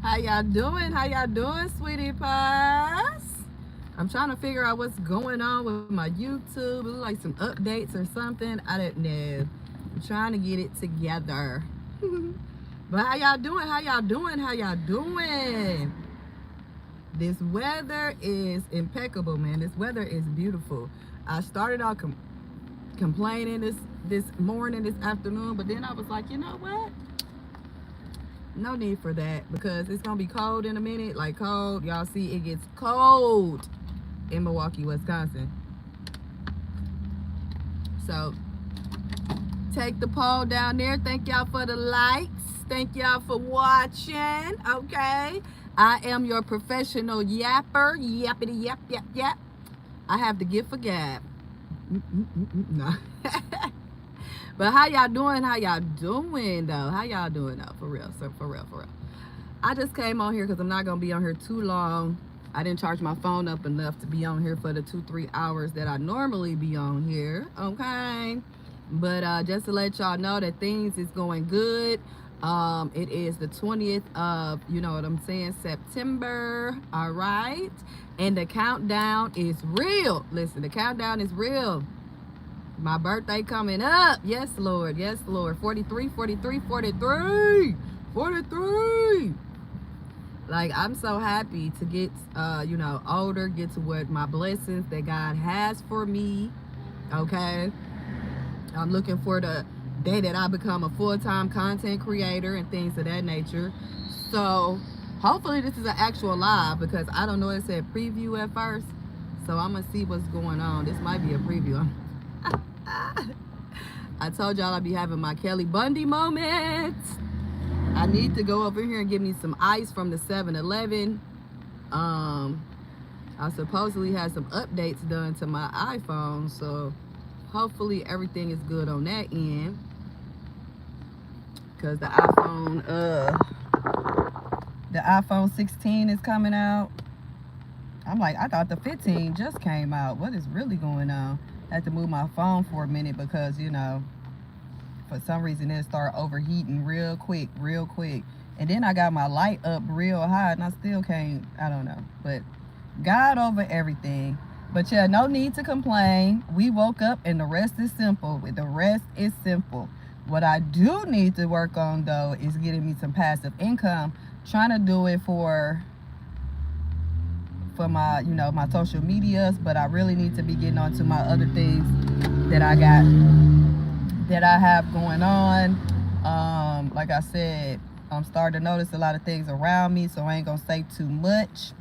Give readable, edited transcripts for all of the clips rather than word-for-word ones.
How y'all doing? How y'all doing, sweetie pies? I'm trying to figure out what's going on with my YouTube. It look like some updates or something. I don't know. I'm trying to get it together. But how y'all doing? How y'all doing? How y'all doing? This weather is impeccable, man. This weather is beautiful. I started out complaining this morning, this afternoon, but then I was like, you know what? No need for that because it's gonna be cold in a minute. Like cold, y'all see, it gets cold in Milwaukee, Wisconsin. So take the poll down there. Thank y'all for the likes. Thank y'all for watching. Okay, I am your professional yapper. Yappity yap yap yap. I have the gift for gab. No. But how y'all doing? How y'all doing though? How y'all doing though? For real, so for real. I just came on here because I'm not gonna be on here too long. I didn't charge my phone up enough to be on here for the 2-3 hours that I normally be on here. Okay, but just to let y'all know that things is going good. It is the 20th of, you know what I'm saying, September. All right, and the countdown is real. Listen, the countdown is real. My birthday coming up. Yes, Lord. Yes, Lord. 43, 43, 43. 43. Like, I'm so happy to get, older, get to what my blessings that God has for me. Okay. I'm looking for the day that I become a full-time content creator and things of that nature. So, hopefully this is an actual live because I don't know, it said preview at first. So, I'm going to see what's going on. This might be a preview. I told y'all I'd be having my Kelly Bundy moment. I need to go over here and get me some ice from the 7-Eleven. I supposedly had some updates done to my iPhone, so hopefully everything is good on that end. Cause the iPhone 16 is coming out. I'm like, I thought the 15 just came out. What is really going on? I had to move my phone for a minute because, for some reason it started overheating real quick. And then I got my light up real high and I still can't, I don't know. But God over everything. But yeah, no need to complain. We woke up and the rest is simple. The rest is simple. What I do need to work on though is getting me some passive income. Trying to do it for my, my social medias, but I really need to be getting on to my other things that I have going on. Like I said, I'm starting to notice a lot of things around me, so I ain't gonna say too much.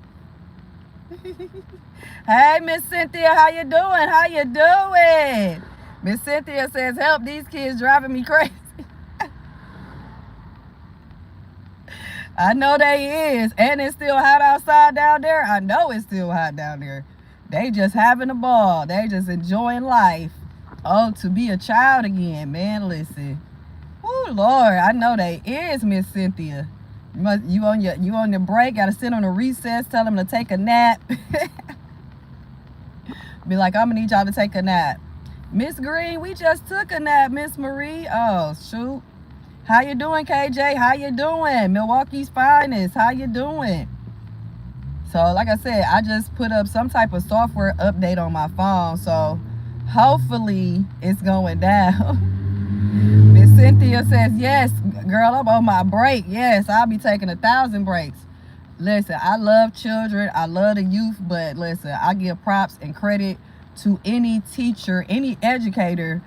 Hey, Miss Cynthia, how you doing? How you doing? Miss Cynthia says, help, these kids driving me crazy. I know they is, and it's still hot outside down there. I know it's still hot down there. They just having a ball. They just enjoying life. Oh, to be a child again, man. Listen, oh Lord, I know they is, Miss Cynthia. You on your break? Got to sit on a recess. Tell them to take a nap. Be like, I'm gonna need y'all to take a nap. Miss Green, we just took a nap. Miss Marie, oh shoot. How you doing, KJ? How you doing? Milwaukee's finest. How you doing? So, like I said, I just put up some type of software update on my phone. So, hopefully, it's going down. Miss Cynthia says, yes, girl, I'm on my break. Yes, I'll be taking 1,000 breaks. Listen, I love children. I love the youth. But listen, I give props and credit to any teacher, any educator.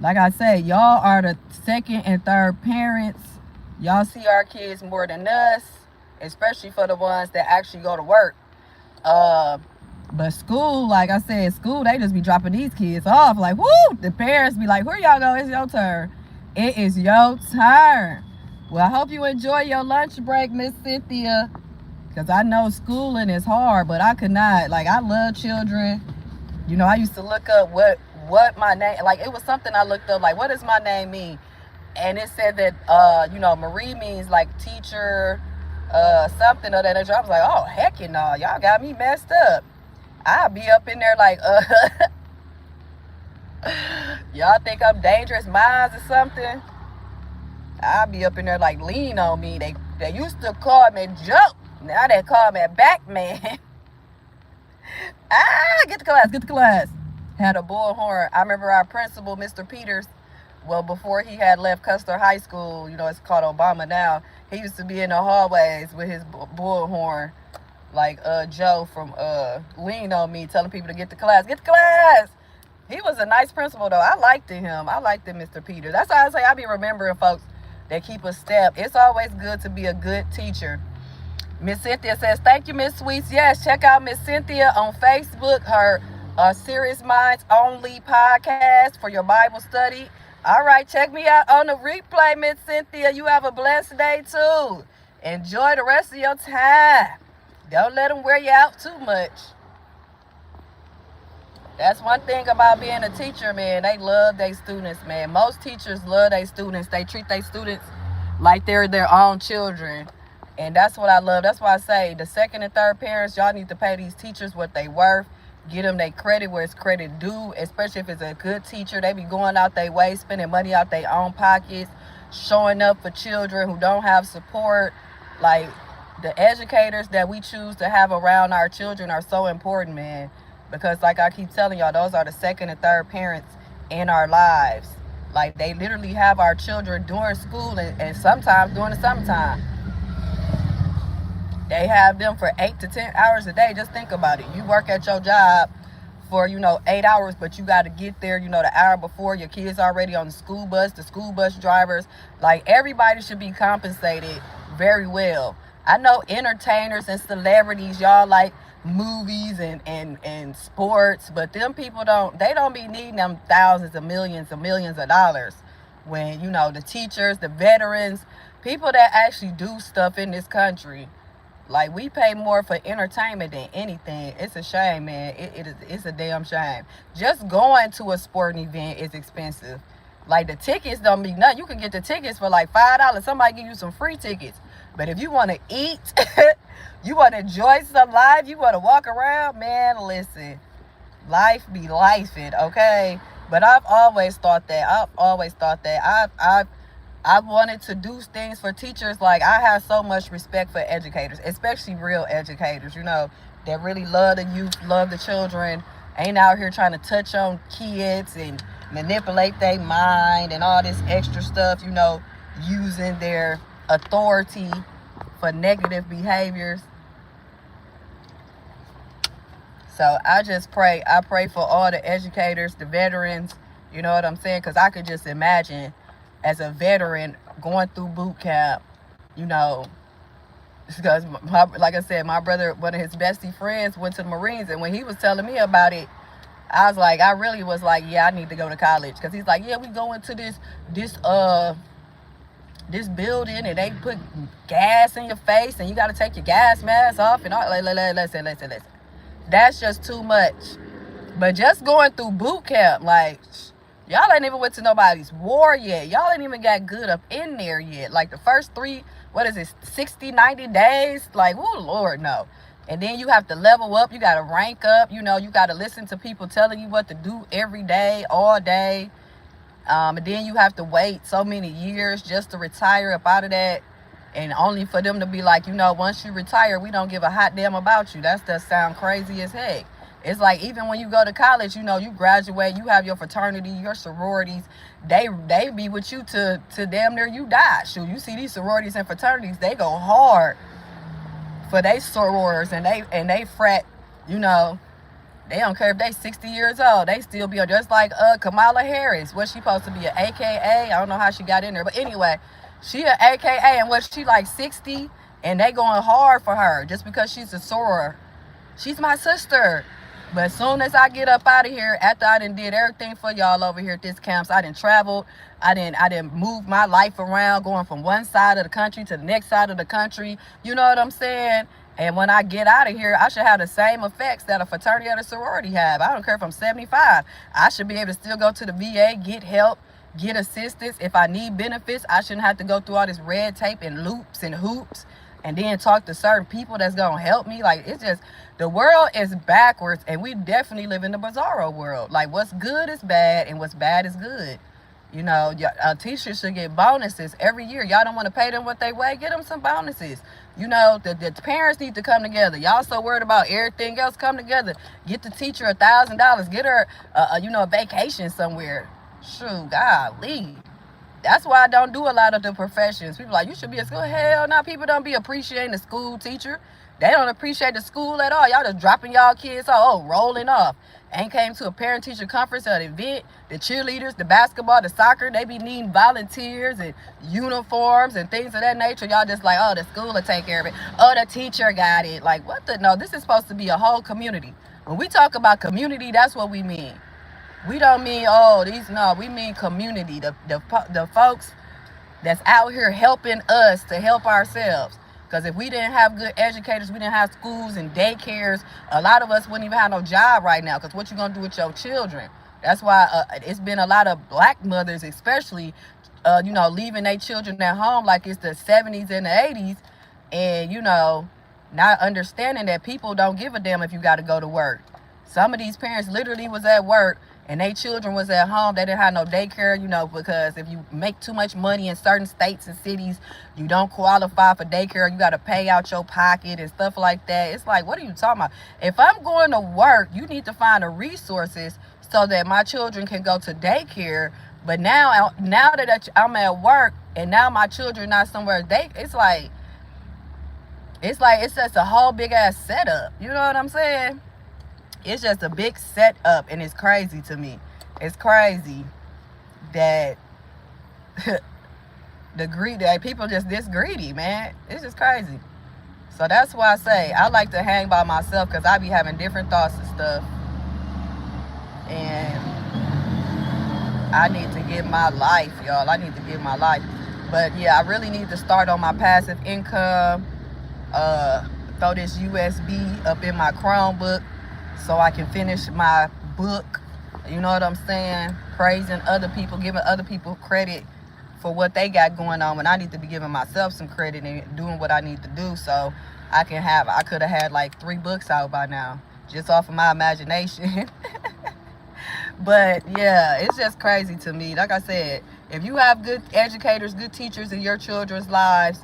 Like I said, y'all are the second and third parents. Y'all see our kids more than us, especially for the ones that actually go to work. But school, like I said, school, they just be dropping these kids off. Like, whoo, the parents be like, where y'all go? It's your turn. It is your turn. Well, I hope you enjoy your lunch break, Miss Cynthia. Because I know schooling is hard, but I could not. Like, I love children. I used to look up what my name, like it was something I looked up, like what does my name mean? And it said that Marie means like teacher, something of that nature. I was like, oh heck no, y'all got me messed up. I'll be up in there like y'all think I'm Dangerous Minds or something? I'll be up in there like lean on me. They They used to call me Joe. Now they call me Batman. Get to class, get to class. Had a bullhorn. I remember our principal, Mr. Peters, well, before he had left Custer High School, it's called Obama now, he used to be in the hallways with his bullhorn, like Joe from Lean on Me, telling people to get to class. Get to class! He was a nice principal, though. I liked him. I liked him, Mr. Peters. That's why I say I be remembering folks that keep a step. It's always good to be a good teacher. Miss Cynthia says, thank you, Miss Sweets. Yes, check out Miss Cynthia on Facebook, her Serious Minds Only podcast for your Bible study. All right, check me out on the replay, Miss Cynthia. You have a blessed day, too. Enjoy the rest of your time. Don't let them wear you out too much. That's one thing about being a teacher, man. They love their students, man. Most teachers love their students. They treat their students like they're their own children. And that's what I love. That's why I say the second and third parents, y'all need to pay these teachers what they worth. Get them their credit where it's credit due, especially if it's a good teacher. They be going out their way, spending money out their own pockets, showing up for children who don't have support. Like, the educators that we choose to have around our children are so important, man. Because like I keep telling y'all, those are the second and third parents in our lives. Like, they literally have our children during school and sometimes during the summertime. They have them for 8 to 10 hours a day. Just think about it. You work at your job for, 8 hours, but you got to get there, the hour before. Your kids already on the school bus drivers. Like, everybody should be compensated very well. I know entertainers and celebrities, y'all like movies and sports, but them people don't be needing them thousands of millions of dollars. When, the teachers, the veterans, people that actually do stuff in this country, like, we pay more for entertainment than anything. It's a shame, man. It's a damn shame. Just going to a sporting event is expensive. Like, the tickets don't mean nothing. You can get the tickets for like $5. Somebody give you some free tickets. But if you want to eat, you want to enjoy some life, you want to walk around, man, listen. Life be lifing, okay? But I've always thought that. I've wanted to do things for teachers. Like, I have so much respect for educators, especially real educators, that really love the youth, love the children, ain't out here trying to touch on kids and manipulate their mind and all this extra stuff, using their authority for negative behaviors. So I pray for all the educators, the veterans, you know what I'm saying? Because I could just imagine as a veteran going through boot camp, because like I said, my brother, one of his bestie friends, went to the Marines, and when he was telling me about it, I really was like, yeah, I need to go to college. Because he's like, yeah, we go into this building and they put gas in your face and you got to take your gas mask off and all. Listen. That's just too much. But just going through boot camp, like, y'all ain't even went to nobody's war yet. Y'all ain't even got good up in there yet. Like, the first 60, 90 days? Like, oh, Lord, no. And then you have to level up. You got to rank up. You got to listen to people telling you what to do every day, all day. And then you have to wait so many years just to retire up out of that. And only for them to be like, once you retire, we don't give a hot damn about you. That does sound crazy as heck. It's like, even when you go to college, you graduate, you have your fraternity, your sororities. They be with you to damn near you die. Shoot, you see these sororities and fraternities, they go hard for they sorors and they frat, they don't care if they 60 years old. They still be on, just like Kamala Harris. Was she supposed to be an AKA? I don't know how she got in there. But anyway, she an AKA, and was she like 60? And they going hard for her just because she's a soror. She's my sister. But as soon as I get up out of here, after I done did everything for y'all over here at this camp, I done traveled, I done moved my life around, going from one side of the country to the next side of the country. You know what I'm saying? And when I get out of here, I should have the same effects that a fraternity or a sorority have. I don't care if I'm 75. I should be able to still go to the VA, get help, get assistance. If I need benefits, I shouldn't have to go through all this red tape and loops and hoops and then talk to certain people that's going to help me. Like, it's just, the world is backwards, and we definitely live in the bizarro world. Like, what's good is bad and what's bad is good. You know, teachers should get bonuses every year. Y'all don't want to pay them what they weigh, get them some bonuses. You know, the parents need to come together. Y'all so worried about everything else, come together. Get the teacher $1,000. Get her, a vacation somewhere. Shoot, golly. That's why I don't do a lot of the professions. People are like, you should be at school. Hell no, people don't be appreciating the school teacher. They don't appreciate the school at all. Y'all just dropping y'all kids off, rolling off. Ain't came to a parent-teacher conference or an event. The cheerleaders, the basketball, the soccer, they be needing volunteers and uniforms and things of that nature. Y'all just like, oh, the school will take care of it. Oh, the teacher got it. Like, what the? No, this is supposed to be a whole community. When we talk about community, that's what we mean. We don't mean, we mean community. The folks that's out here helping us to help ourselves. Because if we didn't have good educators, we didn't have schools and daycares, a lot of us wouldn't even have no job right now. Because what you going to do with your children? That's why it's been a lot of black mothers especially, leaving their children at home like it's the 70s and the 80s. And, not understanding that people don't give a damn if you got to go to work. Some of these parents literally was at work and their children was at home. They didn't have no daycare, because if you make too much money in certain states and cities, you don't qualify for daycare. You got to pay out your pocket and stuff like that. It's like, what are you talking about? If I'm going to work, you need to find the resources so that my children can go to daycare. But now that I'm at work and now my children not somewhere, it's just a whole big ass setup. You know what I'm saying? It's just a big setup, and it's crazy to me. It's crazy that that people just this greedy, man. It's just crazy. So that's why I say I like to hang by myself, because I be having different thoughts and stuff. And I need to get my life, y'all. I need to get my life. But yeah, I really need to start on my passive income. Throw this USB up in my Chromebook so I can finish my book. You know what I'm saying? Praising other people, giving other people credit for what they got going on, when I need to be giving myself some credit and doing what I need to do. So I could have had like 3 books out by now, just off of my imagination. But yeah, it's just crazy to me. Like I said, if you have good educators, good teachers in your children's lives,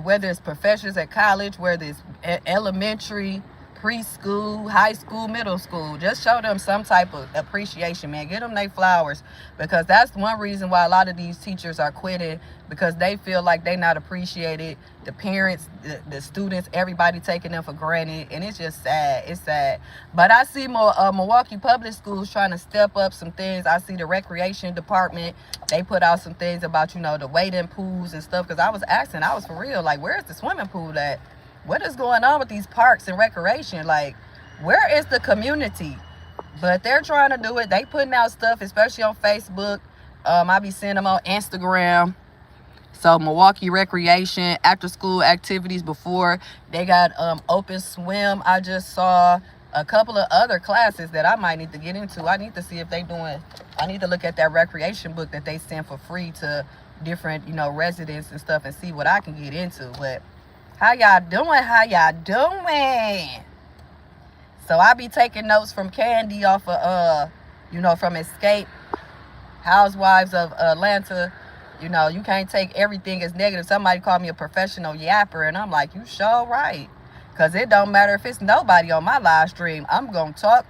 whether it's professors at college, whether it's elementary, preschool, high school, middle school, just show them some type of appreciation, man. Get them their flowers, because that's one reason why a lot of these teachers are quitting, because they feel like they're not appreciated. The parents, the students, everybody taking them for granted, and it's just sad. It's sad. But I see more Milwaukee public schools trying to step up some things. I see the recreation department, they put out some things about, the wading pools and stuff, because I was for real, like, where's the swimming pool at? What is going on with these parks and recreation? Like, where is the community? But they're trying to do it. They putting out stuff, especially on Facebook. I be seeing them on Instagram. So Milwaukee recreation, after school activities before. They got open swim. I just saw a couple of other classes that I might need to get into. I need to see if they doing, I need to look at that recreation book that they send for free to different, residents and stuff, and see what I can get into. But how y'all doing? How y'all doing? So I be taking notes from Candy off of, from Escape Housewives of Atlanta. You can't take everything as negative. Somebody called me a professional yapper, and I'm like, you sure right. Because it don't matter if it's nobody on my live stream. I'm going to talk,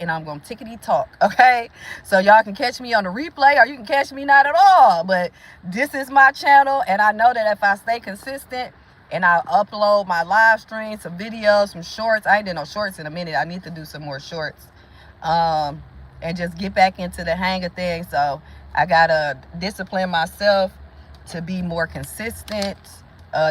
and I'm going to tickety talk, okay? So y'all can catch me on the replay, or you can catch me not at all. But this is my channel, and I know that if I stay consistent, and I upload my live streams, some videos, some shorts. I ain't did no shorts in a minute. I need to do some more shorts. And just get back into the hang of things. So I got to discipline myself to be more consistent.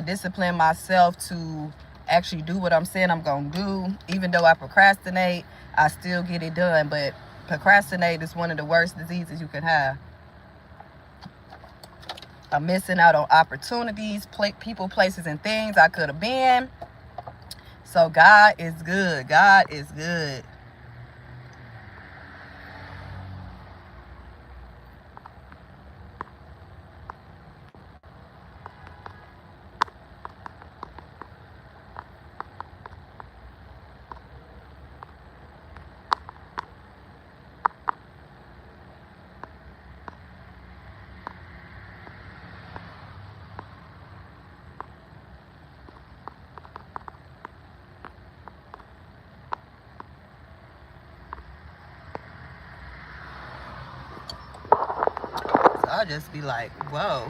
Discipline myself to actually do what I'm saying I'm going to do. Even though I procrastinate, I still get it done. But procrastinate is one of the worst diseases you can have. I'm missing out on opportunities, people, places, and things I could have been. So God is good. God is good. I'll just be like, whoa.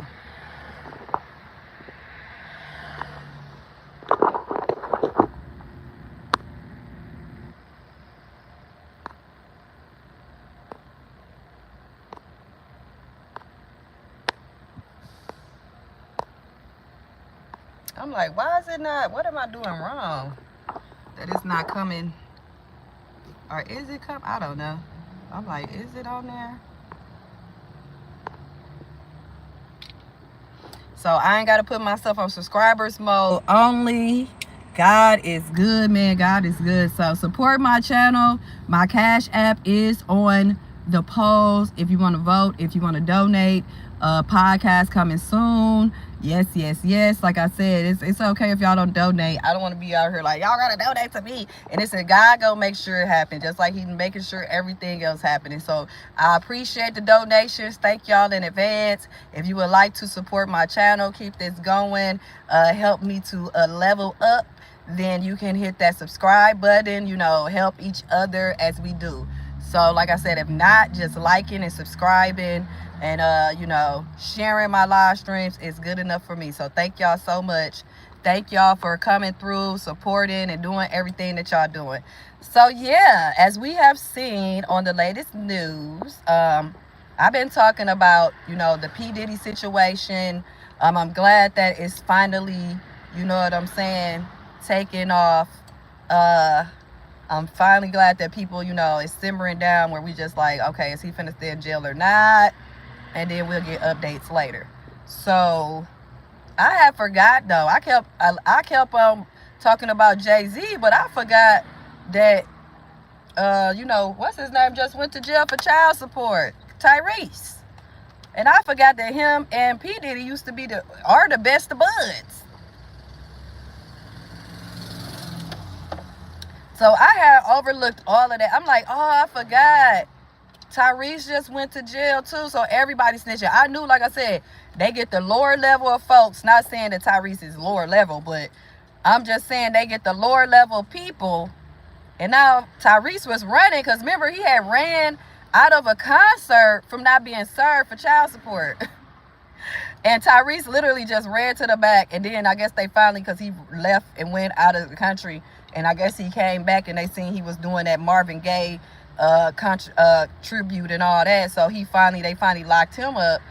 I'm like, why is it not, what am I doing wrong? That it's not coming, or is it coming? I don't know. I'm like, is it on there? So I ain't got to put myself on subscribers mode only. God is good, man. God is good. So support my channel. My Cash App is on the polls. If you want to vote, if you want to donate, podcast coming soon. Yes, yes, yes. Like I said, it's okay if y'all don't donate. I don't want to be out here like, y'all gotta donate to me. And it's a God gonna make sure it happens, just like he's making sure everything else happening. So I appreciate the donations. Thank y'all in advance. If you would like to support my channel, keep this going, help me to level up, then you can hit that subscribe button, you know, help each other as we do. So like I said, if not, just liking and subscribing and you know, sharing my live streams is good enough for me. So thank y'all so much. Thank y'all for coming through, supporting, and doing everything that y'all doing. So yeah, as we have seen on the latest news, I've been talking about, you know, the P. Diddy situation. I'm glad that it's finally, you know what I'm saying, taking off. I'm finally glad that people, you know, it's simmering down where we just like, okay, is he finna stay in jail or not? And then we'll get updates later. So I had forgot though. I kept on talking about Jay-Z, but I forgot that you know, what's his name just went to jail for child support, Tyrese. And I forgot that him and P. Diddy used to be the best of buds. So I had overlooked all of that. I'm like, oh, I forgot. Tyrese just went to jail too, so everybody snitching. I knew, like I said, they get the lower level of folks. Not saying that Tyrese is lower level, but I'm just saying they get the lower level people. And now Tyrese was running, because remember, he had ran out of a concert from not being served for child support. And Tyrese literally just ran to the back, and then I guess they finally, because he left and went out of the country, and I guess he came back and they seen he was doing that Marvin Gaye tribute and all that, so they finally locked him up.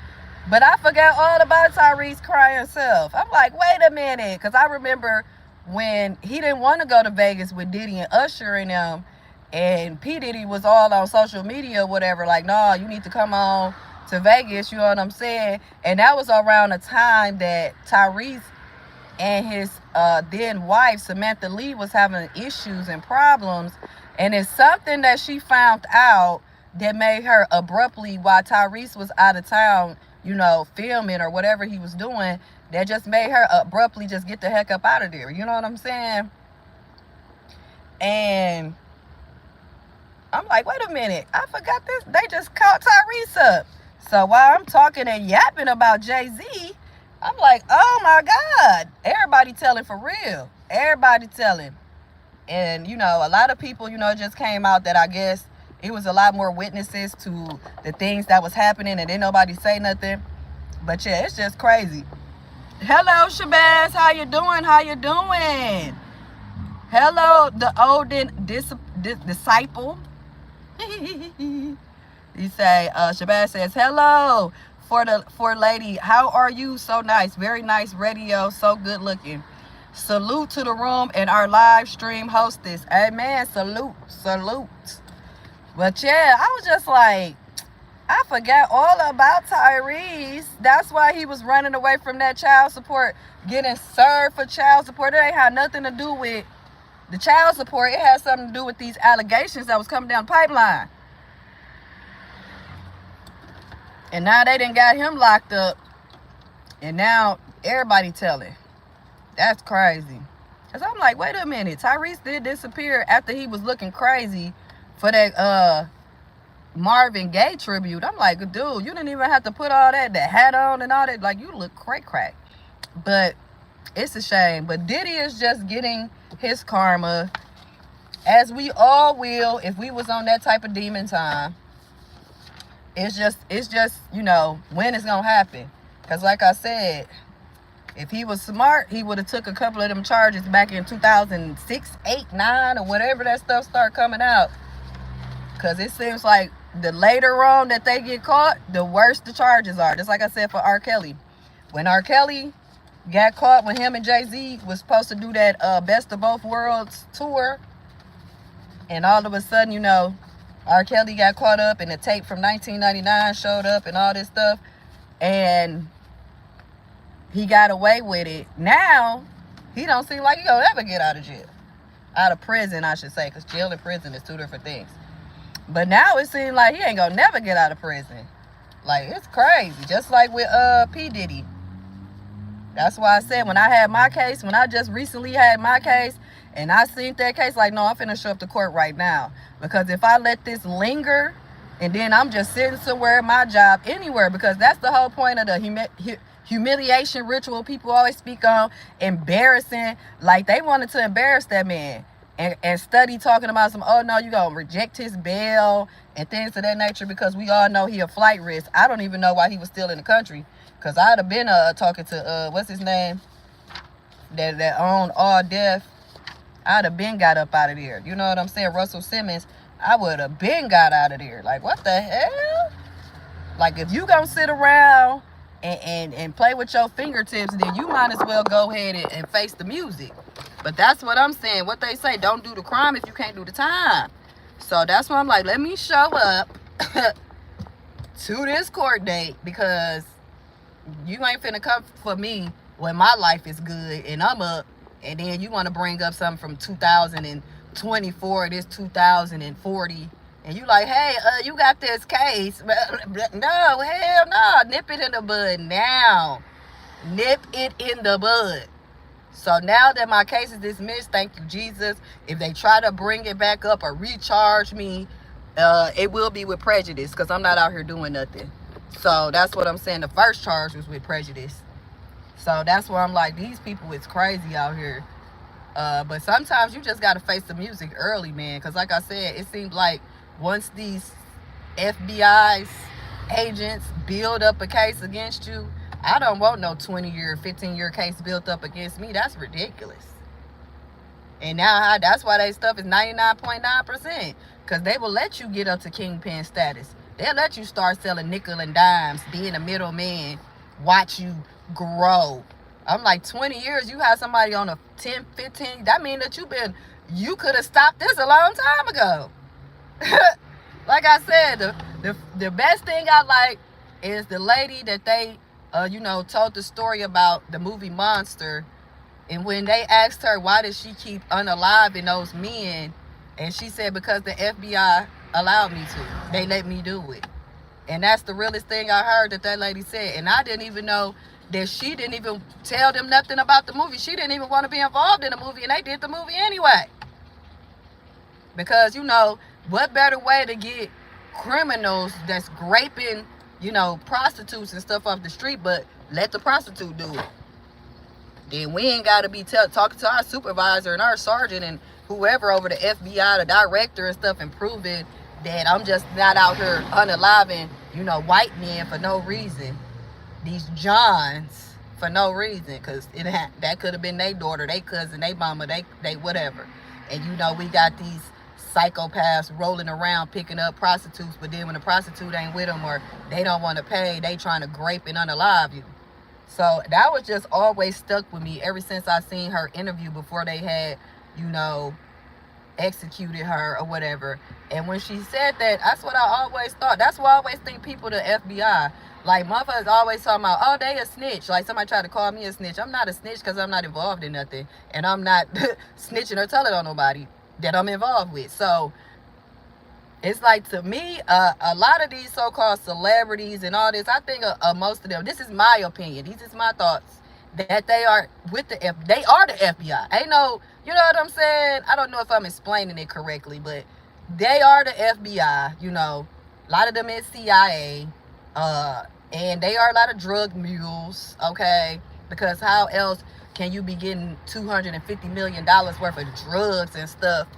But I forgot all about Tyrese crying self. I'm like, wait a minute, because I remember when he didn't want to go to Vegas with Diddy and Usher and them, and P. Diddy was all on social media or whatever, like, no, you need to come on to Vegas, you know what I'm saying? And that was around the time that Tyrese and his then wife Samantha Lee was having issues and problems. And it's something that she found out that made her abruptly, while Tyrese was out of town, you know, filming or whatever he was doing, that just made her abruptly just get the heck up out of there. You know what I'm saying? And I'm like, wait a minute, I forgot this. They just caught Tyrese up. So while I'm talking and yapping about Jay-Z, I'm like, oh my God, everybody telling for real. Everybody telling. And, you know, a lot of people, you know, just came out that I guess it was a lot more witnesses to the things that was happening, and didn't nobody say nothing. But yeah, it's just crazy. Hello, Shabazz. How you doing? How you doing? Hello, the Olden disciple. You say, Shabazz says, hello, for lady. How are you? So nice. Very nice radio. So good looking. Salute to the room and our live stream hostess. Amen. Salute. Salute. But yeah, I was just like, I forgot all about Tyrese. That's why he was running away from that child support, getting served for child support. It ain't had nothing to do with the child support. It had something to do with these allegations that was coming down the pipeline. And now they done got him locked up. And now everybody telling. That's crazy. Because I'm like, wait a minute. Tyrese did disappear after he was looking crazy for that Marvin Gaye tribute. I'm like, dude, you didn't even have to put all that, the hat on and all that. Like, you look crack. But it's a shame. But Diddy is just getting his karma, as we all will if we was on that type of demon time. it's just, you know, when it's gonna happen. Because like I said, if he was smart, he would have took a couple of them charges back in 2006, 8, 9, or whatever that stuff start coming out. Because it seems like the later on that they get caught, the worse the charges are. Just like I said for R. Kelly. When R. Kelly got caught, when him and Jay-Z was supposed to do that Best of Both Worlds tour, and all of a sudden, you know, R. Kelly got caught up and the tape from 1999 showed up and all this stuff, and he got away with it. Now, he don't seem like he gonna ever get out of jail. Out of prison, I should say, because jail and prison is two different things. But now it seems like he ain't gonna never get out of prison. Like, it's crazy. Just like with P. Diddy. That's why I said when I had my case, when I just recently had my case, and I seen that case, like, no, I'm finna show up to court right now. Because if I let this linger, and then I'm just sitting somewhere at my job, anywhere, because that's the whole point of the humiliation ritual people always speak on, embarrassing. Like, they wanted to embarrass that man. And study talking about some, oh no, you gonna reject his bail and things of that nature, because we all know he a flight risk. I don't even know why he was still in the country, because I'd have been talking to what's his name, that owned All Death. I'd have been got up out of there. You know what I'm saying? Russell Simmons. I would have been got out of there. Like, what the hell? Like, if you gonna sit around and play with your fingertips, then you might as well go ahead and face the music. But that's what I'm saying. What they say, don't do the crime if you can't do the time. So that's why I'm like, let me show up to this court date, because you ain't finna come for me when my life is good and I'm up, and then you want to bring up something from 2024, this 2040, and you like, hey, you got this case. No, hell no. Nip it in the bud now. Nip it in the bud. So now that my case is dismissed, thank you, Jesus, if they try to bring it back up or recharge me, it will be with prejudice, because I'm not out here doing nothing. So that's what I'm saying. The first charge was with prejudice. So that's why I'm like, these people is crazy out here. But sometimes you just got to face the music early, man. Because like I said, it seems like once these FBI's agents build up a case against you, I don't want no 20-year, 15-year case built up against me. That's ridiculous. And now that's why they stuff is 99.9%. Because they will let you get up to kingpin status. They'll let you start selling nickel and dimes, being a middleman, watch you grow. I'm like, 20 years, you have somebody on a 10, 15, that means that you could have stopped this a long time ago. Like I said, the best thing I like is the lady that they told the story about the movie Monster, and when they asked her why did she keep unaliving those men, and she said, because the FBI allowed me to. They let me do it. And that's the realest thing I heard that lady said. And I didn't even know that she didn't even tell them nothing about the movie. She didn't even want to be involved in the movie, and they did the movie anyway. Because, what better way to get criminals that's raping, prostitutes and stuff off the street, but let the prostitute do it. Then we ain't got to be talking to our supervisor and our sergeant and whoever over the FBI, the director and stuff, and proving that I'm just not out here unaliving, white men for no reason. These Johns for no reason, because that could have been their daughter, their cousin, their mama, they whatever. And we got these psychopaths rolling around picking up prostitutes, but then when the prostitute ain't with them or they don't want to pay, they trying to grape and unalive you. So that was just always stuck with me ever since I seen her interview before they had, executed her or whatever. And when she said that, that's what I always thought. That's why I always think people, the FBI, like, motherfuckers always talking about, oh, they a snitch. Like, somebody tried to call me a snitch. I'm not a snitch because I'm not involved in nothing. And I'm not snitching or telling on nobody that I'm involved with. So it's like, to me, a lot of these so-called celebrities and all this, I think most of them, this is my opinion, these is my thoughts, that they are with they are the FBI. Ain't no, you know what I'm saying? I don't know if I'm explaining it correctly, but they are the FBI. A lot of them is CIA, and they are a lot of drug mules, okay? Because how else can you be getting $250 million worth of drugs and stuff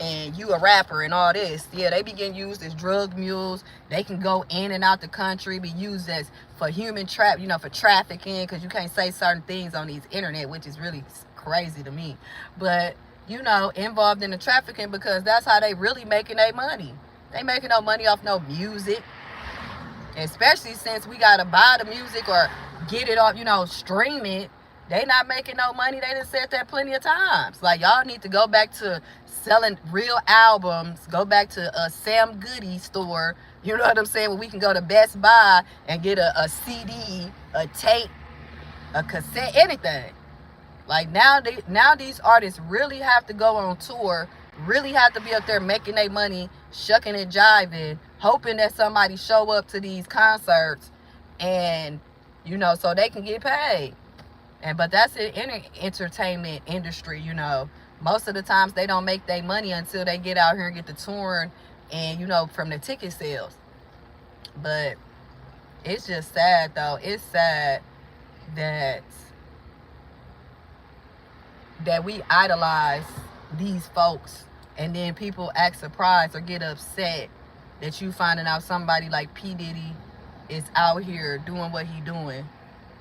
and you a rapper and all this. Yeah, they be getting used as drug mules. They can go in and out the country, be used as for human trap, for trafficking, because you can't say certain things on these internet, which is really crazy to me. But involved in the trafficking, because that's how they really making their money. They making no money off no music, especially since we gotta buy the music or get it off, stream it. They not making no money. They done said that plenty of times. Like, y'all need to go back to selling real albums. Go back to a Sam Goody store. You know what I'm saying? Where we can go to Best Buy and get a CD, a tape, a cassette, anything. Like, now these artists really have to go on tour, really have to be up there making their money, shucking and jiving, hoping that somebody show up to these concerts and, so they can get paid. But that's the entertainment industry, Most of the times they don't make their money until they get out here and get the touring and, from the ticket sales. But it's just sad, though. It's sad that we idolize these folks, and then people act surprised or get upset that you finding out somebody like P. Diddy is out here doing what he doing.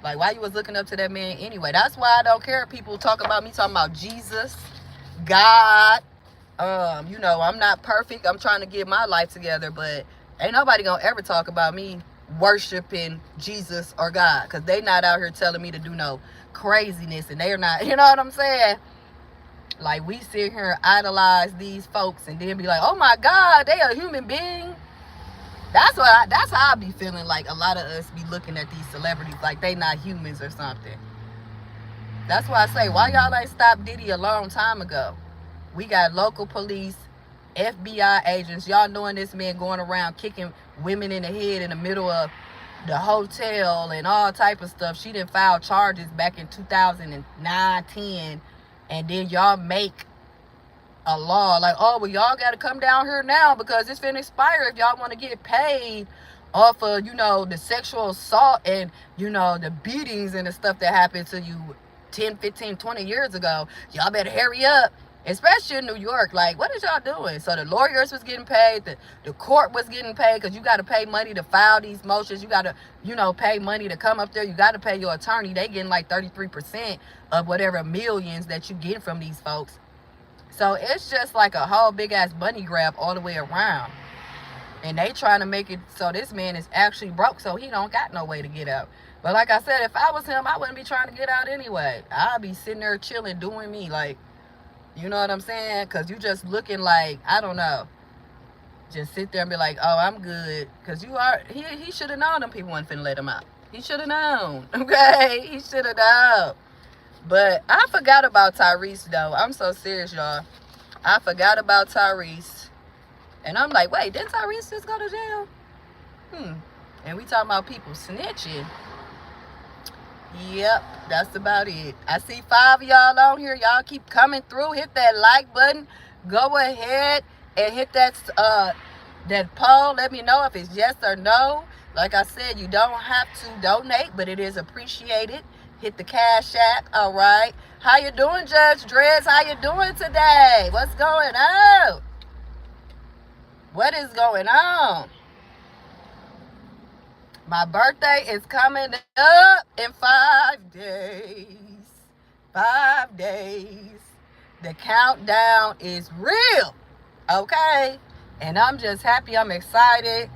Like, why you was looking up to that man anyway? That's why I don't care if people talk about me, talking about Jesus, God. I'm not perfect. I'm trying to get my life together, but ain't nobody gonna ever talk about me worshiping Jesus or God, because they not out here telling me to do no craziness, and they're not, you know what I'm saying? Like, we sit here and idolize these folks and then be like, oh my God, they a human being. That's how I be feeling. Like, a lot of us be looking at these celebrities like they not humans or something. That's why I say, why y'all ain't stopped Diddy a long time ago? We got local police, FBI agents, y'all knowing this man going around kicking women in the head in the middle of the hotel and all type of stuff. She didn't file charges back in 2009, 10, and then y'all make a law like, oh, well, y'all got to come down here now because it's finna expire if y'all want to get paid off of, the sexual assault and, the beatings and the stuff that happened to you 10, 15, 20 years ago. Y'all better hurry up, especially in New York. Like, what is y'all doing? So the lawyers was getting paid, the court was getting paid, because you got to pay money to file these motions. You got to, pay money to come up there. You got to pay your attorney. They getting like 33% of whatever millions that you get from these folks. So it's just like a whole big ass money grab all the way around. And they trying to make it so this man is actually broke, so he don't got no way to get out. But like I said, if I was him, I wouldn't be trying to get out anyway. I'd be sitting there chilling, doing me. Like, you know what I'm saying? Because you just looking like, I don't know. Just sit there and be like, oh, I'm good. Because he should have known them people wasn't finna let him out. He should have known. Okay? He should have known. But I forgot about Tyrese, though. I'm so serious, y'all. I forgot about Tyrese. And I'm like, wait, didn't Tyrese just go to jail? And we talking about people snitching. Yep, that's about it. I see 5 of y'all on here. Y'all keep coming through. Hit that like button. Go ahead and hit that poll. Let me know if it's yes or no. Like I said, you don't have to donate, but it is appreciated. Hit the Cash App, all right? How you doing, Judge Drez? How you doing today? What's going on? What is going on? My birthday is coming up in 5 days. 5 days. The countdown is real, okay? And I'm just happy. I'm excited.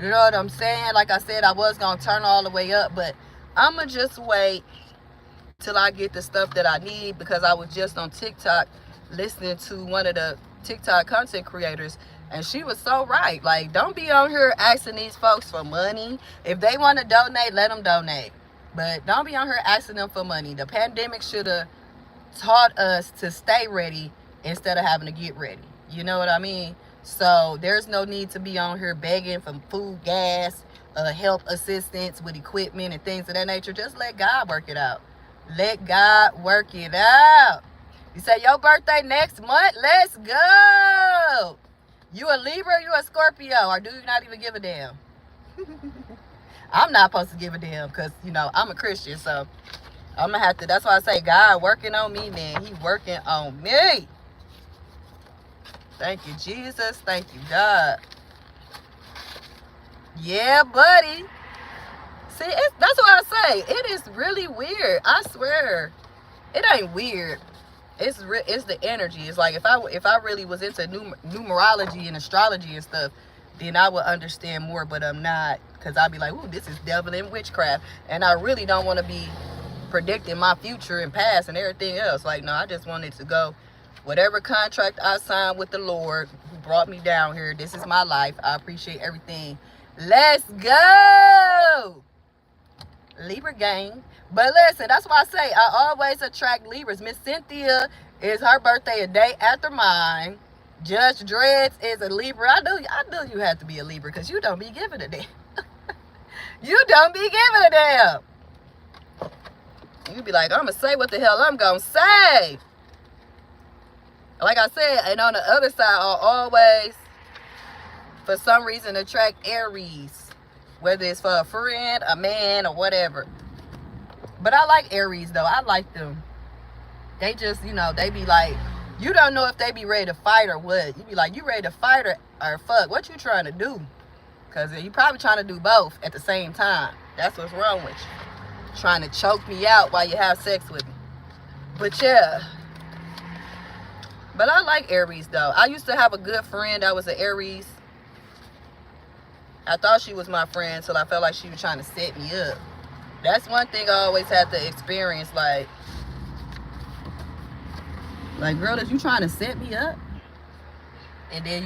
You know what I'm saying? Like I said, I was going to turn all the way up, but I'm going to just wait till I get the stuff that I need, because I was just on TikTok listening to one of the TikTok content creators, and she was so right. Like, don't be on here asking these folks for money. If they want to donate, let them donate. But don't be on here asking them for money. The pandemic should have taught us to stay ready instead of having to get ready. You know what I mean? So there's no need to be on here begging for food, gas, help, assistance with equipment and things of that nature. Just let God work it out. Let God work it out. You say your birthday next month? Let's go. You a Libra, you a Scorpio, or do you not even give a damn? I'm not supposed to give a damn because, I'm a Christian, so I'm going to have to, that's why I say God working on me, man. He working on me. Thank you, Jesus. Thank you, God. Yeah, buddy. See, that's what I say. It is really weird. I swear. It ain't weird. It's the energy. It's like if I really was into numerology and astrology and stuff, then I would understand more, but I'm not, because I'd be like, ooh, this is devil and witchcraft, and I really don't want to be predicting my future and past and everything else. Like, no, I just wanted to go whatever contract I signed with the Lord who brought me down here. This is my life. I appreciate everything. Let's go, Libra gang. But listen, that's why I say I always attract Libras. Miss Cynthia is her birthday a day after mine. Judge Dreads is a Libra. I knew you had to be a Libra, because you don't be giving a damn. You don't be giving a damn. You be like, I'm going to say what the hell I'm going to say. Like I said, and on the other side, I'll always, for some reason, attract Aries. Whether it's for a friend, a man, or whatever. But I like Aries, though. I like them. They just, they be like, you don't know if they be ready to fight or what. You be like, you ready to fight or fuck? What you trying to do? Because you probably trying to do both at the same time. That's what's wrong with you. Trying to choke me out while you have sex with me. But yeah. But I like Aries, though. I used to have a good friend that was an Aries. I thought she was my friend till I felt like she was trying to set me up. That's one thing I always had to experience, like, girl, is you trying to set me up? And then,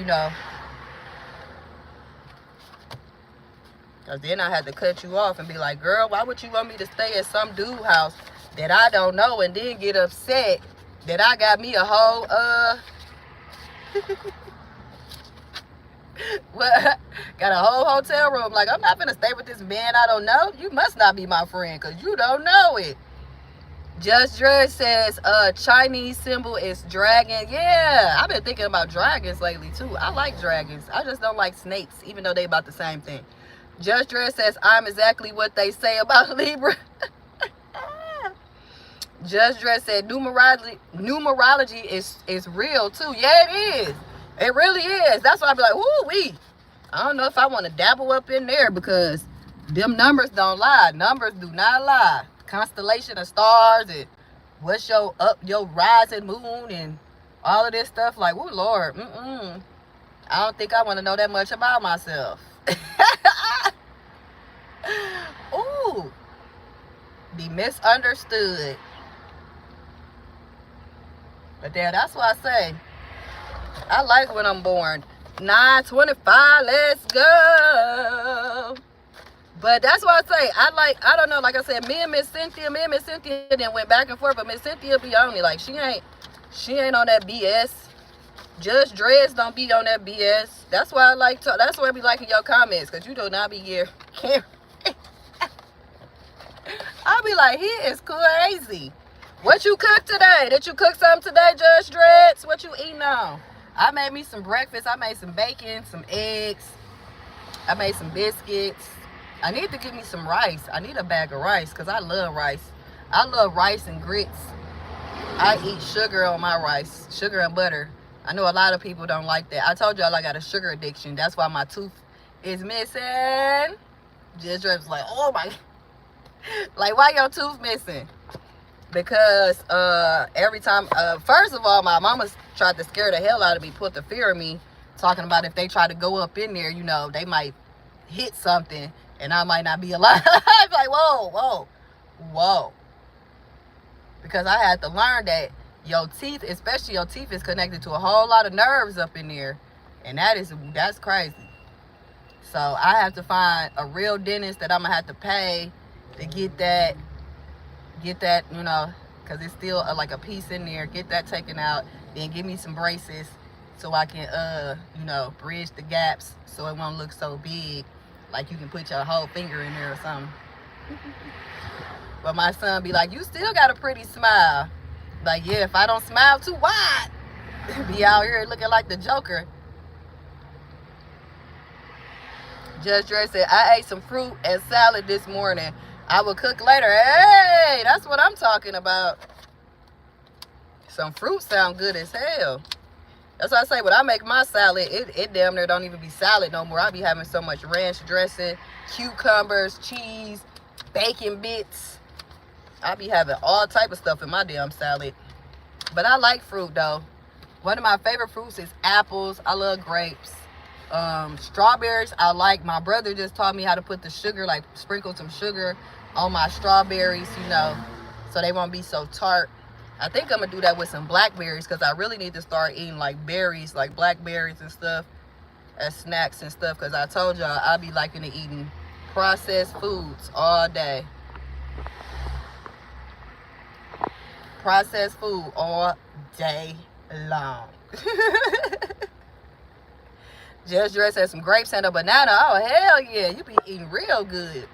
because then I had to cut you off and be like, girl, why would you want me to stay at some dude house that I don't know, and then get upset that I got me a whole, well, got a whole hotel room. Like, I'm not gonna stay with this man I don't know. You must not be my friend, because you don't know it. Just Dredd says, Chinese symbol is dragon. Yeah, I've been thinking about dragons lately, too. I like dragons. I just don't like snakes, even though they about the same thing. Just Dredd says, I'm exactly what they say about Libra. Just Dredd said, numerology is real, too. Yeah, it is. It really is. That's why I be like, woo-wee. I don't know if I want to dabble up in there, because them numbers don't lie. Numbers do not lie. Constellation of stars and what's your rising moon and all of this stuff. Like, oh Lord, I don't think I want to know that much about myself. Ooh, be misunderstood. But yeah, that's why I say I like when I'm born. 9/25, let's go. But that's why I say, I don't know, like I said, me and Miss Cynthia then went back and forth, but Miss Cynthia be on me. Like, she ain't on that BS. Judge Dreads don't be on that BS. That's why that's why I be liking your comments, because you do not be here. I'll be like, he is crazy. What you cook today? Did you cook something today, Judge Dreads? What you eating on? I made me some breakfast. I made some bacon, some eggs. I made some biscuits. I need to give me some rice. I need a bag of rice, because I love rice. I love rice and grits. I eat sugar on my rice, sugar and butter. I know a lot of people don't like that. I told y'all I got a sugar addiction. That's why my tooth is missing. Just was like, oh my, like, why your tooth missing? Because every time, first of all, my mama tried to scare the hell out of me, put the fear in me, talking about if they try to go up in there, they might hit something and I might not be alive. Like, whoa. Because I had to learn that your teeth, especially your teeth, is connected to a whole lot of nerves up in there. And that's crazy. So I have to find a real dentist that I'm going to have to pay to get that, because it's still like a piece in there. Get that taken out. Then give me some braces so I can, bridge the gaps so it won't look so big. Like you can put your whole finger in there or something. But my son be like, you still got a pretty smile. Like, yeah, if I don't smile too wide, be out here looking like the Joker. Judge Dre said, I ate some fruit and salad this morning. I will cook later. Hey, that's what I'm talking about. Some fruit sound good as hell. That's why I say when I make my salad, it damn near don't even be salad no more. I be having so much ranch dressing, cucumbers, cheese, bacon bits. I be having all type of stuff in my damn salad. But I like fruit though. One of my favorite fruits is apples. I love grapes. Strawberries, I like. My brother just taught me how to put the sugar, like sprinkle some sugar on my strawberries, you know, so they won't be so tart. I think I'm gonna do that with some blackberries because I really need to start eating like berries, like blackberries and stuff as snacks and stuff, because I told y'all I be liking to eating processed foods all day. Processed food all day long. Just dressed as some grapes and a banana. Oh, hell yeah. You be eating real good.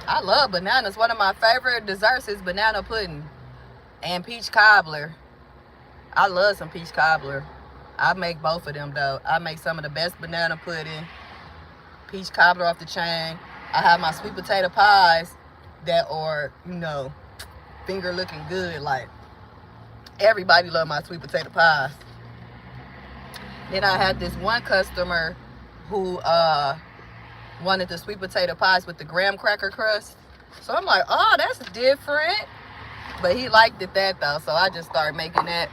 I love bananas. One of my favorite desserts is banana pudding and peach cobbler. I love some peach cobbler. I make both of them, though. I make some of the best banana pudding. Peach cobbler off the chain. I have my sweet potato pies that are, you know, finger looking good. Like, everybody love my sweet potato pies. Then I had this one customer who wanted the sweet potato pies with the graham cracker crust. So I'm like, oh, that's different. But he liked it that though, so I just started making that.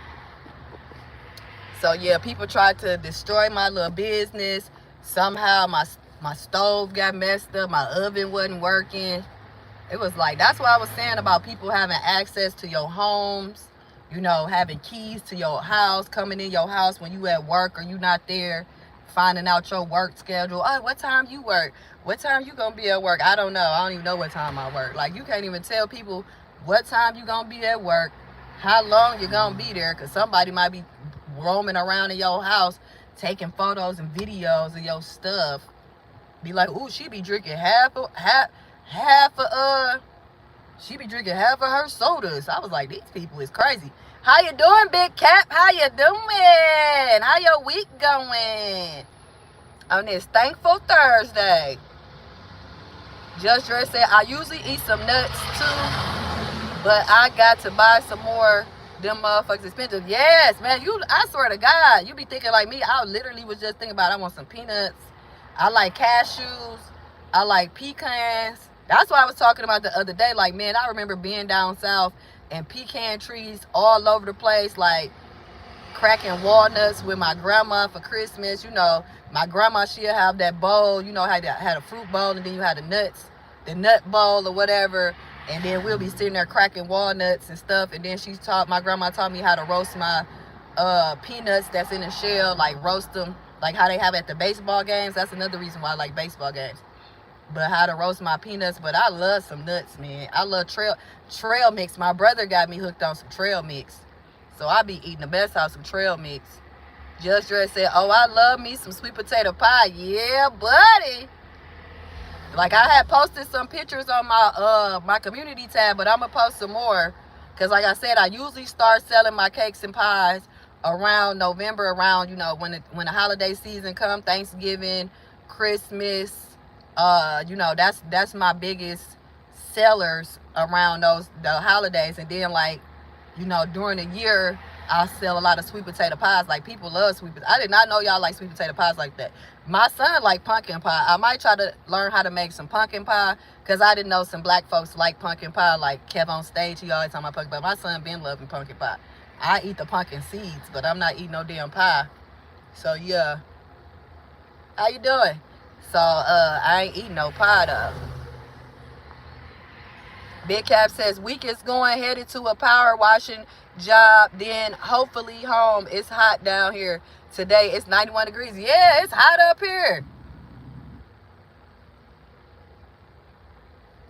So yeah, people tried to destroy my little business. Somehow my stove got messed up, my oven wasn't working. It was like, that's what I was saying about people having access to your homes. You know, having keys to your house, coming in your house when you at work or you not there, finding out your work schedule. Oh, what time you work? What time you gonna be at work? I don't know. I don't even know what time I work. Like, you can't even tell people what time you gonna be at work, how long you gonna be there, because somebody might be roaming around in your house, taking photos and videos of your stuff. Be like, ooh, she be drinking she be drinking half of her sodas. I was like, these people is crazy. How you doing, Big Cap? How you doing? How your week going? On this Thankful Thursday. Just Dress said, I usually eat some nuts too, but I got to buy some more. Them motherfuckers expensive. Yes, man. I swear to God, you be thinking like me. I literally was just thinking about, I want some peanuts. I like cashews. I like pecans. That's what I was talking about the other day. Like, man, I remember being down south and pecan trees all over the place, like cracking walnuts with my grandma for Christmas. You know, my grandma, she'll have that bowl, you know, had a fruit bowl, and then you had the nut bowl or whatever, and then we'll be sitting there cracking walnuts and stuff. And then my grandma taught me how to roast my peanuts that's in a shell, like roast them like how they have at the baseball games. That's another reason why I like baseball games. But how to roast my peanuts. But I love some nuts, man. I love trail mix. My brother got me hooked on some trail mix, so I be eating the best out of some trail mix. Just Dress said, oh, I love me some sweet potato pie. Yeah, buddy. Like, I had posted some pictures on my community tab, but I'm gonna post some more, because like I said, I usually start selling my cakes and pies around November, around, you know, when the holiday season comes, Thanksgiving, Christmas. You know, that's my biggest sellers around the holidays. And then, like, you know, during the year, I sell a lot of sweet potato pies. Like, people love sweet potato. I did not know y'all like sweet potato pies like that. My son like pumpkin pie. I might try to learn how to make some pumpkin pie, because I didn't know some black folks like pumpkin pie. Like Kev on stage, he always talking about pumpkin pie. My son been loving pumpkin pie. I eat the pumpkin seeds, but I'm not eating no damn pie. So yeah. How you doing? So I ain't eating no pie though. Big Cap says, week is going, headed to a power washing job, then hopefully home. It's hot down here today. It's 91 degrees. Yeah, it's hot up here.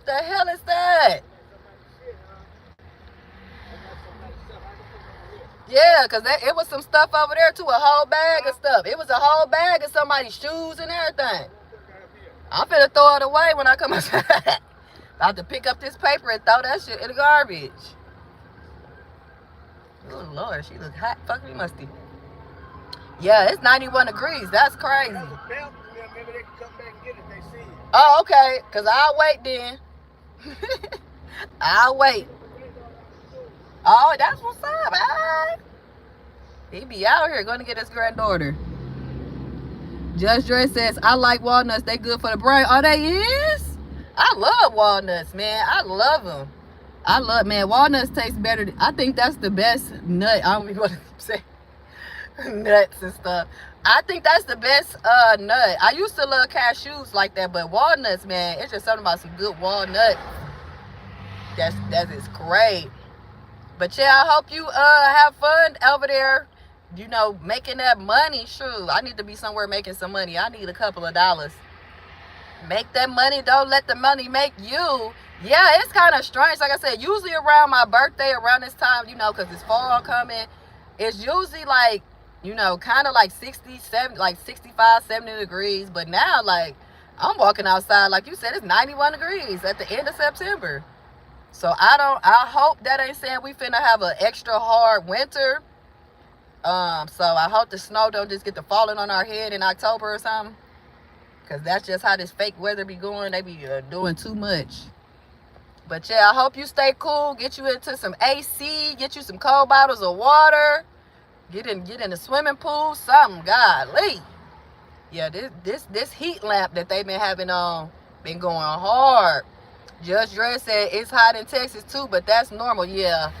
The hell is that? Yeah, because it was some stuff over there too, a whole bag of stuff. It was a whole bag of somebody's shoes and everything. I'm finna throw it away when I come outside. I have to pick up this paper and throw that shit in the garbage. Oh Lord, she look hot. Fuck me musty. Yeah, it's 91 degrees. That's crazy. Oh, okay. Because I'll wait then. I'll wait. Oh, that's what's up, man. He be out here going to get his granddaughter. Judge Dre says, I like walnuts. They good for the brain. Oh, they is? I love walnuts, man. I love them. Man, walnuts taste better. I think that's the best nut. I don't even want to say nuts and stuff. I think that's the best nut. I used to love cashews like that, but walnuts, man, it's just something about some good walnut. That is great. But yeah, I hope you have fun over there, you know, making that money. Shoot, I need to be somewhere making some money. I need a couple of dollars. Make that money. Don't let the money make you. Yeah, it's kind of strange. Like I said, usually around my birthday, around this time, you know, because it's fall coming, it's usually like, you know, kind of like 67, like 65, 70 degrees. But now, like, I'm walking outside, like you said, it's 91 degrees at the end of September. So I hope that ain't saying we finna have an extra hard winter. So I hope the snow don't just get to falling on our head in October or something. Because that's just how this fake weather be going. They be doing too much. But yeah, I hope you stay cool. Get you into some AC. Get you some cold bottles of water. Get in the swimming pool. Something. Golly. Yeah, this heat lamp that they've been having on been going hard. Judge Dre said it's hot in Texas too, but that's normal. Yeah,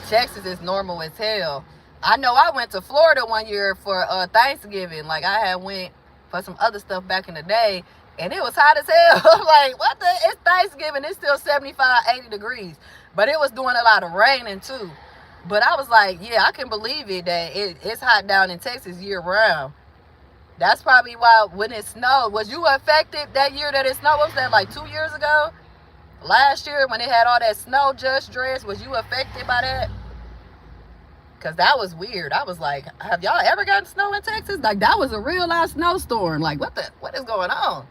Texas is normal as hell. I know I went to Florida one year for Thanksgiving. Like, I had went for some other stuff back in the day, and it was hot as hell. I'm like, what the? It's Thanksgiving. It's still 75, 80 degrees. But it was doing a lot of raining too. But I was like, yeah, I can believe it that it's hot down in Texas year round. That's probably why when it snowed, was you affected that year that it snowed? What was that, like 2 years ago? Last year when it had all that snow, Judge Dress, was you affected by that? Because that was weird. I was like, have y'all ever gotten snow in Texas? Like, that was a real life snowstorm. Like, what is going on?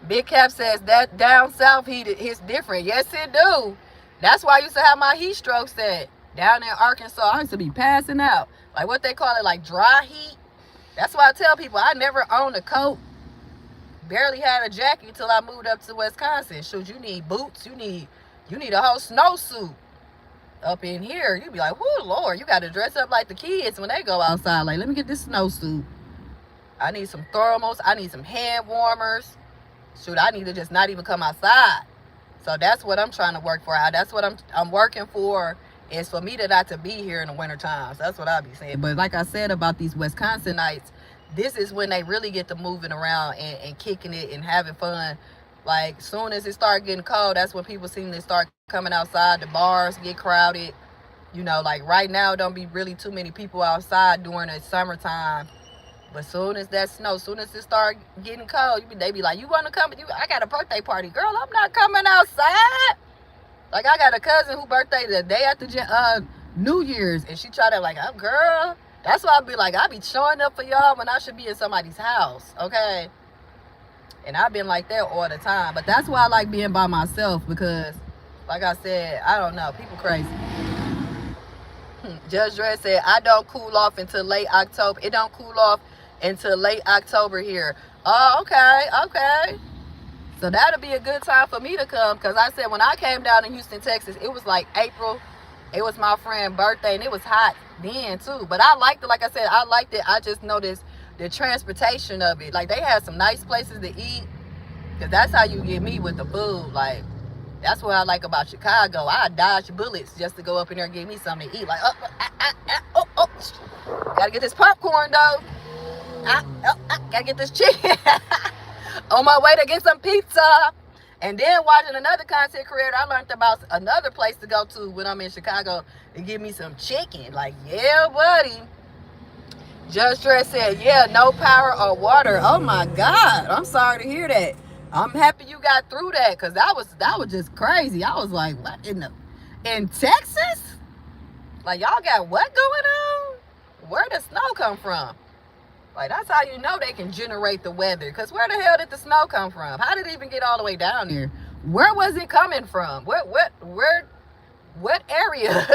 Big Cap says that down south heat is different. Yes, it do. That's why I used to have my heat strokes at. Down in Arkansas, I used to be passing out. Like, what they call it, like dry heat. That's why I tell people I never owned a coat. Barely had a jacket until I moved up to Wisconsin. Shoot, you need boots. You need a whole snowsuit. Up in here, you be like, whoo, Lord, you got to dress up like the kids when they go outside. Like, let me get this snowsuit. I need some thermals. I need some hand warmers. Shoot, I need to just not even come outside. So that's what I'm trying to work for. That's what I'm working for, is for me to not to be here in the winter times. That's what I be saying. But like I said about these Wisconsinites, this is when they really get to moving around and kicking it and having fun. Like, soon as it start getting cold, that's when people seem to start coming outside. The bars get crowded. You know, like right now, don't be really too many people outside during the summertime. But soon as that snow, soon as it start getting cold, they be like, you want to come? I got a birthday party. Girl, I'm not coming outside. Like, I got a cousin who birthday the day after New Year's. And she tried to like, oh, girl. That's why I be like, I be showing up for y'all when I should be in somebody's house, okay? And I've been like that all the time. But that's why I like being by myself, because, like I said, I don't know. People crazy. Judge Dredd said, I don't cool off until late October. It don't cool off until late October here. Oh, okay. So that'll be a good time for me to come, because I said when I came down in Houston, Texas, it was like April. It was my friend's birthday, and it was hot then too. But I liked it. Like I said, I liked it. I just noticed the transportation of it. Like, they had some nice places to eat, because that's how you get me with the food. Like, that's what I like about Chicago. I dodge bullets just to go up in there and get me something to eat. Like, gotta get this popcorn though. Gotta get this chicken. On my way to get some pizza. And then watching another content creator, I learned about another place to go to when I'm in Chicago to give me some chicken. Like, yeah, buddy. Judge Dredd said, yeah, no power or water. Oh my God. I'm sorry to hear that. I'm happy you got through that, because that was just crazy. I was like, what in Texas? Like, y'all got what going on? Where did the snow come from? Like, that's how you know they can generate the weather. Because where the hell did the snow come from? How did it even get all the way down here? Where was it coming from? What area?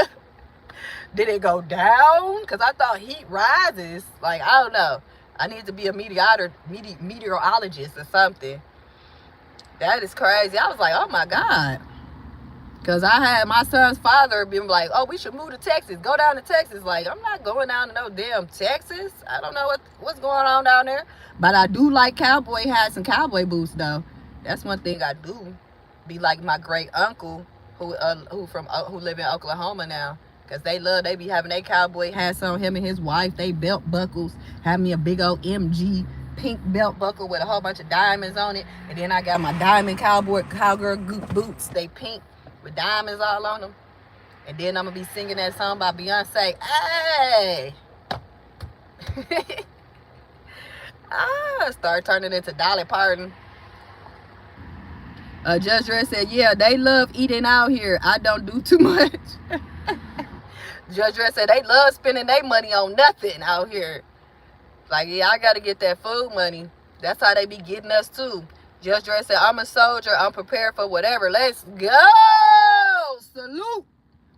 Did it go down? Because I thought heat rises. Like, I don't know. I need to be a meteorologist or something. That is crazy. I was like, oh my God. Because I had my son's father been like, oh, we should move to Texas. Go down to Texas. Like, I'm not going down to no damn Texas. I don't know what's going on down there. But I do like cowboy hats and cowboy boots, though. That's one thing I do. Be like my great uncle who live in Oklahoma now. Because they be having their cowboy hats on, him and his wife. They belt buckles. Have me a big old MG pink belt buckle with a whole bunch of diamonds on it. And then I got my diamond cowgirl boots. They pink with diamonds all on them. And then I'm going to be singing that song by Beyonce. Hey! Start turning into Dolly Parton. Judge Red said, yeah, they love eating out here. I don't do too much. Judge Red said, they love spending their money on nothing out here. Like, yeah, I got to get that food money. That's how they be getting us, too. Judge Red said, I'm a soldier. I'm prepared for whatever. Let's go! Salute!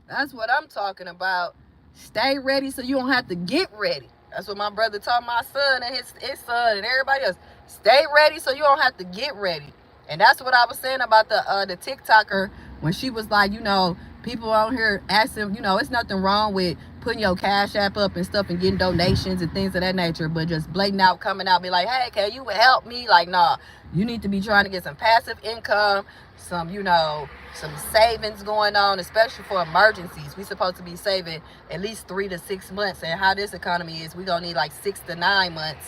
That's what I'm talking about. Stay ready so you don't have to get ready. That's what my brother taught my son and his son and everybody else. Stay ready so you don't have to get ready. And that's what I was saying about the TikToker when she was like, you know, people out here asking, you know, it's nothing wrong with putting your Cash App up and stuff and getting donations and things of that nature, but just blatant out, coming out, be like, hey, can you help me? Like, nah, you need to be trying to get some passive income, some, you know, some savings going on, especially for emergencies. We supposed to be saving at least 3 to 6 months. And how this economy is, we gonna need like 6 to 9 months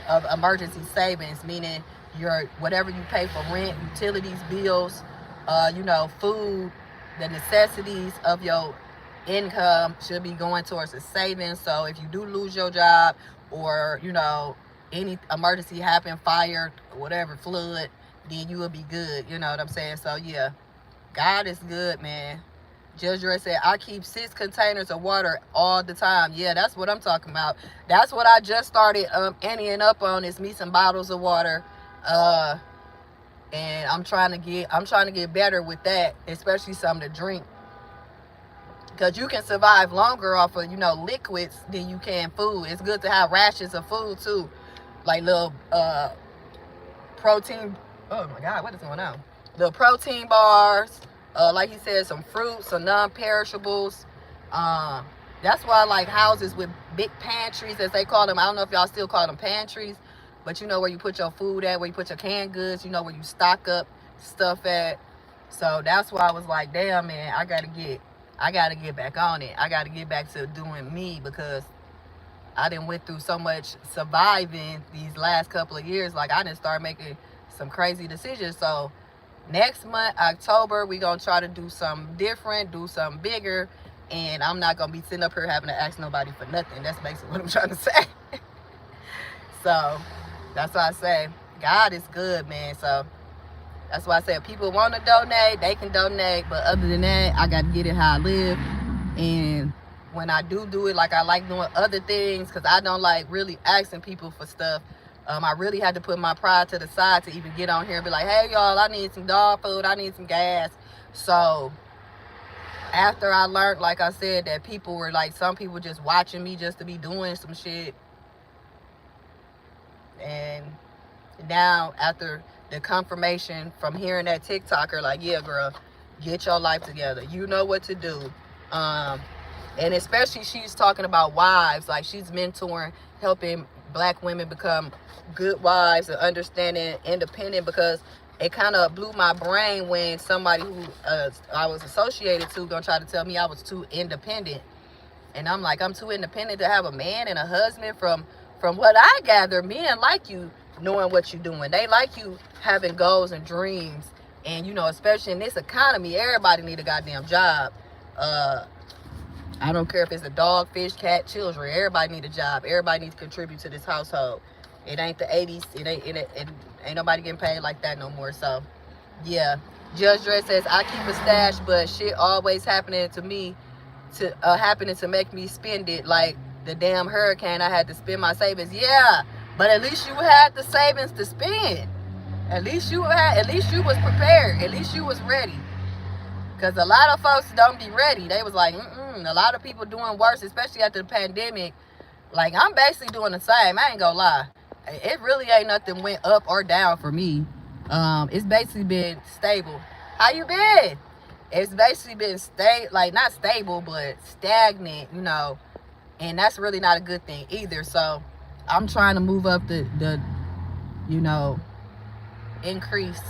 of emergency savings, meaning your whatever you pay for rent, utilities, bills, you know, food, the necessities of your income should be going towards a savings. So if you do lose your job, or, you know, any emergency happen, fire, whatever, flood, then you will be good. You know what I'm saying? So yeah, God is good, man. Judge Ray said, I keep 6 containers of water all the time. Yeah, that's what I'm talking about. That's what I just started anteing up on, is me some bottles of water. And I'm trying to get better with that, especially something to drink. Because you can survive longer off of, you know, liquids than you can food. It's good to have rations of food too. Like little protein, oh my God, what is going on? Little protein bars, like he said, some fruits, some non-perishables. That's why I like houses with big pantries, as they call them. I don't know if y'all still call them pantries, but you know where you put your food at, where you put your canned goods, you know where you stock up stuff at. So that's why I was like, damn, man, I gotta get back on it. I gotta get back to doing me, because I done went through so much surviving these last couple of years. Like, I didn't start making some crazy decisions. So next month, October, we gonna try to do something different, do something bigger, and I'm not gonna be sitting up here having to ask nobody for nothing. That's basically what I'm trying to say. So that's why I say God is good, man. So that's why I say if people want to donate, they can donate. But other than that, I got to get it how I live. And when I do it, like, I like doing other things, because I don't like really asking people for stuff. I really had to put my pride to the side to even get on here and be like, hey, y'all, I need some dog food. I need some gas. So after I learned, like I said, that people were like, some people just watching me just to be doing some shit. And now after the confirmation from hearing that TikToker, like, yeah, girl, get your life together. You know what to do. And especially she's talking about wives, like she's mentoring, helping Black women become good wives and understanding, independent, because it kind of blew my brain when somebody who I was associated to gonna try to tell me I was too independent. And I'm like, I'm too independent to have a man and a husband? From what I gather, men like you knowing what you're doing. They like you having goals and dreams. And, you know, especially in this economy, everybody need a goddamn job. I don't care if it's a dog, fish, cat, children. Everybody need a job. Everybody needs to contribute to this household. It ain't the 80s. It ain't nobody getting paid like that no more. So, yeah. Judge Dre says, I keep a stash, but shit always happening to me, happening to make me spend it. Like the damn hurricane, I had to spend my savings. Yeah, but at least you had the savings to spend. At least you was prepared. At least you was ready. Because a lot of folks don't be ready. They was like, a lot of people doing worse, especially after the pandemic. Like, I'm basically doing the same. I ain't gonna lie. It really ain't nothing went up or down for me. It's basically been stable. How you been? it's basically been like not stable, but stagnant, you know, and that's really not a good thing either. So I'm trying to move up the you know, increase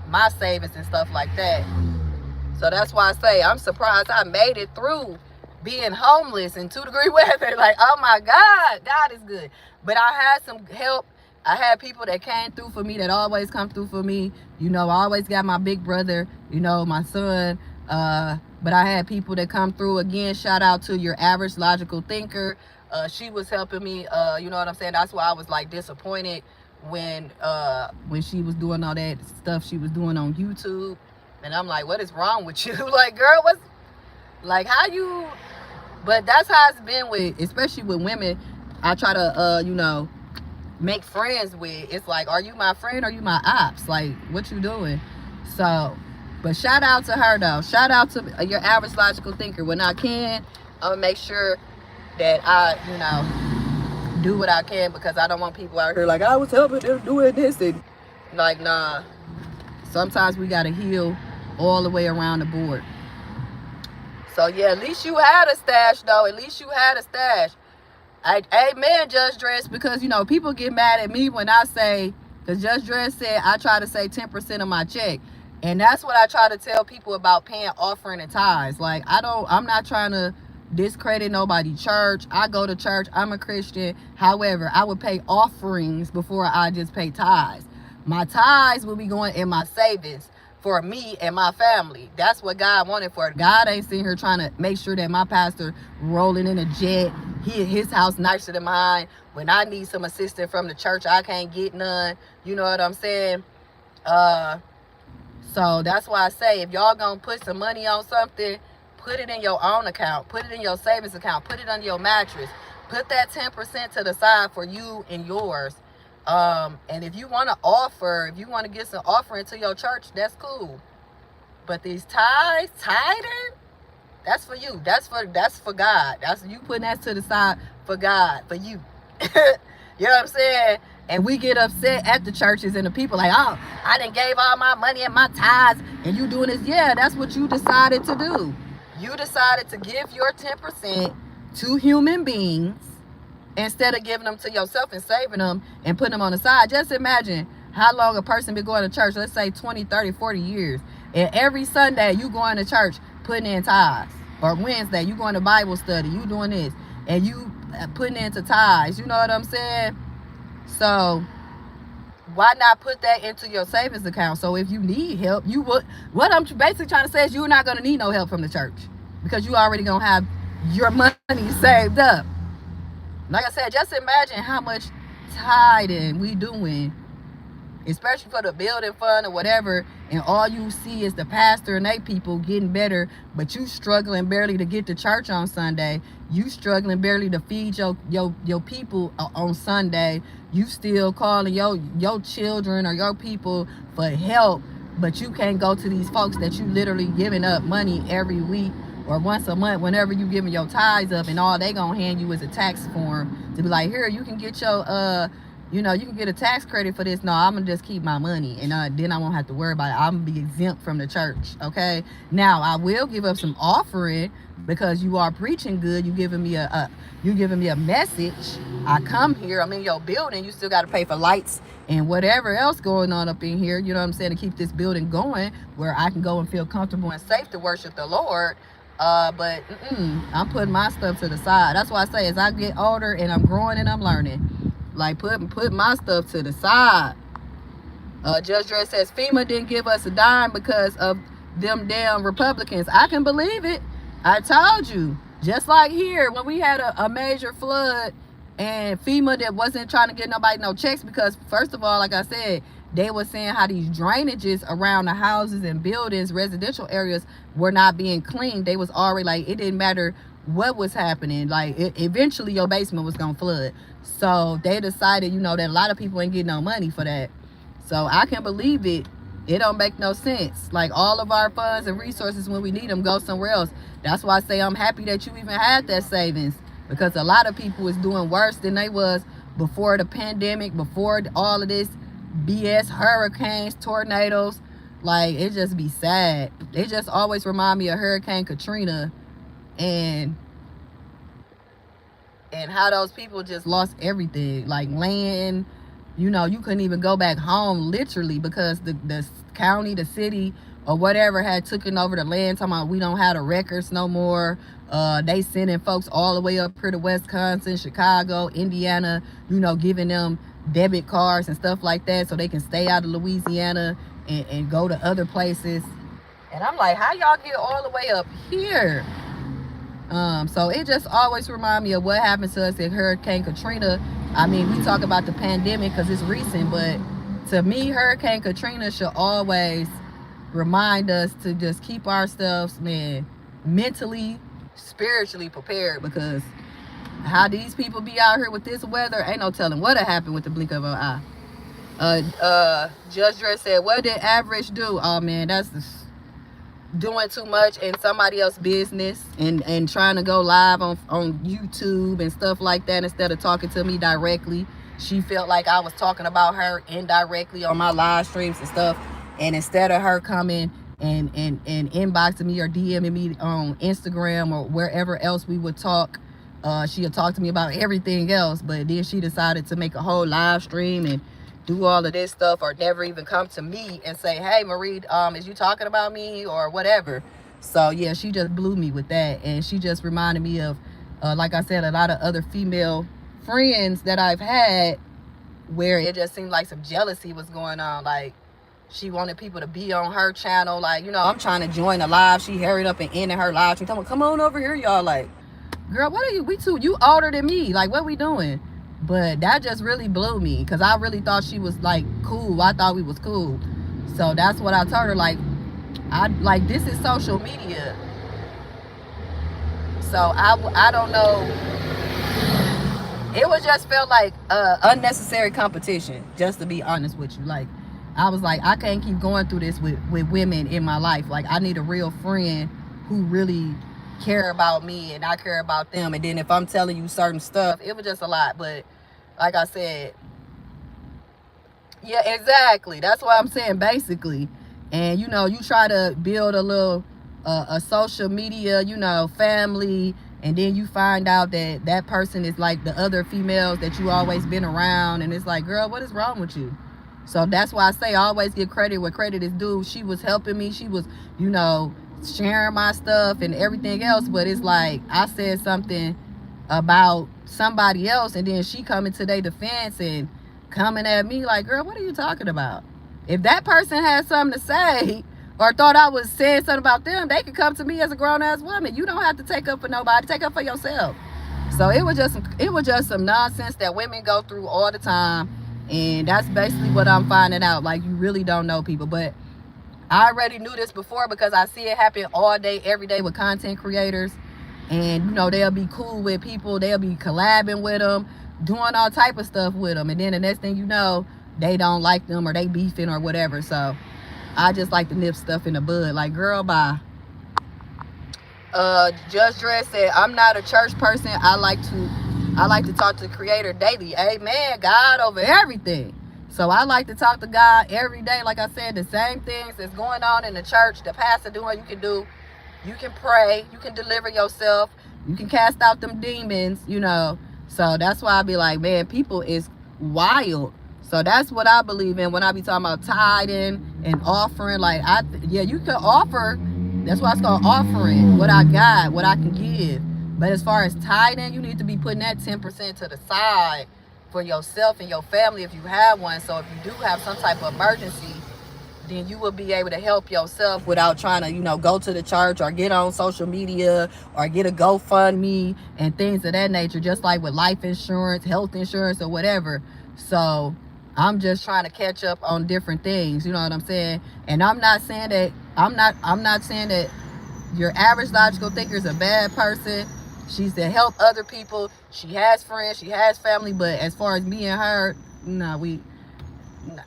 my savings and stuff like that. So that's why I say I'm surprised I made it through being homeless in 2-degree weather. Like, oh my God, God is good. But I had some help. I had people that came through for me, that always come through for me. You know, I always got my big brother, you know, my son. But I had people that come through. Again, shout out to Your Average Logical Thinker. She was helping me. You know what I'm saying? That's why I was like disappointed when she was doing all that stuff she was doing on YouTube. And I'm like, what is wrong with you? Like, girl, what's like, how you? But that's how it's been with, especially with women. I try to, you know, make friends with. It's like, are you my friend or are you my ops? Like, what you doing? So, but shout out to her though. Shout out to Your Average Logical Thinker. When I can, I'll make sure that I, you know, do what I can, because I don't want people out here like, I was helping them doing this, and like, nah. Sometimes we gotta heal all the way around the board. So yeah, at least you had a stash though. At least you had a stash. Amen, Judge Dress, because you know people get mad at me when I say, because Judge Dress said I try to say 10% of my check, and that's what I try to tell people about paying offering and tithes. Like, I'm not trying to discredit nobody's church. I go to church. I'm a Christian. However, I would pay offerings before I just pay tithes. My tithes will be going in my savings for me and my family. That's what God wanted for it. God ain't sitting here trying to make sure that my pastor rolling in a jet, his house nicer than mine. When I need some assistance from the church, I can't get none. You know what I'm saying? So that's why I say, if y'all gonna put some money on something, put it in your own account. Put it in your savings account. Put it under your mattress. Put that 10% to the side for you and yours. And if you want to offer, if you want to get some offering to your church, that's cool. But these tithes, tithing, that's for you. That's for God. That's you putting that to the side for God, for you. You know what I'm saying? And we get upset at the churches and the people like, oh, I done gave all my money and my tithes, and you doing this. Yeah, that's what you decided to do. You decided to give your 10% to human beings instead of giving them to yourself and saving them and putting them on the side. Just imagine how long a person been going to church. Let's say 20, 30, 40 years. And every Sunday you going to church putting in tithes. Or Wednesday you going to Bible study. You doing this. And you putting into tithes. You know what I'm saying? So why not put that into your savings account? So if you need help, you would. What I'm basically trying to say is you're not going to need no help from the church, because you already going to have your money saved up. Like I said, just imagine how much tithing we doing, especially for the building fund or whatever, and all you see is the pastor and they people getting better, but you struggling barely to get to church on Sunday. You struggling barely to feed your people on Sunday. You still calling your children or your people for help, but you can't go to these folks that you literally giving up money every week or once a month, whenever you giving your tithes up, and all they gonna hand you is a tax form to be like, here, you can get your you know, you can get a tax credit for this. No, I'm gonna just keep my money, and then I won't have to worry about it. I'm gonna be exempt from the church. Okay, now I will give up some offering because you are preaching good. You giving me a message. I come here, I'm in your building. You still got to pay for lights and whatever else going on up in here. You know what I'm saying, to keep this building going where I can go and feel comfortable and safe to worship the Lord. But I'm putting my stuff to the side. That's why I say, as I get older and I'm growing and I'm learning, like put my stuff to the side. Judge Dress says FEMA didn't give us a dime because of them damn Republicans. I can believe it. I told you. Just like here, when we had a major flood and FEMA that wasn't trying to get nobody no checks, because first of all, like I said, they were saying how these drainages around the houses and buildings, residential areas, were not being cleaned. They was already like, it didn't matter what was happening. Like, eventually your basement was going to flood. So they decided, you know, that a lot of people ain't getting no money for that. So I can believe it. It don't make no sense. Like, all of our funds and resources, when we need them, go somewhere else. That's why I say I'm happy that you even had that savings, because a lot of people is doing worse than they was before the pandemic, before all of this BS, hurricanes, tornadoes, Like, it just be sad. It just always remind me of Hurricane Katrina, and how those people just lost everything, like land. You know, you couldn't even go back home literally because the county, the city, or whatever had taken over the land, talking about we don't have the records no more. They sending folks all the way up here to Wisconsin, Chicago, Indiana, you know, giving them debit cards and stuff like that so they can stay out of Louisiana and go to other places. And I'm like, how y'all get all the way up here? So it just always remind me of what happened to us at Hurricane Katrina. I mean, we talk about the pandemic because it's recent, but to me, Hurricane Katrina should always remind us to just keep ourselves, man, mentally, spiritually prepared, because how these people be out here with this weather, ain't no telling what'll happen with the blink of an eye. Judge Dress said, what did Average do? Oh man, that's doing too much in somebody else's business and trying to go live on YouTube and stuff like that instead of talking to me directly. She felt like I was talking about her indirectly on my live streams and stuff, and instead of her coming and inboxing me or DMing me on Instagram or wherever else we would talk, she'll talk to me about everything else, but then she decided to make a whole live stream and do all of this stuff, or never even come to me and say, hey Marie, is you talking about me or whatever. So yeah, she just blew me with that, and she just reminded me of like I said, a lot of other female friends that I've had where it just seemed like some jealousy was going on. Like, she wanted people to be on her channel. Like, you know, I'm trying to join a live, she hurried up and ended her live. She told me, come on over here, y'all. Like, girl, what are you, you older than me, like what we doing? But that just really blew me, because I really thought she was like cool. I thought we was cool. So that's what I told her, like, this is social media. So I don't know. It was just felt like unnecessary competition, just to be honest with you. Like, I was like, I can't keep going through this with women in my life. Like, I need a real friend who really care about me and I care about them. And then if I'm telling you certain stuff, it was just a lot. But like I said, yeah, exactly, that's what I'm saying, basically. And you know, you try to build a little a social media, you know, family, and then you find out that that person is like the other females that you always been around, and it's like, girl, what is wrong with you? So that's why I say I always give credit where credit is due. She was helping me, she was, you know, sharing my stuff and everything else, but it's like I said something about somebody else, and then she coming to their defense and coming at me like, girl, what are you talking about? If that person had something to say or thought I was saying something about them, they could come to me as a grown-ass woman. You don't have to take up for nobody, take up for yourself. So it was just some nonsense that women go through all the time, and that's basically what I'm finding out. Like, you really don't know people. But I already knew this before because I see it happen all day, every day with content creators. And, you know, they'll be cool with people. They'll be collabing with them, doing all type of stuff with them. And then the next thing you know, they don't like them or they beefing or whatever. So I just like to nip stuff in the bud. Like, girl, bye. Just Dress said, I'm not a church person. I like to talk to the Creator daily. Amen. God over everything. So I like to talk to God every day. Like I said, the same things that's going on in the church, the pastor doing, you can do. You can pray, you can deliver yourself, you can cast out them demons, you know. So that's why I be like, man, people is wild. So that's what I believe in when I be talking about tithing and offering. Like, yeah, you can offer. That's why it's called offering. What I got, what I can give. But as far as tithing, you need to be putting that 10% to the side for yourself and your family if you have one. So if you do have some type of emergency, then you will be able to help yourself without trying to, you know, go to the church or get on social media or get a GoFundMe and things of that nature, just like with life insurance, health insurance, or whatever. So I'm just trying to catch up on different things, you know what I'm saying? And I'm not saying that your average logical thinker is a bad person. She's to help other people. She has friends, she has family, but as far as me and her, no,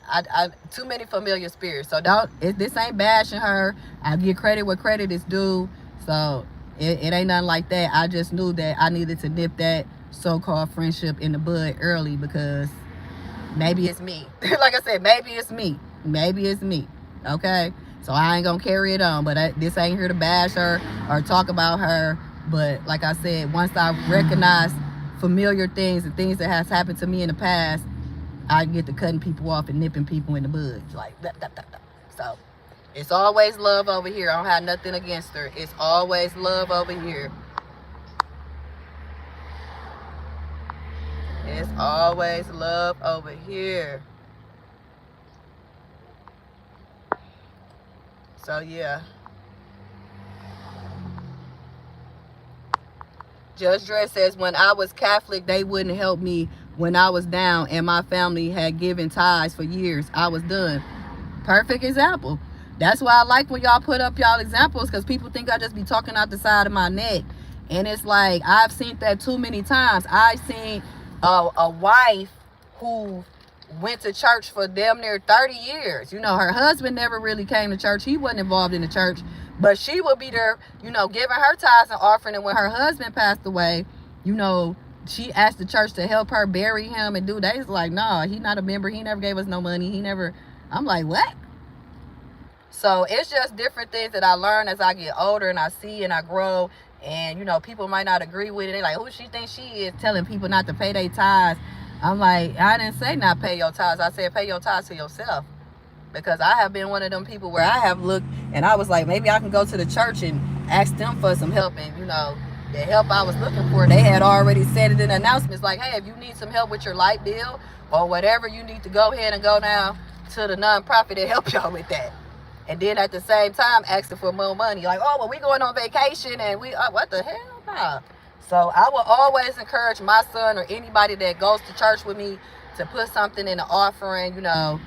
I too many familiar spirits. So this ain't bashing her. I give credit where credit is due. So it ain't nothing like that. I just knew that I needed to nip that so-called friendship in the bud early, because maybe it's me. Like I said, maybe it's me. Okay. So I ain't gonna carry it on. But this ain't here to bash her or talk about her. But like I said, once I recognize familiar things and things that has happened to me in the past, I get to cutting people off and nipping people in the bud. Like, blah, blah, blah, blah. So it's always love over here. I don't have nothing against her. It's always love over here. It's always love over here. So yeah. Judge Dress says, when I was Catholic, they wouldn't help me when I was down, and my family had given tithes for years. I was done. Perfect example. That's why I like when y'all put up y'all examples, because people think I just be talking out the side of my neck. And it's like, I've seen that too many times. I've seen a wife who went to church for damn near 30 years. You know, her husband never really came to church. He wasn't involved in the church. But she would be there, you know, giving her tithes and offering. And when her husband passed away, you know, she asked the church to help her bury him and do that. He's like, no, he not a member. He never gave us no money. He never. I'm like, what? So it's just different things that I learn as I get older and I see and I grow. And, you know, people might not agree with it. They're like, who she thinks she is, telling people not to pay their tithes. I'm like, I didn't say not pay your tithes. I said pay your tithes to yourself. Because I have been one of them people where I have looked and I was like, maybe I can go to the church and ask them for some help. And, you know, the help I was looking for, they had already said it in announcements like, hey, if you need some help with your light bill or whatever, you need to go ahead and go down to the nonprofit and help y'all with that. And then at the same time, asking for more money. Like, oh, well, we going on vacation and we, what the hell? Nah. So I will always encourage my son or anybody that goes to church with me to put something in the offering, you know,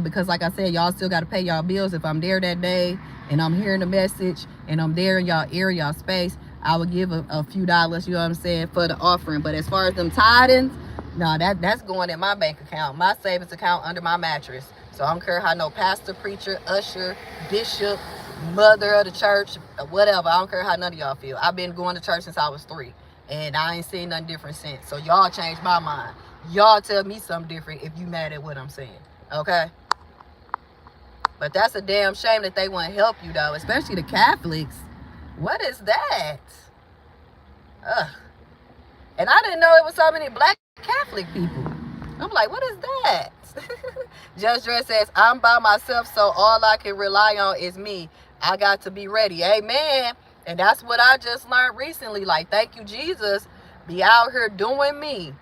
because like I said, y'all still got to pay y'all bills. If I'm there that day and I'm hearing the message and I'm there in y'all area, y'all space, I would give a few dollars, you know what I'm saying, for the offering. But as far as them tithings, no, that's going in my bank account, my savings account under my mattress. So I don't care how no pastor, preacher, usher, bishop, mother of the church, whatever. I don't care how none of y'all feel. I've been going to church since I was 3. And I ain't seen nothing different since. So y'all changed my mind. Y'all tell me something different if you mad at what I'm saying. Okay? But that's a damn shame that they want to help you, though. Especially the Catholics. What is that? Ugh. And I didn't know it was so many black Catholic people. I'm like, what is that? Judge Dress says, I'm by myself, so all I can rely on is me. I got to be ready. Amen. And that's what I just learned recently. Like, thank you, Jesus. Be out here doing me.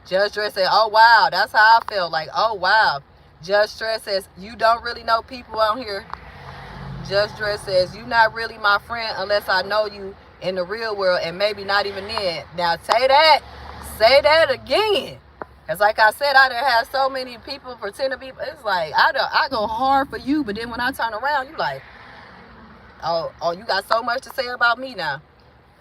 Judge Dress said, oh, wow. That's how I felt. Like, oh, wow. Judge Dress says, you don't really know people out here. Judge Dress says, you not really my friend unless I know you in the real world, and maybe not even then. Now, say that again. Because like I said, I done had so many people pretend to be, it's like, I go hard for you, but then when I turn around, you like, oh, you got so much to say about me now.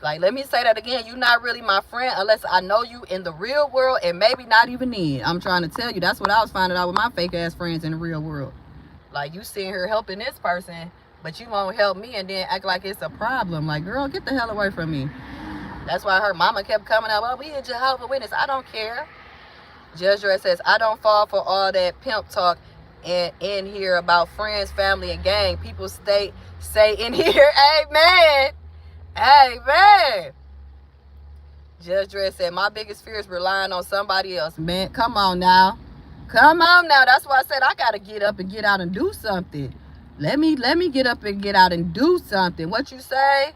Like, let me say that again. You're not really my friend unless I know you in the real world, and maybe not even then. I'm trying to tell you, that's what I was finding out with my fake ass friends in the real world. Like, you sitting here helping this person, but you won't help me and then act like it's a problem. Like, girl, get the hell away from me. That's why her mama kept coming up, oh, we a Jehovah's Witness. I don't care. Judge Dress says, I don't fall for all that pimp talk in here about friends, family, and gang. People say in here, amen. Amen. Judge Dress said, my biggest fear is relying on somebody else. Man, come on now. Come on now. That's why I said I got to get up and get out and do something. Let me get up and get out and do something. What you say?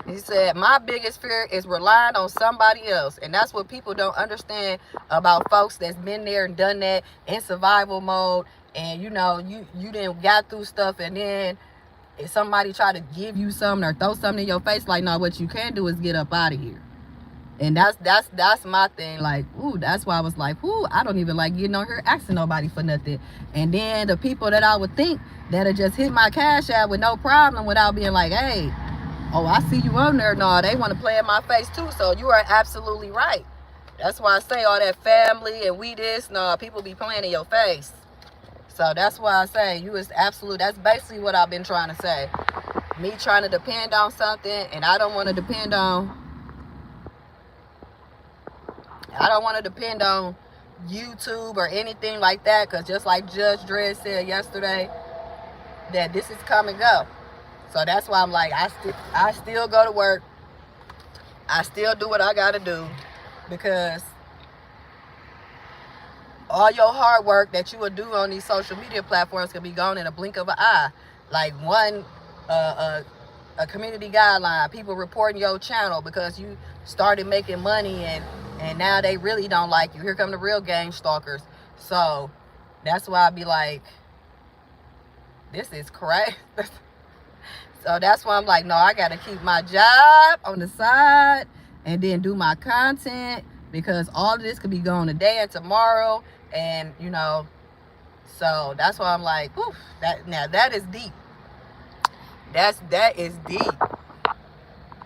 He said, my biggest fear is relying on somebody else. And that's what people don't understand about folks that's been there and done that in survival mode. And, you know, you didn't got through stuff. And then if somebody try to give you something or throw something in your face, like, no, what you can do is get up out of here. And that's my thing. Like, ooh, that's why I was like, ooh, I don't even like getting on here asking nobody for nothing. And then the people that I would think that'll just hit my cash out with no problem without being like, hey, oh, I see you on there. No, they want to play in my face too. So you are absolutely right. That's why I say all that family and we this. No, people be playing in your face. So that's why I say you is absolute. That's basically what I've been trying to say. Me trying to depend on something, and I don't want to depend on. I don't want to depend on YouTube or anything like that, because just like Judge Dredd said yesterday, that this is come and go. So that's why I'm like, I still go to work. I still do what I gotta do, because all your hard work that you would do on these social media platforms can be gone in a blink of an eye. Like a community guideline, people reporting your channel because you started making money, and now they really don't like you. Here come the real gang stalkers. So that's why I be like, this is crazy. So that's why I'm like, no, I gotta keep my job on the side and then do my content, because all of this could be gone today and tomorrow. And so that's why I'm like, whew, that is deep. That is deep.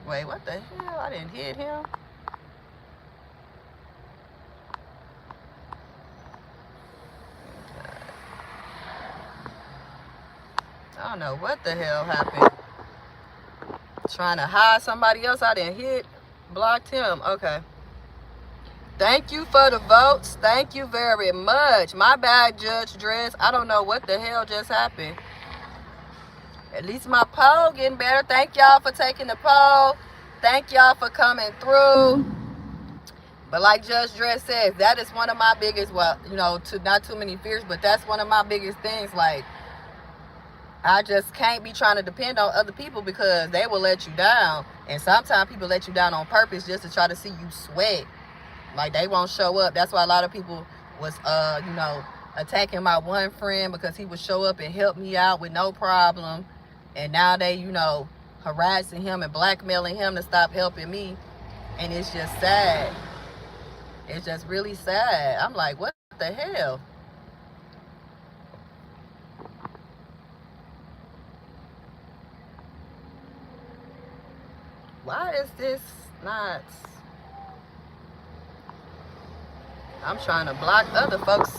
Wait, what the hell? I didn't hit him. I don't know what the hell happened. Trying to hide somebody else. I didn't hit. Blocked him. Okay. Thank you for the votes. Thank you very much. My bad, Judge Dress. I don't know what the hell just happened. At least my poll getting better. Thank y'all for taking the poll. Thank y'all for coming through. But like Judge Dress says, that is one of my biggest, well, not too many fears, but that's one of my biggest things. Like, I just can't be trying to depend on other people, because they will let you down. And sometimes people let you down on purpose just to try to see you sweat. Like, they won't show up. That's why a lot of people was, attacking my one friend, because he would show up and help me out with no problem. And now they, harassing him and blackmailing him to stop helping me. And it's just sad. It's just really sad. I'm like, what the hell? Why is this not? I'm trying to block other folks.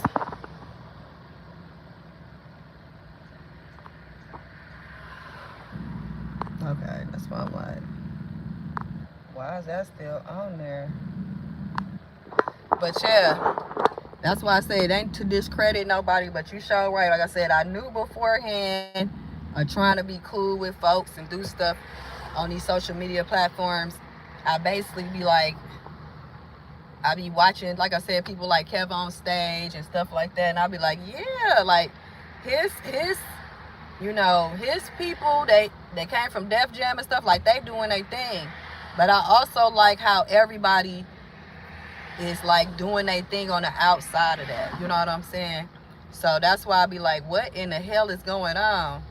Okay, that's why I'm like, why is that still on there? But yeah, that's why I say it ain't to discredit nobody, but you sure right. Like I said, I knew beforehand of trying to be cool with folks and do stuff on these social media platforms. I basically be like, I be watching, like I said, people like Kev on stage and stuff like that, and I'll be like, yeah, like his people, they came from Def Jam and stuff, like they doing their thing. But I also like how everybody is like doing their thing on the outside of that. You know what I'm saying? So that's why I be like, what in the hell is going on?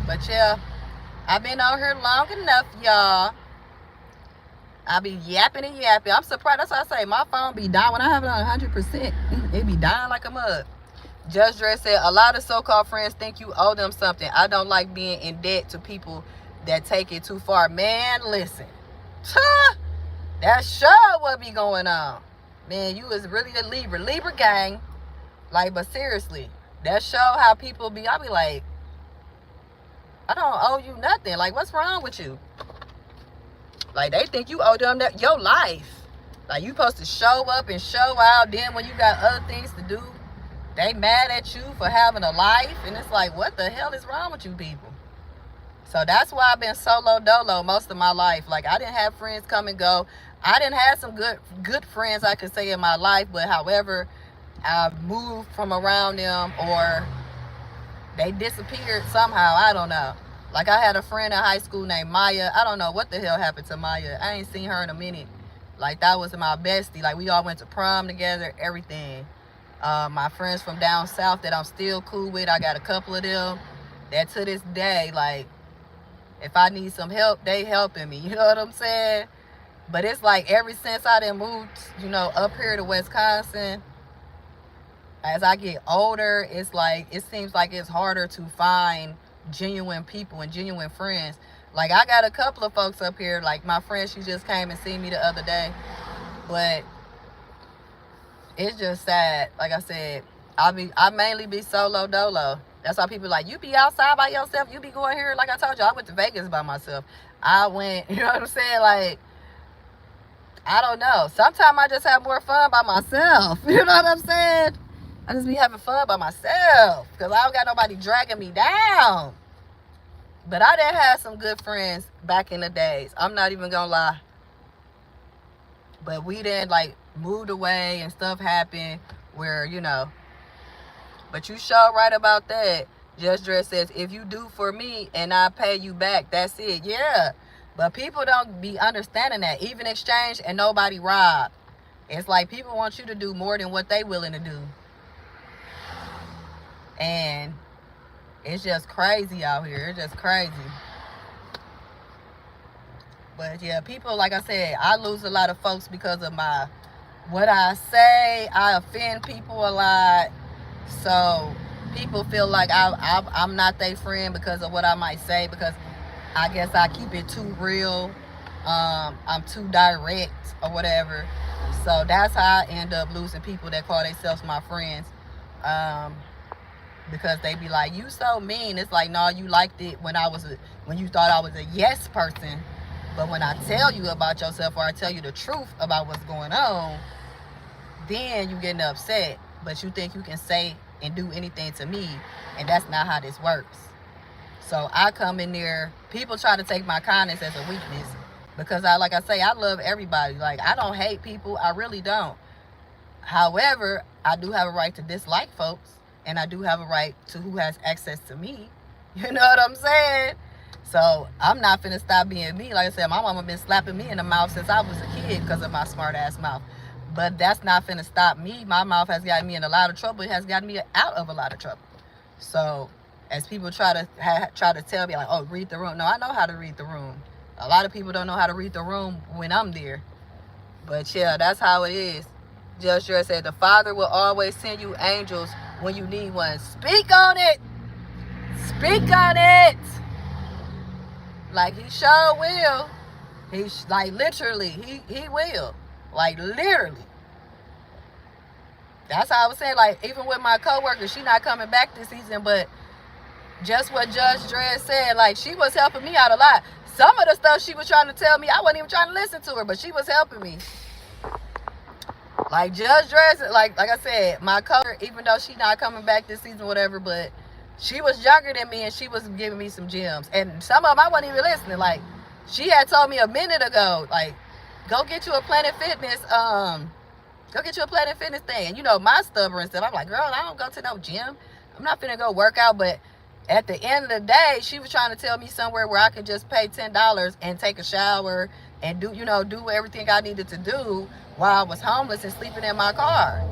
But yeah, I've been on here long enough, y'all. I be yapping and yapping. I'm surprised. That's why I say my phone be dying when I have it on 100%. It be dying like a mug. Judge Dress said, a lot of so-called friends think you owe them something. I don't like being in debt to people that take it too far. Man, listen. That sure what be going on. Man, you is really a Libra gang. Like, but seriously, that show how people be. I be like, I don't owe you nothing. Like, what's wrong with you? Like, they think you owe them your life. Like, you supposed to show up and show out. Then when you got other things to do, they mad at you for having a life. And it's like, what the hell is wrong with you people? So that's why I've been solo dolo most of my life. Like, I didn't have friends come and go. I didn't have some good friends, I could say, in my life. But however, I moved from around them, or they disappeared somehow. I don't know. Like, I had a friend in high school named Maya. I don't know what the hell happened to Maya. I ain't seen her in a minute. Like, that was my bestie. Like, we all went to prom together, everything. My friends from down south that I'm still cool with, I got a couple of them that to this day, like, if I need some help, they helping me. You know what I'm saying? But it's like, ever since I done moved, up here to Wisconsin, as I get older, it's like, it seems like it's harder to find genuine people and genuine friends. Like, I got a couple of folks up here, like my friend, she just came and seen me the other day. But it's just sad. Like I said, I mainly be solo dolo. That's why people like, you be outside by yourself, you be going here. Like I told you, I went to Vegas by myself. I went, you know what I'm saying? Like, I don't know. Sometimes I just have more fun by myself. You know what I'm saying? I just be having fun by myself because I don't got nobody dragging me down. But I done had some good friends back in the days. I'm not even gonna lie. But we then like moved away and stuff happened where, you know. But you sure right about that. Just Dress says, if you do for me and I pay you back, that's it. Yeah. But people don't be understanding that. Even exchange and nobody rob. It's like people want you to do more than what they willing to do. And it's just crazy out here. It's just crazy. But yeah, people, like I said, I lose a lot of folks because of what I say. I offend people a lot. So people feel like I'm not their friend because of what I might say, because I guess I keep it too real. I'm too direct or whatever. So that's how I end up losing people that call themselves my friends. Because they be like, you so mean. It's like, no, you liked it when you thought I was a yes person. But when I tell you about yourself, or I tell you the truth about what's going on, then you getting upset. But you think you can say and do anything to me, and that's not how this works. So I come in there, people try to take my kindness as a weakness, because like I say, I love everybody. Like, I don't hate people, I really don't. However, I do have a right to dislike folks, and I do have a right to who has access to me. You know what I'm saying? So I'm not finna stop being me. Like I said, my mama been slapping me in the mouth since I was a kid because of my smart ass mouth. But that's not finna stop me. My mouth has gotten me in a lot of trouble. It has gotten me out of a lot of trouble. So as people try to tell me, like, oh, read the room. No, I know how to read the room. A lot of people don't know how to read the room when I'm there. But yeah, that's how it is. Just Dress said, the Father will always send you angels when you need one. Speak on it. Speak on it. Like, he sure will. He's like, literally, he will. Like, literally. That's how I was saying, like, even with my coworker, she not coming back this season, but just what Judge Dredd said, like, she was helping me out a lot. Some of the stuff she was trying to tell me, I wasn't even trying to listen to her, but she was helping me. Like, Judge Dredd, like I said, my coworker, even though she not coming back this season, whatever, but she was younger than me, and she was giving me some gems. And some of them I wasn't even listening. Like, she had told me a minute ago, like, go get you a Planet Fitness, thing. And you know, my stubborn stuff, I'm like, girl, I don't go to no gym. I'm not finna go work out. But at the end of the day, she was trying to tell me somewhere where I could just pay $10 and take a shower and do everything I needed to do while I was homeless and sleeping in my car.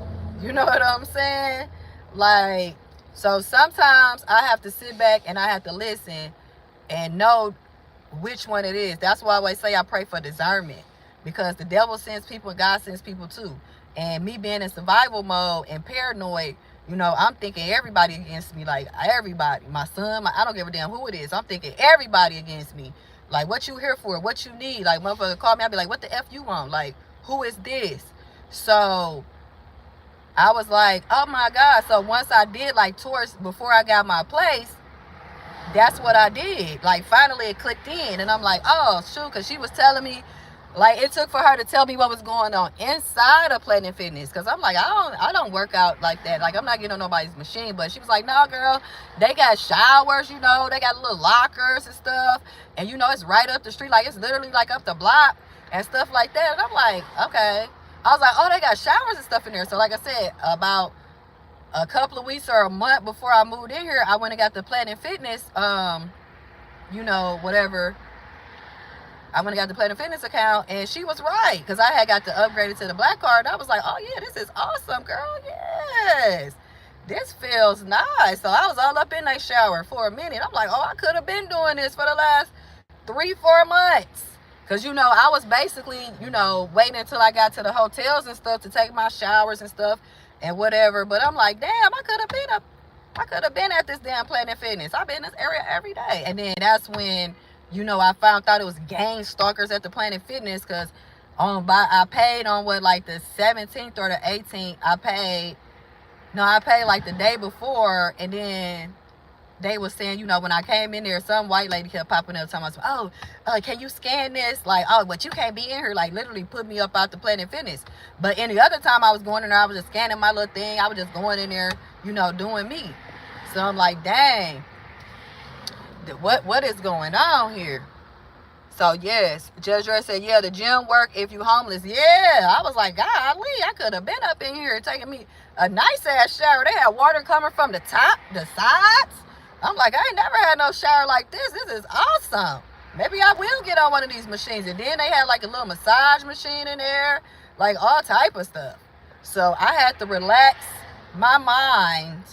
You know what I'm saying? Like, so sometimes I have to sit back and I have to listen and know which one it is. That's why I always say I pray for discernment, because the devil sends people and God sends people too. And me being in survival mode and paranoid, I'm thinking everybody against me. Like, everybody, my son, I don't give a damn who it is. I'm thinking everybody against me. Like, what you here for? What you need? Like, motherfucker call me, I'll be like, what the F you want? Like, who is this? So I was like, oh my God. So once I did, like, towards before I got my place, that's what I did. Like, finally it clicked in, and I'm like, oh shoot, because she was telling me, like, it took for her to tell me what was going on inside of Planet Fitness, because I'm like, I don't work out like that. Like, I'm not getting on nobody's machine. But she was like, no, girl, they got showers, they got little lockers and stuff, and it's right up the street. Like, it's literally like up the block and stuff like that. And I'm like, okay. I was like, oh, they got showers and stuff in there. So like I said, about a couple of weeks or a month before I moved in here, I went and got the Planet Fitness, whatever. I went and got the Planet Fitness account, and she was right, because I had got to upgrade it to the black card. I was like, oh yeah, this is awesome, girl. Yes, this feels nice. So I was all up in that shower for a minute. I'm like, oh, I could have been doing this for the last 3-4 months. Because, I was basically, waiting until I got to the hotels and stuff to take my showers and stuff and whatever. But I'm like, damn, I could have been at this damn Planet Fitness. I've been in this area every day. And then that's when, I found out it was gang stalkers at the Planet Fitness, because I paid on the 17th or the 18th. I paid like the day before, and then they was saying, you know, when I came in there, some white lady kept popping up talking about, oh, can you scan this? Like, oh, but you can't be in here. Like, literally put me up out the Planet Fitness. But any other time I was going in there, I was just scanning my little thing. I was just going in there, you know, doing me. So I'm like, dang, what is going on here? So yes, Judge Red said, yeah, the gym work if you homeless. Yeah, I was like, golly, I could have been up in here taking me a nice ass shower. They had water coming from the top, the sides. I'm like, I ain't never had no shower like this. This is awesome. Maybe I will get on one of these machines. And then they had like a little massage machine in there, like all type of stuff. So I had to relax my mind,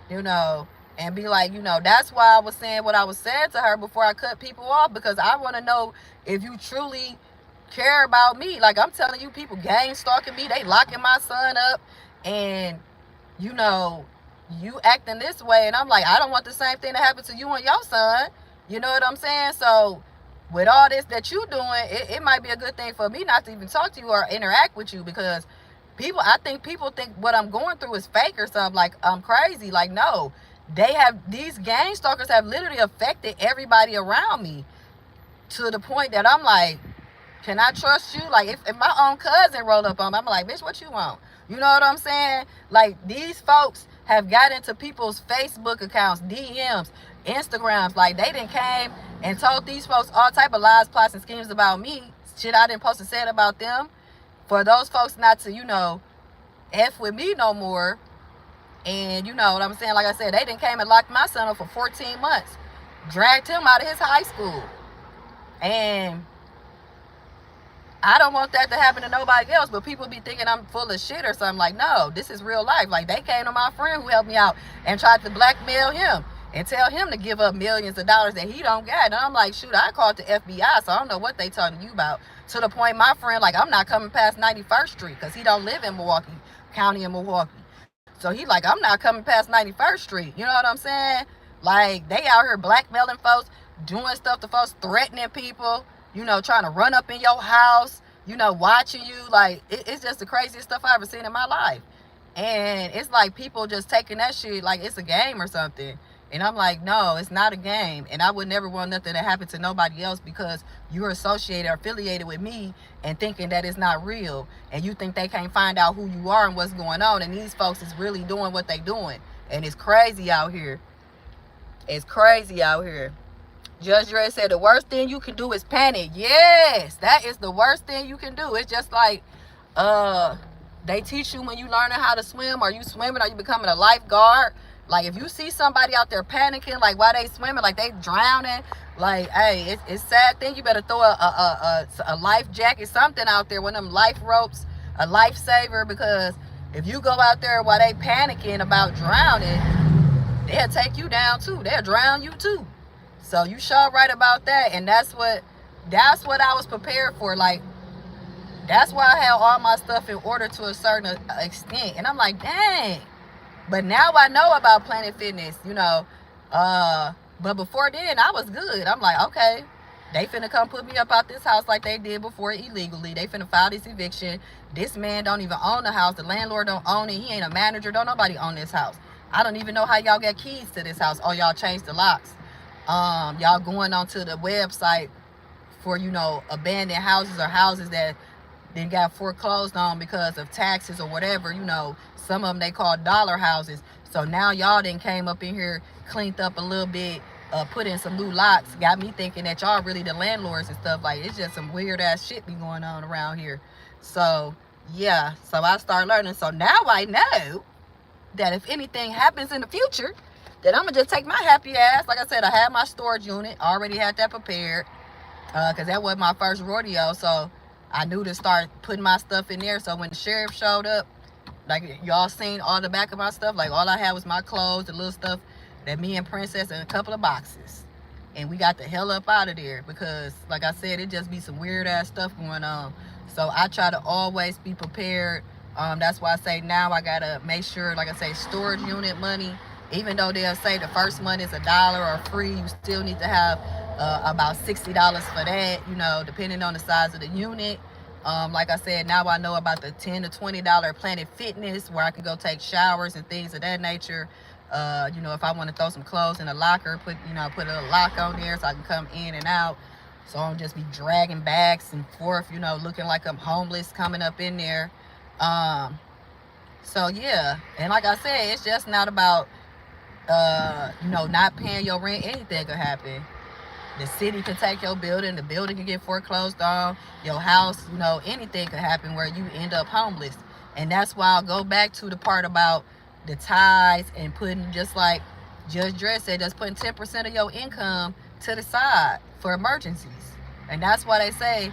you know, and be like, you know, that's why I was saying what I was saying to her before I cut people off, because I want to know if you truly care about me. Like, I'm telling you, people gang stalking me. They locking my son up, and, you know, you acting this way. And I'm like, I don't want the same thing to happen to you and your son. You know what I'm saying? So with all this that you doing, it might be a good thing for me not to even talk to you or interact with you, because I think people think what I'm going through is fake or something. Like, I'm crazy. Like, no. These gang stalkers have literally affected everybody around me to the point that I'm like, can I trust you? Like, if my own cousin rolled up on me, I'm like, bitch, what you want? You know what I'm saying? Like, these folks have got into people's Facebook accounts, DMs, Instagrams. Like, they done came and told these folks all type of lies, plots, and schemes about me. Shit I didn't post and said about them. For those folks not to, you know, F with me no more. And you know what I'm saying? Like I said, they done came and locked my son up for 14 months. Dragged him out of his high school. And I don't want that to happen to nobody else, but people be thinking I'm full of shit or something. Like, no, this is real life. Like, they came to my friend who helped me out and tried to blackmail him and tell him to give up millions of dollars that he don't got. And I'm like, shoot, I called the FBI, so I don't know what they talking to you about. To the point my friend, like, I'm not coming past 91st Street because he don't live in Milwaukee County in Milwaukee. So he like, I'm not coming past 91st Street. You know what I'm saying? Like, they out here blackmailing folks, doing stuff to folks, threatening people, you know, trying to run up in your house, you know, watching you. Like, it's just the craziest stuff I've ever seen in my life. And it's like people just taking that shit like it's a game or something. And I'm like, no, it's not a game. And I would never want nothing to happen to nobody else because you're associated or affiliated with me and thinking that it's not real. And you think they can't find out who you are and what's going on. And these folks is really doing what they doing. And it's crazy out here. It's crazy out here. Judge Dre said the worst thing you can do is panic. Yes, that is the worst thing you can do. It's just like they teach you when you learning how to swim, or you swimming, or you becoming a lifeguard. Like, if you see somebody out there panicking, like, while they swimming, like they drowning, like, hey, it's sad thing. You better throw a life jacket, something out there, one of them life ropes, a lifesaver, because if you go out there while they panicking about drowning, they'll take you down too. They'll drown you too. So you sure right about that. And that's what I was prepared for. Like, that's why I had all my stuff in order to a certain extent. And I'm like, dang. But now I know about Planet Fitness, you know. But before then, I was good. I'm like, okay, they finna come put me up out this house like they did before illegally. They finna file this eviction. This man don't even own the house. The landlord don't own it. He ain't a manager. Don't nobody own this house. I don't even know how y'all got keys to this house. Oh, y'all changed the locks. Y'all going onto the website for, you know, abandoned houses or houses that they got foreclosed on because of taxes or whatever, you know. Some of them they call dollar houses. So now y'all done came up in here, cleaned up a little bit, put in some new locks. Got me thinking that y'all really the landlords and stuff. Like, it's just some weird ass shit be going on around here. So yeah, so I started learning. So now I know that if anything happens in the future, that I'm gonna just take my happy ass. Like I said, I had my storage unit, already had that prepared, because that was my first rodeo. So I knew to start putting my stuff in there. So when the sheriff showed up, like, y'all seen all the back of my stuff, like, all I had was my clothes, the little stuff that me and Princess, and a couple of boxes. And we got the hell up out of there because, like I said, it just be some weird ass stuff going on. So I try to always be prepared. That's why I say now I gotta make sure, like I say, storage unit money, even though they'll say the first month is $1 or free, you still need to have about $60 for that, you know, depending on the size of the unit. Like I said, now I know about the $10 to $20 Planet Fitness, where I can go take showers and things of that nature. You know, if I want to throw some clothes in a locker, put a lock on there so I can come in and out. So I don't just be dragging bags and forth, you know, looking like I'm homeless coming up in there. So yeah, and like I said, it's just not about you know, not paying your rent. Anything could happen. The city could take your building, the building could get foreclosed on, your house, you know, anything could happen where you end up homeless. And that's why I'll go back to the part about the ties and putting, just like Judge Dredd said, just putting 10% of your income to the side for emergencies. And that's why they say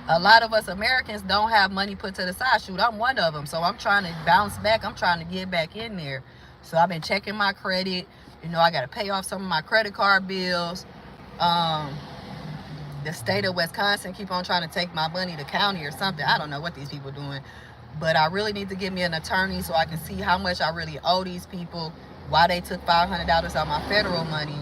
a lot of us Americans don't have money put to the side. Shoot, I'm one of them. So I'm trying to bounce back. I'm trying to get back in there. So I've been checking my credit. You know, I got to pay off some of my credit card bills. The state of Wisconsin keep on trying to take my money, the county or something. I don't know what these people doing, but I really need to get me an attorney so I can see how much I really owe these people, why they took $500 out my federal money.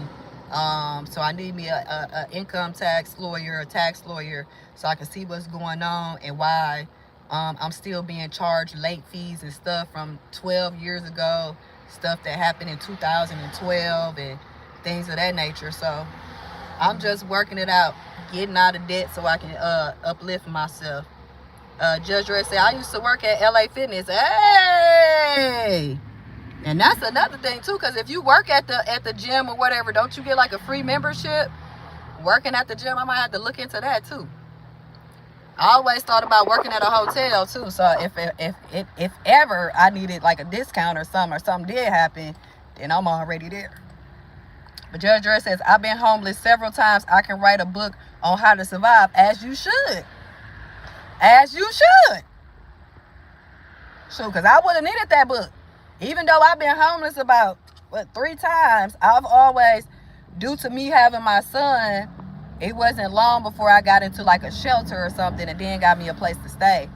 So I need me a income tax lawyer, a tax lawyer, so I can see what's going on and why I'm still being charged late fees and stuff from 12 years ago, stuff that happened in 2012 and things of that nature. So I'm just working it out, getting out of debt so I can uplift myself. Judge Dredd said, I used to work at LA Fitness. Hey! And that's another thing too, because if you work at the gym or whatever, don't you get like a free membership? Working at the gym, I might have to look into that too. I always thought about working at a hotel too. So if ever I needed like a discount or something did happen, then I'm already there. But Judge Dredd says, I've been homeless several times. I can write a book on how to survive. As you should. As you should. So, because I would have needed that book. Even though I've been homeless about, 3 times, I've always, due to me having my son, it wasn't long before I got into like a shelter or something and then got me a place to stay.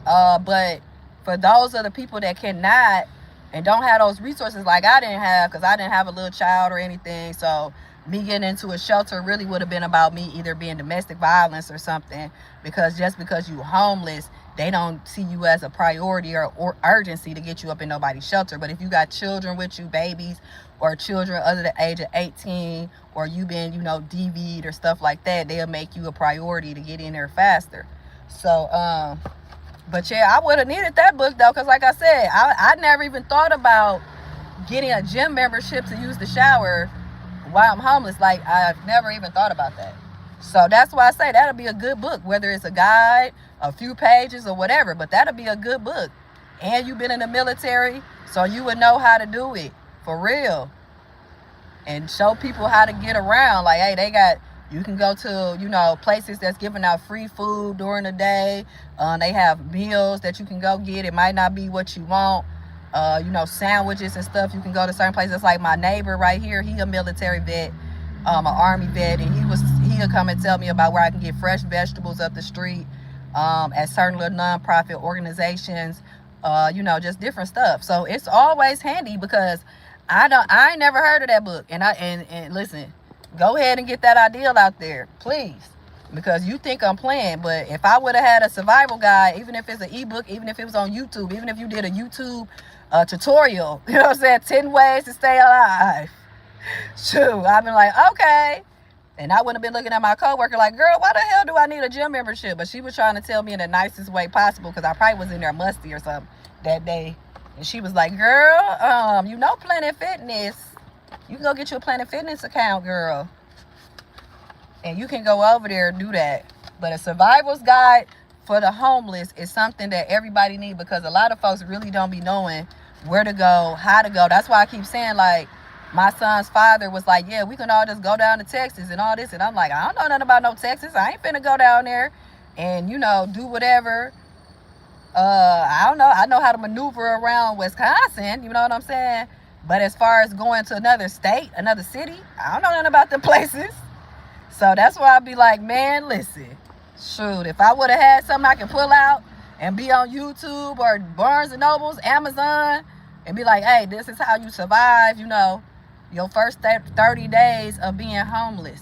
But for those of the people that cannot and don't have those resources like I didn't have, because I didn't have a little child or anything, so me getting into a shelter really would have been about me either being domestic violence or something, because just because you're homeless, they don't see you as a priority or urgency to get you up in nobody's shelter. But if you got children with you, babies, or children under the age of 18, or you been, DV'd or stuff like that, they'll make you a priority to get in there faster. So, but yeah, I would have needed that book though, because like I said, I never even thought about getting a gym membership to use the shower while I'm homeless. Like, I've never even thought about that. So that's why I say that'll be a good book, whether it's a guide, a few pages, or whatever, but that'll be a good book. And you've been in the military, so you would know how to do it for real. And show people how to get around. Like, hey, you can go to, places that's giving out free food during the day. They have meals that you can go get. It might not be what you want. Sandwiches and stuff. You can go to certain places. Like my neighbor right here, he a military vet, an army vet, and he'll come and tell me about where I can get fresh vegetables up the street, at certain little nonprofit organizations, just different stuff. So it's always handy, because I ain't never heard of that book. And listen, go ahead and get that ideal out there, please. Because you think I'm playing, but if I would have had a survival guide, even if it's an ebook, even if it was on YouTube, even if you did a YouTube tutorial, 10 ways to stay alive. Shoot, I've been like, okay. And I wouldn't have been looking at my coworker like, girl, why the hell do I need a gym membership? But she was trying to tell me in the nicest way possible, because I probably was in there musty or something that day. And she was like, girl, Planet Fitness. You can go get you a Planet Fitness account, girl. And you can go over there and do that. But a survival's guide for the homeless is something that everybody needs, because a lot of folks really don't be knowing where to go, how to go. That's why I keep saying, like, my son's father was like, yeah, we can all just go down to Texas and all this. And I'm like, I don't know nothing about no Texas. I ain't finna go down there and, do whatever. I don't know. I know how to maneuver around Wisconsin. You know what I'm saying? But as far as going to another state, another city, I don't know nothing about them places. So that's why I be like, man, listen, shoot, if I would have had something I can pull out and be on YouTube or Barnes & Nobles, Amazon, and be like, hey, this is how you survive, your first 30 days of being homeless.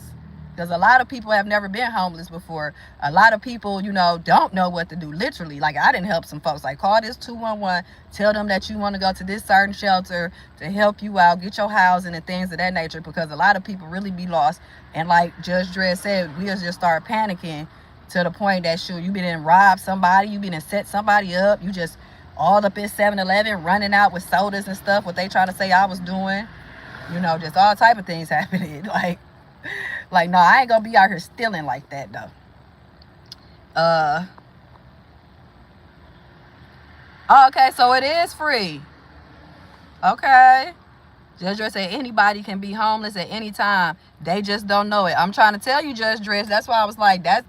Because a lot of people have never been homeless before. A lot of people, you know, don't know what to do. Literally, like I didn't help some folks. Like call this 211, tell them that you want to go to this certain shelter to help you out, get your housing and things of that nature. Because a lot of people really be lost. And like Judge Dredd said, we'll just start panicking to the point that shoot, you been in rob somebody, you been in set somebody up, you just all up in 7-Eleven running out with sodas and stuff. What they trying to say I was doing, you know, just all type of things happening. Like, no, I ain't gonna be out here stealing like that, though. Okay, so it is free. Okay. Judge Dredd said anybody can be homeless at any time. They just don't know it. I'm trying to tell you, Judge Dredd, that's why I was like, that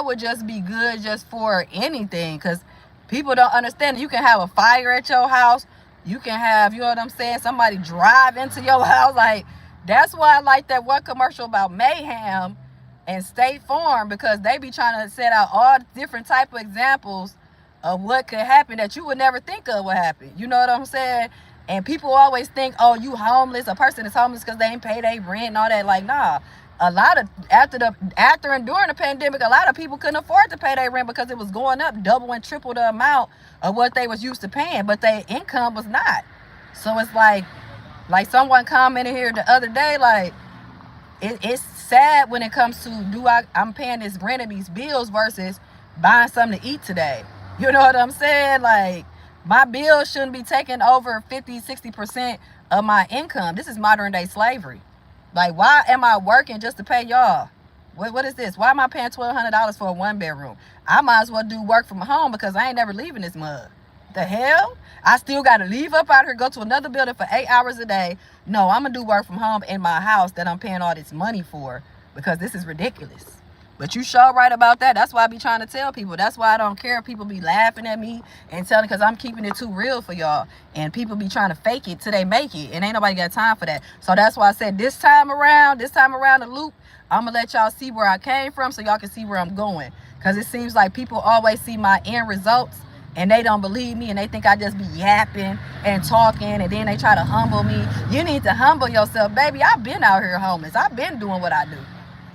would just be good just for anything. Because people don't understand. You can have a fire at your house. You can have, you know what I'm saying, somebody drive into your house. Like, that's why I like that one commercial about Mayhem and State Farm, because they be trying to set out all different type of examples of what could happen that you would never think of would happen. You know what I'm saying? And people always think, oh, you homeless. A person is homeless because they ain't pay their rent and all that. Like, nah. A lot of, after and during the pandemic, a lot of people couldn't afford to pay their rent because it was going up double and triple the amount of what they was used to paying, but their income was not. So it's like someone commented here the other day, like, it's sad when it comes to I'm paying this rent and these bills versus buying something to eat today. You know what I'm saying? Like, my bills shouldn't be taking over 50-60% of my income. This is modern day slavery. Like, why am I working just to pay y'all? What is this? Why am I paying $1,200 for a 1-bedroom? I might as well do work from home because I ain't never leaving this mud. The hell? I still got to leave up out here, go to another building for 8 hours a day. No, I'm going to do work from home in my house that I'm paying all this money for, because this is ridiculous. But you sure right about that. That's why I be trying to tell people. That's why I don't care if people be laughing at me and telling, because I'm keeping it too real for y'all. And people be trying to fake it till they make it. And ain't nobody got time for that. So that's why I said this time around the loop, I'm going to let y'all see where I came from so y'all can see where I'm going. Because it seems like people always see my end results and they don't believe me, and they think I just be yapping and talking, and then they try to humble me. You need to humble yourself, baby. I've been out here homeless. I've been doing what I do.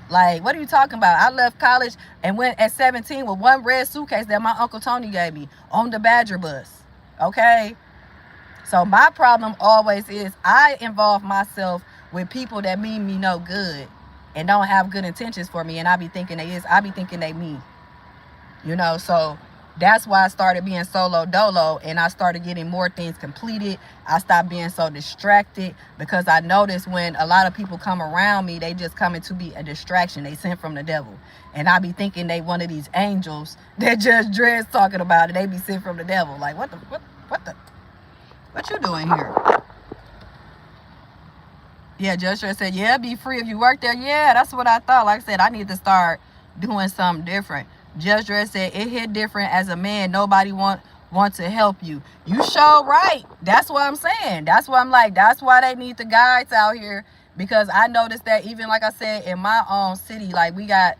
Like, what are you talking about? I left college and went at 17 with one red suitcase that my Uncle Tony gave me on the Badger bus. Okay? So my problem always is I involve myself with people that mean me no good and don't have good intentions for me, and I be thinking they me. You know, so that's why I started being solo dolo, and I started getting more things completed. I stopped being so distracted, because I noticed when a lot of people come around me, they just coming to be a distraction. They sent from the devil. And I be thinking they one of these angels that Judge Dredd's talking about, and they be sent from the devil. Like, what you doing here? Yeah, Judge Dredd said, yeah, be free if you work there. Yeah, that's what I thought. Like I said, I need to start doing something different. Judge Dredd said, it hit different as a man. Nobody want to help you. You sure right. That's what I'm saying. That's why I'm like, that's why they need the guides out here. Because I noticed that even, like I said, in my own city, like we got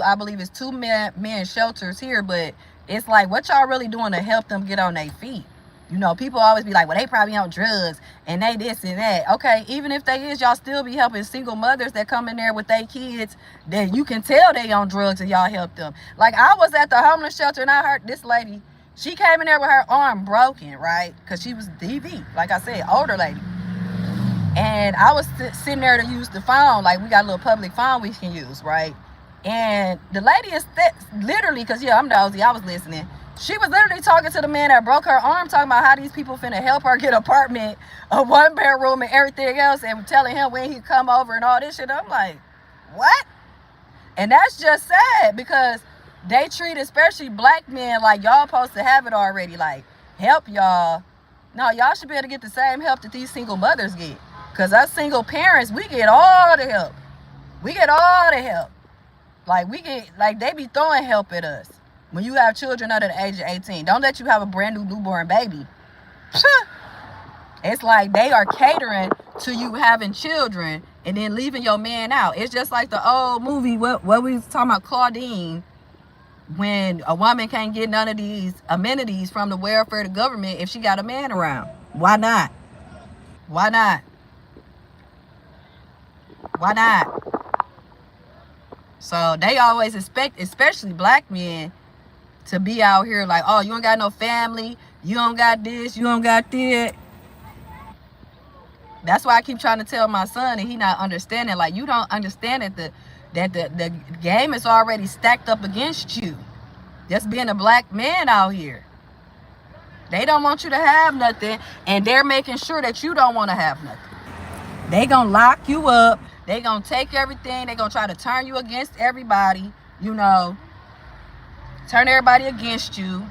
I believe it's two men shelters here. But it's like, what y'all really doing to help them get on their feet? You know, people always be like, well, they probably on drugs and they this and that. Okay, even if they is, y'all still be helping single mothers that come in there with their kids that you can tell they on drugs, and y'all help them. Like, I was at the homeless shelter and I heard this lady, she came in there with her arm broken, right? Because she was DV, like I said, older lady. And I was sitting there to use the phone. Like, we got a little public phone we can use, right? And the lady is literally, because, yeah, I'm nosy, I was listening. She was literally talking to the man that broke her arm, talking about how these people finna help her get an apartment, a 1-bedroom and everything else, and telling him when he come over and all this shit. I'm like, what? And that's just sad, because they treat especially black men like y'all supposed to have it already. Like, help y'all. No, y'all should be able to get the same help that these single mothers get. Because us single parents, we get all the help. We get all the help. Like, they be throwing help at us. When you have children under the age of 18, don't let you have a brand new newborn baby. It's like they are catering to you having children and then leaving your man out. It's just like the old movie, what we was talking about, Claudine, when a woman can't get none of these amenities from the welfare of the government if she got a man around. Why not? Why not? Why not? So they always expect, especially black men, to be out here like, oh, you don't got no family, you don't got this, you don't got that. That's why I keep trying to tell my son, and he not understanding. Like, you don't understand that the game is already stacked up against you. Just being a black man out here. They don't want you to have nothing, and they're making sure that you don't want to have nothing. They gonna lock you up. They gonna take everything. They gonna try to turn you against everybody. You know, turn everybody against you.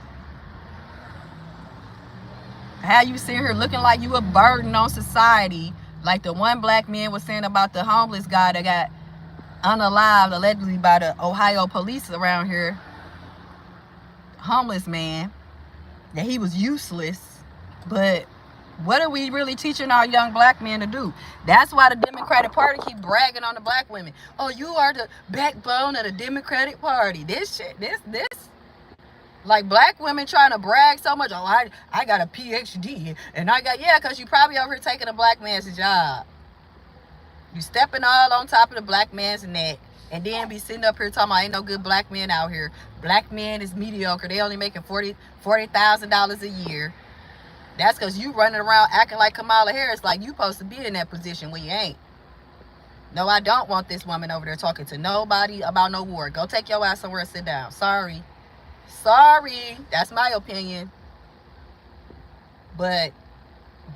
Have you sitting here looking like you a burden on society, like the one black man was saying about the homeless guy that got unalived allegedly by the Ohio police around here. Homeless man, that he was useless. But what are we really teaching our young black men to do? That's why the Democratic Party keep bragging on the black women. Oh, you are the backbone of the Democratic Party. This shit, this. Like, black women trying to brag so much. Oh, I got a PhD. And I got, yeah, because you probably over here taking a black man's job. You stepping all on top of the black man's neck. And then be sitting up here talking about ain't no good black men out here. Black men is mediocre. They only making $40,000 a year. That's because you running around acting like Kamala Harris, like you supposed to be in that position when you ain't. No, I don't want this woman over there talking to nobody about no war. Go take your ass somewhere and sit down. Sorry. That's my opinion. But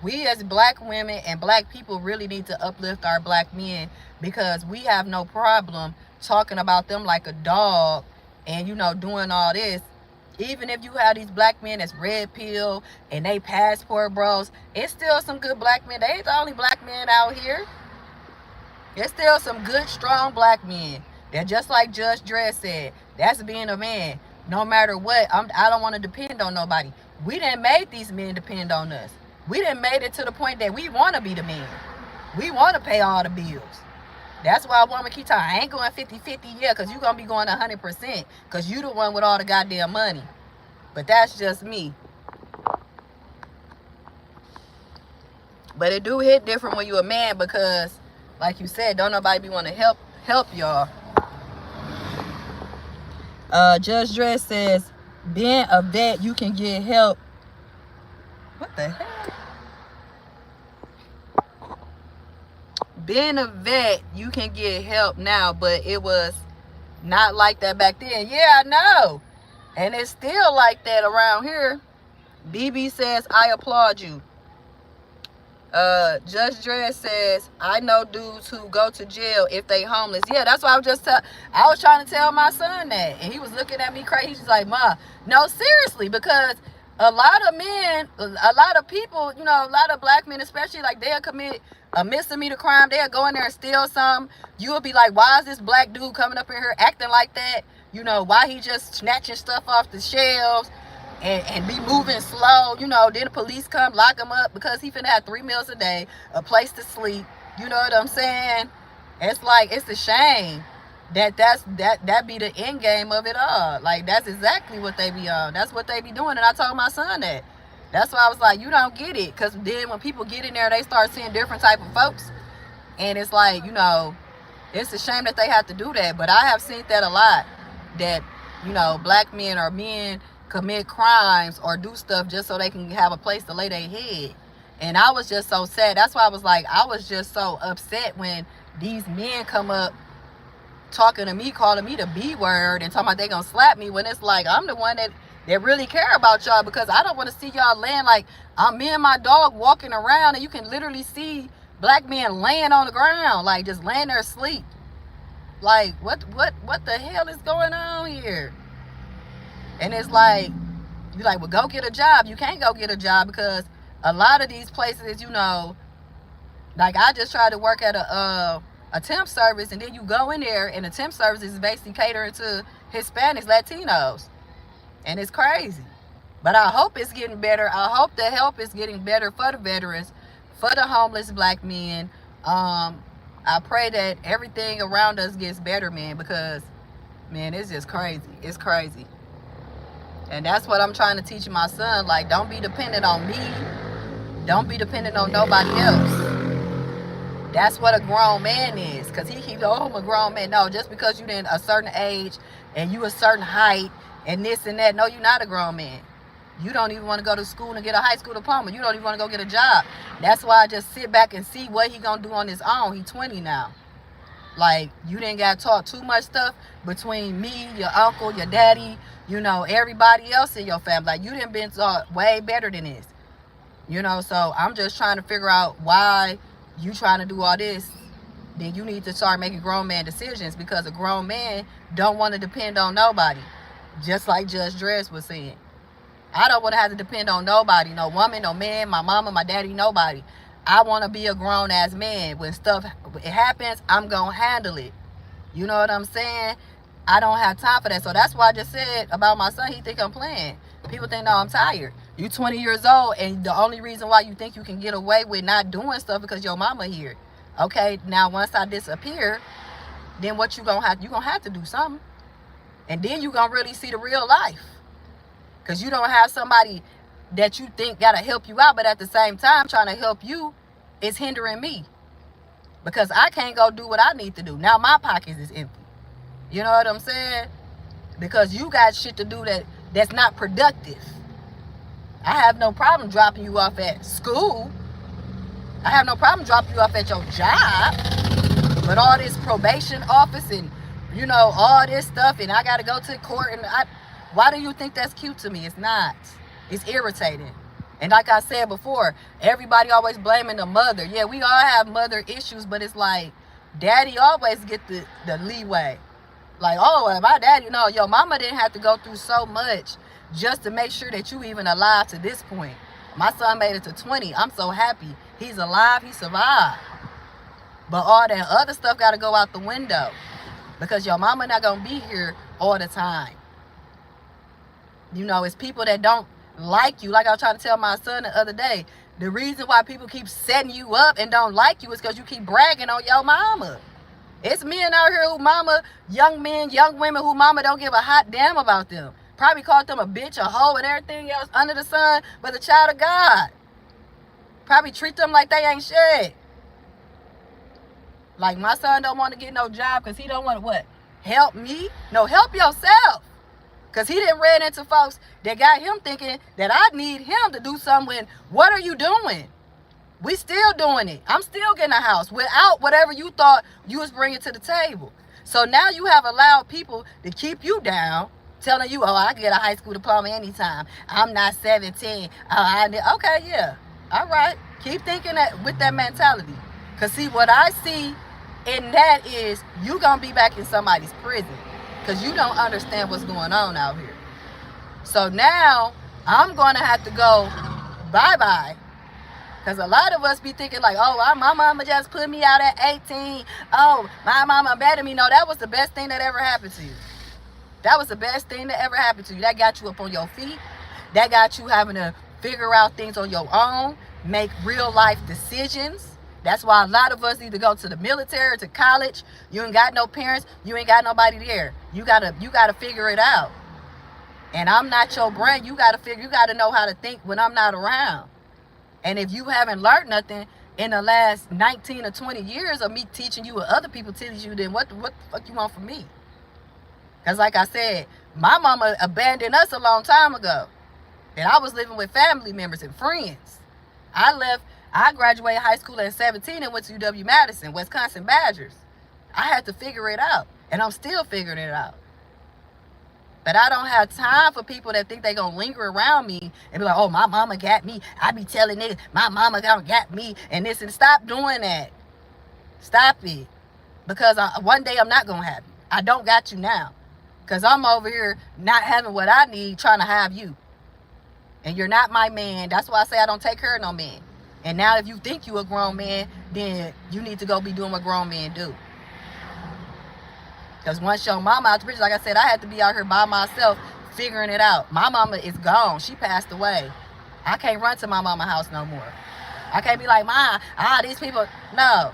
we as black women and black people really need to uplift our black men, because we have no problem talking about them like a dog and, you know, doing all this. Even if you have these black men that's red pill and they passport bros, it's still some good black men. They ain't the only black men out here. There's still some good, strong black men. They're just like Judge Dredd said. That's being a man. No matter what, I don't want to depend on nobody. We done made these men depend on us. We done made it to the point that we want to be the men. We want to pay all the bills. That's why a woman keep talking, I ain't going 50-50, yeah, because you're going to be going 100%, because you the one with all the goddamn money. But that's just me. But it do hit different when you a man, because, like you said, don't nobody be want to help y'all. Judge Dredd says, being a vet, you can get help. What the hell? Being a vet, you can get help now, but it was not like that back then. Yeah, I know. And it's still like that around here. BB says, I applaud you. Judge Dredd says, I know dudes who go to jail if they homeless. Yeah, that's why I was trying to tell my son that, and he was looking at me crazy. He's like, Ma, no, seriously, because a lot of men, a lot of people, you know, a lot of black men especially, like, they'll commit a misdemeanor crime. They'll go in there and steal something. You'll be like, why is this black dude coming up in here acting like that? You know, why he just snatching stuff off the shelves and be moving slow? You know, then the police come, lock him up because he finna have 3 meals a day, a place to sleep. You know what I'm saying? It's like, it's a shame that be the end game of it all. Like, that's exactly what they be on. That's what they be doing. And I told my son that. That's why I was like, you don't get it. Because then when people get in there, they start seeing different type of folks. And it's like, you know, it's a shame that they have to do that. But I have seen that a lot. That, you know, black men or men commit crimes or do stuff just so they can have a place to lay their head. And I was just so sad. That's why I was like, I was just so upset when these men come up talking to me, calling me the B word and talking about they gonna slap me, when it's like, I'm the one that really care about y'all, because I don't want to see y'all laying like, I'm me and my dog walking around and you can literally see black men laying on the ground, like just laying there asleep. Like, what the hell is going on here? And it's like, you're like, well, go get a job. You can't go get a job because a lot of these places, you know, like I just tried to work at a temp service, and then you go in there and the temp service is basically catering to Hispanics, Latinos. And it's crazy. But I hope it's getting better. I hope the help is getting better for the veterans, for the homeless black men. I pray that everything around us gets better, man, because, man, it's just crazy. It's crazy. And that's what I'm trying to teach my son. Like, don't be dependent on me. Don't be dependent on nobody else. That's what a grown man is. Because he keeps, oh, I'm a grown man. No, just because you didn't a certain age and you a certain height and this and that, no, you're not a grown man. You don't even want to go to school and get a high school diploma. You don't even want to go get a job. That's why I just sit back and see what he gonna do on his own. He 20 now. Like, you didn't got taught too much stuff between me, your uncle, your daddy, you know, everybody else in your family. Like, you didn't been taught way better than this. You know, so I'm just trying to figure out why you trying to do all this. Then you need to start making grown man decisions, because a grown man don't want to depend on nobody. Just like Judge Dress was saying. I don't want to have to depend on nobody. No woman, no man, my mama, my daddy, nobody. I want to be a grown-ass man. When stuff it happens, I'm going to handle it. You know what I'm saying? I don't have time for that. So that's why I just said about my son, he think I'm playing. People think, no, I'm tired. You 20 years old, and the only reason why you think you can get away with not doing stuff because your mama here. Okay, now once I disappear, then what you gonna have? You gonna have to do something. And then you gonna really see the real life. Because you don't have somebody that you think got to help you out, but at the same time, trying to help you is hindering me. Because I can't go do what I need to do. Now my pockets is empty. You know what I'm saying? Because you got shit to do that's not productive. I have no problem dropping you off at school. I have no problem dropping you off at your job. But all this probation office and, you know, all this stuff, and I got to go to court, and why do you think that's cute to me? It's not. It's irritating. And like I said before, everybody always blaming the mother. Yeah, we all have mother issues, but it's like daddy always get the leeway. Like, oh, my daddy, no, your mama didn't have to go through so much just to make sure that you even alive to this point. My son made it to 20. I'm so happy. He's alive. He survived. But all that other stuff got to go out the window, because your mama not going to be here all the time. You know, it's people that don't like you. Like I was trying to tell my son the other day, the reason why people keep setting you up and don't like you is because you keep bragging on your mama. It's men out here who mama, young men, young women who mama don't give a hot damn about them. Probably called them a bitch, a hoe, and everything else under the sun, but a child of God. Probably treat them like they ain't shit. Like, my son don't want to get no job because he don't want to what? Help me? No, help yourself. Because he didn't ran into folks that got him thinking that I need him to do something. When, what are you doing? We still doing it. I'm still getting a house without whatever you thought you was bringing to the table. So now you have allowed people to keep you down, telling you, oh, I can get a high school diploma anytime. I'm not 17. Okay, yeah. All right. Keep thinking that with that mentality. Because see, what I see in that is you going to be back in somebody's prison. Because you don't understand what's going on out here. So now I'm going to have to go bye-bye. Because a lot of us be thinking like, oh, my mama just put me out at 18. Oh, my mama abandoned me. No, that was the best thing that ever happened to you. That was the best thing that ever happened to you. That got you up on your feet. That got you having to figure out things on your own. Make real life decisions. That's why a lot of us either go to the military, to college. You ain't got no parents. You ain't got nobody there. You gotta figure it out. And I'm not your brain. You gotta know how to think when I'm not around. And if you haven't learned nothing in the last 19 or 20 years of me teaching you or other people teaching you, then what the fuck you want from me? Because like I said, my mama abandoned us a long time ago. And I was living with family members and friends. I graduated high school at 17 and went to UW-Madison, Wisconsin Badgers. I had to figure it out, and I'm still figuring it out. But I don't have time for people that think they're going to linger around me and be like, oh, my mama got me. I be telling niggas, my mama got me, and this, and stop doing that. Stop it. Because one day I'm not going to have you. I don't got you now. Because I'm over here not having what I need, trying to have you. And you're not my man. That's why I say I don't take care of no man. And now if you think you a grown man, then you need to go be doing what grown men do. Because once your mama out the picture, like I said, I had to be out here by myself figuring it out. My mama is gone. She passed away. I can't run to my mama's house no more. I can't be like, these people. No.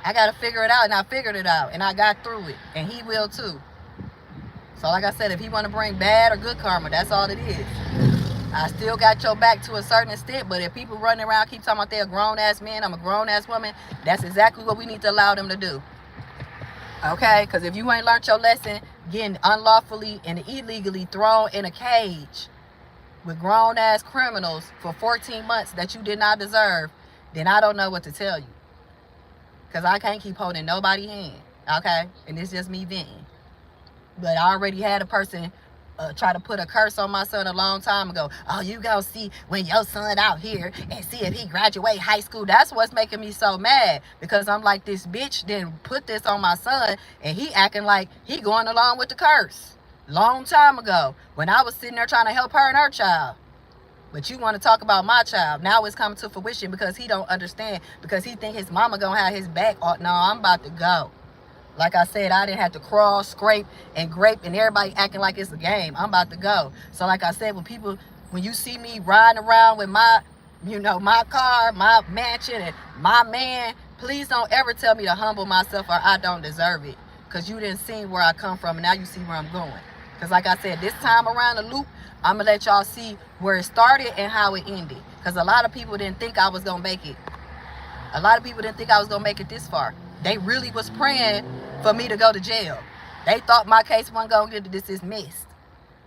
I got to figure it out, and I figured it out, and I got through it. And he will too. So like I said, if he want to bring bad or good karma, that's all it is. I still got your back to a certain extent, but if people running around keep talking about they're a grown-ass man, I'm a grown-ass woman, that's exactly what we need to allow them to do. Okay? Because if you ain't learned your lesson, getting unlawfully and illegally thrown in a cage with grown-ass criminals for 14 months that you did not deserve, then I don't know what to tell you. Because I can't keep holding nobody's hand. Okay? And it's just me venting. But I already had a person try to put a curse on my son a long time ago. Oh, you gonna see when your son out here and see if he graduate high school. That's what's making me so mad, because I'm like, this bitch didn't put this on my son and he acting like he going along with the curse. Long time ago when I was sitting there trying to help her and her child. But you want to talk about my child. Now it's coming to fruition because he don't understand, because he think his mama gonna have his back. Oh, no, I'm about to go. Like I said, I didn't have to crawl, scrape, and grape, and everybody acting like it's a game. I'm about to go. So like I said, when you see me riding around with my, my car, my mansion, and my man, please don't ever tell me to humble myself or I don't deserve it. Because you didn't see where I come from, and now you see where I'm going. Because like I said, this time around the loop, I'm going to let y'all see where it started and how it ended. Because a lot of people didn't think I was going to make it. A lot of people didn't think I was going to make it this far. They really was praying for me to go to jail. They thought my case wasn't going to get dismissed.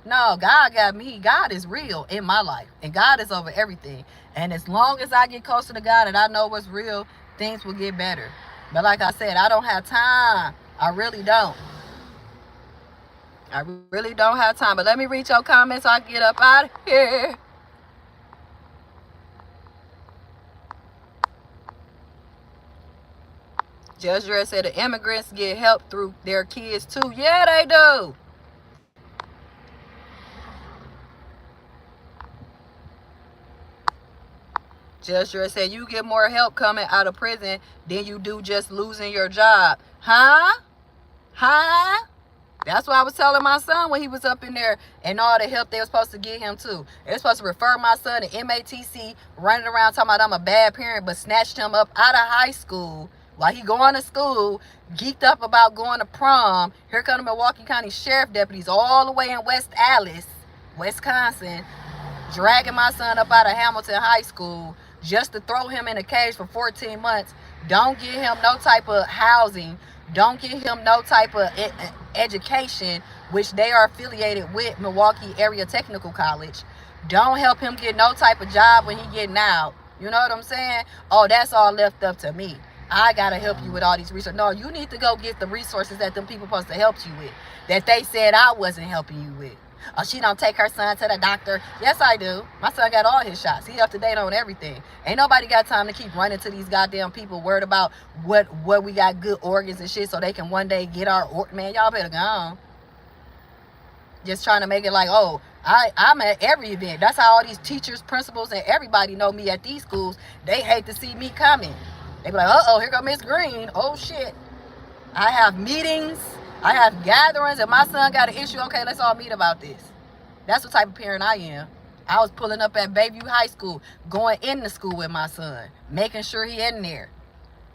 No, God got me. God is real in my life. And God is over everything. And as long as I get closer to God and I know what's real, things will get better. But like I said, I don't have time. I really don't. I really don't have time. But let me read your comments so I can get up out of here. Judge Dredd said the immigrants get help through their kids too. Yeah, they do. Judge Dredd said you get more help coming out of prison than you do just losing your job. Huh? That's what I was telling my son when he was up in there, and all the help they were supposed to give him too. They were supposed to refer my son to MATC, running around talking about I'm a bad parent, but snatched him up out of high school while he going to school, geeked up about going to prom. Here come the Milwaukee County Sheriff deputies all the way in West Allis, Wisconsin, dragging my son up out of Hamilton High School just to throw him in a cage for 14 months. Don't give him no type of housing. Don't give him no type of education, which they are affiliated with Milwaukee Area Technical College. Don't help him get no type of job when he getting out. You know what I'm saying? Oh, that's all left up to me. I got to help you with all these resources. No, you need to go get the resources that them people supposed to help you with, that they said I wasn't helping you with. Oh, she don't take her son to the doctor. Yes, I do. My son got all his shots. He up to date on everything. Ain't nobody got time to keep running to these goddamn people worried about what we got good organs and shit so they can one day get our man, y'all better go on. Just trying to make it like, oh, I'm at every event. That's how all these teachers, principals, and everybody know me at these schools. They hate to see me coming. They be like, uh-oh, here come Miss Green. Oh, shit. I have meetings. I have gatherings. If my son got an issue, okay, let's all meet about this. That's what type of parent I am. I was pulling up at Bayview High School, going into school with my son, making sure he in there.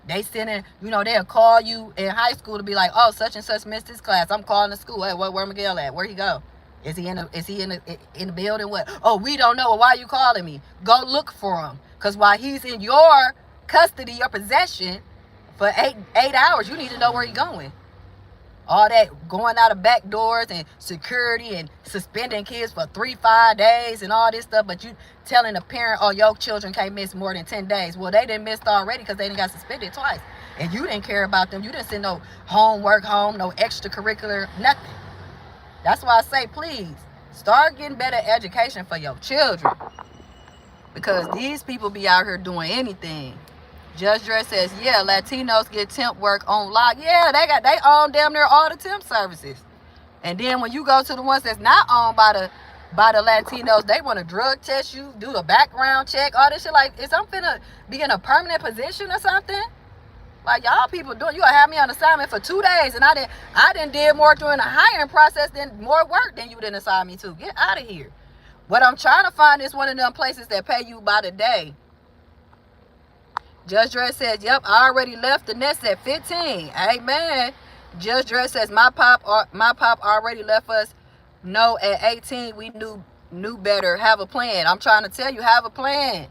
They sending, they'll call you in high school to be like, oh, such and such missed his class. I'm calling the school. Hey, where Miguel at? Where he go? Is he in the building? What? Oh, we don't know. Why are you calling me? Go look for him. Because while he's in your custody, your possession, for eight hours, you need to know where he's going. All that going out of back doors and security and suspending kids for 3-5 days and all this stuff, but you telling a parent, oh, your children can't miss more than 10 days. Well, they didn't miss already because they didn't got suspended twice. And you didn't care about them. You didn't send no homework home, no extracurricular, nothing. That's why I say, please, start getting better education for your children. Because these people be out here doing anything. Judge Dredd says, yeah, Latinos get temp work on lock. Yeah, they own damn near all the temp services. And then when you go to the ones that's not owned by the Latinos, they want to drug test you, do a background check, all this shit. Like, is I'm finna be in a permanent position or something? Like, y'all people doing, you gonna have me on assignment for 2 days, and I didn't did more during the hiring process than more work than you didn't assign me to. Get out of here. What I'm trying to find is one of them places that pay you by the day. Judge Dredd says, yep, I already left the nest at 15. Amen. Judge Dredd says, my pop already left us. No, at 18, we knew knew better. Have a plan. I'm trying to tell you, have a plan.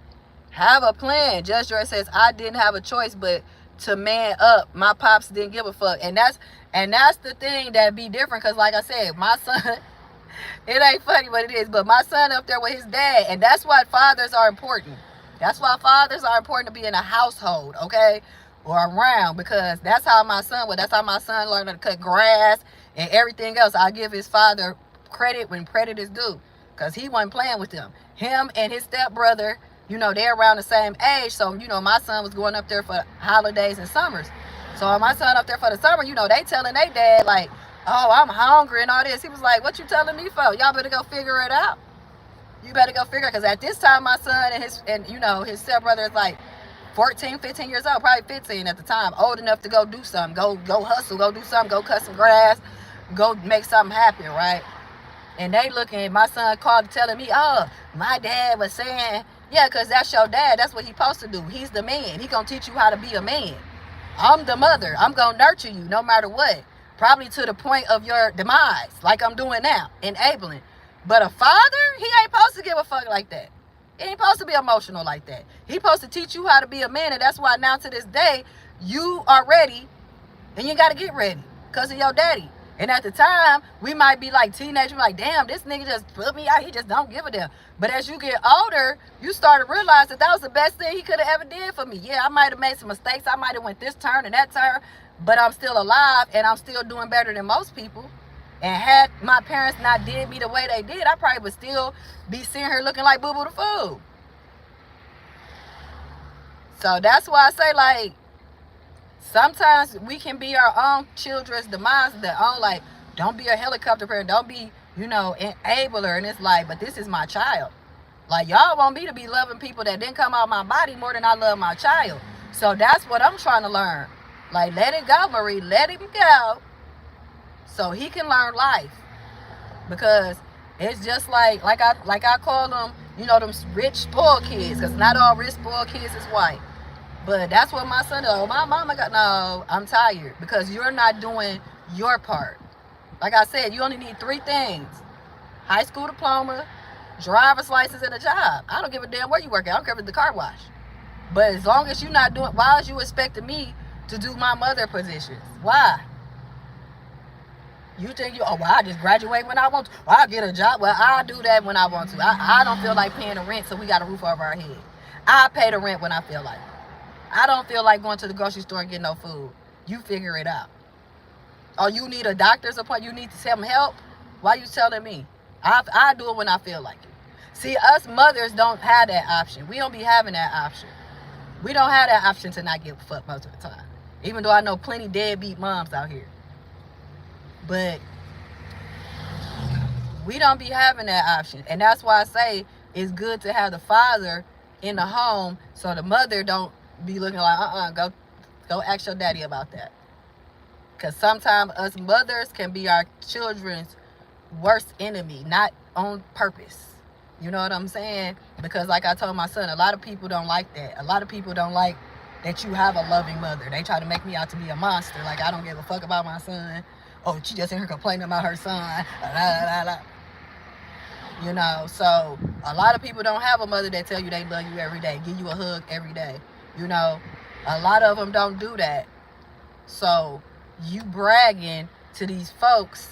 Have a plan. Judge Joy says, I didn't have a choice but to man up. My pops didn't give a fuck. And that's the thing that be different. Because like I said, my son, it ain't funny, but it is. But my son up there with his dad. And that's why fathers are important. That's why fathers are important to be in a household, okay? Or around. Because that's how my son was. That's how my son learned to cut grass and everything else. I give his father credit when credit is due. Because he wasn't playing with them. Him and his stepbrother, you know, they're around the same age. So, you know, my son was going up there for holidays and summers. So my son up there for the summer, you know, they telling their dad, like, oh, I'm hungry and all this. He was like, what you telling me for? Y'all better go figure it out. You better go figure it. Because at this time, my son and you know, his stepbrother is like 14, 15 years old, probably 15 at the time, old enough to go do something, go hustle, go do something, go cut some grass, go make something happen, right? And they looking at my son called telling me, oh, my dad was saying, yeah, because that's your dad. That's what he's supposed to do. He's the man. He going to teach you how to be a man. I'm the mother. I'm going to nurture you no matter what. Probably to the point of your demise, like I'm doing now, enabling. But a father, he ain't supposed to give a fuck like that. He ain't supposed to be emotional like that. He supposed to teach you how to be a man. And that's why now to this day, you are ready and you got to get ready because of your daddy. And at the time, we might be like teenagers, like, damn, this nigga just put me out. He just don't give a damn. But as you get older, you start to realize that was the best thing he could have ever did for me. Yeah, I might have made some mistakes. I might have went this turn and that turn. But I'm still alive and I'm still doing better than most people. And had my parents not did me the way they did, I probably would still be sitting here looking like Boo Boo the Fool. So that's why I say, like, sometimes we can be our own children's demise, their own, like, don't be a helicopter parent, don't be, you know, enabler, and it's like, but this is my child. Like, y'all want me to be loving people that didn't come out of my body more than I love my child. So that's what I'm trying to learn. Like, let it go, Marie, let him go so he can learn life. Because it's just like I call them, you know, them rich spoiled kids, because not all rich spoiled kids is white. But that's what my son does. Oh, my mama got, no, I'm tired because you're not doing your part. Like I said, you only need 3 things. High school diploma, driver's license, and a job. I don't give a damn where you work at. I don't care if it's the car wash. But as long as you're not doing, why is you expecting me to do my mother positions? Why? You think well, I just graduate when I want to. Well, I get a job. Well, I do that when I want to. I don't feel like paying the rent, so we got a roof over our head. I pay the rent when I feel like it. I don't feel like going to the grocery store and getting no food. You figure it out. Or you need a doctor's appointment. You need some help. Why you telling me? I do it when I feel like it. See, us mothers don't have that option. We don't be having that option. We don't have that option to not give a fuck most of the time. Even though I know plenty deadbeat moms out here. But we don't be having that option. And that's why I say it's good to have the father in the home so the mother don't be looking like, go ask your daddy about that. Because sometimes us mothers can be our children's worst enemy, not on purpose. You know what I'm saying? Because like I told my son, a lot of people don't like that. A lot of people don't like that you have a loving mother. They try to make me out to be a monster. Like, I don't give a fuck about my son. Oh, she just in here complaining about her son. You know, so a lot of people don't have a mother that tell you they love you every day, give you a hug every day. You know, a lot of them don't do that. So you bragging to these folks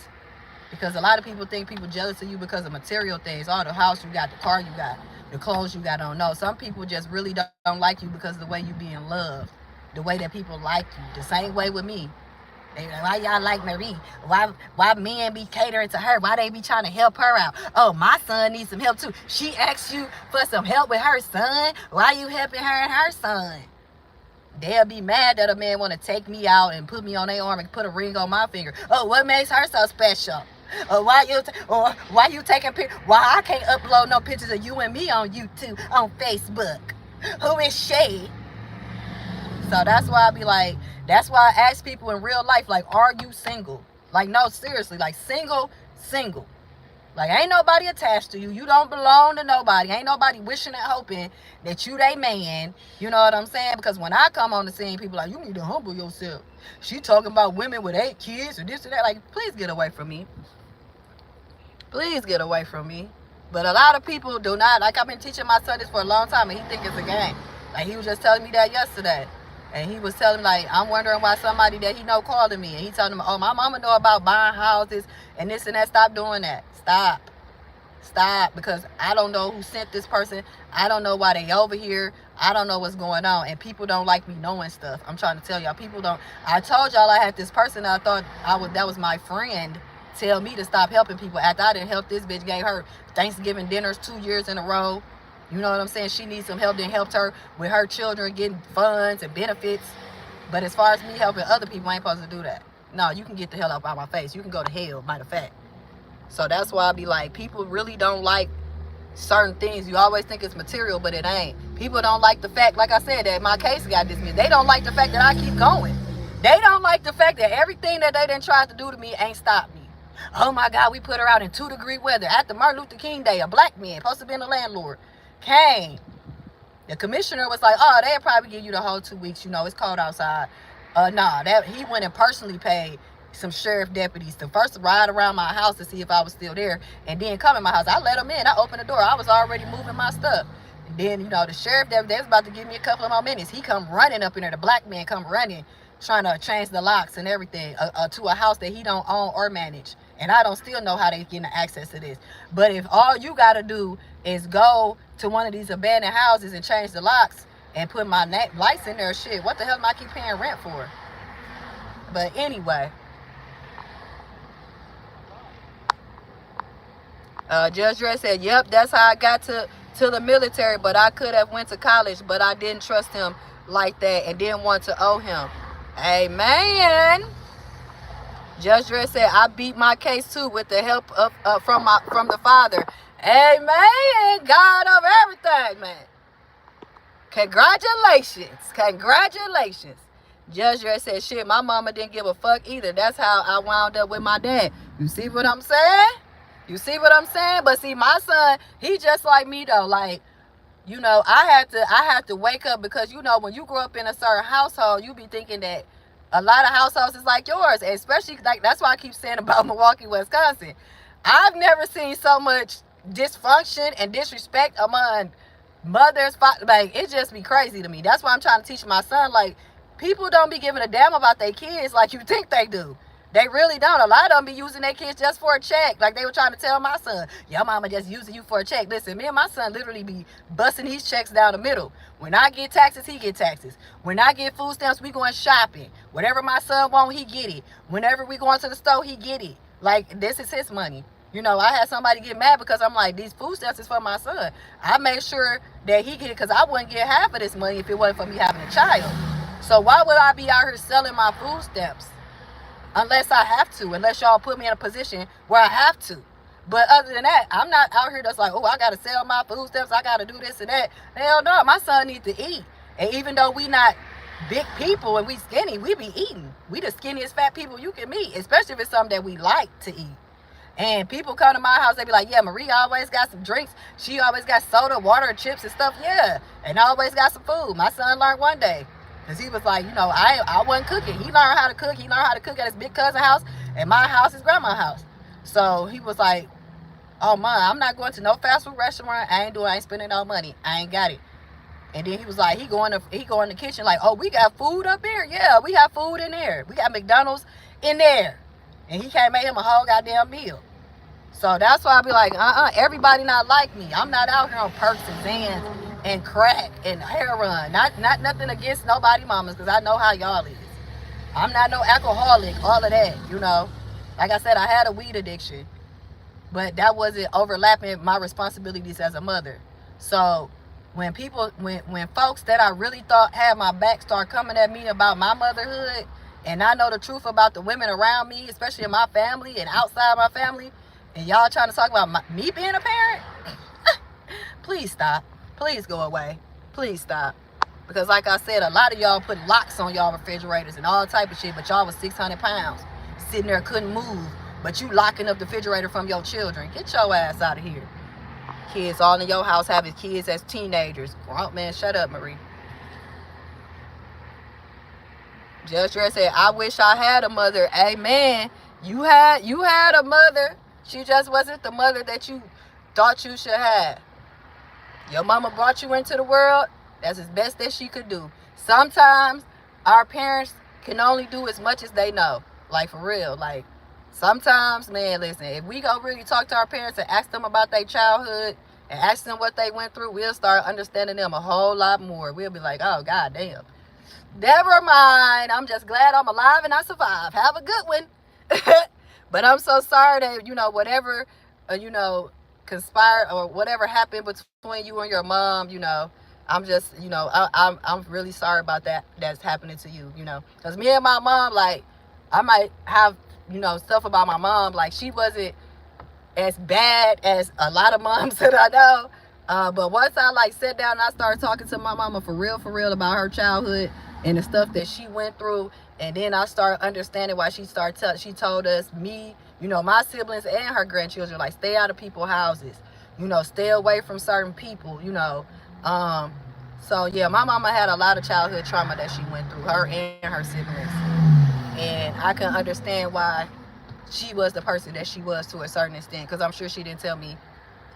because a lot of people think people jealous of you because of material things. Oh, the house you got, the car you got, the clothes you got on. No, some people just really don't like you because of the way you being loved, the way that people like you. The same way with me. They like, why y'all like Marie? Why men be catering to her? Why they be trying to help her out? Oh, my son needs some help too. She asked you for some help with her son. Why you helping her and her son? They'll be mad that a man want to take me out and put me on their arm and put a ring on my finger. Oh, what makes her so special? Or why you taking pictures? Why I can't upload no pictures of you and me on YouTube, on Facebook? Who is she? So that's why I be like, that's why I ask people in real life, like, are you single? Like, no, seriously, like, single. Like, ain't nobody attached to you. You don't belong to nobody. Ain't nobody wishing and hoping that you they man. You know what I'm saying? Because when I come on the scene, people are like, you need to humble yourself. She talking about women with 8 kids or this or that. Like, please get away from me. Please get away from me. But a lot of people do not. Like, I've been teaching my son this for a long time, and he think it's a game. Like, he was just telling me that yesterday. And he was telling me, like, I'm wondering why somebody that he know calling me. And he telling him, oh, my mama know about buying houses and this and that. Stop doing that. Stop. Because I don't know who sent this person. I don't know why they over here. I don't know what's going on. And people don't like me knowing stuff. I'm trying to tell y'all. People don't. I told y'all I had this person that I thought that was my friend tell me to stop helping people after I didn't help this bitch. Gave her Thanksgiving dinners 2 years in a row. You know what I'm saying? She needs some help. Then helped her with her children getting funds and benefits. But as far as me helping other people, I ain't supposed to do that. No, you can get the hell out of my face. You can go to hell, matter of fact. So that's why I be like, people really don't like certain things. You always think it's material, but it ain't. People don't like the fact, like I said, that my case got dismissed. They don't like the fact that I keep going. They don't like the fact that everything that they done tried to do to me ain't stopped me. Oh my God, we put her out in 2-degree weather after Martin Luther King Day. A black man, supposed to be a landlord, came. The commissioner was like, oh, they'll probably give you the whole 2 weeks. You know, it's cold outside. He went and personally paid some sheriff deputies to first ride around my house to see if I was still there, and then come in my house. I let them in. I opened the door. I was already moving my stuff. And then, you know, the sheriff deputy, they was about to give me a couple of more minutes. He come running up in there. The black man come running, trying to change the locks and everything to a house that he don't own or manage. And I don't still know how they getting access to this. But if all you got to do is go to one of these abandoned houses and change the locks and put my lights in there, shit, what the hell am I keep paying rent for? But anyway, Judge Dress said, yep, that's how I got to the military, but I could have went to college, but I didn't trust him like that and didn't want to owe him. Amen. Judge Dress said, I beat my case too with the help of from the Father. Amen. God of everything, man. Congratulations. Judge Dress said, shit, my mama didn't give a fuck either. That's how I wound up with my dad. You see what I'm saying? But see, my son, he just like me though. Like, you know, I had to wake up, because, you know, when you grow up in a certain household, you be thinking that a lot of households is like yours, especially, like, that's why I keep saying about Milwaukee, Wisconsin. I've never seen so much dysfunction and disrespect among mothers. Like, it just be crazy to me. That's why I'm trying to teach my son, like, people don't be giving a damn about their kids like you think they do. They really don't. A lot of them be using their kids just for a check. Like they were trying to tell my son, your mama just using you for a check. Listen, me and my son literally be busting these checks down the middle. When I get taxes, he get taxes. When I get food stamps, we going shopping. Whatever my son want, he get it. Whenever we going to the store, he get it. Like, this is his money. You know, I had somebody get mad because I'm like, these food stamps is for my son. I made sure that he get it, because I wouldn't get half of this money if it wasn't for me having a child. So why would I be out here selling my food stamps? Unless I have to, unless y'all put me in a position where I have to. But other than that, I'm not out here just like, oh, I got to sell my food stamps. I got to do this and that. Hell no, my son needs to eat. And even though we not big people and we skinny, we be eating. We the skinniest fat people you can meet, especially if it's something that we like to eat. And people come to my house, they be like, yeah, Marie always got some drinks. She always got soda, water, chips and stuff. Yeah, and always got some food. My son learned one day. Because he was like, you know, I wasn't cooking. He learned how to cook. He learned how to cook at his big cousin's house. And my house is grandma's house. So he was like, oh, man, I'm not going to no fast food restaurant. I ain't spending no money. I ain't got it. And then he was like, he go in the kitchen like, oh, we got food up here? Yeah, we have food in there. We got McDonald's in there. And he can't make him a whole goddamn meal. So that's why I be like, everybody not like me. I'm not out here on perks and Zans and crack and heroin. Not nothing against nobody mamas, because I know how y'all is. I'm not no alcoholic, all of that, you know. Like I said, I had a weed addiction, but that wasn't overlapping my responsibilities as a mother. So when folks that I really thought had my back start coming at me about my motherhood, and I know the truth about the women around me, especially in my family and outside my family, and y'all trying to talk about me being a parent, please stop. Please go away. Please stop. Because like I said, a lot of y'all put locks on y'all refrigerators and all type of shit, but y'all was 600 pounds. Sitting there couldn't move, but you locking up the refrigerator from your children. Get your ass out of here. Kids all in your house having kids as teenagers. Oh, man, shut up, Marie. Judge Dress said, I wish I had a mother. Amen. You had a mother. She just wasn't the mother that you thought you should have. Your mama brought you into the world. That's as best that she could do. Sometimes our parents can only do as much as they know. Like, for real. Like, sometimes, man, listen, if we go really talk to our parents and ask them about their childhood and ask them what they went through, we'll start understanding them a whole lot more. We'll be like, oh, god damn. Never mind. I'm just glad I'm alive and I survived. Have a good one. But I'm so sorry that, whatever, conspired or whatever happened between you and your mom, I'm just, I'm really sorry about that's happening to you, because me and my mom, like, I might have, stuff about my mom, like, she wasn't as bad as a lot of moms that I know, but once I, like, sat down and I started talking to my mama for real about her childhood and the stuff that she went through, and then I started understanding why she told us, me, my siblings and her grandchildren, like, stay out of people's houses, stay away from certain people, so yeah, my mama had a lot of childhood trauma that she went through, her and her siblings, and I can understand why she was the person that she was to a certain extent, because I'm sure she didn't tell me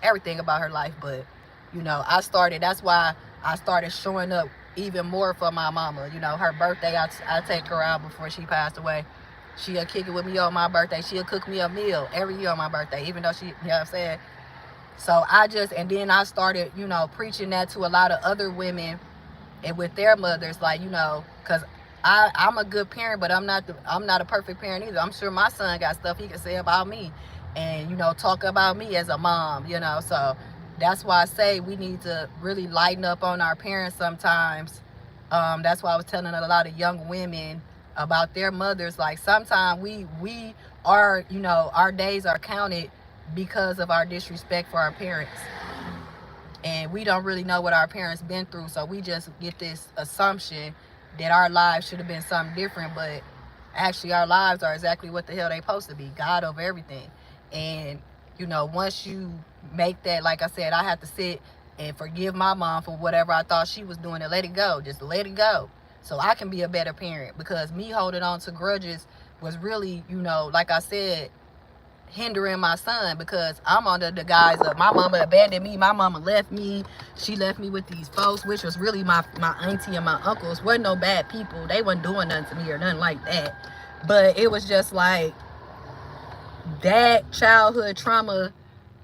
everything about her life, but that's why I started showing up even more for my mama. Her birthday, I take her out before she passed away. She'll kick it with me on my birthday. She'll cook me a meal every year on my birthday, even though she, you know what I'm saying? So and then I started, preaching that to a lot of other women and with their mothers, like, because I'm a good parent, but I'm not a perfect parent either. I'm sure my son got stuff he can say about me and, talk about me as a mom, so that's why I say we need to really lighten up on our parents sometimes. That's why I was telling a lot of young women about their mothers. Like, sometimes we are, our days are counted because of our disrespect for our parents. And we don't really know what our parents been through. So we just get this assumption that our lives should have been something different. But actually our lives are exactly what the hell they supposed to be. God over everything. And, once you make that, like I said, I have to sit and forgive my mom for whatever I thought she was doing and let it go. Just let it go. So I can be a better parent, because me holding on to grudges was really, like I said, hindering my son, because I'm under the guise of my mama abandoned me, my mama left me, she left me with these folks, which was really my auntie and my uncles. Wasn't no bad people, they wasn't doing nothing to me or nothing like that, but it was just like that childhood trauma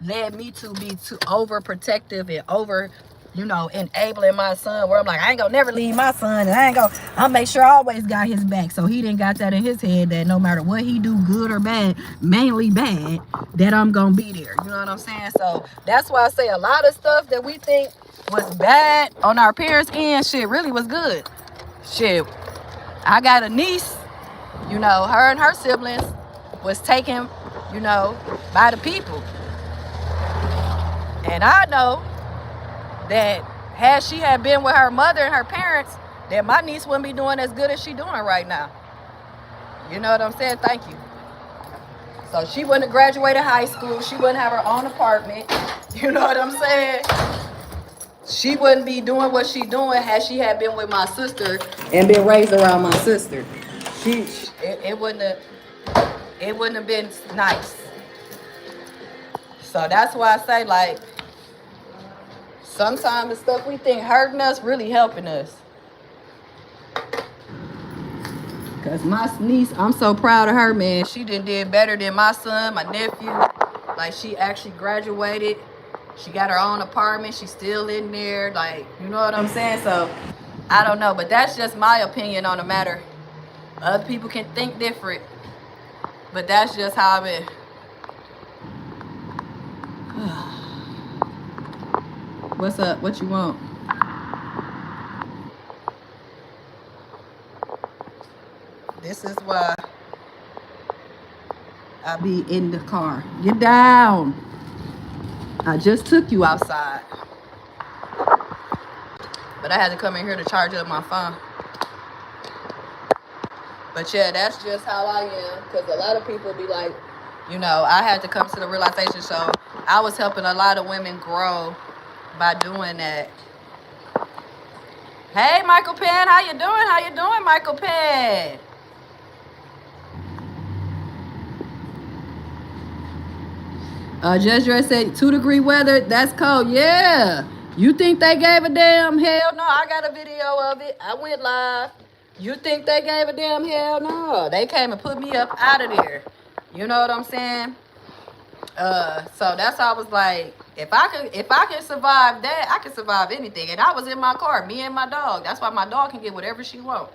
led me to be too overprotective and over, enabling my son, where I'm like, I ain't gonna never leave my son, and I'll make sure I always got his back. So he didn't got that in his head that no matter what he do, good or bad, mainly bad, that I'm gonna be there. You know what I'm saying? So that's why I say a lot of stuff that we think was bad on our parents' end, shit really was good. Shit, I got a niece, her and her siblings was taken, by the people. And I know that had she had been with her mother and her parents, that my niece wouldn't be doing as good as she doing right now. You know what I'm saying? Thank you. So she wouldn't have graduated high school. She wouldn't have her own apartment. You know what I'm saying? She wouldn't be doing what she doing had she had been with my sister and been raised around my sister. It wouldn't have been nice. So that's why I say, like, sometimes the stuff we think hurting us really helping us. Because my niece, I'm so proud of her, man. She did better than my son, my nephew. Like, she actually graduated. She got her own apartment. She's still in there. Like, you know what I'm saying? So, I don't know. But that's just my opinion on the matter. Other people can think different. But that's just how I've been. What's up? What you want? This is why I be in the car. Get down. I just took you outside. But I had to come in here to charge up my phone. But yeah, that's just how I am. Because a lot of people be like, I had to come to the realization. So I was helping a lot of women grow by doing that. Hey, Michael Penn, how you doing? How you doing, Michael Penn? Just Dress said 2-degree weather. That's cold. Yeah. You think they gave a damn? Hell no. I got a video of it. I went live. You think they gave a damn? Hell no. They came and put me up out of there. You know what I'm saying? So that's how I was like, if I can survive that, I can survive anything. And I was in my car, me and my dog. That's why my dog can get whatever she wants.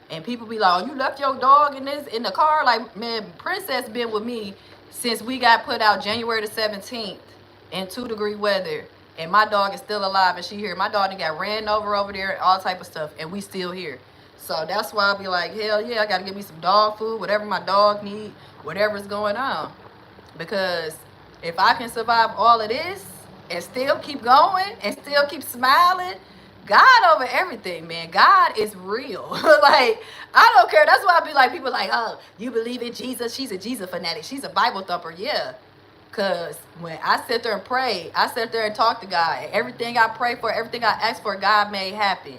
And people be like, oh, you left your dog in the car? Like, man, Princess been with me since we got put out January the 17th in 2-degree weather. And my dog is still alive and she here. My dog got ran over there, all type of stuff, and we still here. So that's why I'll be like, hell yeah, I gotta give me some dog food, whatever my dog need, whatever's going on. Because if I can survive all of this and still keep going and still keep smiling, God over everything, man. God is real. Like, I don't care. That's why I be like, people like, oh, you believe in Jesus? She's a Jesus fanatic. She's a Bible thumper. Yeah. Because when I sit there and pray, I sit there and talk to God. And everything I pray for, everything I ask for, God made happen.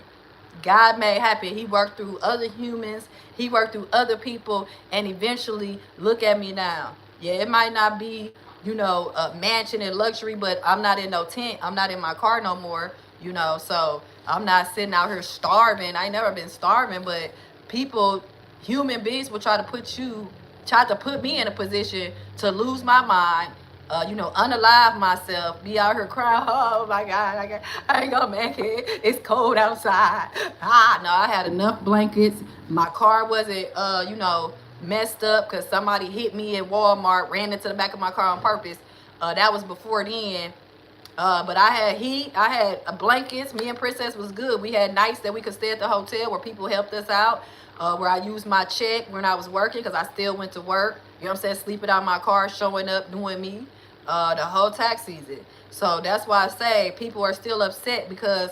God made happen. He worked through other humans. He worked through other people. And eventually, look at me now. Yeah, it might not be, you know, a mansion and luxury, but I'm not in no tent. I'm not in my car no more, you know. So I'm not sitting out here starving. I ain't never been starving, but people, human beings will try to put me in a position to lose my mind, you know, unalive myself, be out here crying, oh my God, I ain't gonna make it. It's cold outside. No, I had enough blankets. My car wasn't, you know, messed up because somebody hit me at Walmart, ran into the back of my car on purpose. That was before then. But I had heat, I had blankets. Me and Princess was good. We had nights that we could stay at the hotel where people helped us out, where I used my check when I was working because I still went to work. You know what I'm saying? Sleeping out my car, showing up, doing me the whole tax season. So that's why I say people are still upset because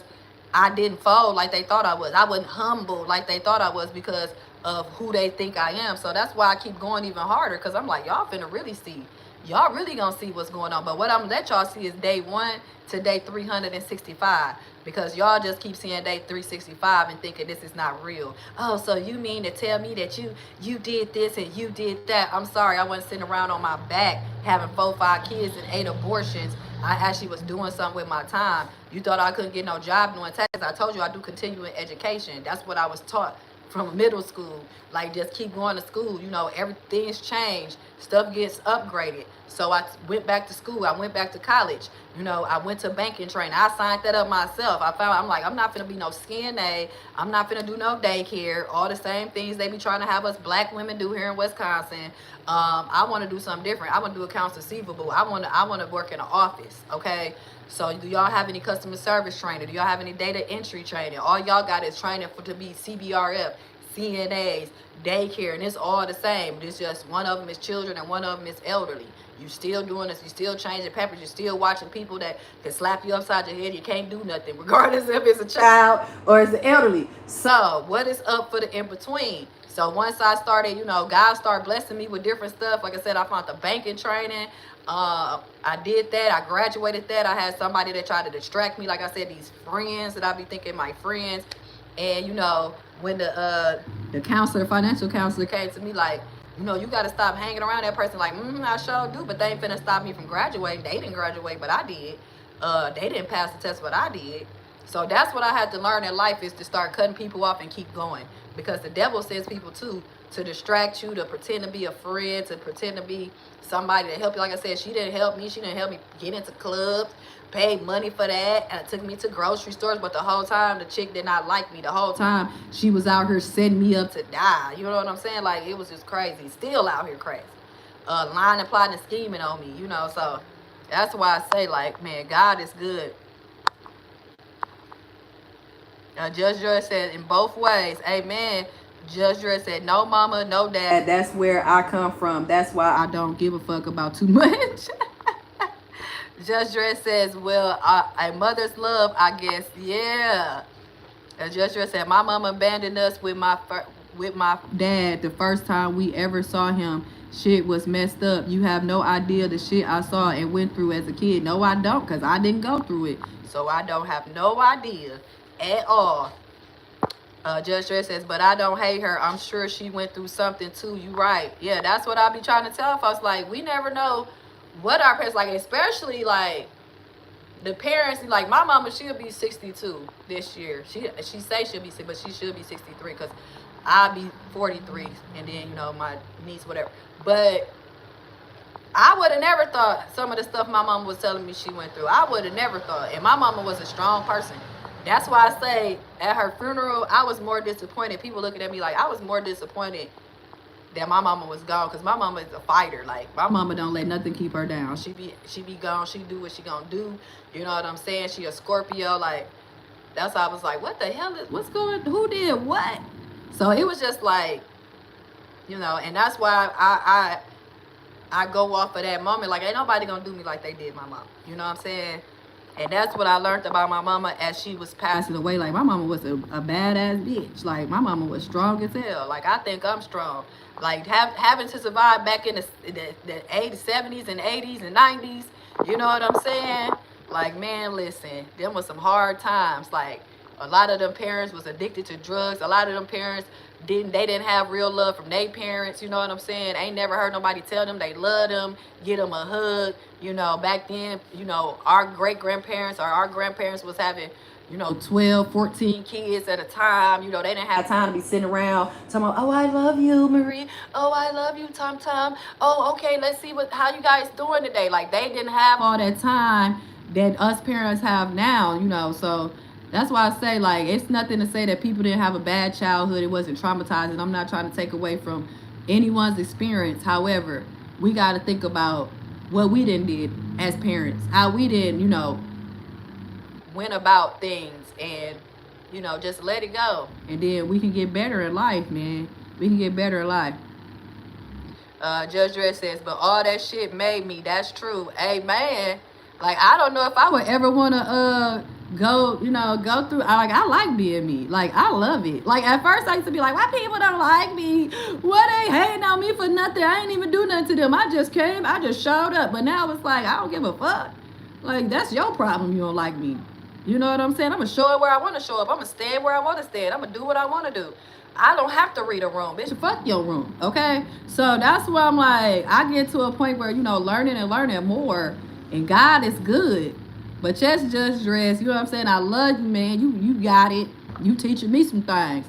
I didn't fold like they thought I was. I wasn't humble like they thought I was because of who they think I am. So that's why I keep going even harder because I'm like, y'all finna really see. Y'all really gonna see what's going on. But what I'm gonna let y'all see is day 1 to day 365 because y'all just keep seeing day 365 and thinking this is not real. Oh, so you mean to tell me that you did this and you did that? I'm sorry, I wasn't sitting around on my back having 4, 5 kids and 8 abortions. I actually was doing something with my time. You thought I couldn't get no job doing taxes. I told you I do continuing education. That's what I was taught from middle school. Like, just keep going to school. You know, everything's changed. Stuff gets upgraded. So I went back to school. I went back to college. You know, I went to banking training. I signed that up myself. I'm like, I'm not finna be no CNA. I'm not finna do no daycare. All the same things they be trying to have us black women do here in Wisconsin. I want to do something different. I want to do accounts receivable. I want to work in an office. Okay. So do y'all have any customer service training? Do y'all have any data entry training? All y'all got is training to be CBRF, CNAs, daycare, and it's all the same. It's just one of them is children and one of them is elderly. You still doing this. You still changing peppers. You still watching people that can slap you upside your head. You can't do nothing, regardless if it's a child or it's the elderly. So what is up for the in-between? So once I started, you know, God started blessing me with different stuff. Like I said, I found the banking training. I did that. I graduated that. I had somebody that tried to distract me. Like I said, these friends that I be thinking my friends. And, you know, when the counselor, financial counselor came to me like, you know, you got to stop hanging around that person. Like, I sure do. But they ain't finna stop me from graduating. They didn't graduate, but I did. They didn't pass the test, but I did. So that's what I had to learn in life is to start cutting people off and keep going. Because the devil sends people too to distract you, to pretend to be a friend, to pretend to be somebody to help you. Like I said, she didn't help me. She didn't help me get into clubs, paid money for that, and it took me to grocery stores. But the whole time, the chick did not like me. The whole time, she was out here setting me up to die. You know what I'm saying? Like, it was just crazy. Still out here crazy. Lying and plotting and scheming on me, you know. So that's why I say, like, man, God is good. Judge Joy said, in both ways, amen. Judge Joy said, no mama, no dad. That's where I come from. That's why I don't give a fuck about too much. Judge Joy says, well, a mother's love, I guess. Yeah. Judge Joy said, my mama abandoned us with my dad the first time we ever saw him. Shit was messed up. You have no idea the shit I saw and went through as a kid. No, I don't, because I didn't go through it. So I don't have no idea at all. Judge Dress says, but I don't hate her. I'm sure she went through something too. You right. Yeah, that's what I be trying to tell folks. Like, we never know what our parents like, especially like the parents, like my mama, she'll be 62 this year. She say she'll be 6, but she should be 63 because I'll be 43, and then my niece, whatever. But I would have never thought some of the stuff my mama was telling me she went through. I would have never thought. And my mama was a strong person. That's why I say at her funeral, I was more disappointed. People looking at me like I was more disappointed that my mama was gone, because my mama is a fighter. Like my mama don't let nothing keep her down. She be gone. She do what she gonna do. You know what I'm saying? She a Scorpio. Like that's why I was like, what the hell is what's going? Who did what? So it was just like, and that's why I go off of that moment. Like ain't nobody gonna do me like they did my mama. You know what I'm saying? And that's what I learned about my mama as she was passing away. Like my mama was a badass bitch. Like my mama was strong as hell. Like I think I'm strong. Like having to survive back in the 80s, 70s and 80s and 90s. You know what I'm saying? Like man, listen, them was some hard times. Like a lot of them parents was addicted to drugs. A lot of them parents didn't have real love from their parents. You know what I'm saying? Ain't never heard nobody tell them they love them, get them a hug. Back then, our great grandparents or our grandparents was having 12, 14 kids at a time. They didn't have time to be sitting around talking about, oh, I love you, Marie. Oh, I love you, Tom Tom. Oh, okay, let's see how you guys doing today. Like they didn't have all that time that us parents have now, so that's why I say, like, it's nothing to say that people didn't have a bad childhood. It wasn't traumatizing. I'm not trying to take away from anyone's experience. However, we got to think about what we did as parents, how we went about things, and, just let it go. And then we can get better in life, man. We can get better in life. Judge Dredd says, but all that shit made me. That's true. Amen. Like, I don't know if I would ever want to, go through. I like being me. Like I love it. Like at first I used to be like, why people don't like me? Why they hating on me for nothing? I ain't even do nothing to them. I just showed up. But now it's like I don't give a fuck. Like that's your problem. You don't like me. You know what I'm saying? I'm gonna show up where I want to show up. I'm gonna stand where I want to stand. I'm gonna do what I want to do. I don't have to read a room, bitch. Fuck your room, okay? So that's why I'm like, I get to a point where learning more, and God is good. But just Dress, you know what I'm saying? I love you, man. You got it. You teaching me some things.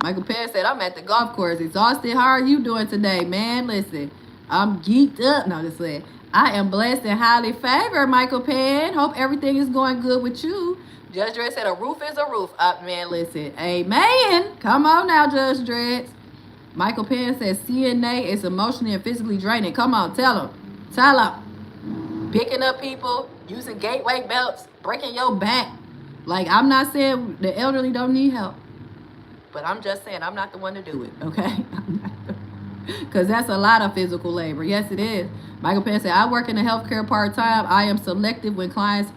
Michael Penn said, I'm at the golf course. Exhausted. How are you doing today, man? Listen, I'm geeked up. No, just saying. I am blessed and highly favored, Michael Penn. Hope everything is going good with you. Judge Dredd said, a roof is a roof. Man, listen. Amen. Come on now, Judge Dredd. Michael Penn says, CNA is emotionally and physically draining. Come on, tell him. Tell him. Picking up people, using gateway belts, breaking your back. Like, I'm not saying the elderly don't need help, but I'm just saying I'm not the one to do it, okay? Because that's a lot of physical labor. Yes, it is. Michael Penn said, I work in the healthcare part-time. I am selective which clients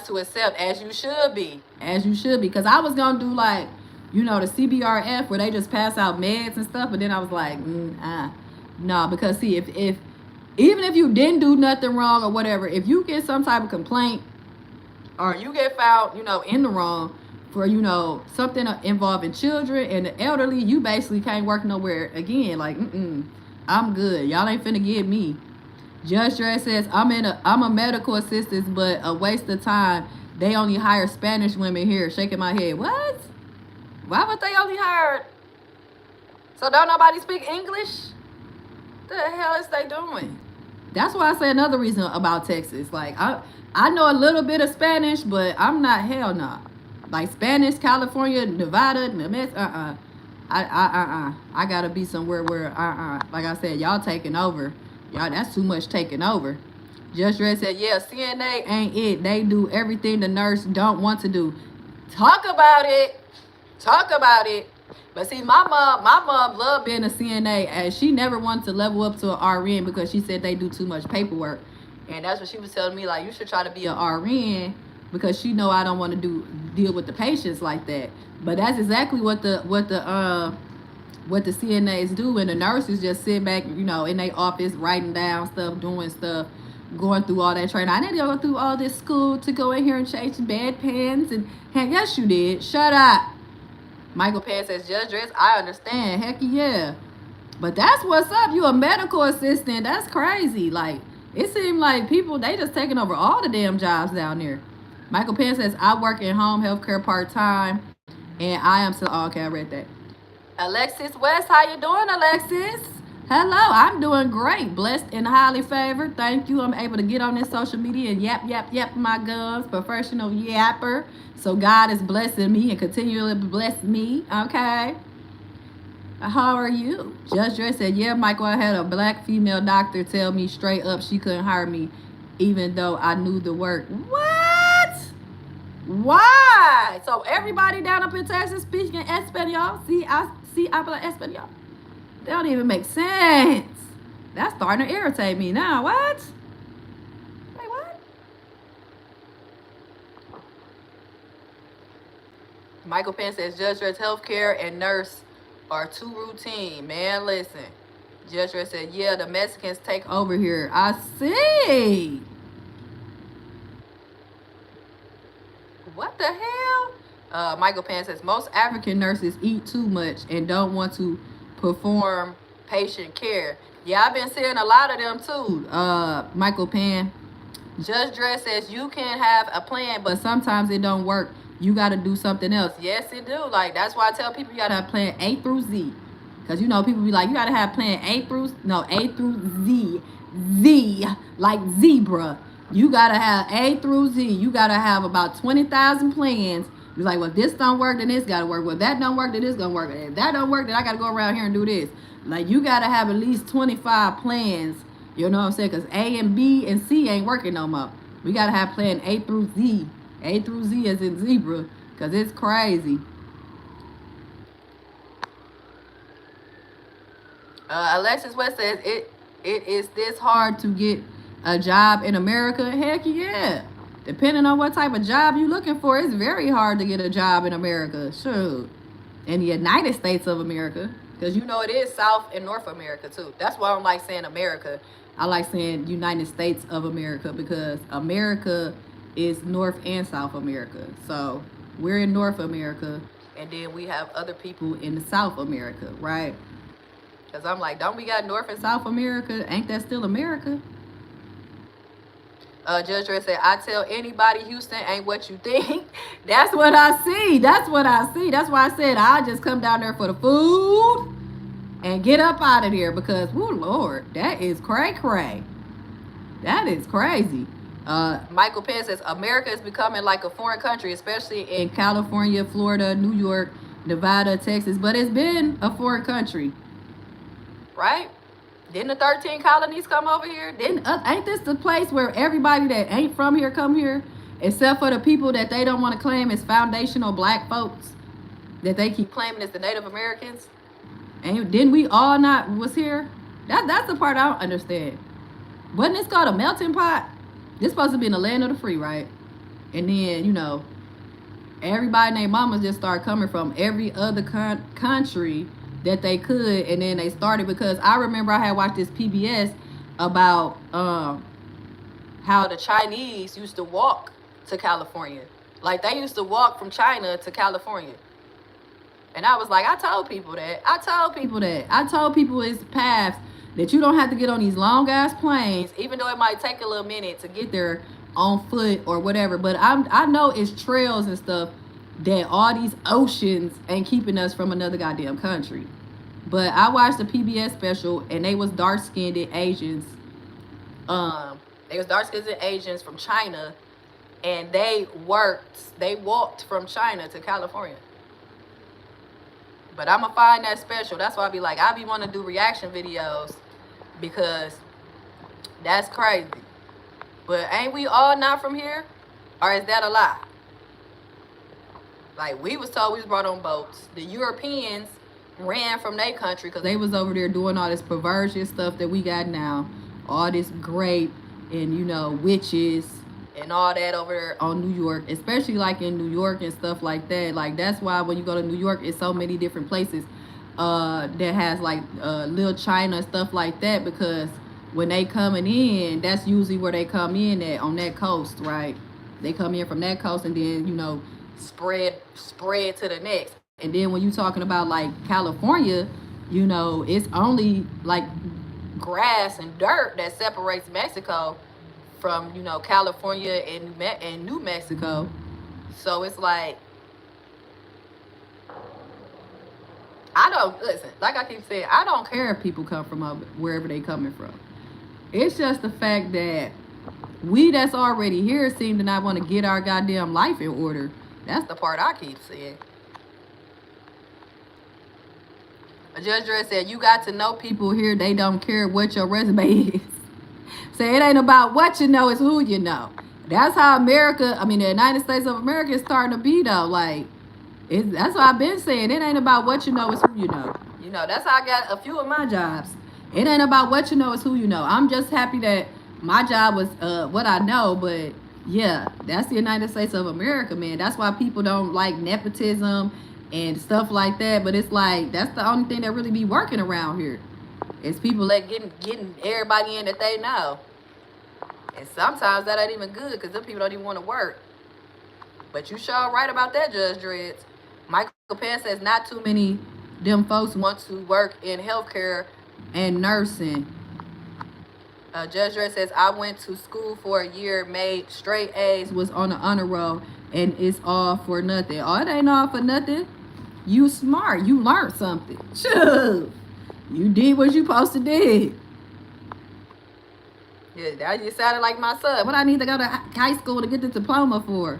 to accept, as you should be. As you should be. Because I was going to do, like, the CBRF where they just pass out meds and stuff, but then I was like, no, because, see, if even if you didn't do nothing wrong or whatever, if you get some type of complaint or you get found, in the wrong for, something involving children and the elderly, you basically can't work nowhere again. Like, I'm good. Y'all ain't finna get me. Judge Dredd says, I'm a medical assistant, but a waste of time. They only hire Spanish women here. Shaking my head. What? Why would they only hire? So don't nobody speak English? The hell is they doing? That's why I say another reason about Texas. Like I know a little bit of Spanish, but I'm not, hell no. Like Spanish, California, Nevada, New Mexico, I gotta be somewhere where like I said, y'all taking over. Y'all, that's too much taking over. Judge Dredd said, yeah, CNA ain't it. They do everything the nurse don't want to do. Talk about it. Talk about it. But see, my mom loved being a CNA, and she never wanted to level up to an RN because she said they do too much paperwork. And that's what she was telling me, like, you should try to be an RN because she know I don't want to deal with the patients like that. But that's exactly what the CNAs do, and the nurses just sit back, in their office writing down stuff, doing stuff, going through all that training. I didn't go through all this school to go in here and change bedpans and yes, you did. Shut up. Michael Penn says, Judge Dress, I understand. Heck yeah. But that's what's up. You a medical assistant. That's crazy. Like, It seemed like people, they just taking over all the damn jobs down there. Michael Penn says, I work in home healthcare part-time, and I am still, oh, okay, I read that. Alexis West, how you doing, Alexis? Hello, I'm doing great. Blessed and highly favored. Thank you. I'm able to get on this social media and yap my guns. Professional yapper. So God is blessing me and continually bless me. Okay. How are you? Judge Dress said, yeah, Michael, I had a black female doctor tell me straight up she couldn't hire me even though I knew the work. What? Why? So everybody down up in Texas speaking Espanol? See, habla Espanol. That don't even make sense. That's starting to irritate me now. What? Wait, what? Michael Penn says, Judge Dress, healthcare and nurse are too routine. Man, listen. Judge Dress said, yeah, the Mexicans take over here. I see. What the hell? Michael Penn says, most African nurses eat too much and don't want to perform patient care. Yeah, I've been seeing a lot of them too, Michael Penn. Judge Dress says, you can have a plan, but sometimes it don't work. You got to do something else. Yes, it do. Like, that's why I tell people you got to have plan A through Z. Because, you know, people be like, you got to have plan A through Z. Z, like zebra. You got to have A through Z. You got to have about 20,000 plans. You're like, well, if this don't work, then this got to work. Well, if that don't work, then this going to work. If that don't work, then I got to go around here and do this. Like, you got to have at least 25 plans. You know what I'm saying? Because A and B and C ain't working no more. We got to have plan A through Z. A through Z as in zebra. Because it's crazy. Alexis West says, it is this hard to get a job in America? Heck yeah. Depending on what type of job you're looking for, it's very hard to get a job in America. Sure. In the United States of America. Because you know it is South and North America too. That's why I don't like saying America. I like saying United States of America because America is North and South America. So we're in North America and then we have other people in the South America, right? Because I'm like, don't we got North and South America? Ain't that still America? Judge Ray said, I tell anybody Houston ain't what you think. That's what I see. That's what I see. That's why I said I just come down there for the food and get up out of there because, oh Lord, that is cray-cray. That is crazy. Michael Penn says, America is becoming like a foreign country, especially in California, Florida, New York, Nevada, Texas. But it's been a foreign country, right? Didn't the 13 colonies come over here? Ain't this the place where everybody that ain't from here come here? Except for the people that they don't want to claim as foundational black folks that they keep claiming as the Native Americans. And didn't we all not was here? That's the part I don't understand. Wasn't this called a melting pot? This supposed to be in the land of the free, right? And then, you know, everybody and their mamas just start coming from every other country that they could, and then they started because I remember I had watched this PBS about how the Chinese used to walk to California. Like they used to walk from China to California. And I was like, I told people I told people it's paths that you don't have to get on these long ass planes, even though it might take a little minute to get there on foot or whatever. But I know it's trails and stuff that all these oceans ain't keeping us from another goddamn country. But I watched the PBS special and they was dark-skinned Asians. They was dark-skinned Asians from China, and they walked from China to California. But I'm gonna find that special. That's why I be like, I be wanting to do reaction videos because that's crazy. But ain't we all not from here? Or is that a lie? Like, we was told we was brought on boats. The Europeans ran from their country because they was over there doing all this perversion stuff that we got now. All this grape and, you know, witches and all that over there on New York. Especially, like, in New York and stuff like that. Like, that's why when you go to New York, it's so many different places that has, like, Little China and stuff like that. Because when they coming in, that's usually where they come in at, on that coast, right? They come in from that coast and then, you know, spread to the next. And then when you talking about like California, you know, it's only like grass and dirt that separates Mexico from, you know, California and New Mexico. So it's like, I don't, listen, like I keep saying, I don't care if people come from wherever they coming from. It's just the fact that we that's already here seem to not want to get our goddamn life in order. That's the part I keep saying. A Judge Dredd said, you got to know people here. They don't care what your resume is. Say it ain't about what you know, it's who you know. That's how America, I mean, the United States of America is starting to be, though. Like, that's what I've been saying. It ain't about what you know, it's who you know. You know, that's how I got a few of my jobs. It ain't about what you know, it's who you know. I'm just happy that my job was what I know, but yeah, that's the United States of America, man. That's why people don't like nepotism and stuff like that. But it's like, that's the only thing that really be working around here. It's people that getting everybody in that they know. And sometimes that ain't even good because them people don't even want to work. But you sure right about that, Judge Dredd. Michael Penn says not too many them folks want to work in healthcare and nursing. Judge Dredd says, I went to school for a year, made straight A's, was on the honor roll, and it's all for nothing. Oh, it ain't all for nothing. You smart. You learned something. Shoot. You did what you supposed to do. Yeah, that you sounded like my son. What I need to go to high school to get the diploma for?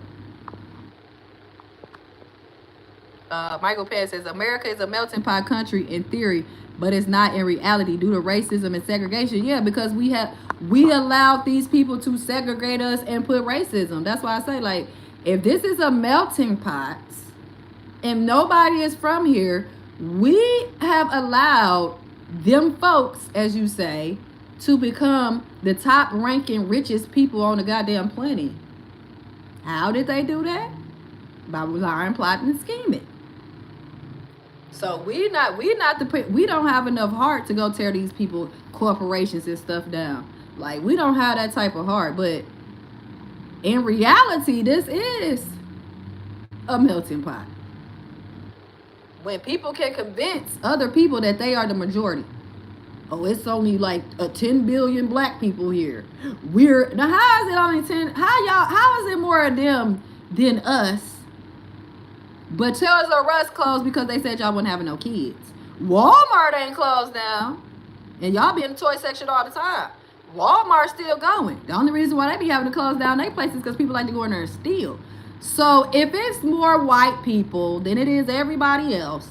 Michael Penn says, America is a melting pot country in theory, but it's not in reality due to racism and segregation. Yeah, because we allowed these people to segregate us and put racism. That's why I say, like, if this is a melting pot and nobody is from here, we have allowed them folks, as you say, to become the top ranking richest people on the goddamn planet. How did they do that? By lying, plotting, and scheming. So we don't have enough heart to go tear these people, corporations and stuff down. Like, we don't have that type of heart. But in reality, this is a melting pot. When people can convince other people that they are the majority. Oh, it's only like 10 billion black people here. Now how is it only 10? How is it more of them than us? But Toys R Us closed because they said y'all wasn't having no kids. Walmart ain't closed down. And y'all be in the toy section all the time. Walmart's still going. The only reason why they be having to close down their places is because people like to go in there and steal. So if it's more white people than it is everybody else,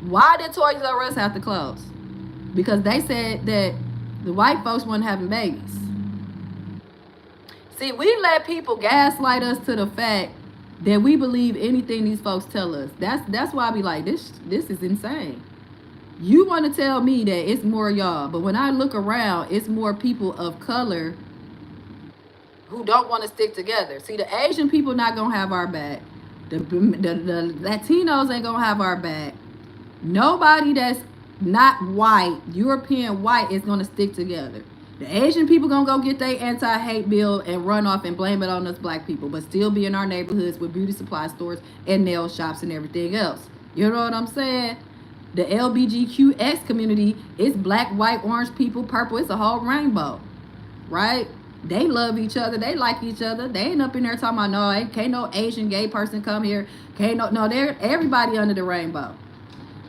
why did Toys R Us have to close? Because they said that the white folks weren't having babies. See, we let people gaslight us to the fact that we believe anything these folks tell us. That's why I be like, this is insane. You want to tell me that it's more y'all, but when I look around, it's more people of color who don't want to stick together. See, the Asian people not gonna have our back. The Latinos ain't gonna have our back. Nobody that's not white, European white, is gonna stick together. The Asian people gonna go get their anti-hate bill and run off and blame it on us black people, but still be in our neighborhoods with beauty supply stores and nail shops and everything else. You know what I'm saying? The LBGQX community is black, white, orange, people, purple. It's a whole rainbow, right? They love each other. They like each other. They ain't up in there talking about, no, can't no Asian gay person come here. They're everybody under the rainbow.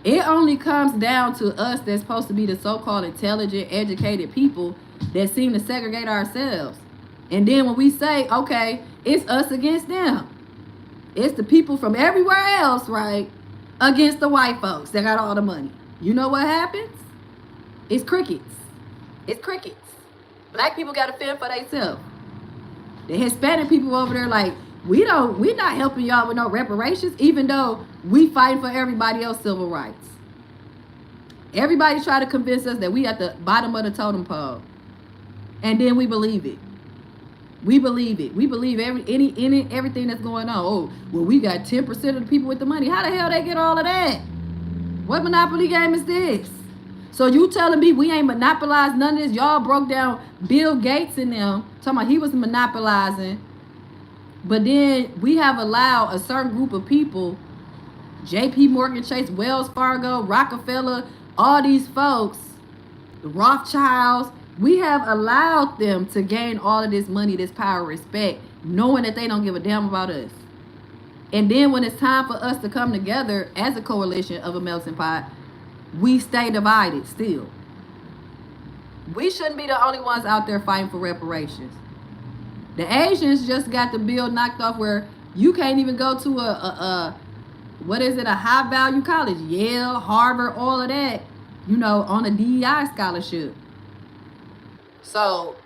It only comes down to us that's supposed to be the so-called intelligent, educated people that seem to segregate ourselves. And then when we say, okay, it's us against them. It's the people from everywhere else, right, against the white folks that got all the money. You know what happens? It's crickets. It's crickets. Black people got to fend for themselves. The Hispanic people over there like, we not helping y'all with no reparations, even though we fighting for everybody else's civil rights. Everybody try to convince us that we at the bottom of the totem pole. And then we believe it. We believe it. We believe everything that's going on. Oh, well, we got 10% of the people with the money. How the hell they get all of that? What monopoly game is this? So you telling me we ain't monopolized none of this? Y'all broke down Bill Gates and them, talking about he was monopolizing. But then we have allowed a certain group of people, JP Morgan Chase, Wells Fargo, Rockefeller, all these folks the Rothschilds. We have allowed them to gain all of this money, this power, respect, knowing that they don't give a damn about us. And then when it's time for us to come together as a coalition of a melting pot, we stay divided still. We shouldn't be the only ones out there fighting for reparations. The Asians just got the bill knocked off where you can't even go to a high value college, Yale, Harvard, all of that, on a DEI scholarship. So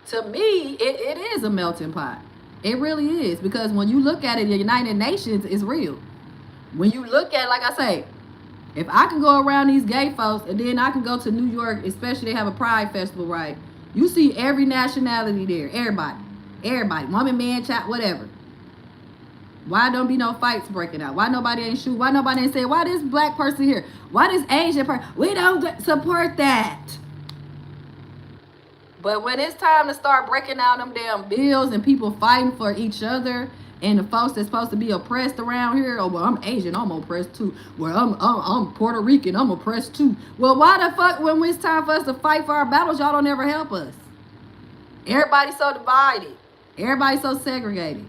to me, it is a melting pot. It really is, because when you look at it, the United Nations is real. When you look at, like I say, if I can go around these gay folks and then I can go to New York, especially they have a Pride Festival, right? You see every nationality there, everybody, woman, man, child, whatever. Why don't be no fights breaking out? Why nobody ain't shoot? Why nobody ain't say, why this black person here? Why this Asian person? We don't support that. But when it's time to start breaking out them damn bills and people fighting for each other, and the folks that's supposed to be oppressed around here, oh, well, I'm Asian, I'm oppressed too. Well, I'm Puerto Rican, I'm oppressed too. Well, why the fuck, when it's time for us to fight for our battles, y'all don't ever help us? Everybody's so divided. Everybody's so segregated.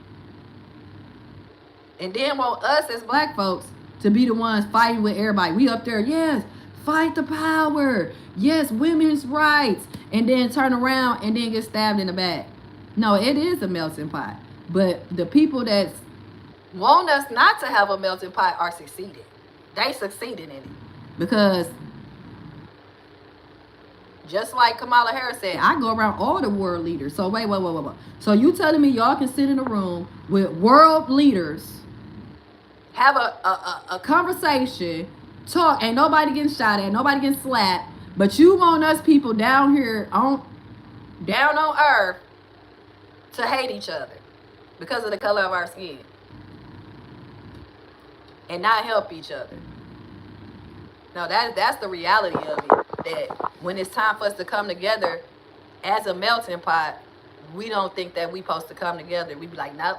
And then want us as black folks to be the ones fighting with everybody. We up there, yes, fight the power. Yes, women's rights. And then turn around and then get stabbed in the back. No, it is a melting pot. But the people that want us not to have a melting pot are succeeding. They succeeded in it. Because just like Kamala Harris said, I go around all the world leaders. So wait. So you telling me y'all can sit in a room with world leaders, have a conversation, talk, ain't nobody getting shot at, nobody getting slapped, but you want us people down here down on earth to hate each other because of the color of our skin and not help each other. No, that's the reality of it. That when it's time for us to come together as a melting pot, we don't think that we supposed to come together. We be like, no,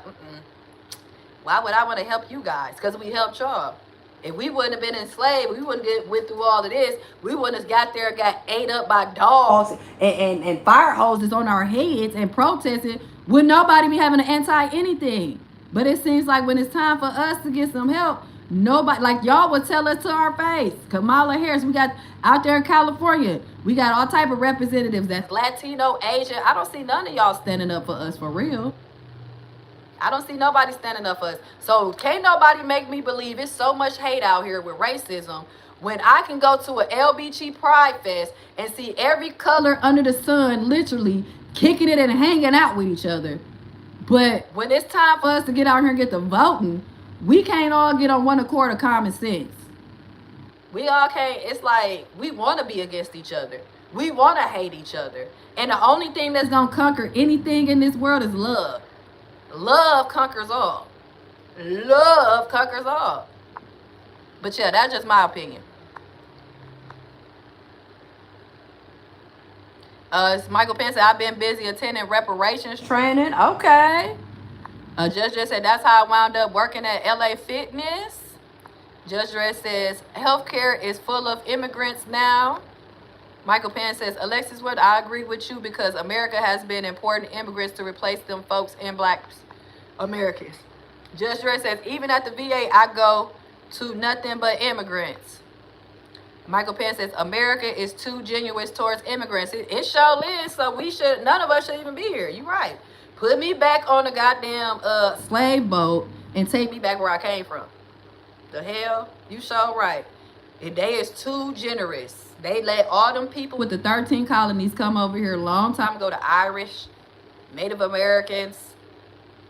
why would I want to help you guys? Because we helped y'all. If we wouldn't have been enslaved, we wouldn't went through all of this. We wouldn't have got there, got ate up by dogs and fire hoses on our heads and protested. Would nobody be having an anti-anything? But it seems like when it's time for us to get some help, nobody, like y'all would tell us to our face. Kamala Harris, we got out there in California, we got all type of representatives that's Latino, Asian. I don't see none of y'all standing up for us for real. I don't see nobody standing up for us. So can't nobody make me believe it's so much hate out here with racism when I can go to a LBG Pride Fest and see every color under the sun literally kicking it and hanging out with each other. But when it's time for us to get out here and get to voting, we can't all get on one accord of common sense. We all can't. It's like we want to be against each other. We want to hate each other. And the only thing that's going to conquer anything in this world is love. Love conquers all. Love conquers all. But yeah, that's just my opinion. Michael Pence said, I've been busy attending reparations training. Okay. Judge Dress said, that's how I wound up working at LA Fitness. Judge Dress says, healthcare is full of immigrants now. Michael Pence says, Alexis Wood, I agree with you because America has been importing immigrants to replace them folks in black Americans. Judge Dress says, even at the VA, I go to nothing but immigrants. Michael Pence says, America is too generous towards immigrants. It sure is, so none of us should even be here. You're right. Put me back on the goddamn slave boat and take me back where I came from. The hell? You sure right. And they is too generous. They let all them people with the 13 colonies come over here a long time ago, the Irish, Native Americans.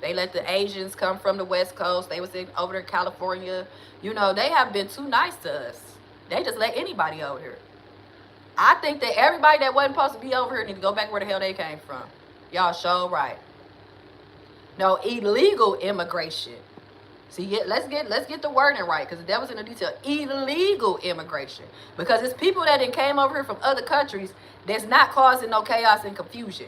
They let the Asians come from the West Coast. They was over there in California. They have been too nice to us. They just let anybody over here. I think that everybody that wasn't supposed to be over here need to go back where the hell they came from. Y'all sure right. No, illegal immigration. See, let's get the wording right, because the devil's in the detail. Illegal immigration, because it's people that came over here from other countries that's not causing no chaos and confusion.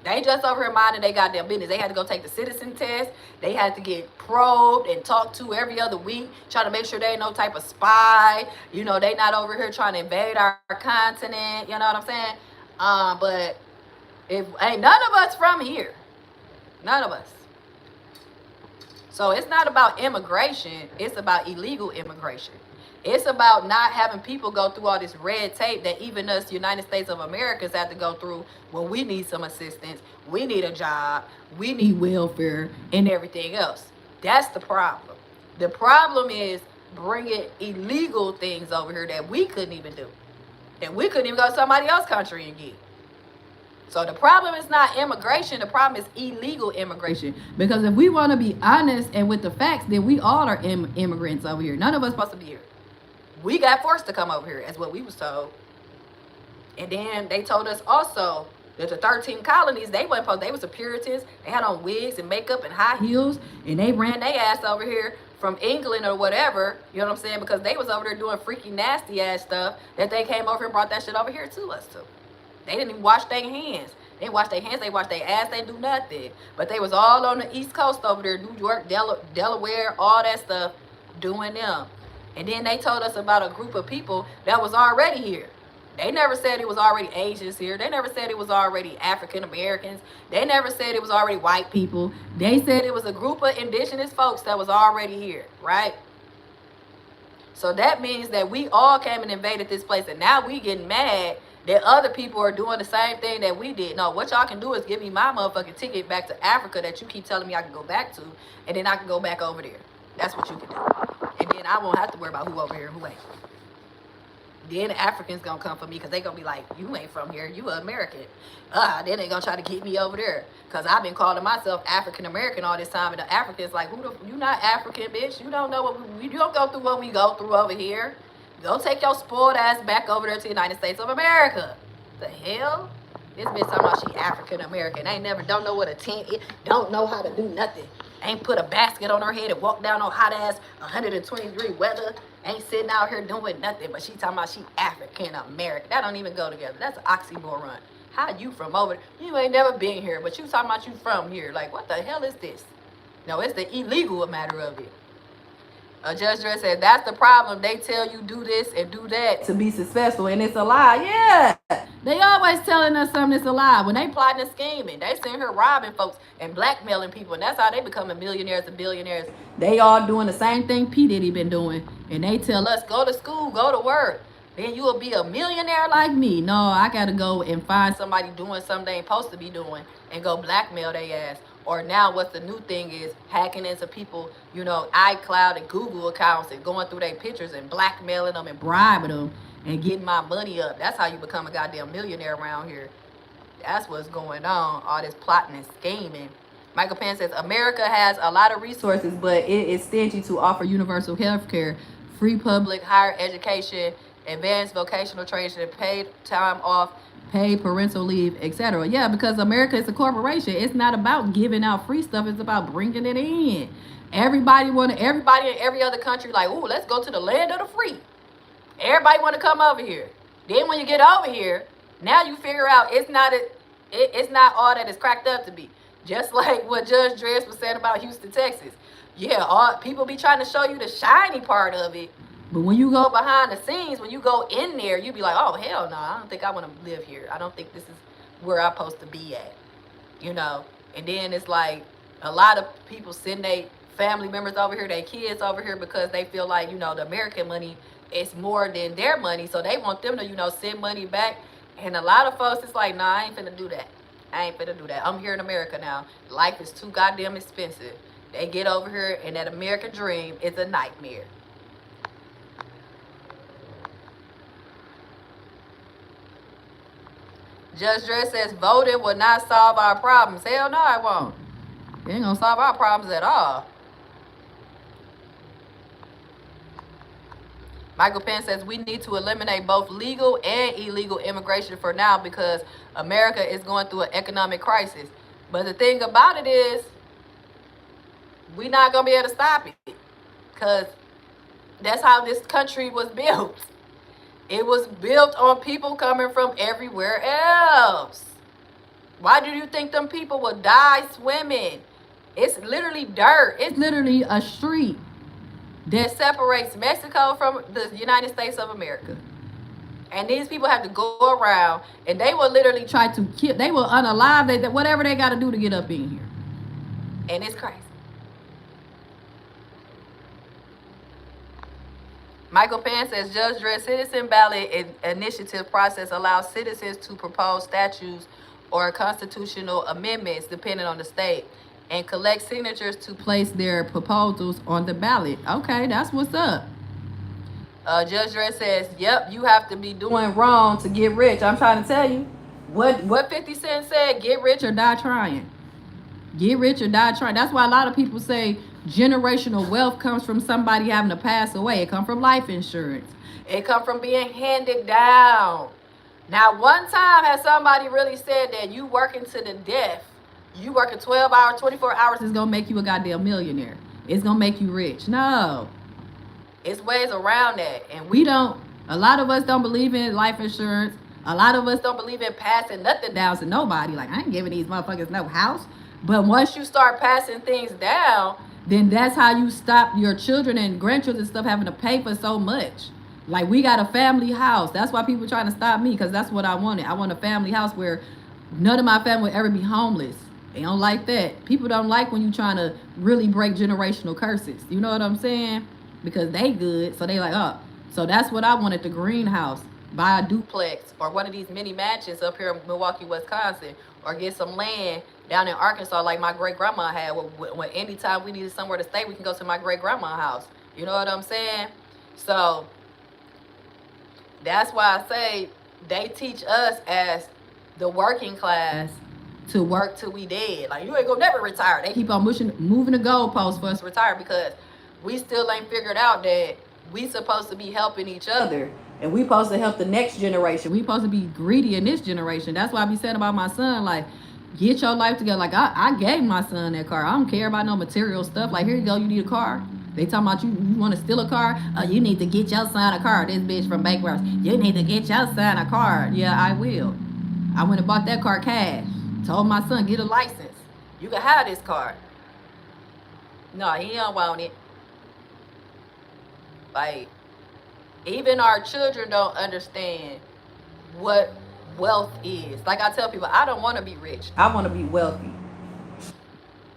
They just over here minding they goddamn business. They had to go take the citizen test. They had to get probed and talked to every other week, trying to make sure they ain't no type of spy. You know, they not over here trying to invade our continent. You know what I'm saying? But if ain't none of us from here, none of us. So it's not about immigration. It's about illegal immigration. It's about not having people go through all this red tape that even us United States of Americans have to go through when we need some assistance, we need a job, we need welfare and everything else. That's the problem. The problem is bringing illegal things over here that we couldn't even do, that we couldn't even go to somebody else's country and get. So the problem is not immigration. The problem is illegal immigration. Because if we want to be honest and with the facts, then we all are immigrants over here. None of us supposed to be here. We got forced to come over here, as what we was told. And then they told us also that the 13 colonies, they wasn't supposed, they was the Puritans. They had on wigs and makeup and high heels, and they ran their ass over here from England or whatever, you know what I'm saying? Because they was over there doing freaky nasty ass stuff that they came over and brought that shit over here to us too. They didn't even wash their hands. They didn't wash their hands, they washed their ass, they do nothing. But they was all on the East Coast over there, New York, Delaware, all that stuff, doing them. And then they told us about a group of people that was already here. They never said it was already Asians here. They never said it was already African Americans. They never said it was already white people. They said it was a group of indigenous folks that was already here, right? So that means that we all came and invaded this place, and now we getting mad that other people are doing the same thing that we did. No, what y'all can do is give me my motherfucking ticket back to Africa that you keep telling me I can go back to, and then I can go back over there. That's what you can do. And then I won't have to worry about who over here and who ain't. Then the Africans gonna come for me because they gonna be like, you ain't from here, you an American. Then they gonna try to keep me over there. Because I've been calling myself African American all this time, and the Africans like, you not African, bitch. You don't know what you don't go through what we go through over here. Go take your spoiled ass back over there to the United States of America. The hell? This bitch talking about she African American. Ain't never, don't know what a tent is, don't know how to do nothing. Ain't put a basket on her head and walk down on hot ass 120-degree weather. Ain't sitting out here doing nothing, but she talking about she African American. That don't even go together. That's an oxymoron. How you from over there? You ain't never been here, but you talking about you from here. Like, what the hell is this? No, it's the illegal matter of it. Judge Dress said, that's the problem. They tell you do this and do that to be successful, and it's a lie. Yeah. They always telling us something that's a lie. When they plotting and scheming, they sitting here robbing folks and blackmailing people, and that's how they becoming millionaires and billionaires. They all doing the same thing P. Diddy been doing, and they tell us, go to school, go to work. Then you will be a millionaire like me. No, I got to go and find somebody doing something they ain't supposed to be doing and go blackmail their ass. Or now what's the new thing is hacking into people, you know, iCloud and Google accounts and going through their pictures and blackmailing them and bribing them and getting my money up. That's how you become a goddamn millionaire around here. That's what's going on, all this plotting and scheming. Michael Penn says, America has a lot of resources, but it is stingy to offer universal health care, free public higher education, advanced vocational training, paid time off, paid parental leave, etc. Yeah, because America is a corporation. It's not about giving out free stuff. It's about bringing it in. Everybody in every other country like, ooh, let's go to the land of the free. Everybody want to come over here. Then when you get over here, now you figure out it's not all that it's cracked up to be. Just like what Judge Dress was saying about Houston, Texas. Yeah, all people be trying to show you the shiny part of it. But when you go behind the scenes, when you go in there, you be like, oh, hell no, I don't think I want to live here. I don't think this is where I'm supposed to be at, you know? And then it's like a lot of people send their family members over here, their kids over here because they feel like, you know, the American money is more than their money. So they want them to, you know, send money back. And a lot of folks, it's like, nah, I ain't finna do that. I ain't finna do that. I'm here in America now. Life is too goddamn expensive. They get over here and that American dream is a nightmare. Judge Dress says voting will not solve our problems. Hell no, it won't. It ain't gonna solve our problems at all. Michael Penn says we need to eliminate both legal and illegal immigration for now because America is going through an economic crisis. But the thing about it is, we're not gonna be able to stop it because that's how this country was built. It was built on people coming from everywhere else. Why do you think them people will die swimming? It's literally dirt. It's literally a street that separates Mexico from the United States of America. And these people have to go around and they will literally try to kill, they will unalive, whatever they got to do to get up in here. And it's crazy. Michael Penn says, Judge Dredd, citizen ballot initiative process allows citizens to propose statutes or constitutional amendments, depending on the state, and collect signatures to place their proposals on the ballot. Okay, that's what's up. Judge Dredd says, yep, you have to be doing wrong to get rich. I'm trying to tell you. What 50 Cent said, get rich or die trying. Get rich or die trying. That's why a lot of people say generational wealth comes from somebody having to pass away. It comes from life insurance. It comes from being handed down. Now, one time has somebody really said that you working to the death, you working 12 hours, 24 hours is going to make you a goddamn millionaire. It's going to make you rich. No. It's ways around that. And we don't, a lot of us don't believe in life insurance. A lot of us don't believe in passing nothing down to nobody. Like, I ain't giving these motherfuckers no house. But once you start passing things down, then that's how you stop your children and grandchildren and stuff having to pay for so much. Like, we got a family house. That's why people trying to stop me, because that's what I wanted. I want a family house where none of my family will ever be homeless. They don't like that. People don't like when you trying to really break generational curses. You know what I'm saying? Because they good, so they like, oh. So that's what I wanted, the greenhouse. Buy a duplex or one of these mini mansions up here in Milwaukee, Wisconsin, or get some land down in Arkansas like my great-grandma had. When anytime we needed somewhere to stay, we can go to my great-grandma's house. You know what I'm saying? So that's why I say they teach us as the working class to work till we dead. Like, you ain't gonna never retire. They keep on moving the goalposts for us to retire because we still ain't figured out that we supposed to be helping each other. And we supposed to help the next generation. We supposed to be greedy in this generation. That's why I be saying about my son, like, get your life together. Like, I gave my son that car. I don't care about no material stuff. Like, here you go, you need a car. They talking about you want to steal a car? You need to get your son a car. This bitch from Bankruptcy. You need to get your son a car. Yeah, I will. I went and bought that car cash. Told my son, get a license. You can have this car. No, he don't want it. Like, even our children don't understand what wealth is. Like I tell people, I don't want to be rich. I want to be wealthy.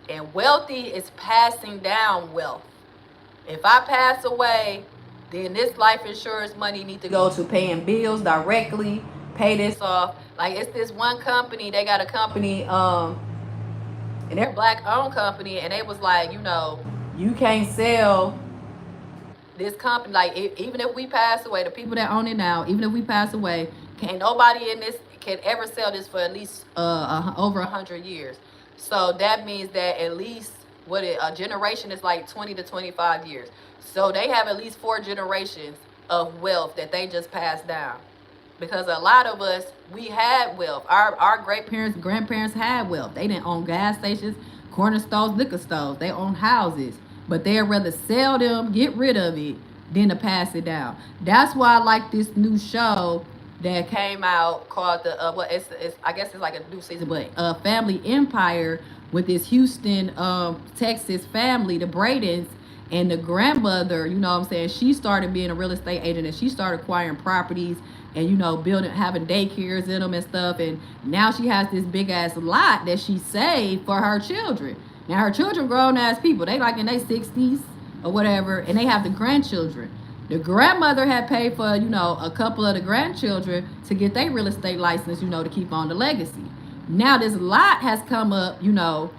And wealthy is passing down wealth. If I pass away, then this life insurance money needs to go to paying bills directly, pay this off. Like, it's this one company, they got a company, and they're a black-owned company, and they was like, you know, you can't sell this company, like, even if we pass away, the people that own it now, even if we pass away, can't nobody in this can ever sell this for at least over 100 years. So that means that at least a generation is like 20 to 25 years. So they have at least 4 generations of wealth that they just passed down. Because a lot of us, we had wealth. Our great parents, grandparents had wealth. They didn't own gas stations, corner stores, liquor stores. They owned houses. But they'd rather sell them, get rid of it, than to pass it down. That's why I like this new show that came out called I guess it's like a new season, but Family Empire, with this Houston, Texas family, the Bradens, and the grandmother, you know what I'm saying, she started being a real estate agent and she started acquiring properties and, you know, having daycares in them and stuff. And now she has this big ass lot that she saved for her children. Now her children grown ass people, they like in their 60s or whatever, and they have the grandchildren. The grandmother had paid for, you know, a couple of the grandchildren to get their real estate license, you know, to keep on the legacy. Now this lot has come up, you know,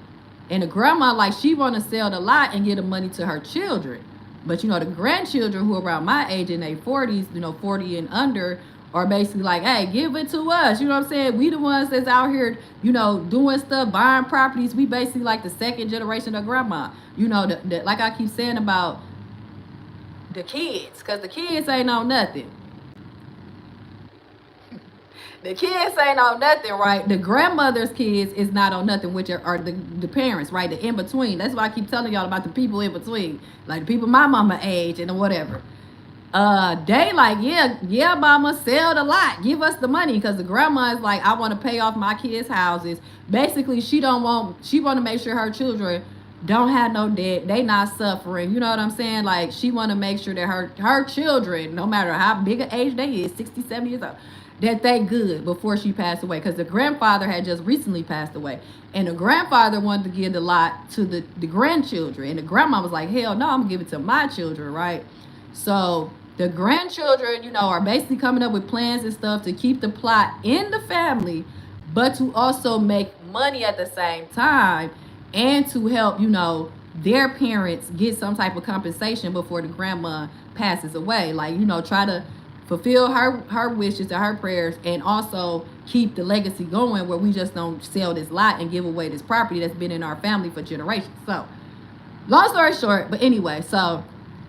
and the grandma, like, she want to sell the lot and get the money to her children. But, you know, the grandchildren who are around my age in their 40s, you know, 40 and under, are basically like, hey, give it to us. You know what I'm saying? We the ones that's out here, you know, doing stuff, buying properties. We basically like the second generation of grandma. You know, like I keep saying about the kids, because the kids ain't on nothing. The kids ain't on nothing, right? The grandmother's kids is not on nothing, which are the parents, right? The in-between. That's why I keep telling y'all about the people in between. Like the people my mama age and whatever. They like, yeah, mama, sell the lot, give us the money, because the grandma is like, I want to pay off my kids' houses. Basically, she want to make sure her children don't have no debt, they not suffering, you know what I'm saying? Like, she want to make sure that her children, no matter how big an age they is, 60, 70 years old, that they good before she passed away, because the grandfather had just recently passed away, and the grandfather wanted to give the lot to the grandchildren, and the grandma was like, hell no, I'm gonna give it to my children, right? So the grandchildren, are basically coming up with plans and stuff to keep the plot in the family, but to also make money at the same time, and to help, their parents get some type of compensation before the grandma passes away. Like, try to fulfill her wishes and her prayers, and also keep the legacy going, where we just don't sell this lot and give away this property that's been in our family for generations. So, long story short, but anyway, so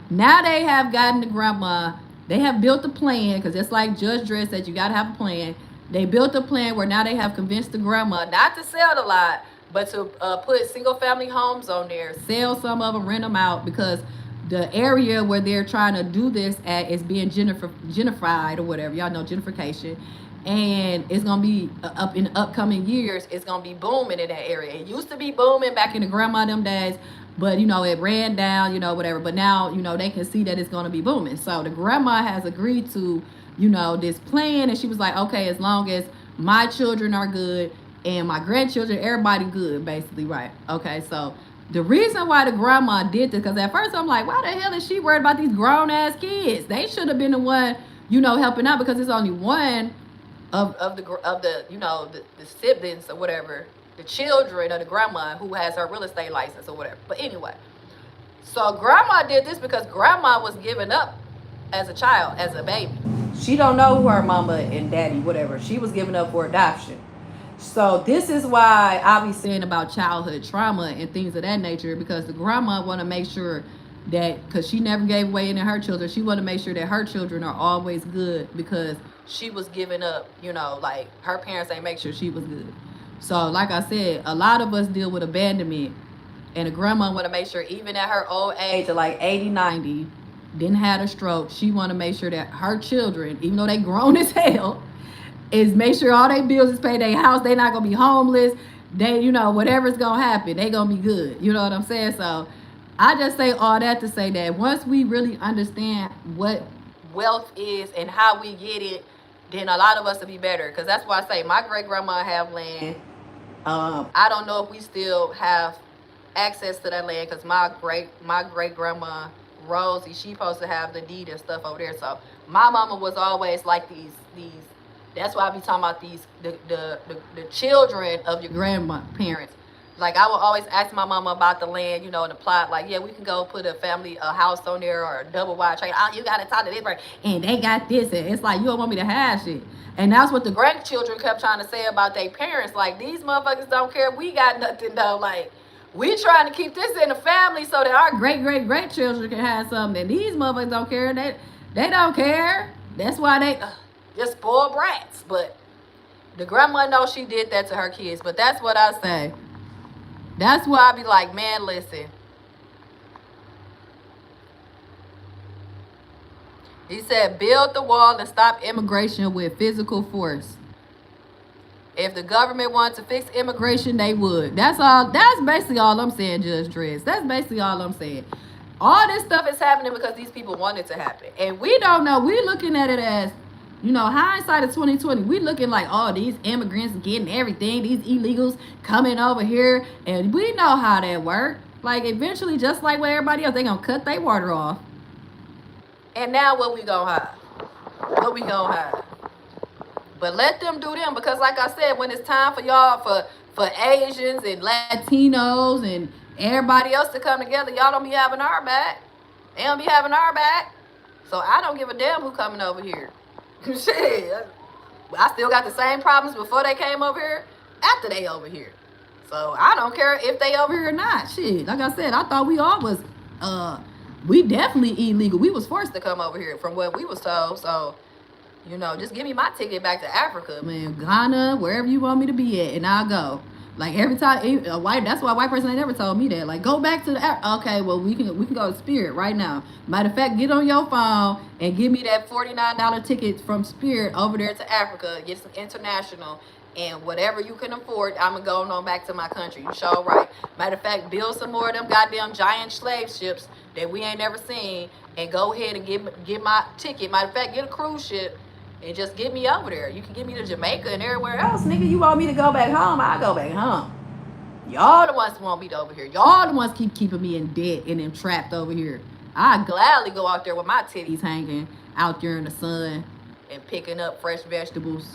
now they have gotten the grandma, they have built a plan, because it's like Judge Dredd said, you got to have a plan. They built a plan where now they have convinced the grandma not to sell the lot, but to put single family homes on there, sell some of them, rent them out, because the area where they're trying to do this at is being gentrified or whatever. Y'all know gentrification. And it's going to be up in the upcoming years, it's going to be booming in that area. It used to be booming back in the grandma them days, but, it ran down, whatever. But now, they can see that it's going to be booming. So the grandma has agreed to, this plan. And she was like, okay, as long as my children are good and my grandchildren, everybody good, basically, right? Okay, so the reason why the grandma did this, because at first I'm like, why the hell is she worried about these grown-ass kids? They should have been the one, helping out, because it's only one of the siblings or whatever, the children of the grandma who has her real estate license or whatever. But anyway, so grandma did this because grandma was given up as a child, as a baby. She don't know who her mama and daddy, whatever. She was given up for adoption. So this is why I be saying about childhood trauma and things of that nature, because the grandma want to make sure that, because she never gave away any of her children, she want to make sure that her children are always good, because she was given up, like her parents ain't make sure she was good. So like I said, a lot of us deal with abandonment, and the grandma want to make sure, even at her old age of like 80, 90, didn't have a stroke, she want to make sure that her children, even though they grown as hell, is make sure all their bills is paid, their house, they not gonna be homeless, they, whatever's gonna happen, they gonna be good. You know what I'm saying? So I just say all that to say that once we really understand what wealth is and how we get it, then a lot of us will be better. Because that's why I say my great grandma have land. I don't know if we still have access to that land, because my great grandma Rosie, she supposed to have the deed and stuff over there. So my mama was always like these. That's why I be talking about the children of your grandparents. Like, I would always ask my mama about the land, and the plot. Like, yeah, we can go put a house on there, or a double wide trailer. Oh, you got to talk to this person, and they got this. And it's like, you don't want me to have shit. And that's what the grandchildren kept trying to say about their parents. Like, these motherfuckers don't care. We got nothing, though. Like, we trying to keep this in the family so that our great children can have something. And these motherfuckers don't care. They don't care. That's why they just spoiled brats. But the grandma knows she did that to her kids. But that's what I say. That's why I be like, man, listen. He said, build the wall and stop immigration with physical force. If the government wanted to fix immigration, they would. That's all. That's basically all I'm saying, Judge Dredd. That's basically all I'm saying. All this stuff is happening because these people want it to happen. And we don't know. We're looking at it as, hindsight of 2020. We looking like, oh, these immigrants getting everything. These illegals coming over here. And we know how that works. Like, eventually, just like with everybody else, they going to cut their water off. And now what we going to have? What we going to have? But let them do them, because like I said, when it's time for y'all, for Asians and Latinos and everybody else to come together, y'all don't be having our back. They don't be having our back. So I don't give a damn who coming over here. Shit. I still got the same problems before they came over here, after they over here. So I don't care if they over here or not. Shit. Like I said, I thought we all was, we definitely illegal. We was forced to come over here from what we was told. So, just give me my ticket back to Africa, man. Ghana, wherever you want me to be at, and I'll go. Like every time a white, that's why a white person ain't never told me that. Like go back to the okay, well we can go to Spirit right now. Matter of fact, get on your phone and give me that $49 ticket from Spirit over there to Africa. Get some international and whatever you can afford. I'm gonna go on back to my country. You sure right. Matter of fact, build some more of them goddamn giant slave ships that we ain't never seen, and go ahead and get my ticket. Matter of fact, get a cruise ship. And just get me over there. You can get me to Jamaica and everywhere else. Nigga, you want me to go back home? I'll go back home. Y'all the ones want me to over here. Y'all the ones keep keeping me in debt and entrapped over here. I'd gladly go out there with my titties hanging out there in the sun and picking up fresh vegetables.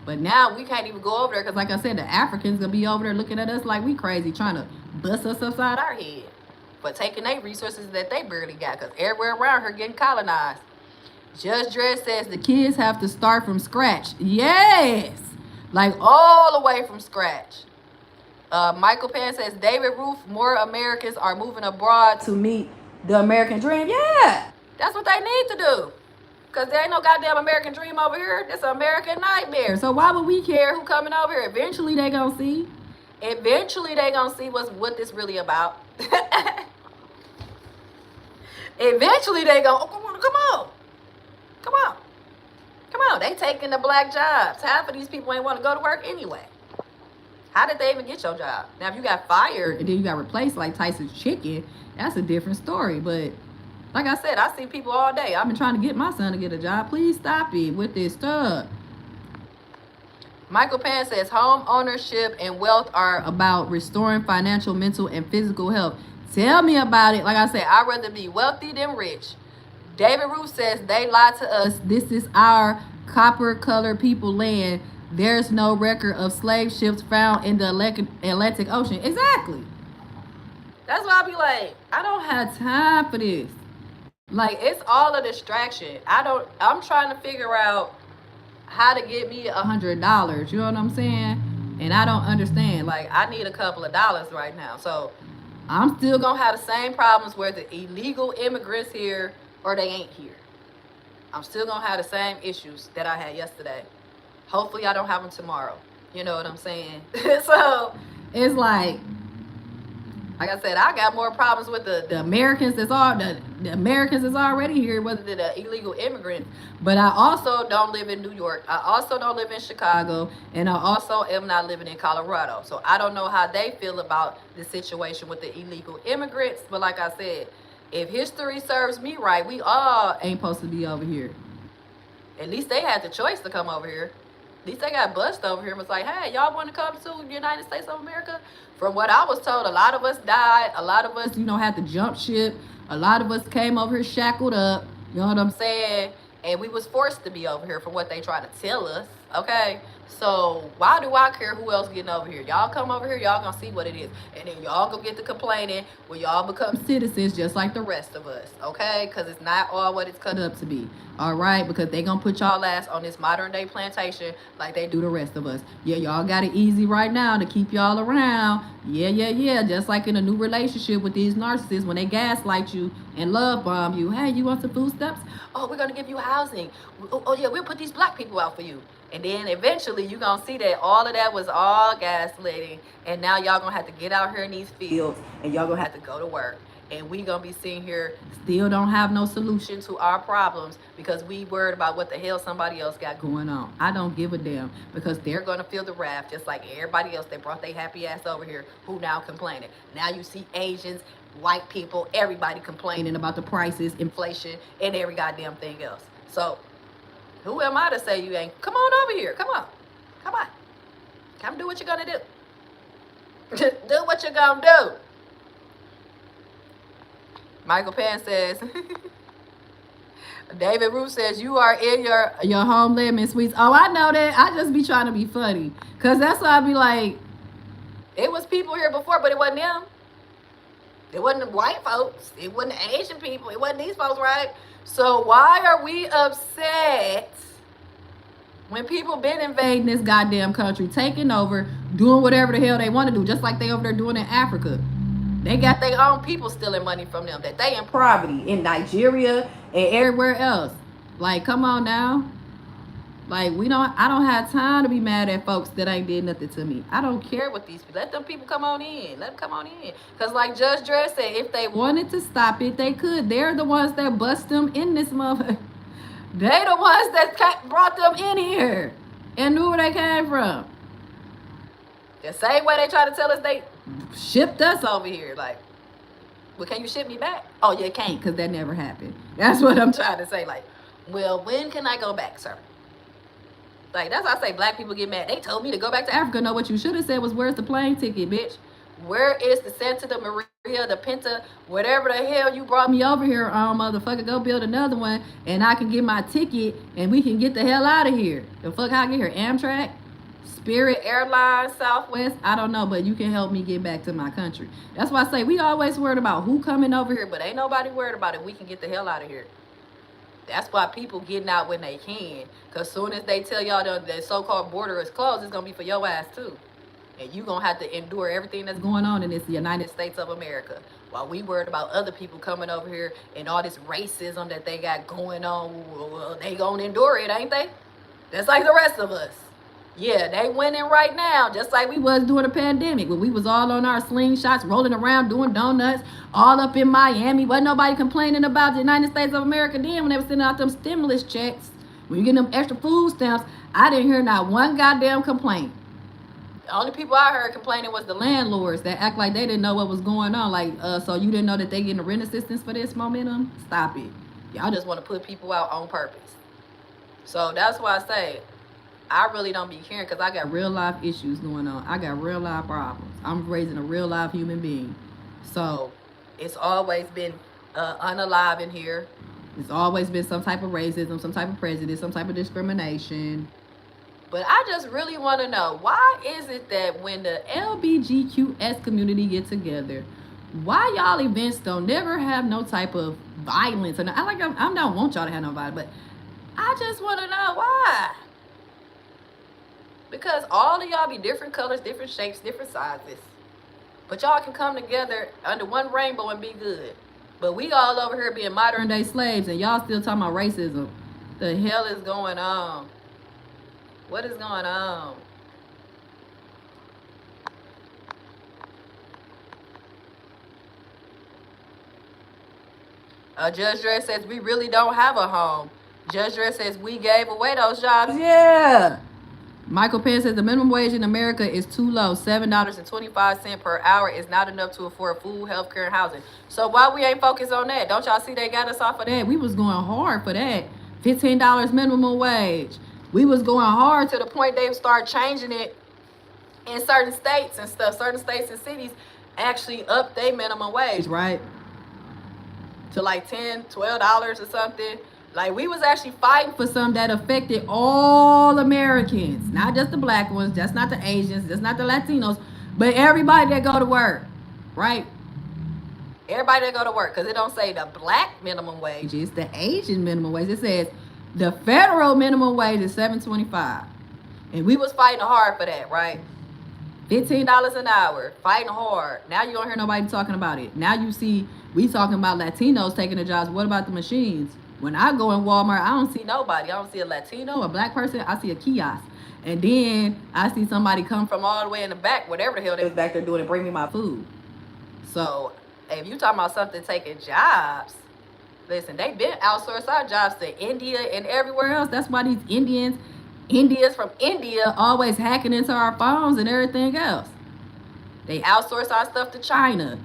But now we can't even go over there because, like I said, the Africans gonna be over there looking at us like we crazy, trying to bust us upside our head for taking their resources that they barely got, because everywhere around here getting colonized. Judge Dredd says the kids have to start from scratch. Yes! Like all the way from scratch. Michael Pan says, David Roof, more Americans are moving abroad to meet the American dream. Yeah! That's what they need to do. Because there ain't no goddamn American dream over here. It's an American nightmare. So why would we care who coming over here? Eventually they gonna see. Eventually they gonna see what this really about. Eventually they go, oh, come on. Come on. Come on. They taking the black jobs. Half of these people ain't want to go to work anyway. How did they even get your job? Now, if you got fired and then you got replaced like Tyson's chicken, that's a different story. But like I said, I see people all day. I've been trying to get my son to get a job. Please stop it with this stuff. Michael Pan says, home ownership and wealth are about restoring financial, mental, and physical health. Tell me about it. Like I said, I'd rather be wealthy than rich. David Roof says, they lied to us. This is our copper-colored people land. There's no record of slave ships found in the Atlantic Ocean. Exactly. That's why I be like, I don't have time for this. Like, it's all a distraction. I'm trying to figure out how to get me $100. You know what I'm saying? And I don't understand. Like, I need a couple of dollars right now. So I'm still gonna have the same problems where the illegal immigrants here or they ain't here. I'm still gonna have the same issues that I had yesterday. Hopefully I don't have them tomorrow. You know what I'm saying? So it's like I said, I got more problems with the Americans that's the Americans that's already here, whether they're the illegal immigrants. But I also don't live in New York. I also don't live in Chicago, and I also am not living in Colorado. So I don't know how they feel about the situation with the illegal immigrants. But like I said, if history serves me right, we all ain't supposed to be over here. At least they had the choice to come over here. At least they got bused over here and was like, hey, y'all want to come to the United States of America? From what I was told, a lot of us died. A lot of us, had to jump ship. A lot of us came over here shackled up. You know what I'm saying? And we was forced to be over here from what they try to tell us. Okay? So why do I care who else getting over here? Y'all come over here, y'all gonna see what it is. And then y'all go get to complaining when y'all become citizens just like the rest of us. Okay? Because it's not all what it's cut up to be. All right? Because they gonna put y'all ass on this modern day plantation like they do the rest of us. Yeah, y'all got it easy right now to keep y'all around. Yeah. Just like in a new relationship with these narcissists, when they gaslight you and love bomb you. Hey, you want some food stamps? Oh, we're gonna give you housing. Oh yeah, we'll put these black people out for you. And then eventually you're going to see that all of that was all gaslighting. And now y'all going to have to get out here in these fields and y'all going to have to go to work. And we going to be sitting here still don't have no solution to our problems because we worried about what the hell somebody else got going on. I don't give a damn because they're going to feel the wrath just like everybody else. They brought their happy ass over here who now complaining. Now you see Asians, white people, everybody complaining about the prices, inflation, and every goddamn thing else. So who am I to say you ain't? Come on over here. Come on. Come do what you're going to do. Do what you're going to do. Michael Pan says, David Roof says, you are in your homeland, Miss Sweets. Oh, I know that. I just be trying to be funny. Because that's why I be like, it was people here before, but it wasn't them. It wasn't the white folks. It wasn't the Asian people. It wasn't these folks, right? So why are we upset when people been invading this goddamn country, taking over, doing whatever the hell they want to do, just like they over there doing in Africa? They got their own people stealing money from them, that they in poverty in Nigeria and everywhere else. Like, come on now. Like I don't have time to be mad at folks that ain't did nothing to me. I don't care what these people. Let them people come on in. Let them come on in. Cause like Judge Dredd said, if they wanted to stop it, they could. They're the ones that bust them in this motherfucker. They the ones that brought them in here and knew where they came from. The same way they try to tell us they shipped us over here. Like, well, can you ship me back? Oh, you can't, because that never happened. That's what I'm trying to say. Like, well, when can I go back, sir? Like, that's why I say black people get mad. They told me to go back to Africa. No, what you should have said was, where's the plane ticket, bitch? Where is the Santa, the Maria, the Pinta, whatever the hell you brought me over here on, motherfucker? Go build another one, and I can get my ticket, and we can get the hell out of here. The fuck, how I get here? Amtrak? Spirit Airlines, Southwest? I don't know, but you can help me get back to my country. That's why I say we always worried about who coming over here, but ain't nobody worried about it. We can get the hell out of here. That's why people getting out when they can. Because soon as they tell y'all the so-called border is closed, it's going to be for your ass too. And you going to have to endure everything that's going on in this United States of America. While we worried about other people coming over here and all this racism that they got going on, well, they going to endure it, ain't they? That's like the rest of us. Yeah, they winning right now, just like we was during the pandemic when we was all on our slingshots, rolling around, doing donuts, all up in Miami. Wasn't nobody complaining about the United States of America then when they were sending out them stimulus checks. When you get them extra food stamps, I didn't hear not one goddamn complaint. The only people I heard complaining was the landlords that act like they didn't know what was going on. Like, so you didn't know that they getting a rent assistance for this momentum? Stop it. Y'all just want to put people out on purpose. So that's why I say, I really don't be caring because I got real life issues going on. I got real life problems. I'm raising a real life human being. So it's always been unalive in here. It's always been some type of racism, some type of prejudice, some type of discrimination. But I just really want to know, why is it that when the LGBTQS community get together, why y'all events don't never have no type of violence? And I don't want y'all to have no violence, but I just want to know why. Because all of y'all be different colors, different shapes, different sizes. But y'all can come together under one rainbow and be good. But we all over here being modern day slaves and y'all still talking about racism. The hell is going on? What is going on? Judge Dredd says we really don't have a home. Judge Dredd says we gave away those jobs. Yeah. Michael Penn says the minimum wage in America is too low. $7.25 per hour is not enough to afford food, health care, and housing. So why we ain't focused on that? Don't y'all see they got us off of that? We was going hard for that. $15 minimum wage. We was going hard to the point they start changing it in certain states and stuff. Certain states and cities actually up their minimum wage, right? To like $10, $12 or something. Like, we was actually fighting for something that affected all Americans. Not just the black ones, that's not the Asians, that's not the Latinos, but everybody that go to work, right? Everybody that go to work, because it don't say the black minimum wage, it's the Asian minimum wage. It says the federal minimum wage is $7.25. And we was fighting hard for that, right? $15 an hour, fighting hard. Now you don't hear nobody talking about it. Now you see, we talking about Latinos taking the jobs. What about the machines? When I go in Walmart, I don't see nobody. I don't see a Latino, a black person. I see a kiosk. And then I see somebody come from all the way in the back, whatever the hell they was back there doing, and bring me my food. So if you talking about something taking jobs, listen, they been outsourced our jobs to India and everywhere else. That's why these Indians from India always hacking into our phones and everything else. They outsource our stuff to China,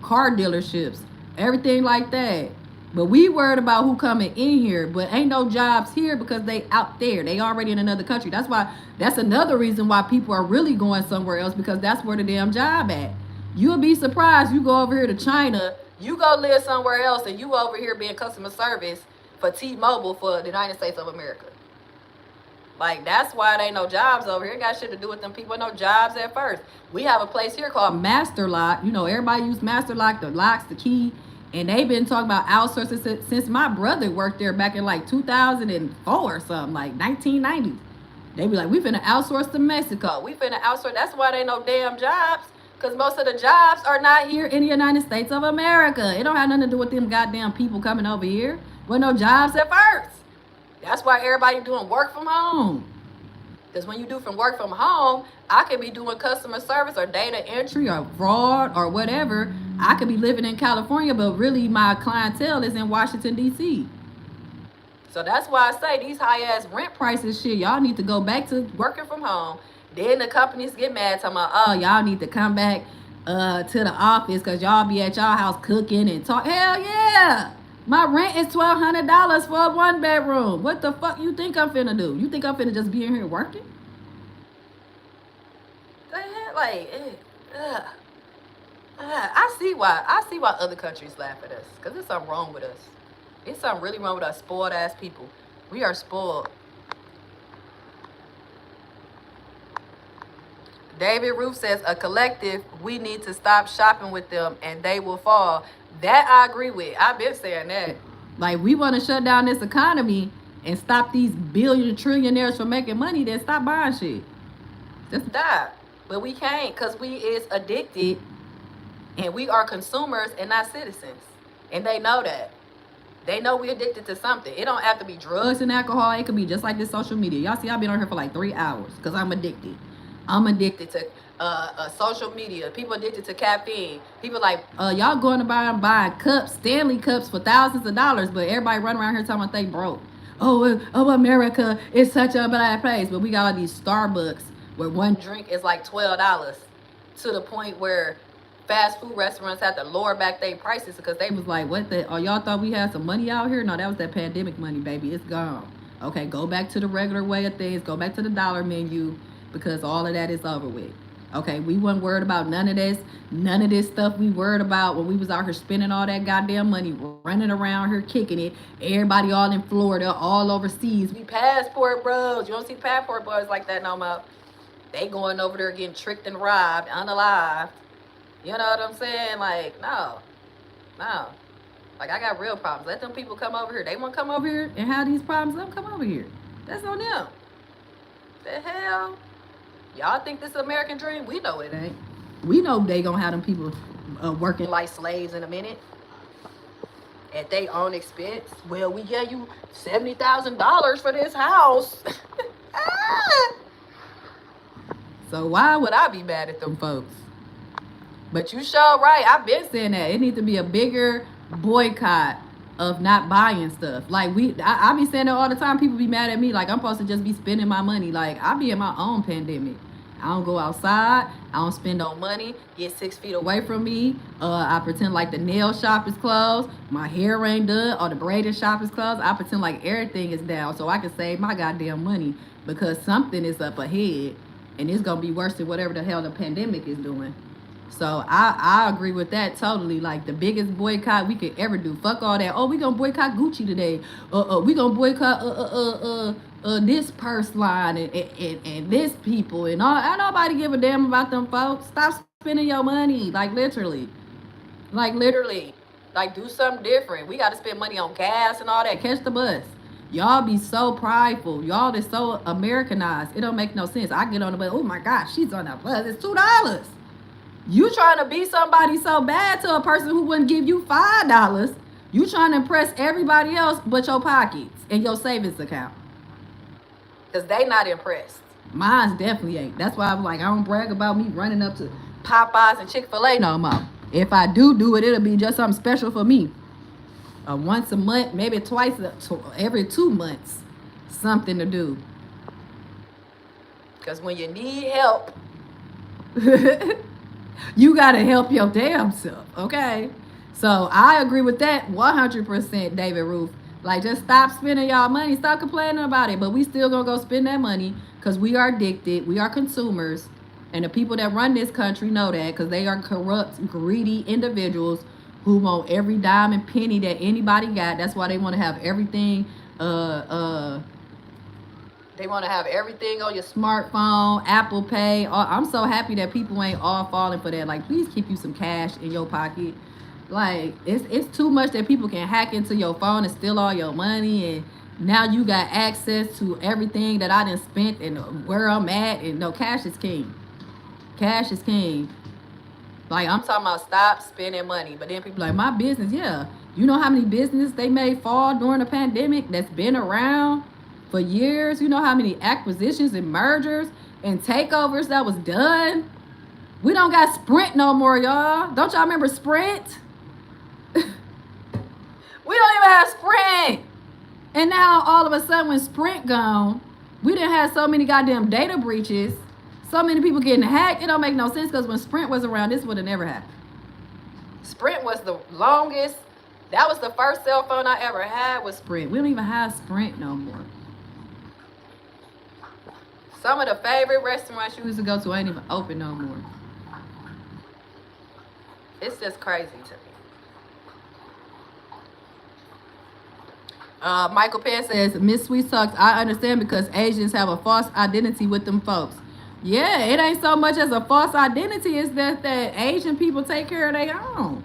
car dealerships, everything like that. But we worried about who coming in here, but ain't no jobs here because they out there. They already in another country. That's another reason why people are really going somewhere else, because that's where the damn job at. You'll be surprised. You go over here to China, you go live somewhere else, and you over here being customer service for T-Mobile for the United States of America. Like, that's why it ain't no jobs over here. It got shit to do with them people with no jobs at first. We have a place here called Master Lock. You know, everybody use Master Lock, the locks, the key. And they've been talking about outsourcing since my brother worked there back in like 2004 or something, like 1990. They be like, we finna outsource to Mexico. We finna outsource. That's why there ain't no damn jobs, because most of the jobs are not here in the United States of America. It don't have nothing to do with them goddamn people coming over here. With no jobs at first. That's why everybody doing work from home. Because when you do from work from home, I could be doing customer service or data entry or fraud or whatever. I could be living in California, but really my clientele is in Washington, D.C. So that's why I say these high ass rent prices shit, y'all need to go back to working from home. Then the companies get mad talking about, oh, y'all need to come back to the office because y'all be at y'all house cooking and talk. Hell yeah. My rent is $1,200 for a 1-bedroom. What the fuck you think I'm finna do? You think I'm finna just be in here working? The hell, like, I see why. I see why other countries laugh at us. Cause there's something wrong with us. It's something really wrong with us spoiled ass people. We are spoiled. David Roof says a collective, we need to stop shopping with them and they will fall. That I agree with. I've been saying that. Like, we want to shut down this economy and stop these billion trillionaires from making money, then stop buying shit. Just stop. But we can't because we is addicted and we are consumers and not citizens. And they know that. They know we're addicted to something. It don't have to be drugs and alcohol. It could be just like this social media. Y'all see, I've been on here for like 3 hours because I'm addicted. I'm addicted to social media. People addicted to caffeine. People like, y'all going to buying cups, Stanley cups for thousands of dollars, but everybody run around here talking about they broke. Oh, America is such a bad place. But we got all these Starbucks where one drink is like $12 to the point where fast food restaurants have to lower back their prices because they was like, what the, oh, y'all thought we had some money out here? No, that was that pandemic money, baby. It's gone. Okay, go back to the regular way of things. Go back to the dollar menu because all of that is over with. Okay, we wasn't worried about none of this. None of this stuff we worried about when we was out here spending all that goddamn money, running around here kicking it. Everybody all in Florida, all overseas. We passport bros. You don't see passport bros like that no more. They going over there getting tricked and robbed, unalived. You know what I'm saying? Like, no. Like, I got real problems. Let them people come over here. They want to come over here and have these problems. Let them come over here. That's on them. The hell? Y'all think this is American dream? We know it ain't. We know they gonna have them people working like slaves in a minute at their own expense. Well, we gave you $70,000 for this house. So why would I be mad at them folks? But you sure right. I've been saying that. It needs to be a bigger boycott of not buying stuff. Like, I be saying that all the time. People be mad at me like I'm supposed to just be spending my money. Like, I be in my own pandemic. I don't go outside. I don't spend no money. Get 6 feet away from me. I pretend like the nail shop is closed. My hair ain't done. Or the braiding shop is closed. I pretend like everything is down so I can save my goddamn money because something is up ahead and it's gonna be worse than whatever the hell the pandemic is doing. So I agree with that totally. Like, the biggest boycott we could ever do. Fuck all that. Oh, we gonna boycott Gucci today. We gonna boycott this purse line and this people and all. Ain't nobody give a damn about them folks. Stop spending your money. Like, literally. Like, do something different. We gotta spend money on gas and all that. Catch the bus. Y'all be so prideful. Y'all is so Americanized. It don't make no sense. I get on the bus. Oh my gosh, she's on the bus. It's $2. You trying to be somebody so bad to a person who wouldn't give you $5. You trying to impress everybody else but your pockets and your savings account. Because they not impressed. Mine's definitely ain't. That's why I'm like, I don't brag about me running up to Popeyes and Chick-fil-A no more. If I do it, it'll be just something special for me. Once a month, maybe twice, every 2 months. Something to do. Because when you need help... you gotta help your damn self, okay? So I agree with that 100%, David Roof. Like, just stop spending y'all money. Stop complaining about it. But we still gonna go spend that money because we are addicted. We are consumers. And the people that run this country know that because they are corrupt, greedy individuals who want every dime and penny that anybody got. That's why they want to have everything they want to have everything on your smartphone, Apple Pay. I'm so happy that people ain't all falling for that. Like, please keep you some cash in your pocket. Like, it's too much that people can hack into your phone and steal all your money. And now you got access to everything that I done spent and where I'm at. And no, cash is king. Cash is king. Like, I'm talking about stop spending money. But then people like, my business, yeah. You know how many businesses they made fall during the pandemic that's been around for years? You know how many acquisitions and mergers and takeovers that was done? We don't got Sprint no more, y'all. Don't y'all remember Sprint? We don't even have Sprint. And now all of a sudden when Sprint gone, we didn't have so many goddamn data breaches, so many people getting hacked. It don't make no sense because when Sprint was around, this would have never happened. Sprint was the longest. That was the first cell phone I ever had was Sprint. We don't even have Sprint no more. Some of the favorite restaurants you used to go to ain't even open no more. It's just crazy to me. Michael Penn says, Miss Sweet Talks, I understand because Asians have a false identity with them folks. Yeah, it ain't so much as a false identity, it's that Asian people take care of their own.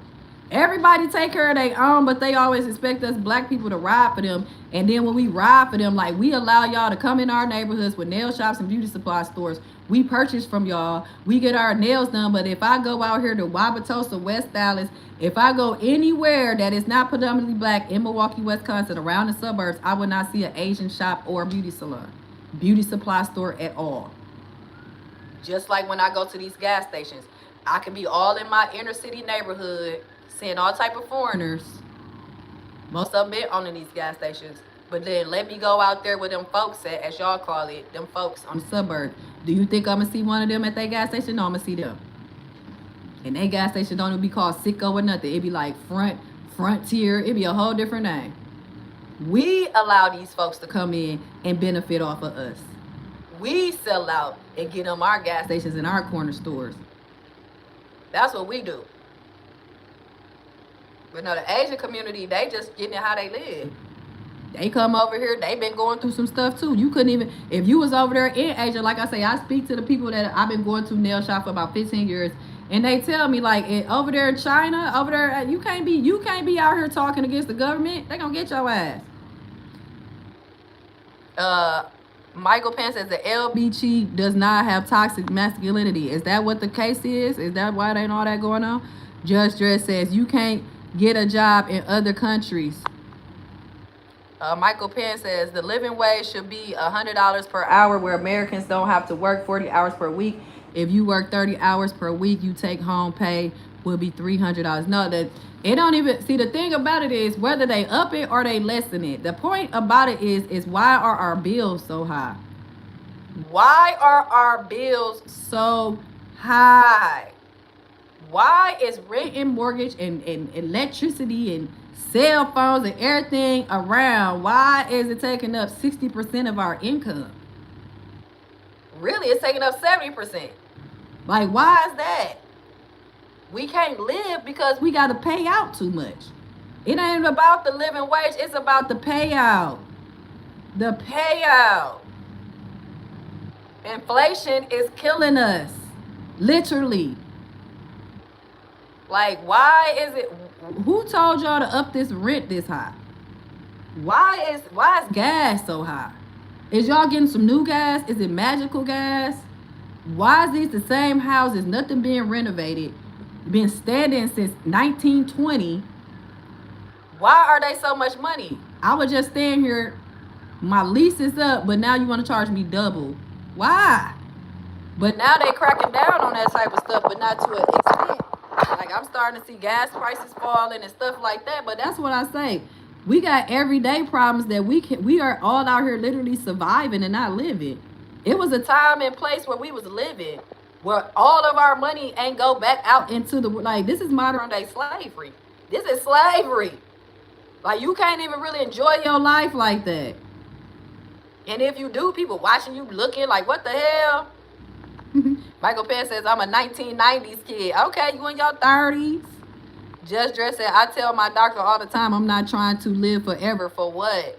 Everybody take care of their own, but they always expect us black people to ride for them. And then when we ride for them, like we allow y'all to come in our neighborhoods with nail shops and beauty supply stores. We purchase from y'all. We get our nails done. But if I go out here to Wauwatosa, West Dallas, if I go anywhere that is not predominantly black in Milwaukee, Wisconsin, around the suburbs, I would not see an Asian shop or a beauty salon, beauty supply store at all. Just like when I go to these gas stations, I can be all in my inner city neighborhood, seeing all type of foreigners. Most of them been owning these gas stations. But then let me go out there with them folks at, as y'all call it, them folks on the suburb. Do you think I'm going to see one of them at their gas station? No, I'm going to see them. And their gas station don't even be called Sicko or nothing. It be like Frontier. It be a whole different name. We allow these folks to come in and benefit off of us. We sell out and get them our gas stations and our corner stores. That's what we do. But no, the Asian community, they just getting it how they live. They come over here, they been going through some stuff too. You couldn't even, if you was over there in Asia, like I say, I speak to the people that I've been going to nail shop for about 15 years. And they tell me like over there in China, over there, you can't be out here talking against the government. They gonna get your ass. Michael Penn says the LBG does not have toxic masculinity. Is that what the case is? Is that why there ain't all that going on? Judge Dress says you can't get a job in other countries. Michael Penn says the living wage should be $100 per hour where Americans don't have to work 40 hours per week. If you work 30 hours per week, you take home pay will be $300. No, that it don't even, see the thing about it is whether they up it or they lessen it. The point about it is why are our bills so high? Why are our bills so high? Why is rent and mortgage and electricity and cell phones and everything around, why is it taking up 60% of our income? Really, it's taking up 70%. Like, why is that? We can't live because we got to pay out too much. It ain't about the living wage. It's about the payout. The payout. Inflation is killing us. Literally. Like, why is it? Who told y'all to up this rent this high? Why is gas so high? Is y'all getting some new gas? Is it magical gas? Why is these the same houses, nothing being renovated, been standing since 1920? Why are they so much money? I was just staying here, my lease is up, but now you want to charge me double. Why? But now they cracking down on that type of stuff, but not to an extent. Like, I'm starting to see gas prices falling and stuff like that, but that's what I say. We got everyday problems that we are all out here literally surviving and not living. It was a time and place where we was living, where all of our money ain't go back out into the, like, this is modern day slavery. This is slavery. Like, you can't even really enjoy your life like that. And if you do, people watching you looking like, what the hell? Michael Penn says, I'm a 1990s kid. Okay, you in your 30s. Judge Dress said, I tell my doctor all the time, I'm not trying to live forever. For what?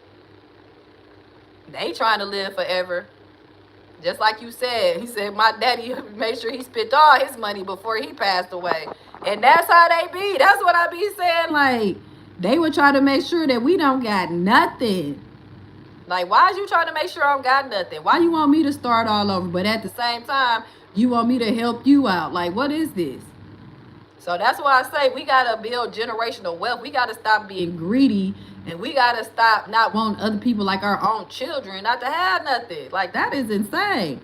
They trying to live forever. Just like you said. He said, my daddy made sure he spent all his money before he passed away. And that's how they be. That's what I be saying. Like, they would try to make sure that we don't got nothing. Like, why is you trying to make sure I don't got nothing? Why you want me to start all over? But at the same time, you want me to help you out. Like, what is this? So that's why I say we gotta build generational wealth. We gotta stop being greedy, and we gotta stop not wanting other people like our own children not to have nothing. Like, that is insane.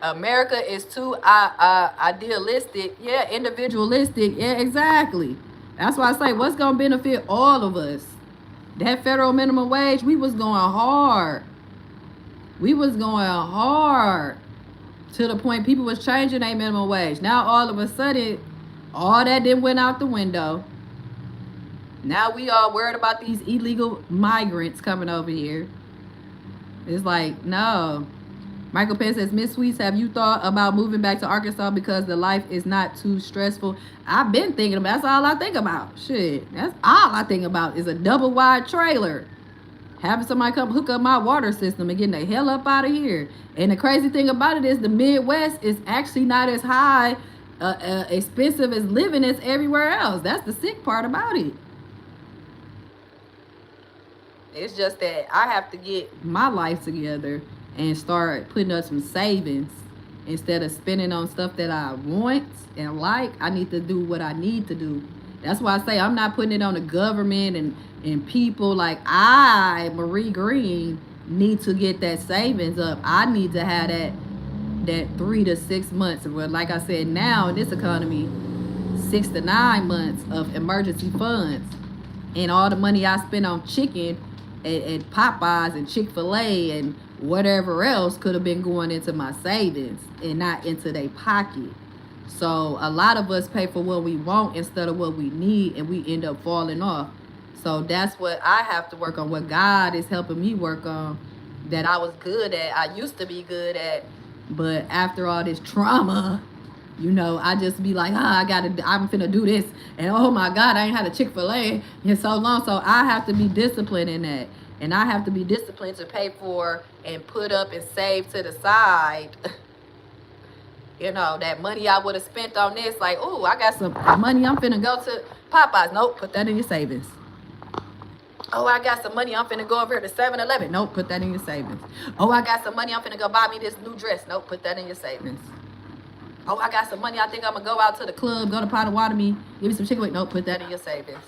America is too idealistic. Yeah, individualistic. Yeah, exactly. That's why I say what's gonna benefit all of us. That federal minimum wage, we was going hard. We was going hard to the point people was changing their minimum wage. Now all of a sudden, all that then went out the window. Now we all worried about these illegal migrants coming over here. It's like, no. Michael Penn says, Miss Sweets, have you thought about moving back to Arkansas because the life is not too stressful? I've been thinking about, that's all I think about. Shit, that's all I think about is a double wide trailer. Having somebody come hook up my water system and getting the hell up out of here. And the crazy thing about it is the Midwest is actually not as high, expensive as living as everywhere else. That's the sick part about it. It's just that I have to get my life together and start putting up some savings instead of spending on stuff that I want and like. I need to do what I need to do. That's why I say I'm not putting it on the government and people. Like, I, Marie Green, need to get that savings up. I need to have that 3 to 6 months. But like I said, now in this economy, 6 to 9 months of emergency funds. And all the money I spend on chicken at Popeyes and Chick-fil-A and whatever else could have been going into my savings and not into their pocket. So a lot of us pay for what we want instead of what we need, and we end up falling off. So that's what I have to work on, what God is helping me work on, that I was good at. I used to be good at, but after all this trauma, you know, I just be like, I'm finna do this. And oh my God, I ain't had a Chick-fil-A in so long. So I have to be disciplined in that. And I have to be disciplined to pay for and put up and save to the side. You know, that money I would have spent on this, like, oh, I got some money, I'm finna go to Popeyes. Nope, put that in your savings. Oh, I got some money, I'm finna go over here to 7-Eleven. Nope, put that in your savings. Oh, I got some money, I'm finna go buy me this new dress. Nope, put that in your savings. Oh, I got some money, I think I'm gonna go out to the club, go to Potawatomi, give me some chicken wing. Nope, put that in your savings.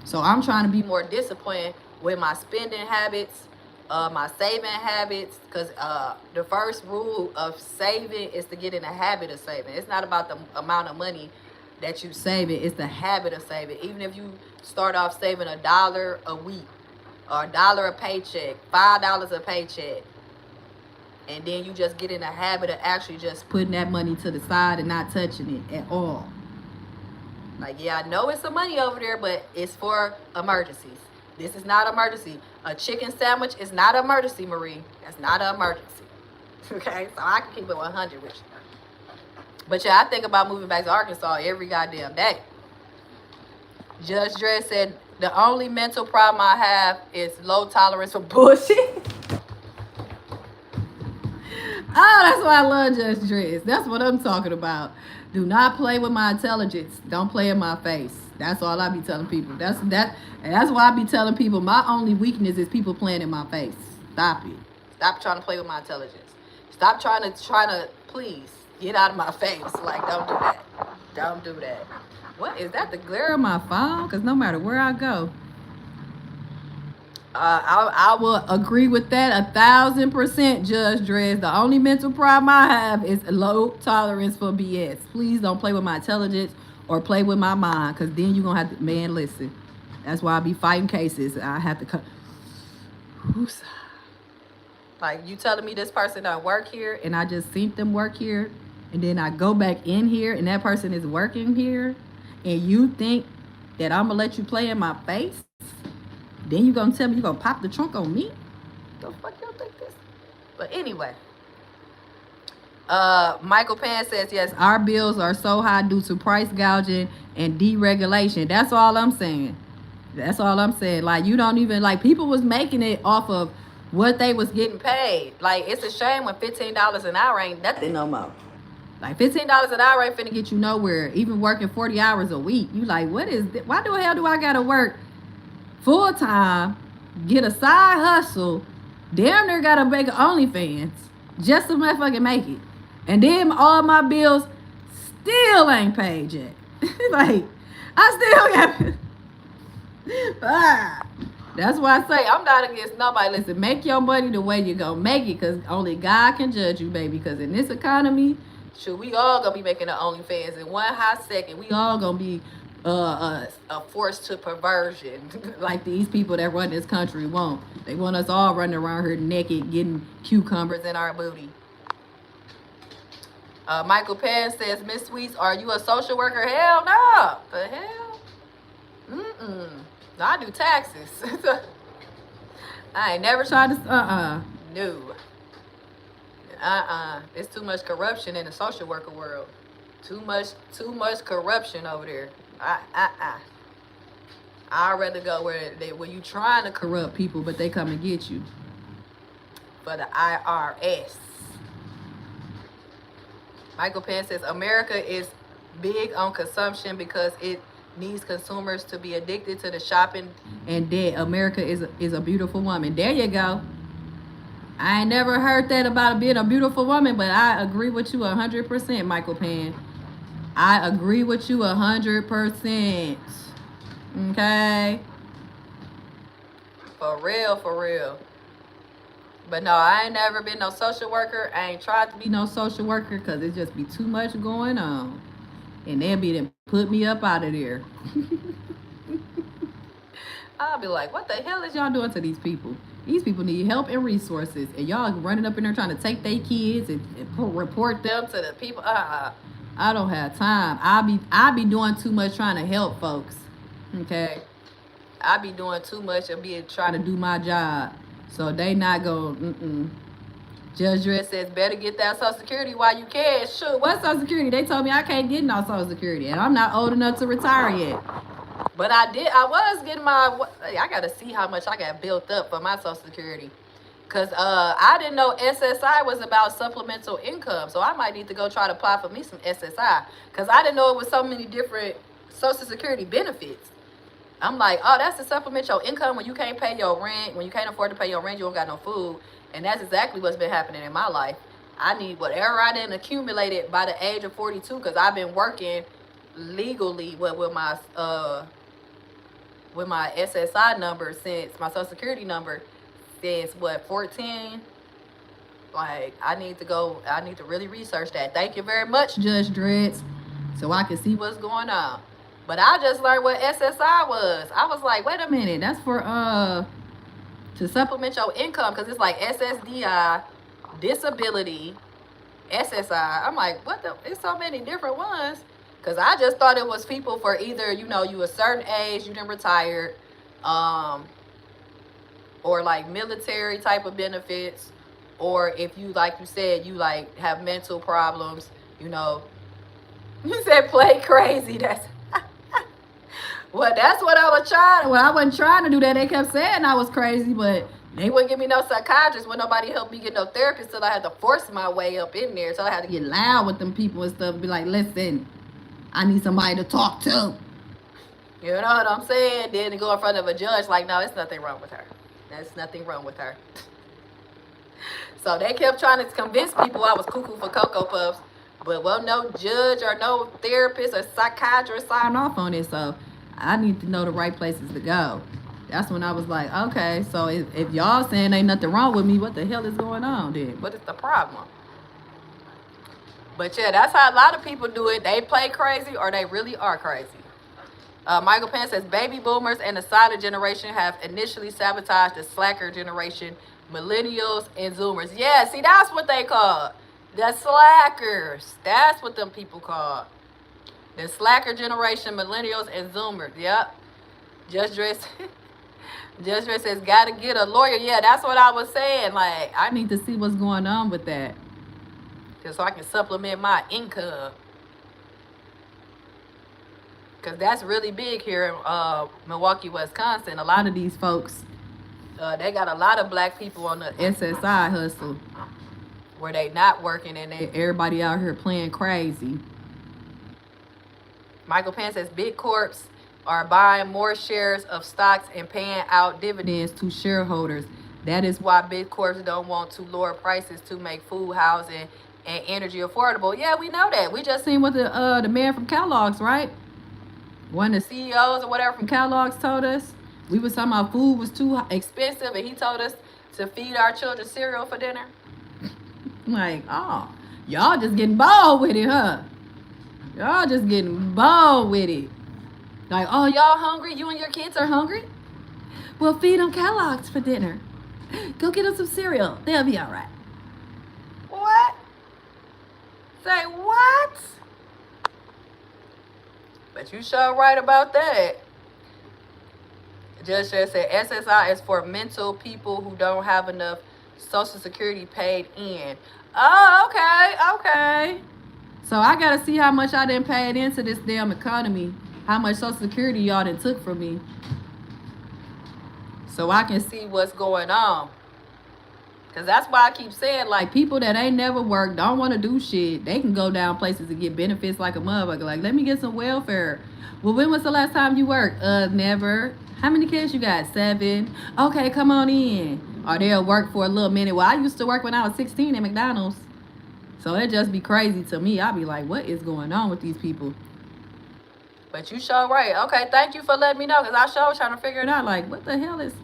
So I'm trying to be more disciplined with my spending habits, my saving habits, because the first rule of saving is to get in a habit of saving. It's not about the amount of money that you save it, it's the habit of saving. Even if you start off saving $1 a week or $1 a paycheck, $5 a paycheck, and then you just get in a habit of actually just putting that money to the side and not touching it at all. Like, yeah, I know it's some money over there, but it's for emergencies. This is not emergency. A chicken sandwich is not an emergency, Marie. That's not an emergency. Okay? So I can keep it 100 with you. But yeah, I think about moving back to Arkansas every goddamn day. Judge Dredd said, the only mental problem I have is low tolerance for bullshit. Oh, that's why I love Judge Dredd. That's what I'm talking about. Do not play with my intelligence. Don't play in my face. That's all I be telling people. That's why I be telling people my only weakness is people playing in my face. Stop it. Stop trying to play with my intelligence. Stop trying to please get out of my face. Like, don't do that. Don't do that. What is that? The glare on my phone? Because no matter where I go, I will agree with that 1,000%, Judge Dredd. The only mental problem I have is low tolerance for BS. Please don't play with my intelligence or play with my mind, because then you're going to have to, man, listen. That's why I be fighting cases. I have to cut. Like, you telling me this person don't work here, and I just seen them work here, and then I go back in here, and that person is working here, and you think that I'm going to let you play in my face? Then you gonna tell me you gonna pop the trunk on me? The fuck y'all think this? But anyway, Michael Pan says, yes, our bills are so high due to price gouging and deregulation. That's all I'm saying. That's all I'm saying. Like, you don't even, like, people was making it off of what they was getting paid. Like, it's a shame when $15 an hour ain't nothing no more. Like, $15 an hour ain't finna get you nowhere. Even working 40 hours a week. You like, what is this? Why the hell do I gotta work full time, get a side hustle, damn near gotta make an OnlyFans just to motherfucking make it, and then all my bills still ain't paid yet. Like, I still got that's why I say I'm not against nobody. Listen, make your money the way you gonna make it, because only God can judge you, baby. Because in this economy, sure, we all gonna be making the OnlyFans in one hot second. We all gonna be a force to perversion, like these people that run this country won't. They want us all running around here naked, getting cucumbers in our booty. Michael Penn says, Miss Sweets, are you a social worker? Hell no. The hell? Mm-mm. No, I do taxes. I ain't never tried to, no. It's too much corruption in the social worker world. Too much corruption over there. I'd rather go where you trying to corrupt people, but they come and get you. For the IRS. Michael Penn says, America is big on consumption because it needs consumers to be addicted to the shopping and debt. America is a beautiful woman. There you go. I ain't never heard that about being a beautiful woman, but I agree with you 100%, Michael Penn. I agree with you 100%. Okay? For real, for real. But no, I ain't never been no social worker. I ain't tried to be no social worker because it just be too much going on. And they'll be them put me up out of there. I'll be like, what the hell is y'all doing to these people? These people need help and resources. And y'all running up in there trying to take their kids and report them to the people. I don't have time. I be doing too much trying to help folks. Okay? I be doing too much of trying to do my job. So they not going, Judge Dredd says, better get that Social Security while you can. Shoot, what Social Security? They told me I can't get no Social Security. And I'm not old enough to retire yet. But I was getting I got to see how much I got built up for my Social Security. Because I didn't know SSI was about supplemental income. So I might need to go try to apply for me some SSI. Because I didn't know it was so many different Social Security benefits. I'm like, oh, that's to supplement your income when you can't pay your rent. When you can't afford to pay your rent, you don't got no food. And that's exactly what's been happening in my life. I need whatever I didn't accumulate it by the age of 42, because I've been working legally with my SSI number since my Social Security number since 14. Like, I need to really research that. Thank you very much, Judge Dredd, so I can see what's going on. But I just learned what SSI was. I was like, wait a minute, that's for to supplement your income, because it's like SSDI, disability, SSI. I'm like, what the? It's so many different ones. Because I just thought it was people for either, you a certain age, you didn't retire, or like military type of benefits, or if you, like you said, you like have mental problems, You said play crazy. Well, that's what I was trying. Well, I wasn't trying to do that. They kept saying I was crazy, but they wouldn't give me no psychiatrist. When nobody helped me get no therapist, till I had to force my way up in there. So I had to get loud with them people and stuff. Be like, listen, I need somebody to talk to. You know what I'm saying? Then to go in front of a judge, like, no, it's nothing wrong with her. There's nothing wrong with her. So they kept trying to convince people I was cuckoo for Cocoa Puffs. But, well, no judge or no therapist or psychiatrist signed off on it. So I need to know the right places to go. That's when I was like, okay, so if y'all saying ain't nothing wrong with me, what the hell is going on then? What is the problem? But yeah, that's how a lot of people do it. They play crazy or they really are crazy. Michael Penn says, baby boomers and the silent generation have initially sabotaged the slacker generation, millennials and zoomers. Yeah, see, that's what they call the slackers. That's what them people call. The slacker generation, millennials and zoomers. Yep. Judge Dredd says, gotta get a lawyer. Yeah, that's what I was saying. Like, I need to see what's going on with that, just so I can supplement my income. Because that's really big here in Milwaukee, Wisconsin. A lot of these folks, they got a lot of black people on the SSI hustle, where they not working and everybody out here playing crazy. Michael Penn says, big corps are buying more shares of stocks and paying out dividends to shareholders. That is why big corps don't want to lower prices to make food, housing, and energy affordable. Yeah, we know that. We just seen what the man from Kellogg's, right? One of the CEOs or whatever from Kellogg's told us. We was talking about food was too expensive, and he told us to feed our children cereal for dinner. Like, oh, y'all just getting bold with it, huh? Y'all just getting bold with it. Like, oh, y'all hungry? You and your kids are hungry? Well, feed them Kellogg's for dinner. Go get them some cereal. They'll be all right. What? Say what? But you sure right about that. Judge said SSI is for mental people who don't have enough Social Security paid in. Oh, okay. So I gotta see how much I done paid into this damn economy. How much Social Security y'all done took from me. So I can see what's going on. Because that's why I keep saying, like, people that ain't never worked, don't want to do shit, they can go down places and get benefits like a motherfucker. Like, let me get some welfare. Well, when was the last time you worked? Never. How many kids you got? 7. Okay, come on in. Or they'll work for a little minute. Well, I used to work when I was 16 at McDonald's. So it just be crazy to me. I'll be like, what is going on with these people? But you sure right. Okay, thank you for letting me know. Because I sure was trying to figure it out. Like, what the hell is...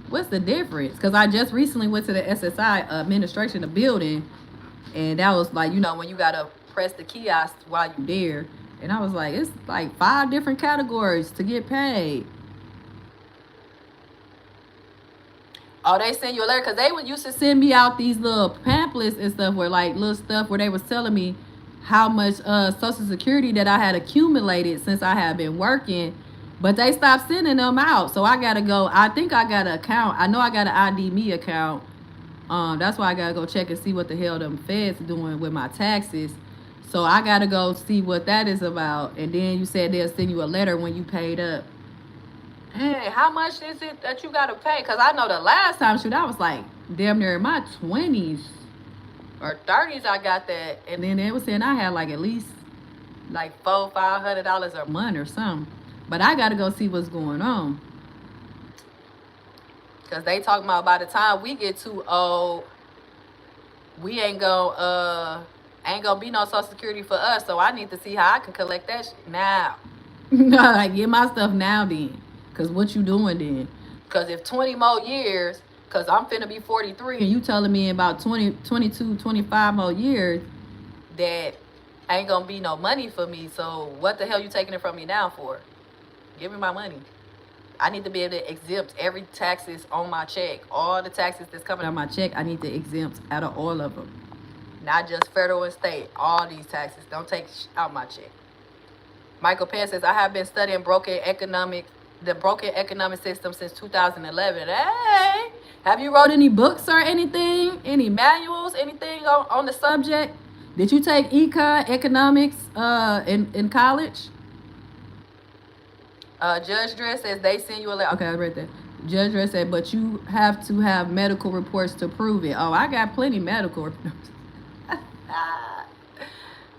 What's the difference? Because I just recently went to the SSI administration of building, and that was like, you know, when you got to press the kiosk while you there. And I was like, it's like 5 different categories to get paid. Oh, they send you a letter? Because they would used to send me out these little pamphlets and stuff where like little stuff where they was telling me how much Social Security that I had accumulated since I had been working. But they stopped sending them out. So I got to go. I think I got an account. I know I got an ID Me account. That's why I got to go check and see what the hell them feds doing with my taxes. So I got to go see what that is about. And then you said they'll send you a letter when you paid up. Hey, how much is it that you got to pay? Because I know the last time, shoot, I was like damn near in my 20s or 30s I got that. And then they was saying I had like at least like $400-$500 a month or something. But I got to go see what's going on. Because they talking about by the time we get too old, we ain't gonna be no Social Security for us. So I need to see how I can collect that shit now. Like, get my stuff now then. Because what you doing then? Because if 20 more years, because I'm finna be 43, and you telling me about 20, 22, 25 more years that ain't gonna be no money for me. So what the hell you taking it from me now for? Give me my money. I need to be able to exempt every taxes on my check. All the taxes that's coming out of my check, I need to exempt out of all of them. Not just federal and state. All these taxes. Don't take out my check. Michael Penn says, I have been studying the broken economic system since 2011. Hey! Have you wrote any books or anything? Any manuals? Anything on the subject? Did you take economics in college? Judge Dress says they send you a letter. Okay, I read that. Judge Dress said, but you have to have medical reports to prove it. Oh, I got plenty medical reports.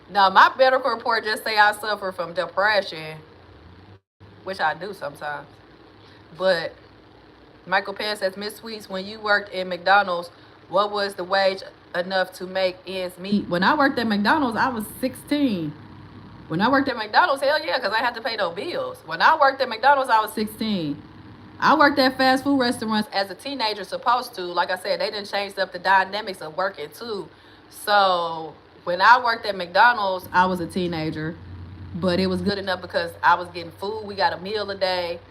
No, my medical report just say I suffer from depression, which I do sometimes. But Michael Penn says, Miss Sweets, when you worked in McDonald's, what was the wage enough to make ends meet? When I worked at McDonald's, I was 16. When I worked at McDonald's, hell yeah, because I had to pay no bills. When I worked at McDonald's, I was 16. I worked at fast food restaurants as a teenager supposed to. Like I said, they didn't change up the dynamics of working too. So when I worked at McDonald's, I was a teenager. But it was good enough because I was getting food. We got a meal a day.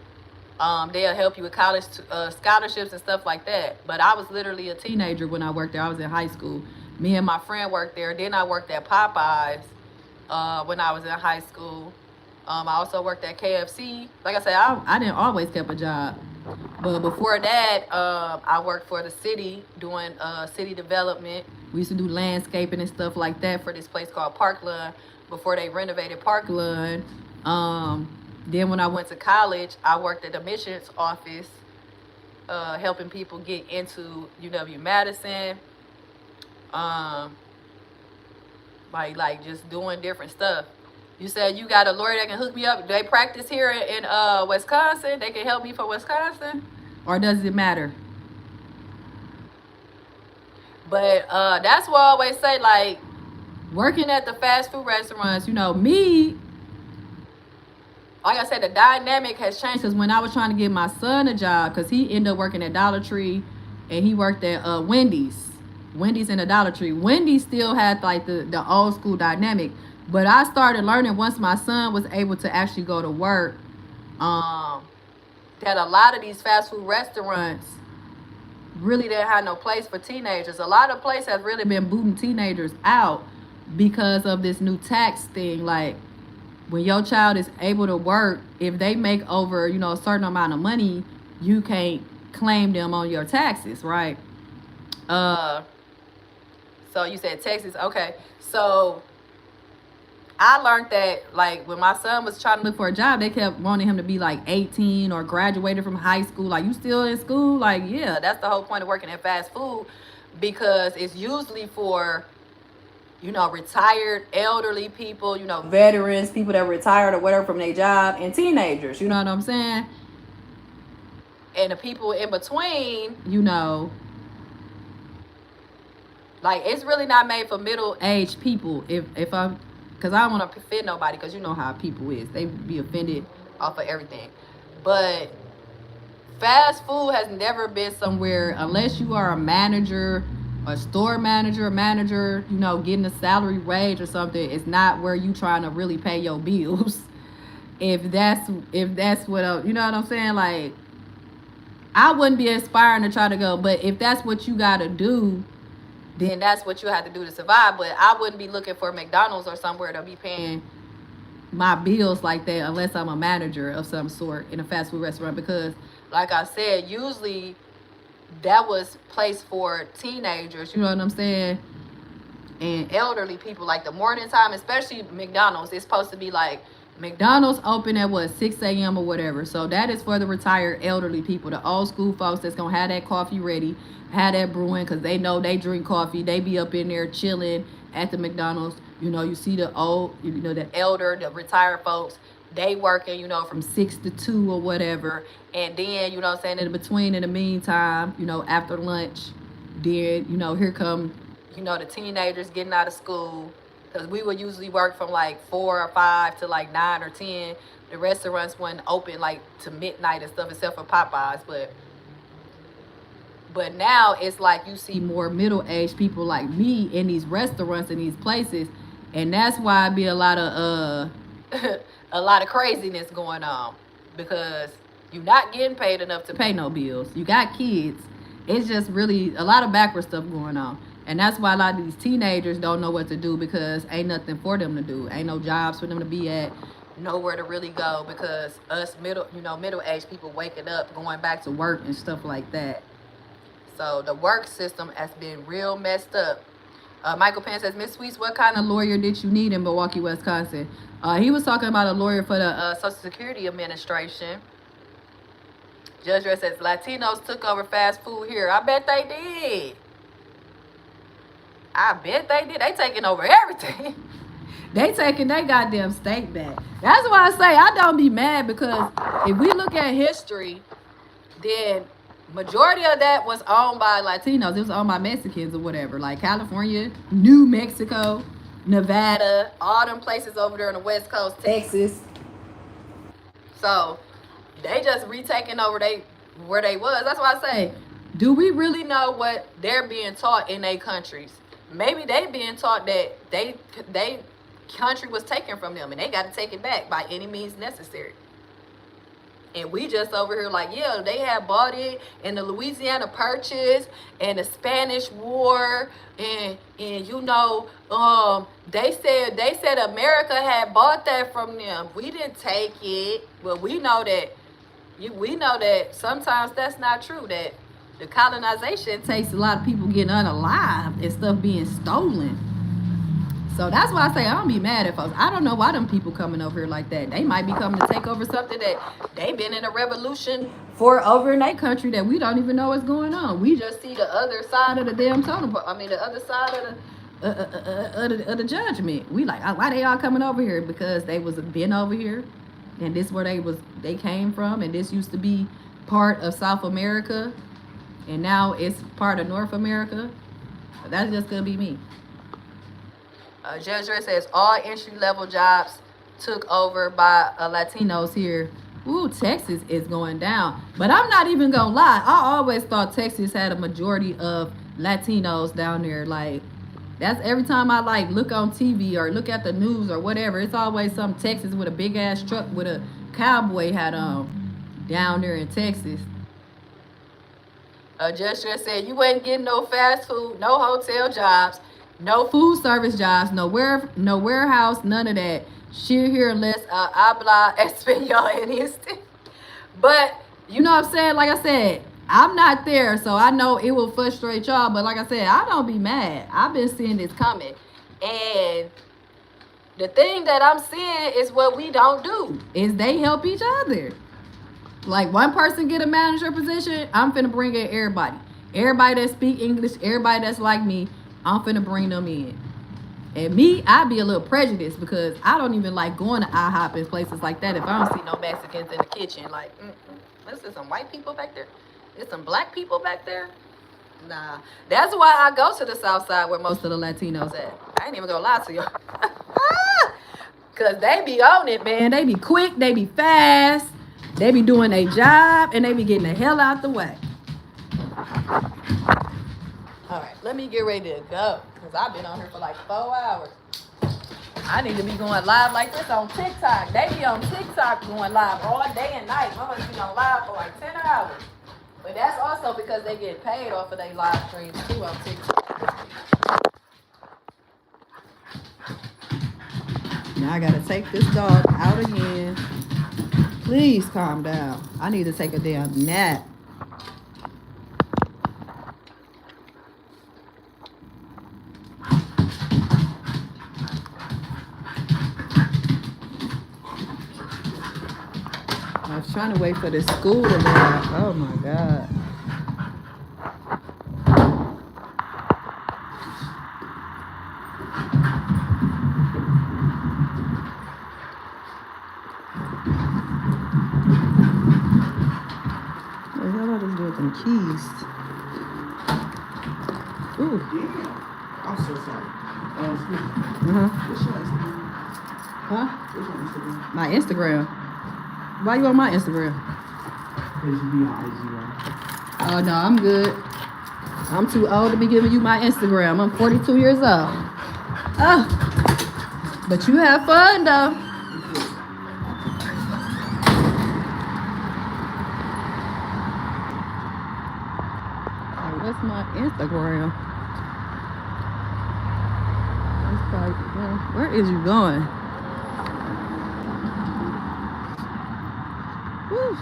They'll help you with college scholarships and stuff like that. But I was literally a teenager when I worked there. I was in high school. Me and my friend worked there. Then I worked at Popeyes. When I was in high school. I also worked at KFC. Like I said, I didn't always keep a job. But before that, I worked for the city doing city development. We used to do landscaping and stuff like that for this place called Parkland before they renovated Parkland. Then when I went to college, I worked at the admissions office helping people get into UW-Madison. Like just doing different stuff. You said you got a lawyer that can hook me up. Do they practice here in Wisconsin? They can help me for Wisconsin? Or does it matter? But that's why I always say, like, working at the fast food restaurants, you know, me, like I said, the dynamic has changed because when I was trying to give my son a job, because he ended up working at Dollar Tree and he worked at Wendy's and the Dollar Tree. Wendy's still had like the old school dynamic, but I started learning once my son was able to actually go to work, um, that a lot of these fast food restaurants really didn't have no place for teenagers. A lot of places have really been booting teenagers out because of this new tax thing. Like, when your child is able to work, if they make over, you know, a certain amount of money, you can't claim them on your taxes, right? Uh, so you said Texas, okay. So I learned that, like, when my son was trying to look for a job, they kept wanting him to be like 18 or graduated from high school. Like, you still in school? Like, yeah, that's the whole point of working at fast food, because it's usually for, you know, retired elderly people, you know, veterans, people that retired or whatever from their job, and teenagers, you know what I'm saying? And the people in between, you know, like, it's really not made for middle-aged people. If I'm, because I don't want to offend nobody, because you know how people is. They be offended off of everything. But fast food has never been somewhere, unless you are a manager, a store manager, you know, getting a salary wage or something. It's not where you trying to really pay your bills. If that's what, you know what I'm saying? Like, I wouldn't be aspiring to try to go, but if that's what you got to do, then that's what you have to do to survive. But I wouldn't be looking for McDonald's or somewhere to be paying my bills like that unless I'm a manager of some sort in a fast food restaurant, because, like I said, usually that was placed for teenagers, you know what I'm saying, and elderly people. Like, the morning time, especially McDonald's, it's supposed to be like, McDonald's open at what, 6 a.m. or whatever. So that is for the retired elderly people, the old school folks that's gonna have that coffee ready, have that brewing, because they know they drink coffee. They be up in there chilling at the McDonald's. You know, you see the old, you know, the elder, the retired folks, they working, you know, from 6 to 2 or whatever. And then, you know what I'm saying, in between, in the meantime, you know, after lunch, then, you know, here come, you know, the teenagers getting out of school. Because we would usually work from like 4 or 5 to like 9 or 10. The restaurants weren't open like to midnight and stuff, except for Popeyes. But now it's like you see more middle-aged people like me in these restaurants and these places, and that's why it be a lot of a lot of craziness going on, because you're not getting paid enough to pay no bills. You got kids. It's just really a lot of backward stuff going on. And that's why a lot of these teenagers don't know what to do, because ain't nothing for them to do. Ain't no jobs for them to be at, nowhere to really go, because us middle-aged people waking up, going back to work and stuff like that. So the work system has been real messed up. Michael Pan says, Miss Sweets, what kind of lawyer did you need in Milwaukee, Wisconsin? He was talking about a lawyer for the Social Security Administration. Judge Red says, Latinos took over fast food here. I bet they did. I bet they did. They taking over everything. They taking their goddamn state back. That's why I say I don't be mad, because if we look at history, then majority of that was owned by Latinos. It was owned by Mexicans or whatever. Like California, New Mexico, Nevada, all them places over there on the West Coast, Texas. So they just retaking over where they was. That's why I say, do we really know what they're being taught in their countries? Maybe they being taught that they country was taken from them and they got to take it back by any means necessary. And we just over here like, yeah, they had bought it in the Louisiana Purchase and the Spanish War, and you know, they said America had bought that from them. We didn't take it. Well, we know that sometimes that's not true. That the colonization takes a lot of people getting unalive and stuff being stolen. So that's why I say I don't be mad at folks. I don't know why them people coming over here like that. They might be coming to take over something that they been in a revolution for over in their country that we don't even know what's going on. We just see the other side of the damn totem. I mean, the other side of the judgment. We like, why they all coming over here? Because they was been over here, and this where they came from, and this used to be part of South America, and now it's part of North America. That's just gonna be me. Judge Dredd says all entry-level jobs took over by Latinos here. Ooh, Texas is going down. But I'm not even gonna lie. I always thought Texas had a majority of Latinos down there. Like, that's every time I like look on TV or look at the news or whatever, it's always some Texas with a big ass truck with a cowboy hat on down there in Texas. Judge Dredd said you ain't getting no fast food, no hotel jobs, no food service jobs, no warehouse, none of that. Shit here unless habla español en este. But you know what I'm saying? Like I said, I'm not there, so I know it will frustrate y'all. But like I said, I don't be mad. I've been seeing this coming. And the thing that I'm seeing is what we don't do is they help each other. Like, one person get a manager position, I'm finna bring in everybody. Everybody that speak English, everybody that's like me, I'm finna bring them in. And me, I be a little prejudiced because I don't even like going to IHOP and places like that if I don't see no Mexicans in the kitchen. Like, this is some white people back there. There's some black people back there. Nah, that's why I go to the South Side where most of the Latinos at. I ain't even gonna lie to y'all. Cause they be on it, man. They be quick, they be fast, they be doing their job, and they be getting the hell out the way. All right, let me get ready to go. Cause I've been on here for like 4 hours. I need to be going live like this on TikTok. They be on TikTok going live all day and night. I'm gonna be on live for like 10 hours. But that's also because they get paid off of their live streams too on TikTok. Now I gotta take this dog out again. Please calm down. I need to take a damn nap. I was trying to wait for this school to let out. Oh my God. What the hell I just do with them keys? Ooh. Yeah. I'm so sorry. Excuse me. What's your Instagram? Huh? What's your Instagram? My Instagram. Why you on my Instagram? Because you be on IG, right? Oh no, I'm good. I'm too old to be giving you my Instagram. I'm 42 years old. Oh, but you have fun though. What's my Instagram? It's probably, where is you going? Whew.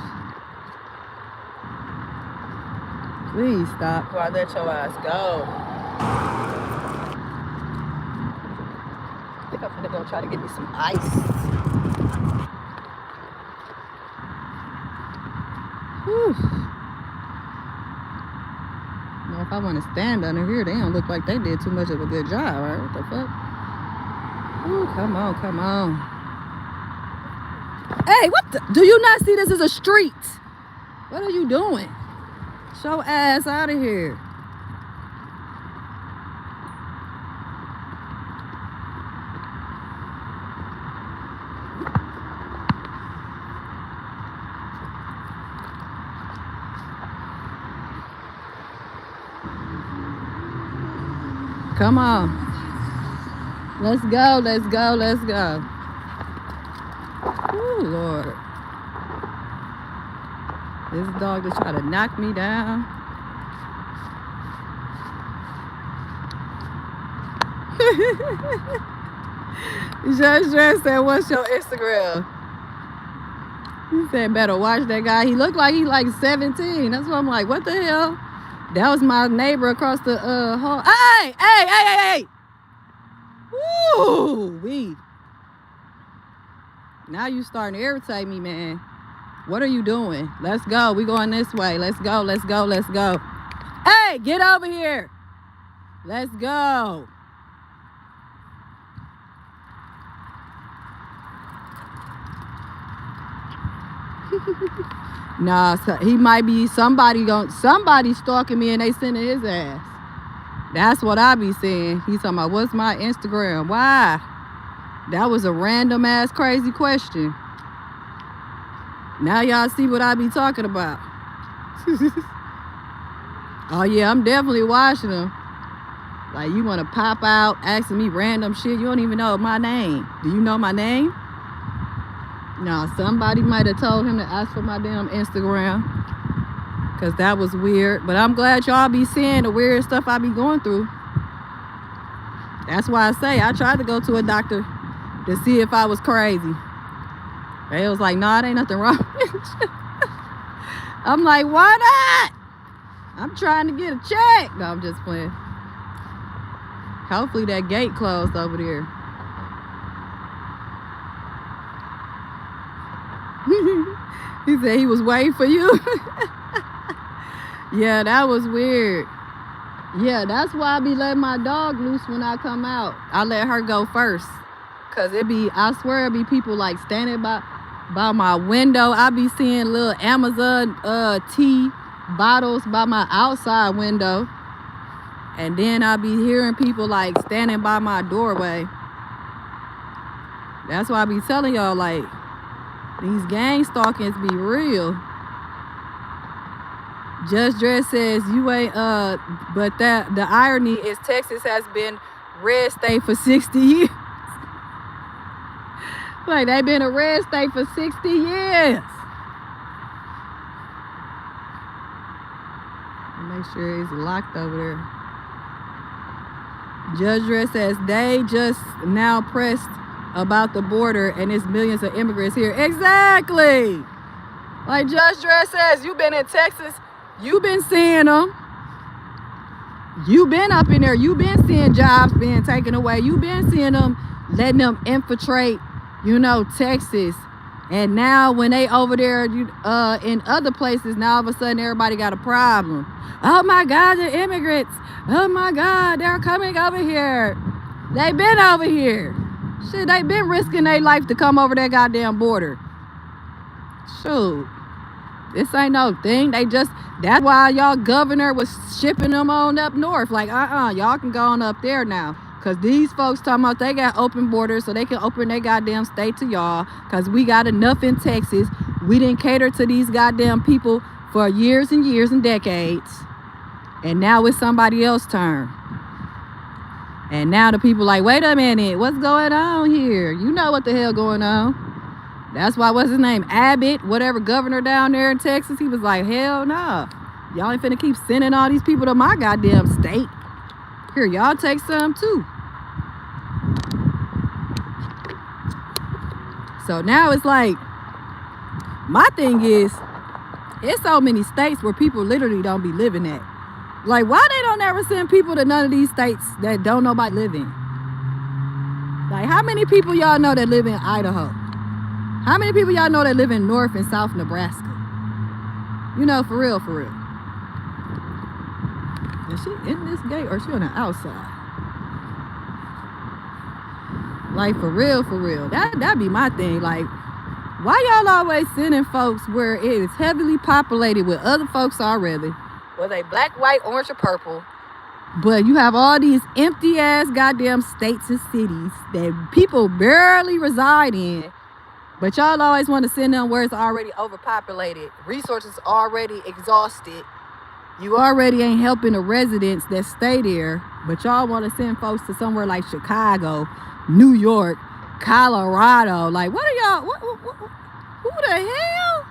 Please stop before I let your ass go. I think I'm gonna go try to get me some ice. Whew. Now, if I want to stand under here, they don't look like they did too much of a good job, right? What the fuck? Ooh, come on, come on. Hey, what the? Do you not see this as a street? What are you doing? Show ass out of here. Come on. Let's go, let's go, let's go. Oh, Lord. This dog just tried to knock me down. Just said, what's your Instagram? He said, better watch that guy. He looked like he like 17. That's why I'm like, what the hell? That was my neighbor across the hall. Hey, hey, hey, hey, hey. Woo, wee. Now you starting to irritate me, man. What are you doing? Let's go. We going this way. Let's go. Let's go. Let's go. Hey, get over here. Let's go. Nah, so he might be somebody stalking me and they sending his ass. That's what I be saying. He's talking about, what's my Instagram? Why? That was a random ass crazy question. Now y'all see what I be talking about. Oh yeah, I'm definitely watching them. Like, you want to pop out asking me random shit. You don't even know my name. Do you know my name? No, somebody might have told him to ask for my damn Instagram. Because that was weird. But I'm glad y'all be seeing the weird stuff I be going through. That's why I say I tried to go to a doctor to see if I was crazy. They was like, nah, it ain't nothing wrong with you. I'm like, why not? I'm trying to get a check. No, I'm just playing. Hopefully that gate closed over there. He said he was waiting for you. Yeah, that was weird. Yeah, that's why I be letting my dog loose when I come out. I let her go first. Cause I swear it be people like standing by my window. I be seeing little Amazon tea bottles by my outside window. And then I be hearing people like standing by my doorway. That's why I be telling y'all, like, these gang stalkings be real. Judge Dredd says you ain't but that the irony is Texas has been red state for 60 years. Like, they been a red state for 60 years. Make sure it's locked over there. Judge Dredd says they just now pressed about the border and it's millions of immigrants here. Exactly. Like Judge Dredd says, you've been in Texas, you've been seeing them. You've been up in there, you've been seeing jobs being taken away. You've been seeing them, letting them infiltrate, Texas. And now when they over there in other places, now all of a sudden everybody got a problem. Oh my God, the immigrants. Oh my God, they're coming over here. They been over here. Shit, they been risking their life to come over that goddamn border. Shoot. This ain't no thing. That's why y'all governor was shipping them on up north. Like, y'all can go on up there now. Because these folks talking about they got open borders so they can open their goddamn state to y'all. Because we got enough in Texas. We didn't cater to these goddamn people for years and years and decades. And now it's somebody else's turn. And now the people like, wait a minute, what's going on here? You know what the hell going on. That's why, what's his name? Abbott, whatever governor down there in Texas, he was like, hell no. Y'all ain't finna keep sending all these people to my goddamn state. Here, y'all take some too. So now it's like, my thing is, it's so many states where people literally don't be living at. Like, why they don't ever send people to none of these states that don't nobody live in? Like, how many people y'all know that live in Idaho? How many people y'all know that live in North and South Nebraska? For real, for real. Is she in this gate or is she on the outside? Like, for real, for real. That'd be my thing. Like, why y'all always sending folks where it is heavily populated with other folks already? Whether they black, white, orange, or purple. But you have all these empty ass goddamn states and cities that people barely reside in. But y'all always want to send them where it's already overpopulated. Resources already exhausted. You already ain't helping the residents that stay there. But y'all want to send folks to somewhere like Chicago, New York, Colorado. Like, what are y'all? Who the hell?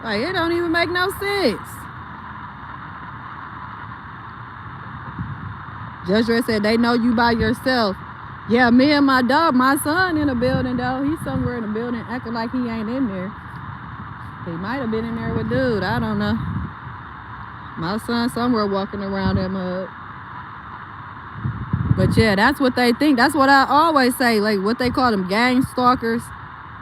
Like, it don't even make no sense. Judge Dredd said they know you by yourself. Yeah, me and my dog, my son in the building though. He's somewhere in the building acting like he ain't in there. He might have been in there with dude. I don't know. My son somewhere walking around that mud. But yeah, that's what they think. That's what I always say. Like, what they call them gang stalkers.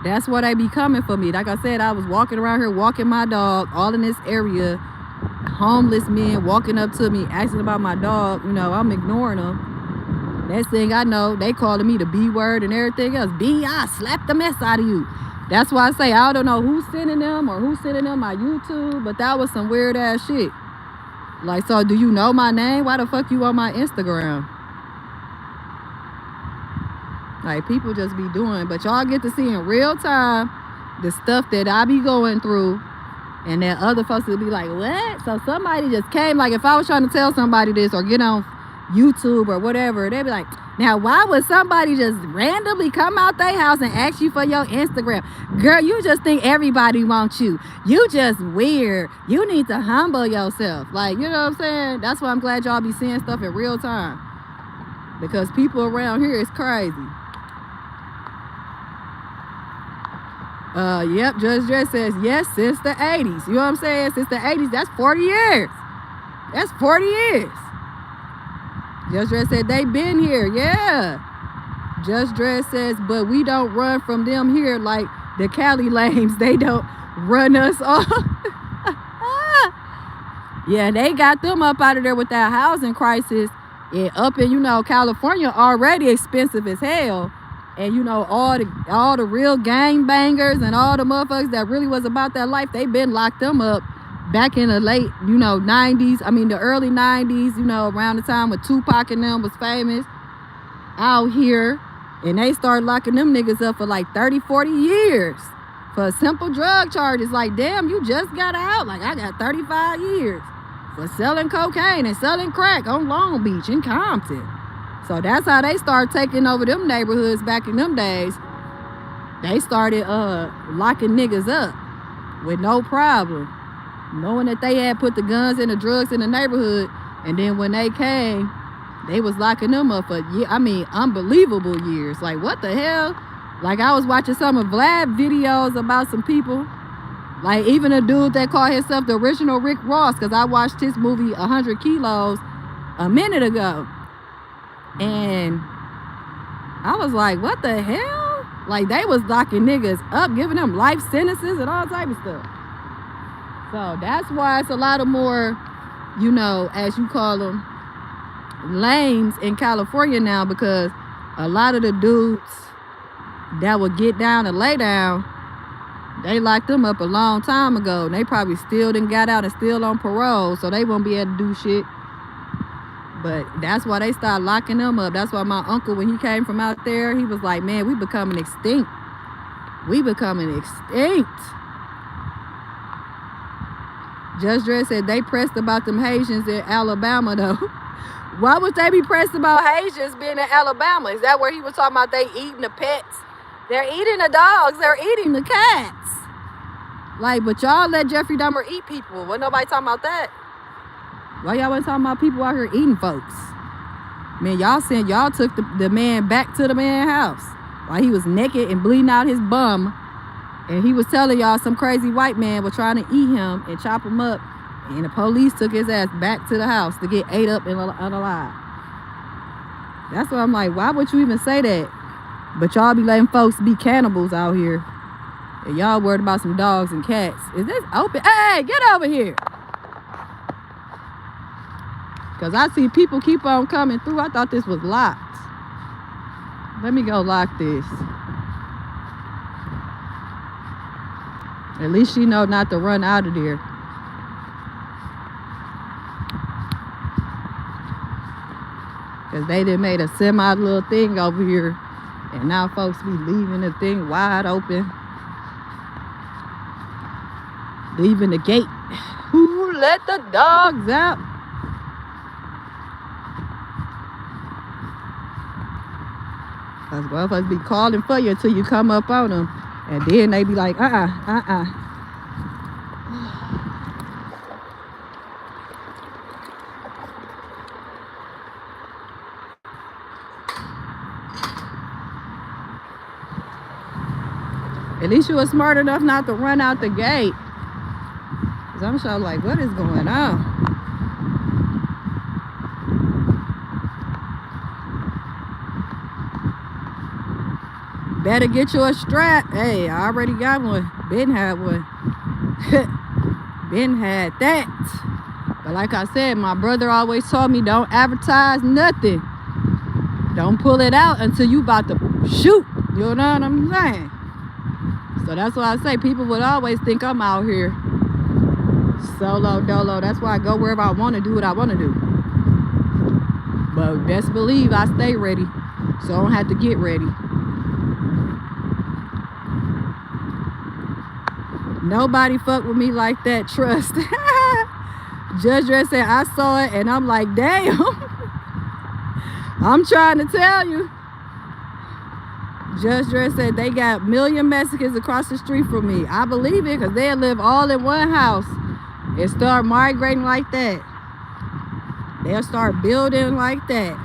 That's what they be coming for me. Like I said, I was walking around here walking my dog all in this area. Homeless men walking up to me asking about my dog. I'm ignoring them. Next thing I know, they calling me the B word and everything else. B, I slap the mess out of you. That's why I say I don't know who's sending them or who's sending them my YouTube, but that was some weird ass shit. Like, so do you know my name? Why the fuck you on my Instagram? Like, people just be doing, but y'all get to see in real time the stuff that I be going through, and that other folks will be like, what? So somebody just came, like if I was trying to tell somebody this or get on YouTube or whatever, they'd be like, now why would somebody just randomly come out their house and ask you for your Instagram? Girl, you just think everybody wants you. You just weird. You need to humble yourself. Like, you know what I'm saying? That's why I'm glad y'all be seeing stuff in real time, because people around here is crazy. Yep, Judge Dress says, yes, since the 80s. You know what I'm saying? Since the 80s, that's 40 years. That's 40 years. Judge Dress said, they been here. Yeah. Judge Dress says, but we don't run from them here like the Cali lames. They don't run us off. Yeah, they got them up out of there with that housing crisis. And up in, you know, California already expensive as hell. And you know, all the real gang bangers and all the motherfuckers that really was about that life, they been locked them up back in the late, you know, 90s. I mean, the early 90s, you know, around the time when Tupac and them was famous out here. And they started locking them niggas up for like 30, 40 years for simple drug charges. Like, damn, you just got out. Like, I got 35 years for selling cocaine and selling crack on Long Beach and Compton. So that's how they started taking over them neighborhoods back in them days. They started locking niggas up with no problem, knowing that they had put the guns and the drugs in the neighborhood. And then when they came, they was locking them up for, I mean, unbelievable years. Like, what the hell? Like, I was watching some of Vlad videos about some people. Like, even a dude that called himself the original Rick Ross, because I watched his movie 100 Kilos a minute ago. And I was like, what the hell? Like, they was locking niggas up, giving them life sentences and all type of stuff. So that's why it's a lot of more, you know, as you call them, lames in California now, because a lot of the dudes that would get down and lay down, they locked them up a long time ago. And they probably still didn't got out and still on parole, so they won't be able to do shit. But that's why they started locking them up. That's why my uncle, when he came from out there, he was like, man, we becoming extinct. We becoming extinct. Judge Dredd said they pressed about them Haitians in Alabama, though. Why would they be pressed about Haitians being in Alabama? Is that where he was talking about they eating the pets? They're eating the dogs. They're eating the cats. Like, but y'all let Jeffrey Dahmer eat people. Wasn't nobody talking about that. Why y'all wasn't talking about people out here eating folks? Man, y'all took the man back to the man's house while he was naked and bleeding out his bum. And he was telling y'all some crazy white man was trying to eat him and chop him up. And the police took his ass back to the house to get ate up and unalive. That's why I'm like, why would you even say that? But y'all be letting folks be cannibals out here. And y'all worried about some dogs and cats. Is this open? Hey, get over here. Because I see people keep on coming through. I thought this was locked. Let me go lock this. At least she know not to run out of there. Because they done made a semi little thing over here. And now folks be leaving the thing wide open. Leaving the gate. Who let the dogs out? Because motherfuckers be calling for you until you come up on them. And then they be like, At least you were smart enough not to run out the gate. Because I'm sure like, what is going on? Better get you a strap. Hey, I already got one. Ben had one. Ben had that. But like I said, my brother always told me don't advertise nothing. Don't pull it out until you about to shoot. You know what I'm saying? So that's why I say people would always think I'm out here solo dolo. That's why I go wherever I want to do what I want to do. But best believe I stay ready, so I don't have to get ready. Nobody fuck with me like that, trust. Judge Dress said I saw it and I'm like, damn. I'm trying to tell you. Judge Dress said they got 1 million Mexicans across the street from me. I believe it, because they live all in one house and start migrating like that. They'll start building like that.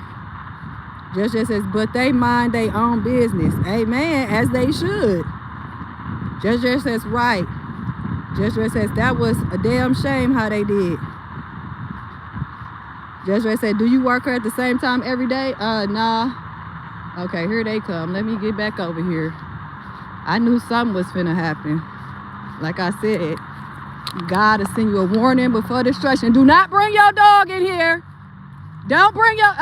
Judge Dress says, but they mind their own business. Amen, as they should. Judge Dress says, right. Judge Dress says, that was a damn shame how they did. Judge Dress said, do you work her at the same time every day? Nah. Okay, here they come. Let me get back over here. I knew something was finna happen. Like I said, God will send you a warning before destruction. Do not bring your dog in here. Don't bring your...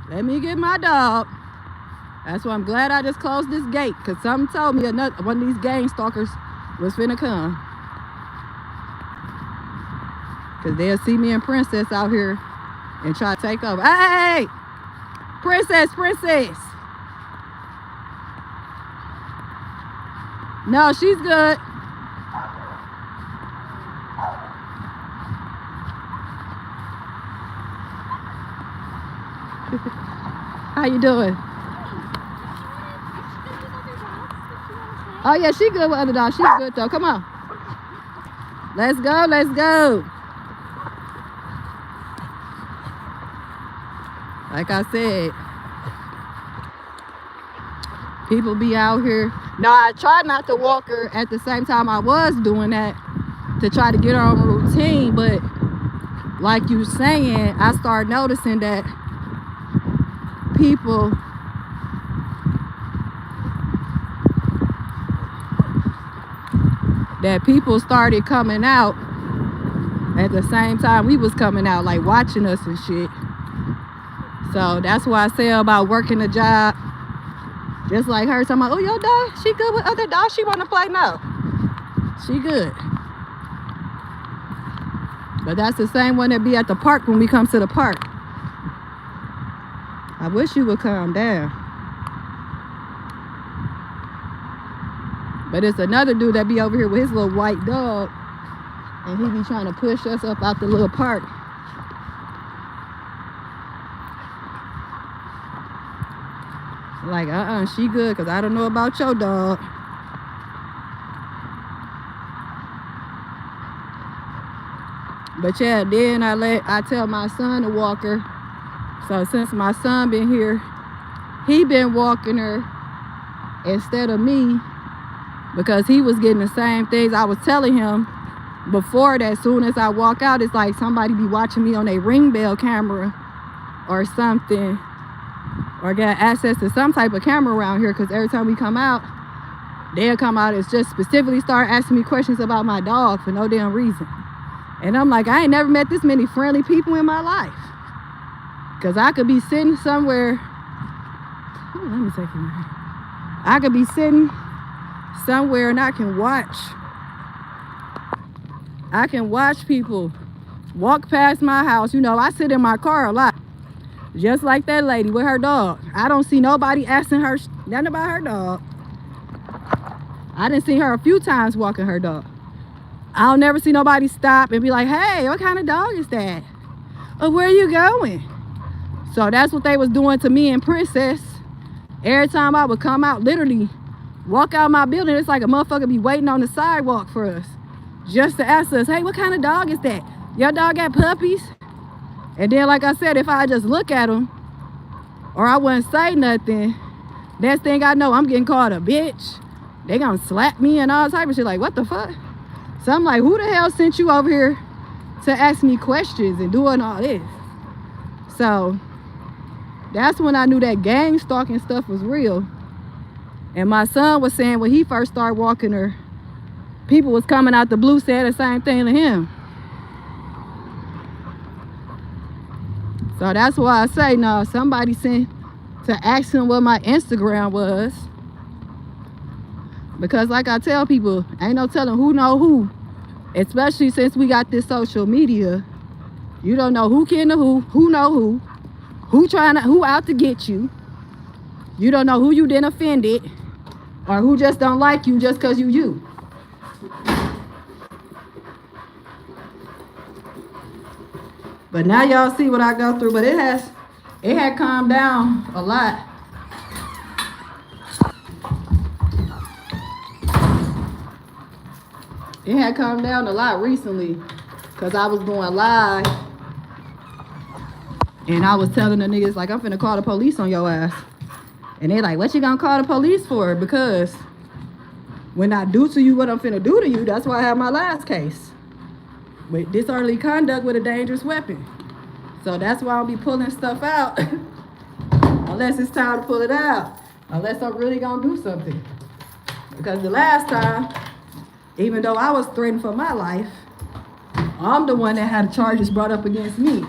Let me get my dog. That's why I'm glad I just closed this gate, because something told me one of these gang stalkers was finna come. Because they'll see me and Princess out here and try to take over. Hey! Princess! No, she's good. How you doing? Oh yeah, she good with other dogs. She's good though. Come on. Let's go, let's go. Like I said, people be out here. No, I try not to walk her at the same time I was doing that to try to get her on a routine, but like you saying, I started noticing that people started coming out at the same time we was coming out, like watching us and shit. So that's why I say about working a job. Just like her talking about, oh, your dog, she good with other dogs, she want to play? No, she good. But that's the same one that be at the park when we come to the park. I wish you would calm down. But it's another dude that be over here with his little white dog, and he be trying to push us up out the little park. Like, she good, because I don't know about your dog. But yeah, then I tell my son to walk her. So since my son been here, he been walking her instead of me, because he was getting the same things I was telling him before that. As soon as I walk out, it's like somebody be watching me on a ring bell camera or something, or got access to some type of camera around here, because every time we come out, they'll come out and just specifically start asking me questions about my dog for no damn reason. And I'm like, I ain't never met this many friendly people in my life. Because I could be sitting somewhere. Ooh, let me take it. I could be sitting somewhere and I can watch people walk past my house. You know, I sit in my car a lot, just like that lady with her dog. I don't see nobody asking her nothing about her dog. I done seen her a few times walking her dog. I don't never see nobody stop and be like, hey, what kind of dog is that? Or where are you going? So that's what they was doing to me and Princess. Every time I would come out, literally walk out my building, it's like a motherfucker be waiting on the sidewalk for us, just to ask us, hey, what kind of dog is that? Your dog got puppies? And then, like I said, if I just look at them or I wouldn't say nothing, next thing I know, I'm getting called a bitch. They gonna slap me and all type of shit. Like, what the fuck? So I'm like, who the hell sent you over here to ask me questions and doing all this? So that's when I knew that gang stalking stuff was real. And my son was saying when he first started walking her, people was coming out the blue saying the same thing to him. So that's why I say, no, somebody sent to ask him what my Instagram was. Because like I tell people, ain't no telling who know who. Especially since we got this social media. You don't know who kin to who know who out to get you. You don't know who you didn't offended, or who just don't like you just because you. But now y'all see what I go through. But it had calmed down a lot. It had calmed down a lot recently, because I was going live and I was telling the niggas, like, I'm finna call the police on your ass. And they like, what you gonna call the police for? Because when I do to you what I'm finna do to you, that's why I have my last case with disorderly conduct with a dangerous weapon. So that's why I'll be pulling stuff out unless it's time to pull it out, unless I'm really gonna do something. Because the last time, even though I was threatened for my life, I'm the one that had charges brought up against me.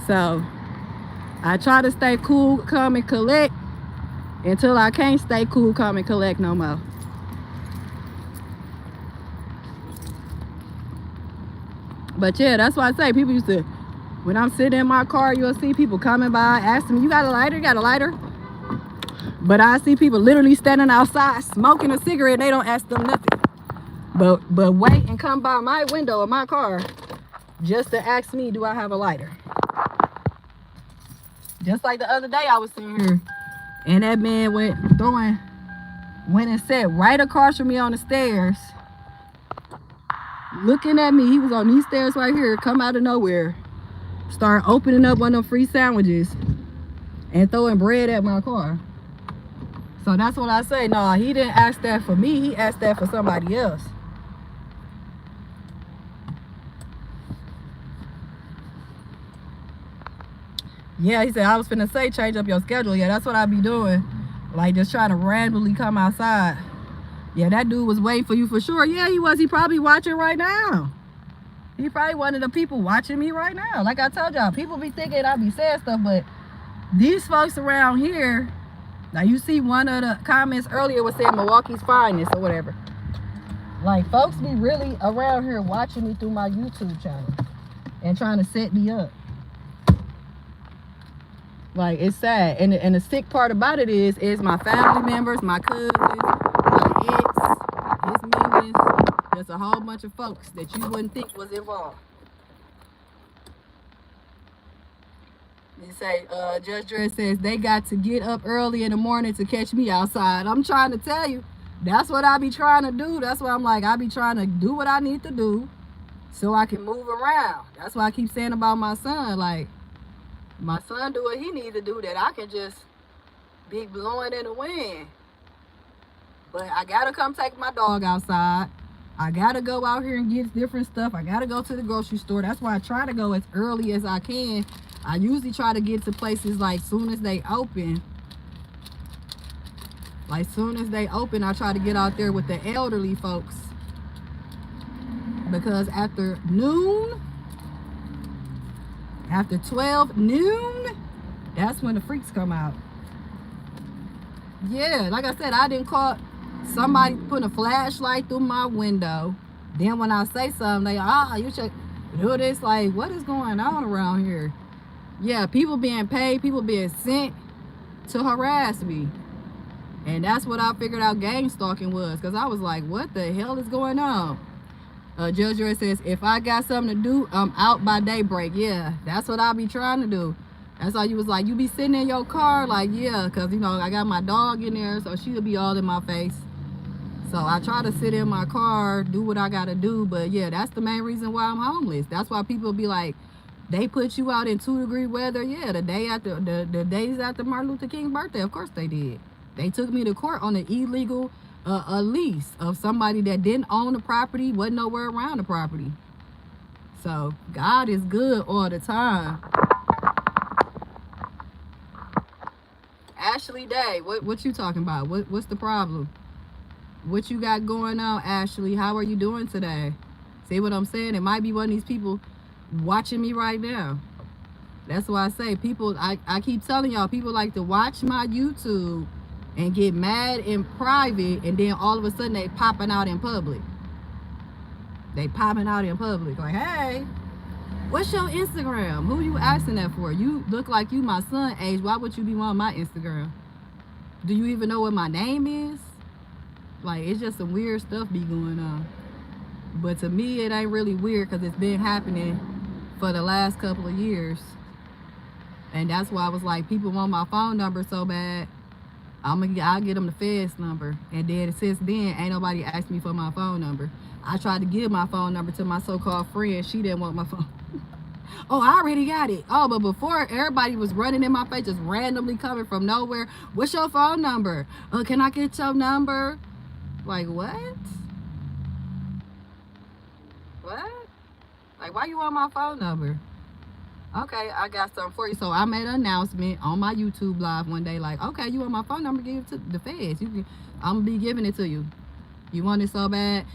So I try to stay cool, calm, and collect until I can't stay cool, calm, and collect no more. But yeah, that's why I say people used to, when I'm sitting in my car, you'll see people coming by asking me, you got a lighter? You got a lighter? But I see people literally standing outside smoking a cigarette and they don't ask them nothing. But wait and come by my window of my car just to ask me, do I have a lighter? Just like the other day I was sitting here and that man went and sat right across from me on the stairs, looking at me. He was on these stairs right here, come out of nowhere, start opening up one of them free sandwiches and throwing bread at my car. So that's what I say. No, he didn't ask that for me. He asked that for somebody else. Yeah, he said, I was finna say, change up your schedule. Yeah, that's what I be doing. Like, just trying to randomly come outside. Yeah, that dude was waiting for you for sure. Yeah, he was. He probably watching right now. He probably one of the people watching me right now. Like I told y'all, people be thinking I be saying stuff, but these folks around here, now you see one of the comments earlier was saying Milwaukee's finest or whatever. Like, folks be really around here watching me through my YouTube channel and trying to set me up. Like, it's sad. And the sick part about it is my family members, my cousins, my ex, his minions. There's a whole bunch of folks that you wouldn't think was involved. They say, Judge Dredd says, they got to get up early in the morning to catch me outside. I'm trying to tell you, that's what I be trying to do. That's why I'm like, I be trying to do what I need to do so I can move around. That's why I keep saying about my son, like, my son do what he need to do, that I can just be blowing in the wind. But I gotta come take my dog outside. I gotta go out here and get different stuff. I gotta go to the grocery store. That's why I try to go as early as I can. I usually try to get to places like soon as they open. Like soon as they open, I try to get out there with the elderly folks. Because after noon, after 12 noon, that's when the freaks come out. Yeah, like I said, I didn't call somebody putting a flashlight through my window. Then when I say something, they, you should do this. Like, what is going on around here? Yeah, people being paid, people being sent to harass me. And that's what I figured out gang stalking was. Because I was like, what the hell is going on? Judge Dredd says, if I got something to do, I'm out by daybreak. Yeah, that's what I be trying to do. That's why you was like, you be sitting in your car? Like, yeah, because, you know, I got my dog in there, so she'll be all in my face. So I try to sit in my car, do what I got to do. But, yeah, that's the main reason why I'm homeless. That's why people be like, they put you out in 2-degree weather. Yeah, the days after Martin Luther King's birthday, of course they did. They took me to court on an illegal a lease of somebody that didn't own the property, wasn't nowhere around the property. So God is good all the time. Ashley Day, what you talking about? What's the problem? What you got going on, Ashley? How are you doing today? See what I'm saying? It might be one of these people watching me right now. That's why I say people, I keep telling y'all, people like to watch my YouTube and get mad in private, and then all of a sudden they popping out in public. They popping out in public like, hey, what's your Instagram? Who you asking that for? You look like you my son age. Why would you be on my Instagram? Do you even know what my name is? Like, it's just some weird stuff be going on. But to me, it ain't really weird because it's been happening for the last couple of years. And that's why I was like, people want my phone number so bad, I'll get them the Fed's number. And then since then, ain't nobody asked me for my phone number. I tried to give my phone number to my so-called friend. She didn't want my phone. Oh, I already got it. Oh, but before, everybody was running in my face, just randomly coming from nowhere. What's your phone number? Can I get your number? Like, what? What? Like, why you want my phone number? Okay, I got something for you. So I made an announcement on my YouTube live one day, like, okay, you want my phone number, give it to the feds. I'm gonna be giving it to you. You want it so bad.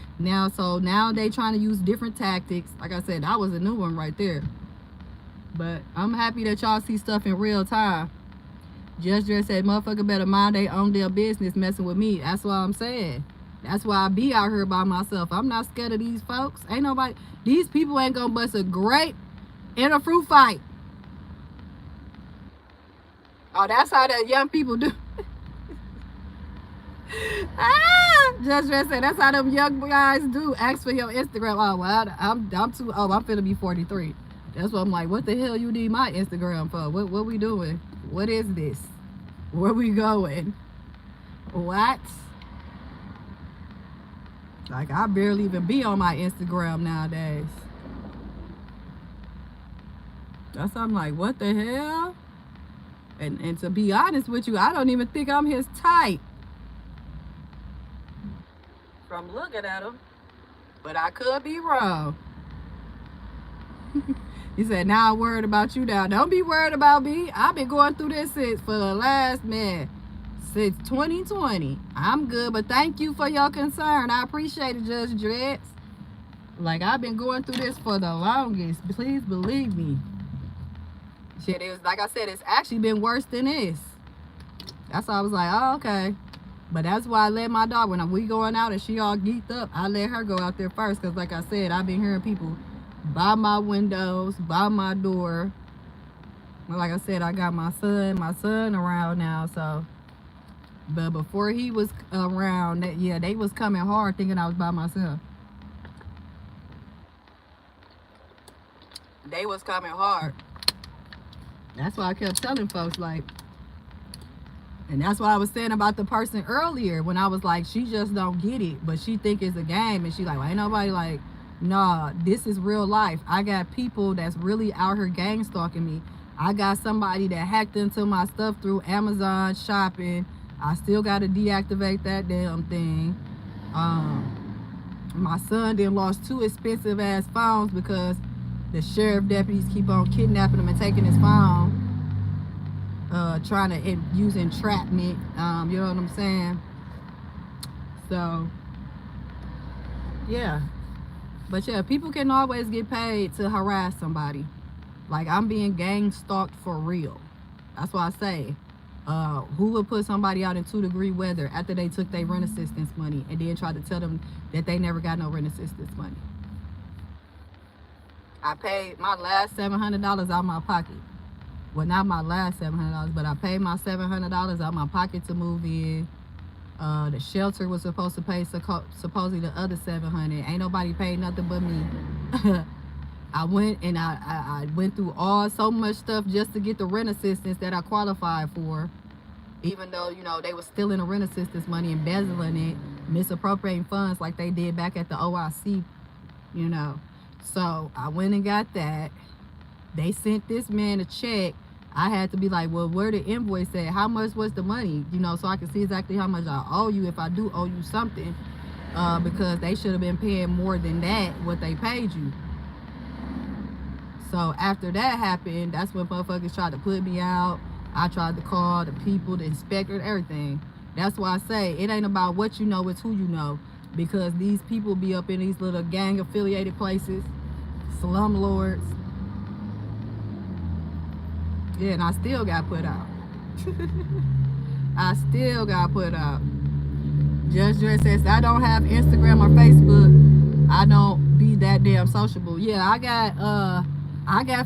So now they trying to use different tactics. Like I said, that was a new one right there. But I'm happy that y'all see stuff in real time. Just said, motherfucker better mind they own their business messing with me. That's what I'm saying. That's why I be out here by myself. I'm not scared of these folks. Ain't nobody, these people ain't gonna bust a grape in a fruit fight. Oh, that's how the young people do. Just said that's how them young guys do. Ask for your Instagram. Oh, well, I'm too. Oh, I'm finna be 43. That's what I'm like. What the hell you need my Instagram for? What we doing? What is this? Where we going? What? Like, I barely even be on my Instagram nowadays. That's I'm like, what the hell? And to be honest with you, I don't even think I'm his type. From looking at him. But I could be wrong. He said, now I'm worried about you now. Don't be worried about me. I've been going through this since 2020. I'm good, but thank you for your concern. I appreciate it, Judge Dreads. Like, I've been going through this for the longest. Please believe me. Shit, it was, like I said, it's actually been worse than this. That's why I was like, oh, okay. But that's why I let my dog, when we going out and she all geeked up, I let her go out there first. Because like I said, I've been hearing people by my windows, by my door. Well, like I said, I got my son around now. So, but before he was around, yeah, they was coming hard thinking I was by myself. They was coming hard. That's why I kept telling folks, like, and that's what I was saying about the person earlier when I was like, she just don't get it, but she think it's a game, and she like, well, ain't nobody like, nah, this is real life. I got people that's really out here gang stalking me. I got somebody that hacked into my stuff through Amazon shopping. I still got to deactivate that damn thing. My son then lost 2 expensive ass phones because the sheriff deputies keep on kidnapping him and taking his phone. Trying to use entrapment, you know what I'm saying? So, yeah. But yeah, people can always get paid to harass somebody. Like, I'm being gang stalked for real. That's why I say, who would put somebody out in 2-degree weather after they took their rent assistance money and then try to tell them that they never got no rent assistance money? I paid my last $700 out of my pocket. Well, not my last $700, but I paid my $700 out of my pocket to move in. The shelter was supposed to pay supposedly the other $700. Ain't nobody paid nothing but me. I went and I went through so much stuff just to get the rent assistance that I qualified for. Even though, you know, they were stealing the rent assistance money, embezzling it, misappropriating funds like they did back at the OIC, you know. So I went and got that. They sent this man a check. I had to be like, well, where the invoice at? How much was the money? You know, so I can see exactly how much I owe you if I do owe you something. Because they should have been paying more than that, what they paid you. So after that happened, that's when motherfuckers tried to put me out. I tried to call the people, the inspector, everything. That's why I say it ain't about what you know, it's who you know. Because these people be up in these little gang affiliated places, slum lords. Yeah, and I still got put out. I still got put out. Just Dress says, I don't have Instagram or Facebook. I don't be that damn sociable. Yeah, I got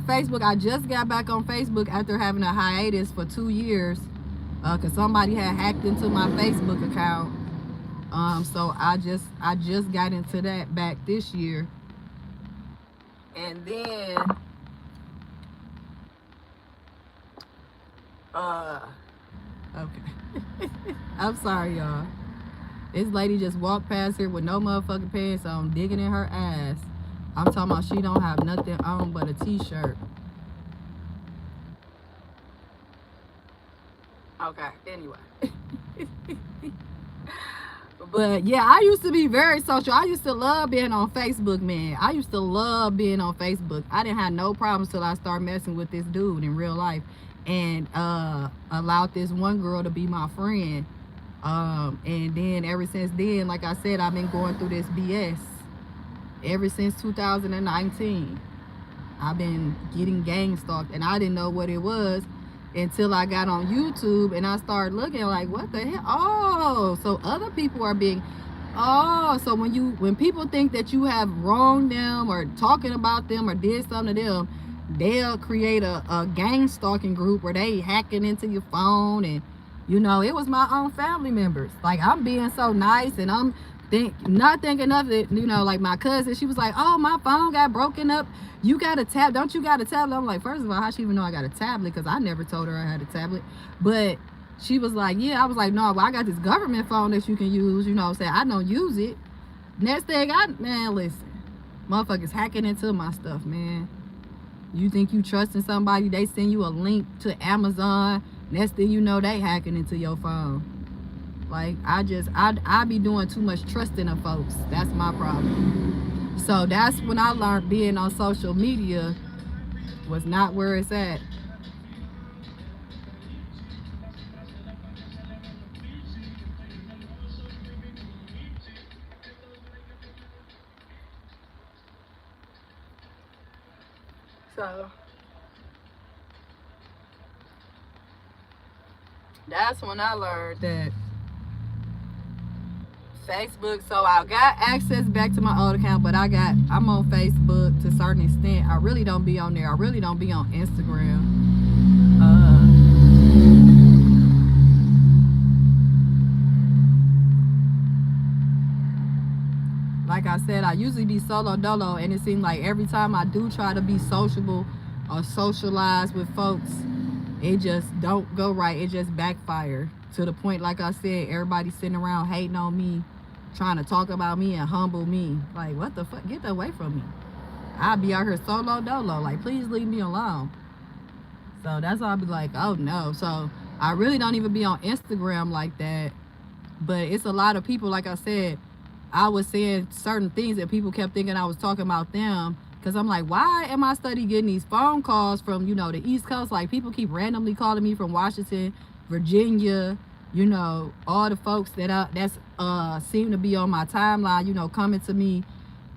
Facebook. I just got back on Facebook after having a hiatus for 2 years. Cause somebody had hacked into my Facebook account. So I just got into that back this year. And then okay. I'm sorry, y'all. This lady just walked past here with no motherfucking pants on, digging in her ass. I'm talking about she don't have nothing on but a t-shirt. Okay, anyway. But yeah, I used to be very social. I used to love being on Facebook, man. I used to love being on Facebook. I didn't have no problems till I started messing with this dude in real life and allowed this one girl to be my friend. And then ever since then, like I said, I've been going through this BS ever since 2019. I've been getting gang stalked, and I didn't know what it was until I got on YouTube and I started looking like, what the hell? Oh, so other people are being, so when people think that you have wronged them or talking about them or did something to them, they'll create a gang stalking group where they hacking into your phone. And you know, it was my own family members. Like, I'm being so nice and I'm not thinking of it. You know, like my cousin, she was like, oh, my phone got broken up. You got a tab? Don't you got a tablet? I'm like, first of all, how she even know I got a tablet? Because I never told her I had a tablet. But she was like, yeah. I was like, no, well, I got this government phone that you can use. You know what I'm saying? I don't use it. Next thing man, listen. Motherfuckers hacking into my stuff, man. You think you trusting somebody, they send you a link to Amazon. Next thing you know, they hacking into your phone. Like, I be doing too much trusting of folks. That's my problem. So that's when I learned being on social media was not where it's at. So that's when I learned that Facebook. So I got access back to my old account, but I'm on Facebook to a certain extent. I really don't be on there. I really don't be on Instagram. Like I said, I usually be solo dolo, and it seems like every time I do try to be sociable or socialize with folks, it just don't go right. It just backfire to the point, like I said, everybody sitting around hating on me, trying to talk about me and humble me. Like, what the fuck? Get away from me. I'll be out here solo dolo. Like, please leave me alone. So that's why I'll be like, oh no. So I really don't even be on Instagram like that. But it's a lot of people, like I said, I was saying certain things that people kept thinking I was talking about them. Because I'm like, why am I study getting these phone calls from, you know, the East Coast? Like, people keep randomly calling me from Washington, Virginia, you know, all the folks that's seem to be on my timeline, you know, coming to me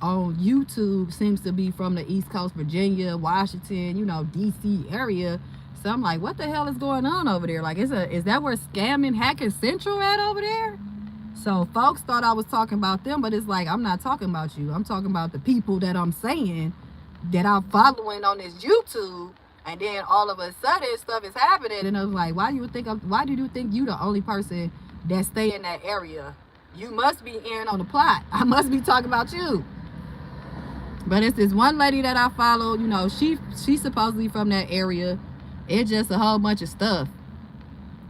on YouTube seems to be from the East Coast, Virginia, Washington, you know, DC area. So I'm like, what the hell is going on over there? Like, is that where scamming, hacking central at over there? So folks thought I was talking about them, but it's like, I'm not talking about you. I'm talking about the people that I'm saying that I'm following on this YouTube. And then all of a sudden stuff is happening. And I was like, why do you think you the only person that stay in that area? You must be in on the plot. I must be talking about you. But it's this one lady that I follow, you know, she's supposedly from that area. It's just a whole bunch of stuff.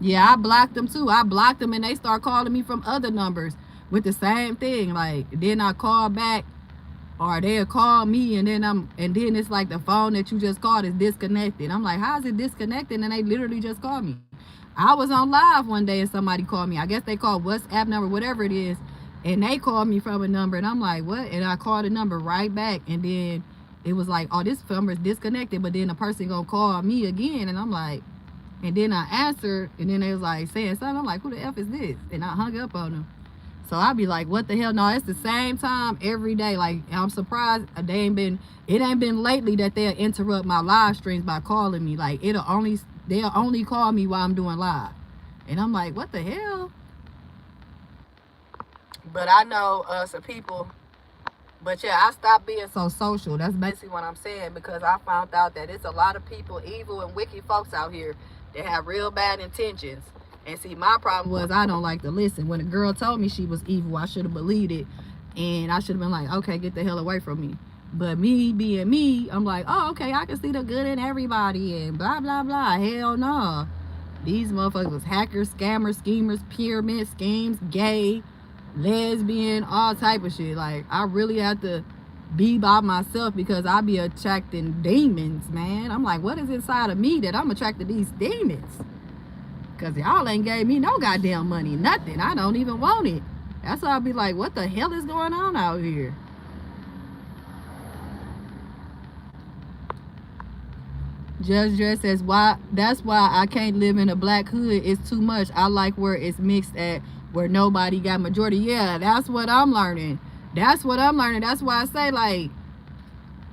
Yeah, I blocked them too. I blocked them and they start calling me from other numbers with the same thing. Like, then I call back, or they'll call me and then it's like the phone that you just called is disconnected. I'm like, how is it disconnected? And they literally just called me. I was on live one day and somebody called me. I guess they called WhatsApp number, whatever it is, and they called me from a number, and I'm like, what? And I called the number right back, and then it was like, oh, this number is disconnected, but then the person gonna call me again, and I'm like, and then I answered, and then they was like saying something. I'm like, who the F is this? And I hung up on them. So I'd be like, what the hell? No, it's the same time every day. Like, I'm surprised it ain't been lately that they'll interrupt my live streams by calling me. Like, it'll only they'll only call me while I'm doing live. And I'm like, what the hell? But I know some people. But yeah, I stopped being so social. That's basically what I'm saying, because I found out that it's a lot of people, evil and wicked folks out here that have real bad intentions. And see, my problem was I don't like to listen. When a girl told me she was evil, I should have believed it. And I should have been like, okay, get the hell away from me. But me being me, I'm like, oh, okay, I can see the good in everybody and blah, blah, blah. Hell no. These motherfuckers was hackers, scammers, schemers, pyramid schemes, gay, lesbian, all type of shit. Like, I really have to be by myself because I be attracting demons, man. I'm like, what is inside of me that I'm attracted to these demons? Because y'all ain't gave me no goddamn money, nothing. I don't even want it. That's why I'll be like, what the hell is going on out here? Judge Dress says, why? That's why I can't live in a black hood. It's too much. I like where it's mixed at, where nobody got majority. Yeah, that's what I'm learning. That's what I'm learning. That's why I say, like,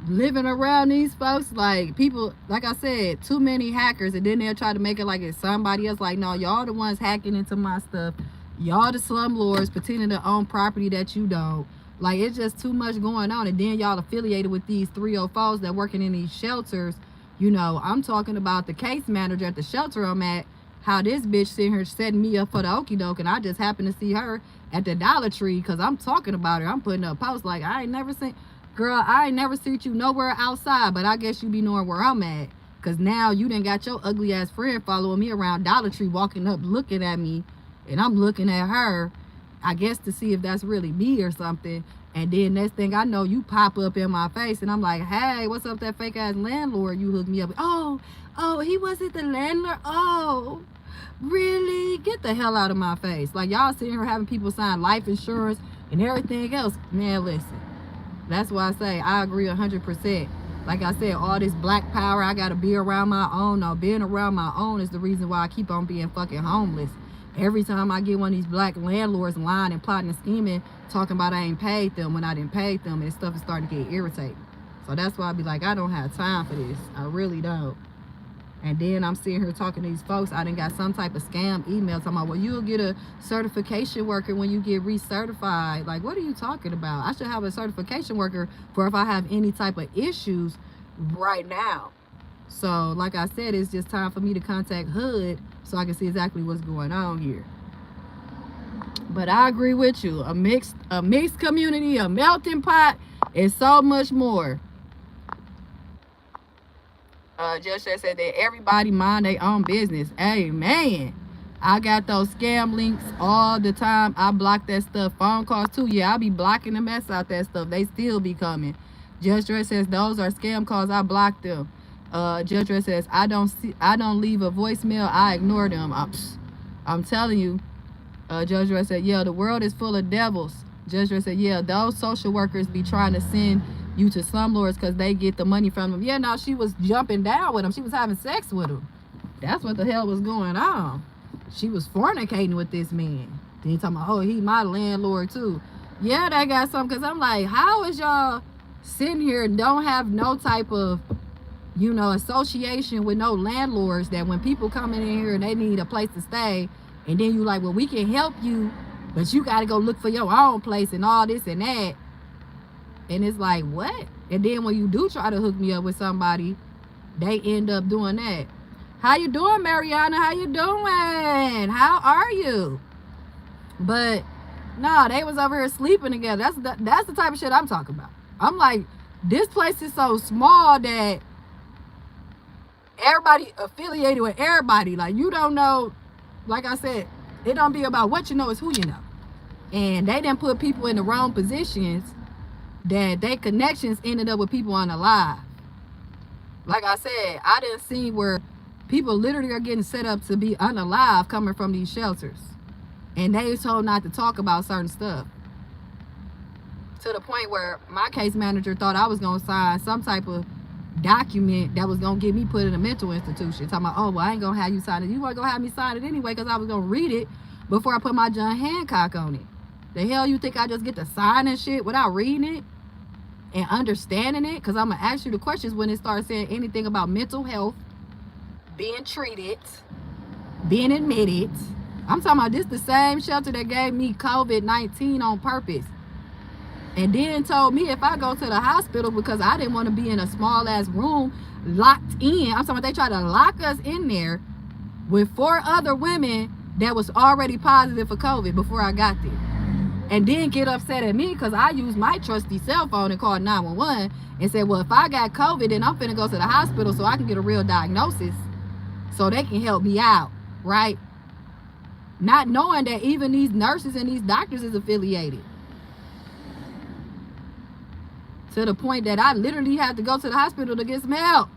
living around these folks, like, people, like I said, too many hackers, and then they'll try to make it like it's somebody else. Like, no, y'all the ones hacking into my stuff. Y'all the slumlords pretending to own property that you don't. Like, it's just too much going on. And then y'all affiliated with these 304s that working in these shelters. You know, I'm talking about the case manager at the shelter I'm at, how this bitch sitting here setting me up for the okie doke, and I just happened to see her at the Dollar Tree because I'm talking about her. I'm putting up posts like, I ain't never seen, girl, I ain't never seen you nowhere outside, but I guess you be knowing where I'm at. Because now you done got your ugly ass friend following me around Dollar Tree, walking up, looking at me, and I'm looking at her, I guess to see if that's really me or something. And then next thing I know, you pop up in my face, and I'm like, hey, what's up, that fake ass landlord you hooked me up with? Oh, he wasn't the landlord? Oh, really? Get the hell out of my face. Like, y'all sitting here having people sign life insurance and everything else. Man, listen, that's why I say I agree 100%. Like I said, all this black power, I gotta be around my own. Now, being around my own is the reason why I keep on being fucking homeless. Every time I get one of these black landlords lying and plotting and scheming, talking about I ain't paid them when I didn't pay them, and stuff is starting to get irritating. So that's why I be like, I don't have time for this. I really don't. And then I'm sitting here talking to these folks. I done got some type of scam email talking about, well, you'll get a certification worker when you get recertified. Like, what are you talking about? I should have a certification worker for if I have any type of issues right now. So, like I said, it's just time for me to contact HUD so I can see exactly what's going on here. But I agree with you. A mixed community, a melting pot, is so much more. Just said that everybody mind their own business. Amen. I got those scam links all the time. I block that stuff. Phone calls too. Yeah, I be blocking the mess out that stuff. They still be coming. Judge Dress says those are scam calls. I block them. Judge Dress says I don't leave a voicemail. I ignore them. I'm telling you. Judge Dress said, yeah, the world is full of devils. Judge Dress said, yeah, those social workers be trying to send you to slumlords because they get the money from them. Yeah, no, she was jumping down with them. She was having sex with him. That's what the hell was going on. She was fornicating with this man. Then you talking about, oh, he my landlord too. Yeah, they got something. Because I'm like, how is y'all sitting here and don't have no type of, you know, association with no landlords, that when people come in here and they need a place to stay, and then you like, well, we can help you, but you got to go look for your own place and all this and that. And it's like, what? And then when you do try to hook me up with somebody, they end up doing that. How you doing, Mariana? How you doing? How are you? But no, they was over here sleeping together. That's the type of shit I'm talking about. I'm like, this place is so small that everybody affiliated with everybody. Like, you don't know, like I said, it don't be about what you know, it's who you know. And they didn't put people in the wrong positions that their connections ended up with people unalive. Like I said, I didn't see where people literally are getting set up to be unalive coming from these shelters. And they was told not to talk about certain stuff. To the point where my case manager thought I was going to sign some type of document that was going to get me put in a mental institution. Talking about, oh, well, I ain't going to have you sign it. You weren't going to have me sign it anyway because I was going to read it before I put my John Hancock on it. The hell you think I just get to sign and shit without reading it and understanding it? Because I'm going to ask you the questions when it starts saying anything about mental health, being treated, being admitted. I'm talking about this the same shelter that gave me COVID-19 on purpose. And then told me if I go to the hospital because I didn't want to be in a small ass room locked in. I'm talking about they tried to lock us in there with 4 other women that was already positive for COVID before I got there. And then get upset at me because I used my trusty cell phone and called 911 and said, well, if I got COVID, then I'm finna go to the hospital so I can get a real diagnosis so they can help me out, right? Not knowing that even these nurses and these doctors is affiliated. To the point that I literally had to go to the hospital to get some help.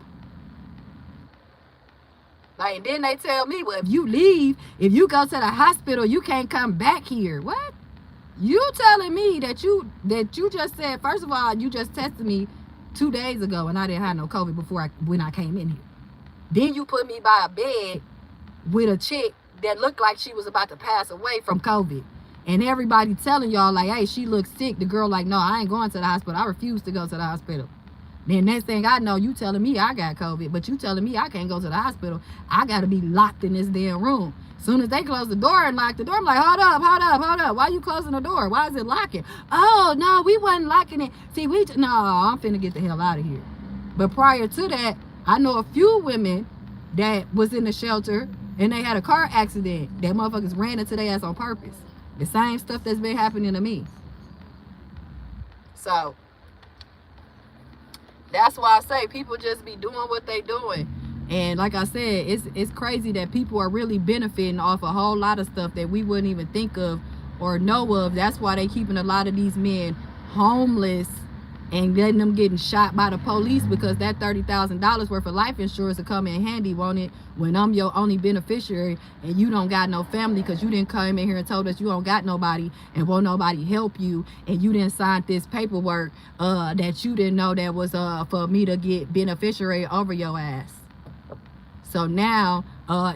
Like, and then they tell me, well, if you leave, if you go to the hospital, you can't come back here. What? You telling me that you just said, first of all, you just tested me 2 days ago and I didn't have no COVID when I came in here. Then you put me by a bed with a chick that looked like she was about to pass away from COVID. And everybody telling y'all like, hey, she looks sick. The girl like, no, I ain't going to the hospital. I refuse to go to the hospital. Then next thing I know, you telling me I got COVID, but you telling me I can't go to the hospital. I got to be locked in this damn room. Soon as they close the door and lock the door, I'm like, hold up. Why you closing the door? Why is it locking? Oh, no, we wasn't locking it. See, no, I'm finna get the hell out of here. But prior to that, I know a few women that was in the shelter and they had a car accident. That motherfuckers ran into their ass on purpose. The same stuff that's been happening to me. So that's why I say people just be doing what they doing. And like I said, it's crazy that people are really benefiting off a whole lot of stuff that we wouldn't even think of or know of. That's why they keeping a lot of these men homeless and letting them getting shot by the police, because that $30,000 worth of life insurance will come in handy, won't it? When I'm your only beneficiary and you don't got no family because you didn't come in here and told us you don't got nobody and won't nobody help you, and you didn't sign this paperwork that you didn't know that was for me to get beneficiary over your ass. So now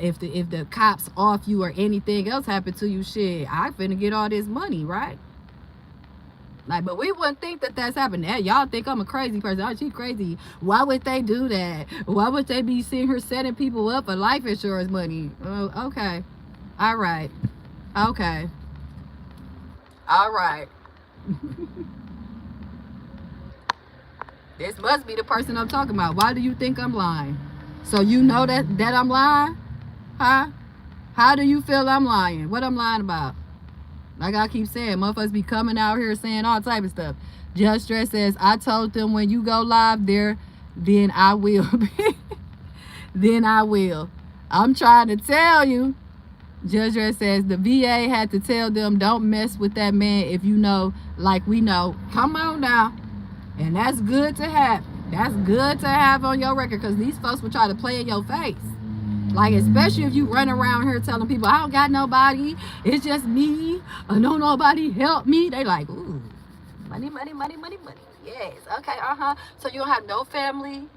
if the cops off you or anything else happened to you, shit, I finna get all this money, right? Like, but we wouldn't think that that's happening. Y'all think I'm a crazy person. Oh, she crazy. Why would they do that? Why would they be sitting here setting people up for life insurance money? Oh, okay. All right. Okay. All right. This must be the person I'm talking about. Why do you think I'm lying? So you know that I'm lying? Huh? How do you feel I'm lying? What I'm lying about? Like I keep saying, motherfuckers be coming out here saying all type of stuff. Just Stress says, I told them when you go live there, then I will. Then I will. I'm trying to tell you. Just Stress says, the VA had to tell them, don't mess with that man if you know, like we know. Come on now. And that's good to have. That's good to have on your record, because these folks will try to play in your face. Like, especially if you run around here telling people, I don't got nobody, it's just me, or no nobody help me. They like, ooh, money. Yes, okay, So you don't have no family?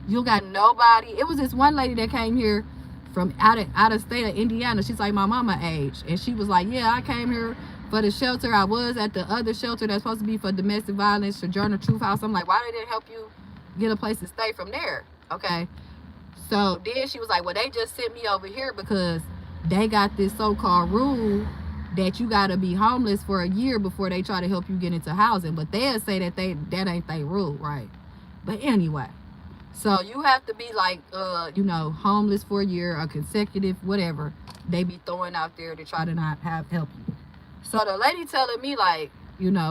You don't got nobody? It was this one lady that came here from out of state of Indiana. She's like my mama age. And she was like, yeah, I came here for the shelter. I was at the other shelter that's supposed to be for domestic violence, Sojourner Truth House. I'm like, why they didn't help you get a place to stay from there? Okay. So then she was like, well, they just sent me over here because they got this so-called rule that you got to be homeless for a year before they try to help you get into housing. But they'll say that that ain't their rule, right? But anyway, so you have to be like, homeless for a year, a consecutive, whatever they be throwing out there to try to not have help you. So the lady telling me like,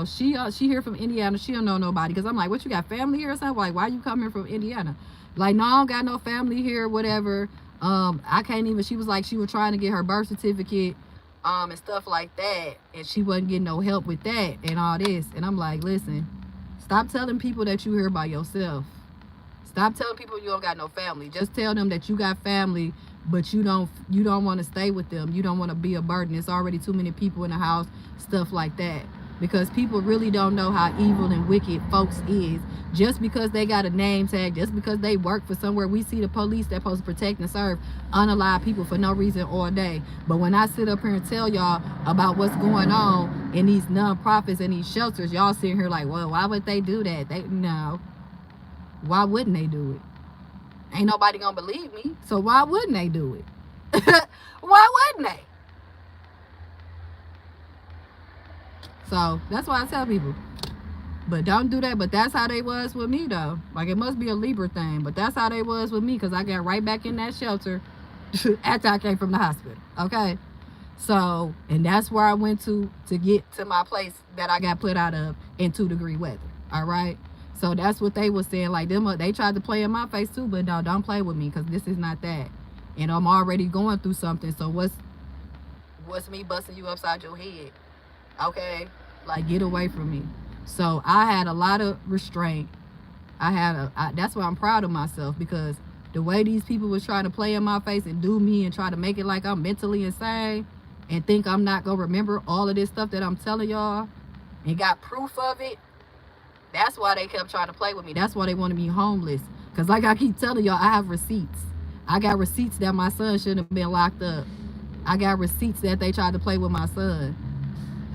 she here from Indiana. She don't know nobody. Because I'm like, what, you got family here or something? Like, why you coming from Indiana? Like, no, I don't got no family here, whatever. I can't even, she was like, she was trying to get her birth certificate and stuff like that. And she wasn't getting no help with that and all this. And I'm like, listen, stop telling people that you here by yourself. Stop telling people you don't got no family. Just tell them that you got family, but you don't want to stay with them. You don't want to be a burden. It's already too many people in the house, stuff like that. Because people really don't know how evil and wicked folks is. Just because they got a name tag, just because they work for somewhere, we see the police that supposed to protect and serve unalive people for no reason all day. But when I sit up here and tell y'all about what's going on in these nonprofits and these shelters, y'all sitting here like, well, why would they do that? No. Why wouldn't they do it? Ain't nobody gonna believe me. So why wouldn't they do it? Why wouldn't they? So that's why I tell people, but don't do that. But that's how they was with me though. Like it must be a Libra thing, but that's how they was with me, because I got right back in that shelter after I came from the hospital. Okay. So, and that's where I went to get to my place that I got put out of in 2-degree weather. All right. So that's what they was saying. Like them, they tried to play in my face too, but no, don't play with me, because this is not that. And I'm already going through something. So what's me busting you upside your head? Okay. Like, get away from me. So I had a lot of restraint. That's why I'm proud of myself, because the way these people was trying to play in my face and do me and try to make it like I'm mentally insane and think I'm not gonna remember all of this stuff that I'm telling y'all and got proof of it. That's why they kept trying to play with me. That's why they wanted me homeless. Because like I keep telling y'all, I have receipts. I got receipts that my son shouldn't have been locked up. I got receipts that they tried to play with my son.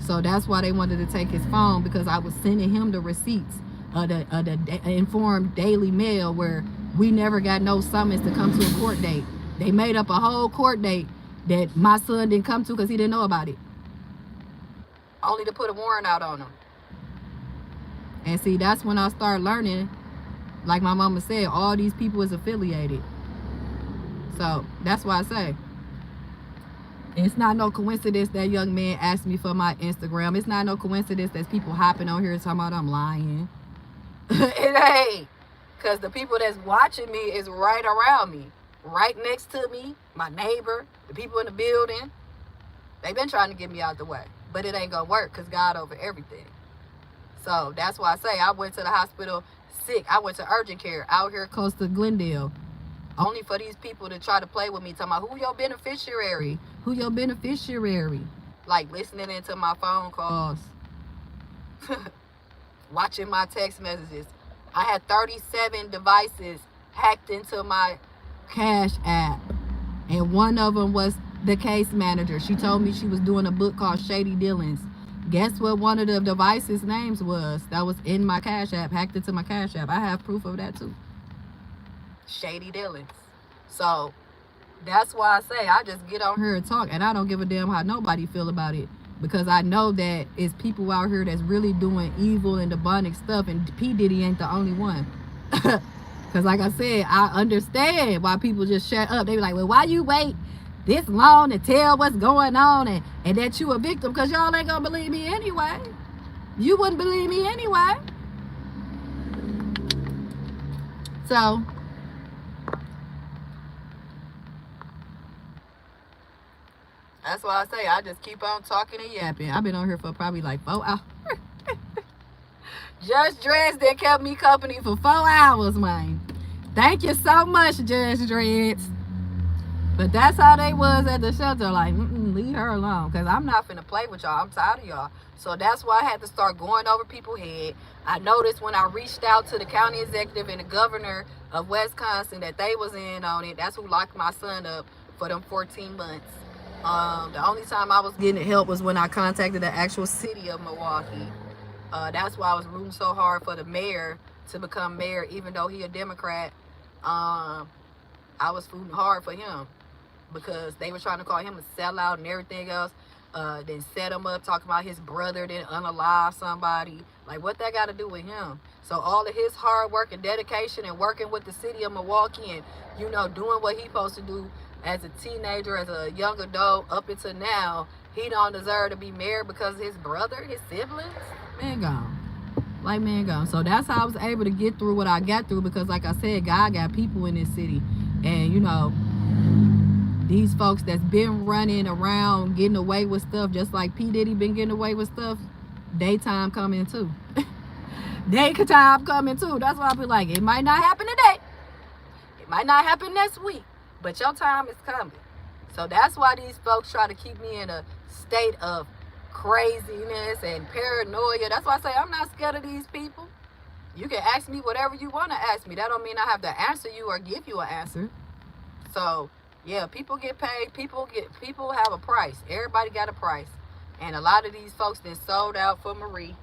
So that's why they wanted to take his phone, because I was sending him the receipts of the informed Daily Mail, where we never got no summons to come to a court date. They made up a whole court date that my son didn't come to because he didn't know about it. Only to put a warrant out on him. And see, that's when I started learning, like my mama said, all these people is affiliated. So that's why I say, it's not no coincidence that young man asked me for my Instagram. It's not no coincidence that people hopping on here talking about I'm lying. It ain't. Because the people that's watching me is right around me. Right next to me, my neighbor, the people in the building. They've been trying to get me out the way. But it ain't going to work, because God over everything. So that's why I say I went to the hospital sick. I went to urgent care out here close to Glendale. Only for these people to try to play with me, talking about who your beneficiary, who your beneficiary. Like listening into my phone calls, watching my text messages. I had 37 devices hacked into my Cash app, and one of them was the case manager. She told me she was doing a book called Shady Dealings. Guess what one of the devices' names was? That was in my Cash app, hacked into my Cash app. I have proof of that too. Shady Dealings. So that's why I say I just get on here and talk, and I don't give a damn how nobody feel about it, because I know that it's people out here that's really doing evil and demonic stuff, and P. Diddy ain't the only one. Because like I said, I understand why people just shut up. They be like, well, why you wait this long to tell what's going on and that you a victim? Because y'all ain't gonna believe me anyway. You wouldn't believe me anyway. So that's why I say I just keep on talking and yapping. I've been on here for probably like 4 hours. Judge Dreds that kept me company for 4 hours, man. Thank you so much, Judge Dreds. But that's how they was at the shelter. Like, leave her alone. Because I'm not finna play with y'all. I'm tired of y'all. So that's why I had to start going over people's head. I noticed when I reached out to the county executive and the governor of Wisconsin that they was in on it. That's who locked my son up for them 14 months. The only time I was getting help was when I contacted the actual city of Milwaukee. That's why I was rooting so hard for the mayor to become mayor, even though he a Democrat. I was rooting hard for him because they were trying to call him a sellout and everything else. Then set him up, talking about his brother, then unalive somebody. Like, what that got to do with him? So all of his hard work and dedication and working with the city of Milwaukee and, you know, doing what he supposed to do as a teenager, as a young adult, up until now, he don't deserve to be mayor because of his brother, his siblings. Man gone. Like, man gone. So that's how I was able to get through what I got through, because like I said, God got people in this city. And, you know, these folks that's been running around getting away with stuff, just like P. Diddy been getting away with stuff, daytime coming too. Daytime coming too. That's why I be like, it might not happen today. It might not happen next week. But your time is coming. So that's why these folks try to keep me in a state of craziness and paranoia. That's why I say I'm not scared of these people. You can ask me whatever you want to ask me. That don't mean I have to answer you or give you an answer. So yeah, people get paid. People have a price. Everybody got a price. And a lot of these folks that sold out for Marie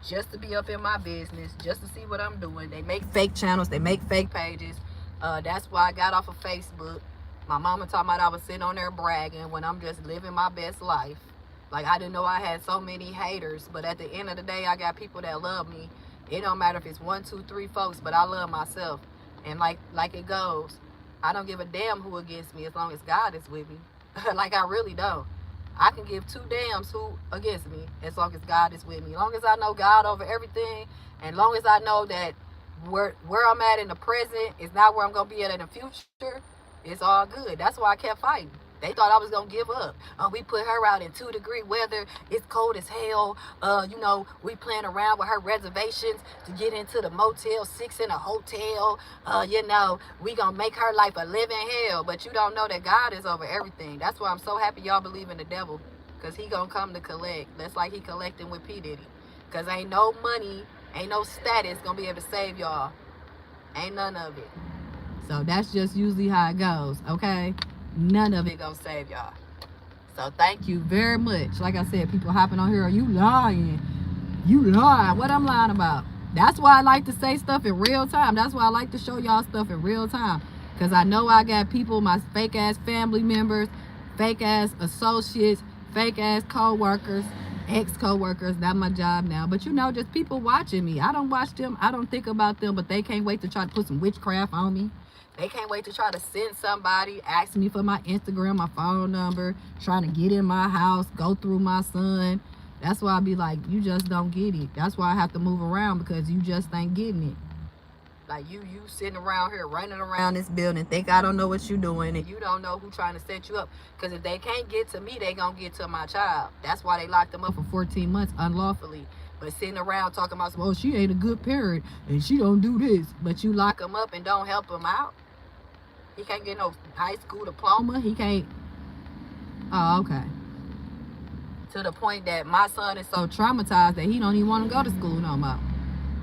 just to be up in my business, just to see what I'm doing. They make fake channels. They make fake pages. That's why I got off of Facebook. My mama talking about I was sitting on there bragging when I'm just living my best life. Like, I didn't know I had so many haters, but at the end of the day, I got people that love me. It don't matter if it's 1, 2, 3 folks, but I love myself. And like it goes, I don't give a damn who against me as long as God is with me. Like, I really don't. I can give 2 damns who against me as long as God is with me. As long as I know God over everything, and long as I know that where I'm at in the present is not where I'm gonna be at in the future, it's all good. That's why I kept fighting. They thought I was gonna give up. We put her out in 2-degree weather. It's cold as hell. We playing around with her reservations to get into the Motel 6 in a hotel. We gonna make her life a living hell. But you don't know that God is over everything. That's why I'm so happy y'all believe in the devil, because he gonna come to collect. That's like he collecting with P. Diddy. Because ain't no money, ain't no status gonna be able to save y'all. Ain't none of it. So that's just usually how it goes, okay? None of it gonna save y'all. So thank you very much. Like I said, people hopping on here, are you lying? You lying. What I'm lying about? That's why I like to say stuff in real time. That's why I like to show y'all stuff in real time. Because I know I got people, my fake ass family members, fake ass associates, fake ass co-workers, ex-co-workers. Not my job now. But just people watching me. I don't watch them. I don't think about them. But they can't wait to try to put some witchcraft on me. They can't wait to try to send somebody, ask me for my Instagram, my phone number, trying to get in my house, go through my son. That's why I be like, you just don't get it. That's why I have to move around, because you just ain't getting it. Like, you sitting around here running around this building, think I don't know what you doing, and you don't know who trying to set you up. Because if they can't get to me, they gonna get to my child. That's why they locked them up for 14 months unlawfully. But sitting around talking about, well, she ain't a good parent, and she don't do this. But you lock them up and don't help them out. He can't get no high school diploma. He can't. Oh, okay. To the point that my son is so traumatized that he don't even want to go to school no more.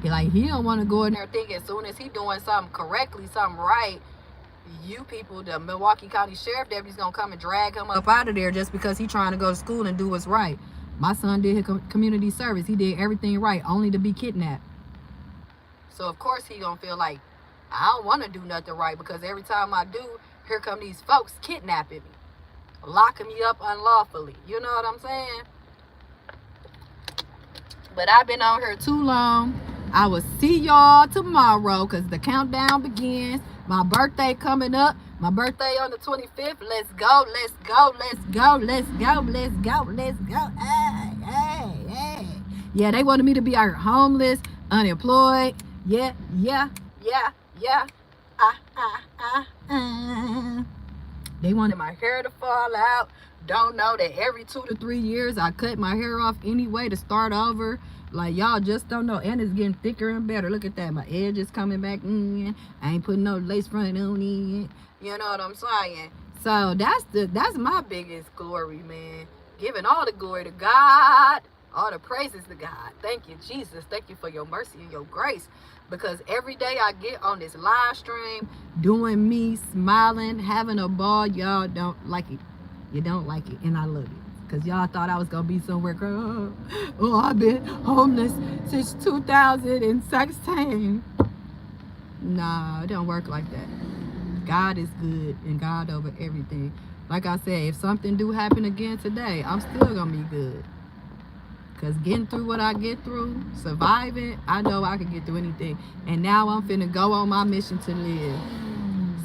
He don't want to go in there thinking as soon as he doing something correctly, something right, you people, the Milwaukee County Sheriff Deputy's gonna come and drag him up out of there just because he trying to go to school and do what's right. My son did his community service. He did everything right, only to be kidnapped. So of course he gonna feel like, I don't want to do nothing right, because every time I do, here come these folks kidnapping me, locking me up unlawfully. You know what I'm saying? But I've been on here too long. I will see y'all tomorrow, because the countdown begins. My birthday coming up. My birthday on the 25th. Let's go, let's go, let's go, let's go, let's go, let's go. Hey, hey, hey. Yeah, they wanted me to be out homeless, unemployed. Yeah. They wanted my hair to fall out. Don't know that every 2 to 3 years I cut my hair off anyway to start over. Like, y'all just don't know. And it's getting thicker and better. Look at that. My edge is coming back in. I ain't putting no lace front on it. You know what I'm saying? So that's my biggest glory, man. Giving all the glory to God. All the praises to God. Thank you, Jesus. Thank you for your mercy and your grace. Because every day I get on this live stream, doing me, smiling, having a ball, y'all don't like it. You don't like it, and I love it. Because y'all thought I was going to be somewhere. Oh, I've been homeless since 2016. Nah, it don't work like that. God is good, and God over everything. Like I said, if something do happen again today, I'm still going to be good. Because getting through what I get through, surviving, I know I can get through anything. And now I'm finna go on my mission to live.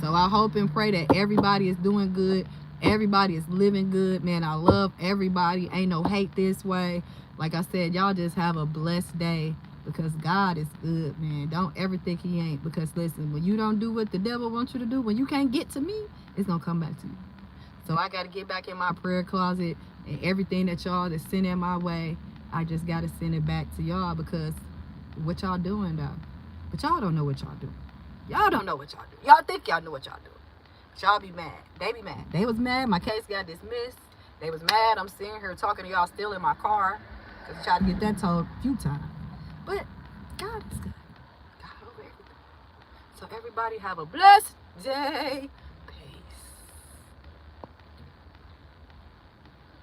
So I hope and pray that everybody is doing good. Everybody is living good. Man, I love everybody. Ain't no hate this way. Like I said, y'all just have a blessed day. Because God is good, man. Don't ever think he ain't. Because listen, when you don't do what the devil wants you to do, when you can't get to me, it's going to come back to you. So I got to get back in my prayer closet. And everything that y'all is sending my way, I just got to send it back to y'all, because what y'all doing, though? But y'all don't know what y'all doing. Y'all don't know what y'all do. Y'all think y'all know what y'all doing. But y'all be mad. They be mad. They was mad. My case got dismissed. They was mad. I'm sitting here talking to y'all still in my car, because I tried to get that told a few times. But God is good. God over everything. So everybody have a blessed day.